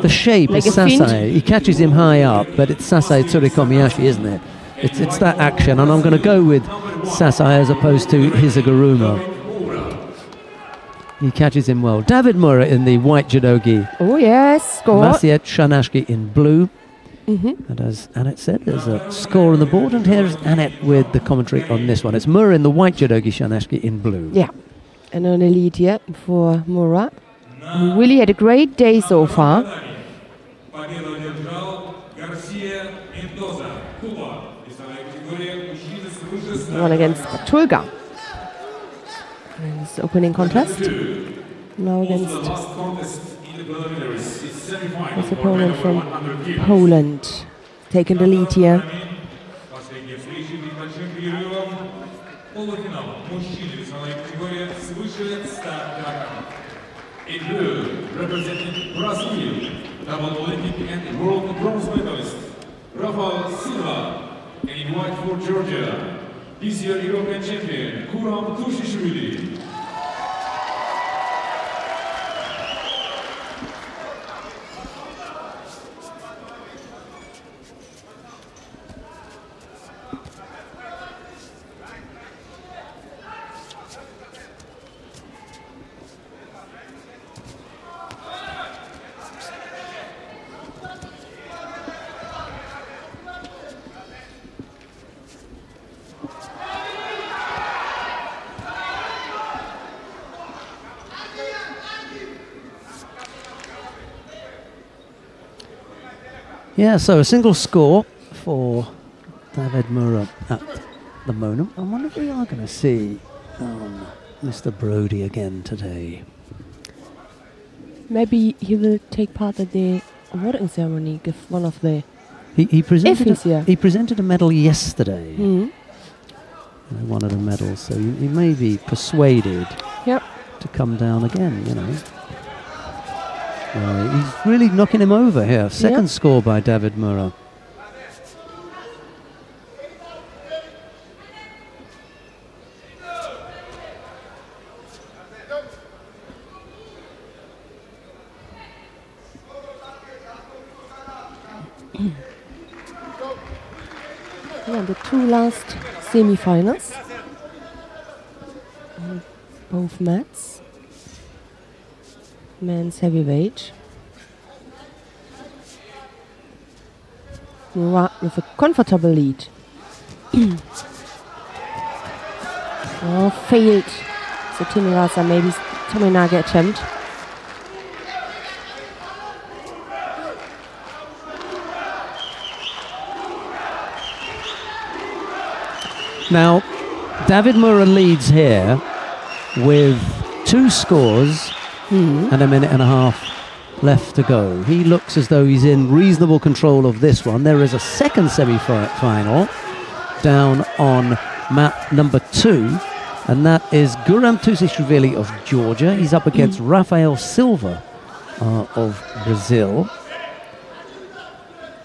Speaker 1: The shape
Speaker 2: like
Speaker 1: is Sasai. He catches him high up, but it's Sasai Tsurikomiyashi, isn't it? It's that action, and I'm going to go with Sasai as opposed to Hisagaruma. He catches him well. David Mura in the white judogi.
Speaker 2: Oh yes, score.
Speaker 1: Maciej Shanashki in blue. And as Annette said, there's a score on the board, and here's Annette with the commentary on this one. It's Mura in the white judogi, Shanashki in blue.
Speaker 2: Yeah, and an elite here for Mura. He really had a great day so far. One against Batolga. And his opening contest. Now
Speaker 3: Also
Speaker 2: against
Speaker 3: the last contest in the preliminaries is semi-final
Speaker 2: his
Speaker 3: for
Speaker 2: opponent
Speaker 3: medal
Speaker 2: from
Speaker 3: 100 kilos.
Speaker 2: Poland, taking the lead here.
Speaker 6: Последняя встреча перед большим перерывом. Полуфинал. Мужчины весовая категория свыше 100 килограммов.
Speaker 3: In blue, representing Brazil, double Olympic and world bronze medalist, Rafael Silva. And in white for Georgia, this year European champion, Kuram Tushishvili.
Speaker 1: Yeah, so a single score for David Mura at the moment. I wonder if we are going to see Mr. Brody again today.
Speaker 2: Maybe he will take part at the awarding ceremony, give one of the...
Speaker 1: He presented
Speaker 2: he's here.
Speaker 1: he presented a medal yesterday.
Speaker 2: Mhm.
Speaker 1: One of the medals, so he may be persuaded
Speaker 2: Yep.
Speaker 1: to come down again, you know. He's really knocking him over here. Second score by David Mura.
Speaker 2: Yeah, the two last semi-finals. Both mats. Men's heavyweight. Mura with a comfortable lead. Oh, failed. So Timirasa maybe Tominaga attempt.
Speaker 1: Now, David Mura leads here with 2 scores and a minute and a half left to go. He looks as though he's in reasonable control of this one. There is a second semi-final down on mat number 2, and that is Guram Tusishvili of Georgia. He's up against Rafael Silva of Brazil.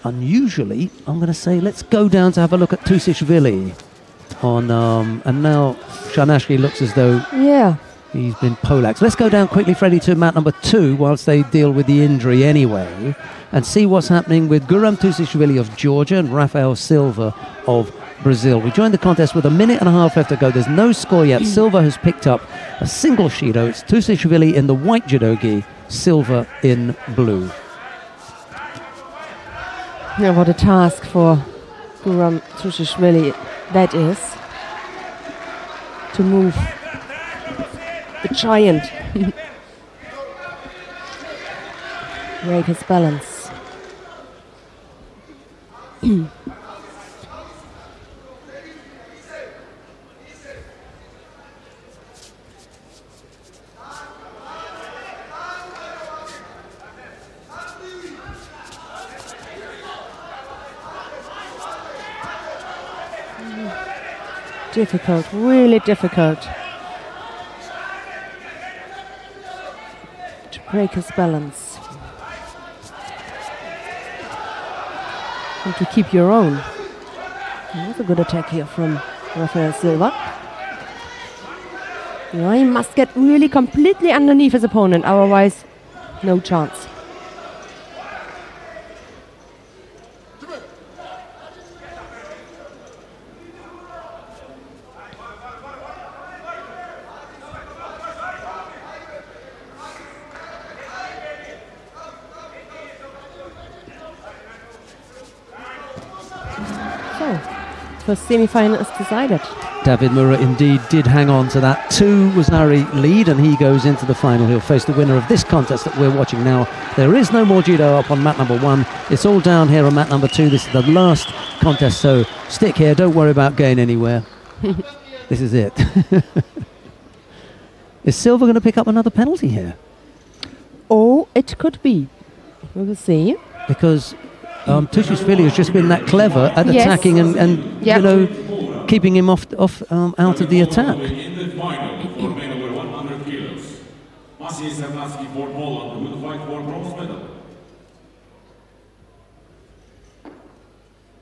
Speaker 1: Unusually, I'm going to say let's go down to have a look at Tusishvili. And now Sharnashki looks as though he's been polaxed. Let's go down quickly, Freddie, to mat number 2 whilst they deal with the injury anyway, and see what's happening with Guram Tusishvili of Georgia and Rafael Silva of Brazil. We joined the contest with a minute and a half left to go. There's no score yet. Silva has picked up a single Shido. It's Tusishvili in the white judo gi, Silva in blue.
Speaker 2: Yeah, what a task for Guram Tusishvili that is, to move the giant. Break his balance. Difficult, really difficult to break his balance and to keep your own. That's a good attack here from Rafael Silva. Yeah, he must get really completely underneath his opponent, otherwise no chance. First semi-final is decided.
Speaker 1: David Mura indeed did hang on to that 2 Wasnari lead, and he goes into the final. He'll face the winner of this contest that we're watching now. There is no more judo up on mat number 1. It's all down here on mat number 2. This is the last contest, so stick here. Don't worry about going anywhere. This is it. Is Silva going to pick up another penalty here?
Speaker 2: Oh, it could be. We will see.
Speaker 1: Because Tushishvili has just been that clever at
Speaker 2: Yes.
Speaker 1: attacking and
Speaker 2: Yep.
Speaker 1: you know, keeping him out of the attack.
Speaker 3: In the final for men over 100 kilos, Maciej Sarnacki for Poland will fight for bronze medal.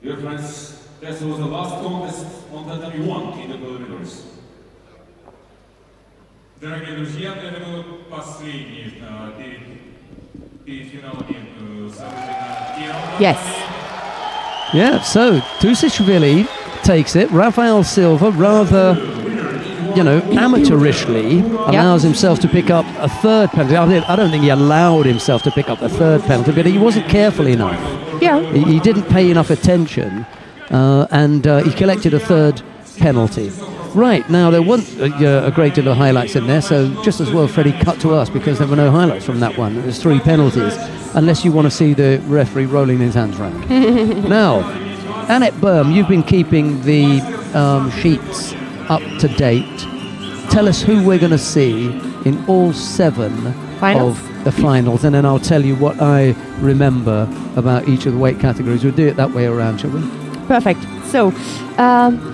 Speaker 3: Dear friends, this was the last contest on tatami 1 in the preliminaries.
Speaker 6: Дорогие друзья, это было последнее перед финалами события первого.
Speaker 2: Yes.
Speaker 1: Yeah, so Tushishvili takes it. Rafael Silva, rather, you know, amateurishly, allows himself to pick up a third penalty. I don't think he allowed himself to pick up a third penalty, but he wasn't careful enough.
Speaker 2: Yeah.
Speaker 1: He didn't pay enough attention, and he collected a third penalty. Right, now there weren't a great deal of highlights in there, so just as well Freddie cut to us because there were no highlights from that one. It was 3 penalties, unless you want to see the referee rolling his hands around. Now, Annette Berm, you've been keeping the sheets up to date. Tell us who we're going to see in all 7
Speaker 2: Finals?
Speaker 1: of the finals, and then I'll tell you what I remember about each of the weight categories. We'll do it that way around, shall we?
Speaker 2: Perfect. So,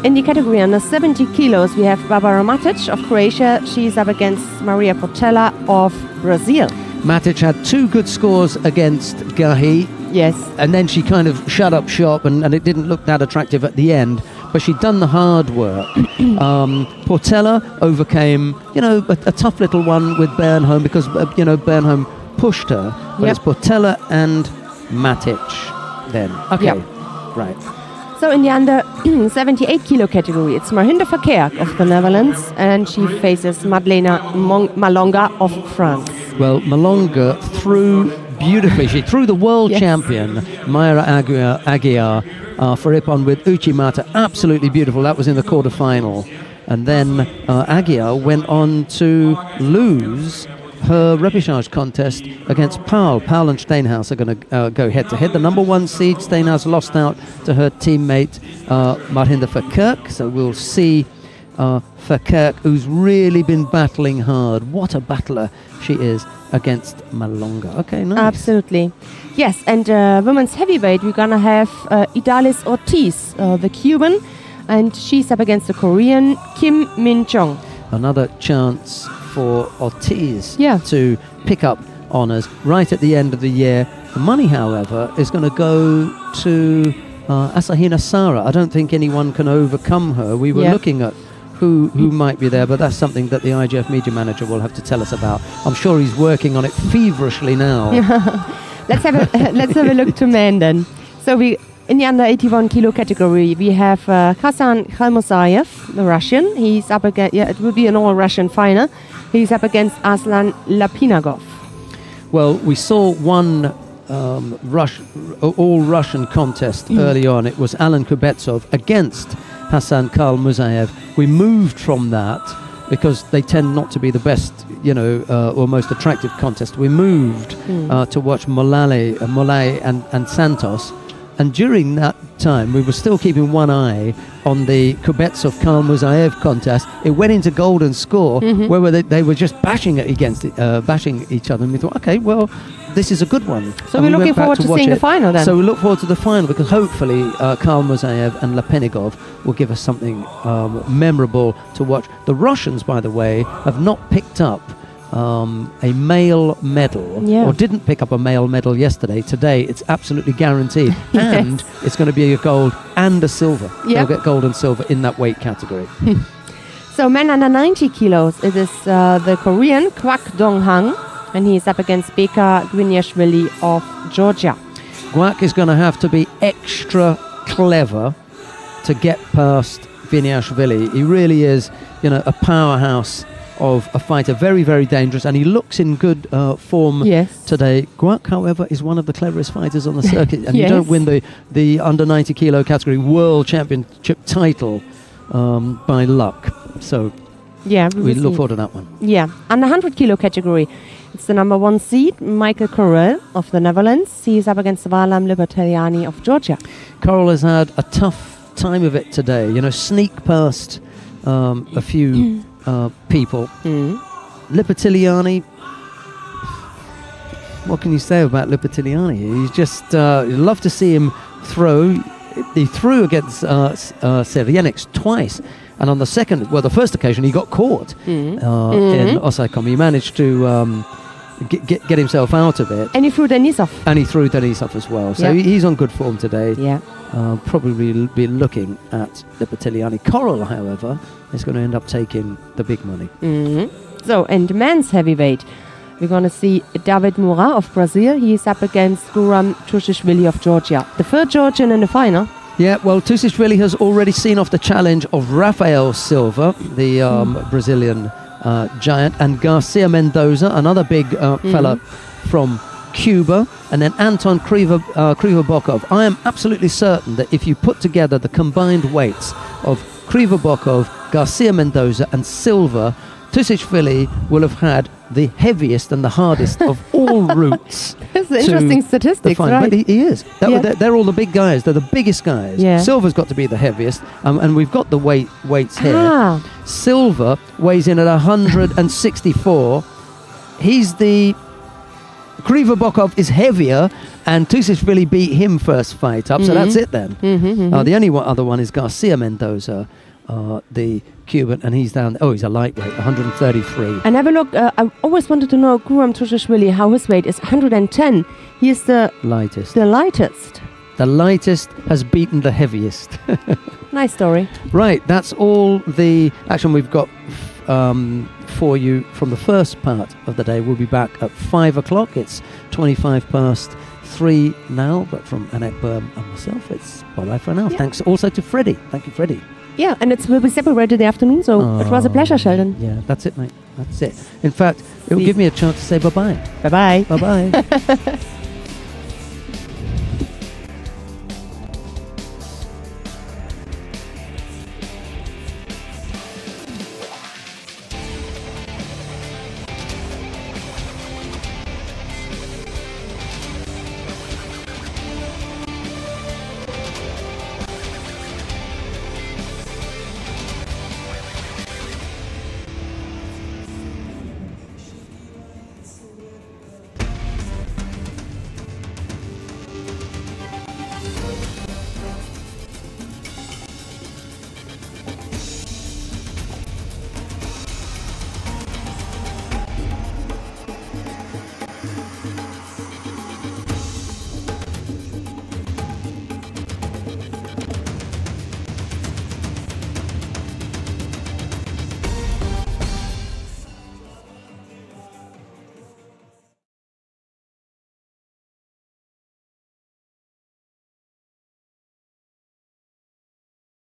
Speaker 2: in the category under 70 kilos, we have Barbara Matic of Croatia. She's up against Maria Portela of Brazil.
Speaker 1: Matic had 2 good scores against Gahi,
Speaker 2: Yes.
Speaker 1: and then she kind of shut up shop, and it didn't look that attractive at the end, but she'd done the hard work. Portela overcame, you know, a tough little one with Bernholm because, you know, Bernholm pushed her, but
Speaker 2: Yep.
Speaker 1: it's Portela and Matic then. Okay,
Speaker 2: Yep.
Speaker 1: right.
Speaker 2: So in the under 78 kilo category, it's Marhinda Verkerk of the Netherlands, and she faces Madlena Malonga of France.
Speaker 1: Well, Malonga threw beautifully. She threw the world
Speaker 2: Yes.
Speaker 1: champion, Mayra Aguiar, for Ippon with Uchimata. Absolutely beautiful. That was in the quarterfinal. And then Aguiar went on to lose her repechage contest against Paul. Paul and Steinhaus are going to go head-to-head. The number 1 seed, Steinhaus, lost out to her teammate, Marhinda Verkerk. So we'll see Verkerk, who's really been battling hard. What a battler she is against Malonga. Okay, nice.
Speaker 2: Absolutely. Yes, and women's heavyweight, we're going to have Idalis Ortiz, the Cuban, and she's up against the Korean Kim Min-chong.
Speaker 1: Another chance for Ortiz
Speaker 2: Yeah.
Speaker 1: to pick up honours right at the end of the year. The money, however, is going to go to Asahina Sara. I don't think anyone can overcome her. We were
Speaker 2: Yeah.
Speaker 1: looking at who might be there, but that's something that the IGF media manager will have to tell us about. I'm sure he's working on it feverishly now.
Speaker 2: Let's have a look to men then. So we in the under 81 kilo category, we have Hasan Khalmosayev, the Russian. He's up against, it will be an all-Russian final. He's up against Aslan Lapinagov.
Speaker 1: Well, we saw one all-Russian contest early on. It was Alan Kubetsov against Hasan Khalmosayev. We moved from that because they tend not to be the best, you know, or most attractive contest. We moved to watch Molay and Santos. And during that time, we were still keeping one eye on the Kubetsov Khalmosayev contest. It went into golden score, where they were just bashing each other. And we thought, okay, well, this is a good one.
Speaker 2: So
Speaker 1: And
Speaker 2: we're
Speaker 1: we
Speaker 2: looking
Speaker 1: went back
Speaker 2: forward to
Speaker 1: watch
Speaker 2: seeing the
Speaker 1: it.
Speaker 2: final then.
Speaker 1: So we look forward to the final because hopefully Khalmosayev and Lepenigov will give us something memorable to watch. The Russians, by the way, have not picked up a male medal,
Speaker 2: Yeah.
Speaker 1: or didn't pick up a male medal yesterday. Today, it's absolutely guaranteed. And it's going to be a gold and a silver.
Speaker 2: Yep.
Speaker 1: They'll get gold and silver in that weight category.
Speaker 2: So men under 90 kilos, it is the Korean Kwak Dong-hang, and he's up against Beka Gwiniashvili of Georgia.
Speaker 1: Guak is going to have to be extra clever to get past Viniashvili. He really is, you know, a powerhouse of a fighter, very, very dangerous, and he looks in good form
Speaker 2: Yes.
Speaker 1: today. Guak, however, is one of the cleverest fighters on the circuit, and you
Speaker 2: Yes.
Speaker 1: don't win the under 90 kilo category world championship title by luck. So
Speaker 2: Yeah,
Speaker 1: we
Speaker 2: will
Speaker 1: look
Speaker 2: see.
Speaker 1: forward to that one.
Speaker 2: Yeah, under 100 kilo category, it's the number 1 seed, Michael Correll of the Netherlands. He's up against Valam Libertaliani of Georgia.
Speaker 1: Coral has had a tough time of it today. You know, sneak past a few people, Lipitiliani, what can you say about Lipitiliani? He's just, you'd love to see him throw. He threw against Serienix twice, and on the first occasion he got caught in Osaikom. He managed to get himself out of it.
Speaker 2: And he threw Denisov.
Speaker 1: And he threw Denisov as well. So he's on good form today.
Speaker 2: Yeah.
Speaker 1: Probably be looking at Lipitiliani. Coral, however, is going to end up taking the big money.
Speaker 2: So, and men's heavyweight, we're going to see David Moura of Brazil. He's up against Guram Tushishvili of Georgia. The third Georgian in the final.
Speaker 1: Yeah, well, Tushishvili has already seen off the challenge of Rafael Silva, the Brazilian giant, and Garcia Mendoza, another big fella from Cuba, and then Anton Krivobokov. I am absolutely certain that if you put together the combined weights of Krivobokov, Garcia Mendoza, and Silva, Tushishvili will have had the heaviest and the hardest of all routes.
Speaker 2: That's an interesting statistics, right?
Speaker 1: But he is. They're all the big guys. They're the biggest guys.
Speaker 2: Yeah.
Speaker 1: Silva's got to be the heaviest, and we've got the weights here. Silva weighs in at 164. He's the... Krivobokov is heavier, and Tushishvili beat him first fight up, so that's it then. The only other one is Garcia Mendoza, the Cuban, and he's down. Oh, he's a lightweight, 133.
Speaker 2: And have a look. I always wanted to know Guram Tushishvili, how his weight is 110. He is the lightest. The lightest.
Speaker 1: The lightest has beaten the heaviest.
Speaker 2: Nice story.
Speaker 1: Right, that's all the action we've got for you from the first part of the day. We'll be back at 5 o'clock. It's 3 now, but from Annette Berm and myself, it's bye-bye for now. Thanks also to Freddie. Thank you, Freddie.
Speaker 2: Yeah, and it will be separated in the afternoon, so it was a pleasure, Sheldon.
Speaker 1: Yeah, that's it, mate. That's it. In fact, it will give me a chance to say bye-bye.
Speaker 2: Bye-bye.
Speaker 1: Bye-bye.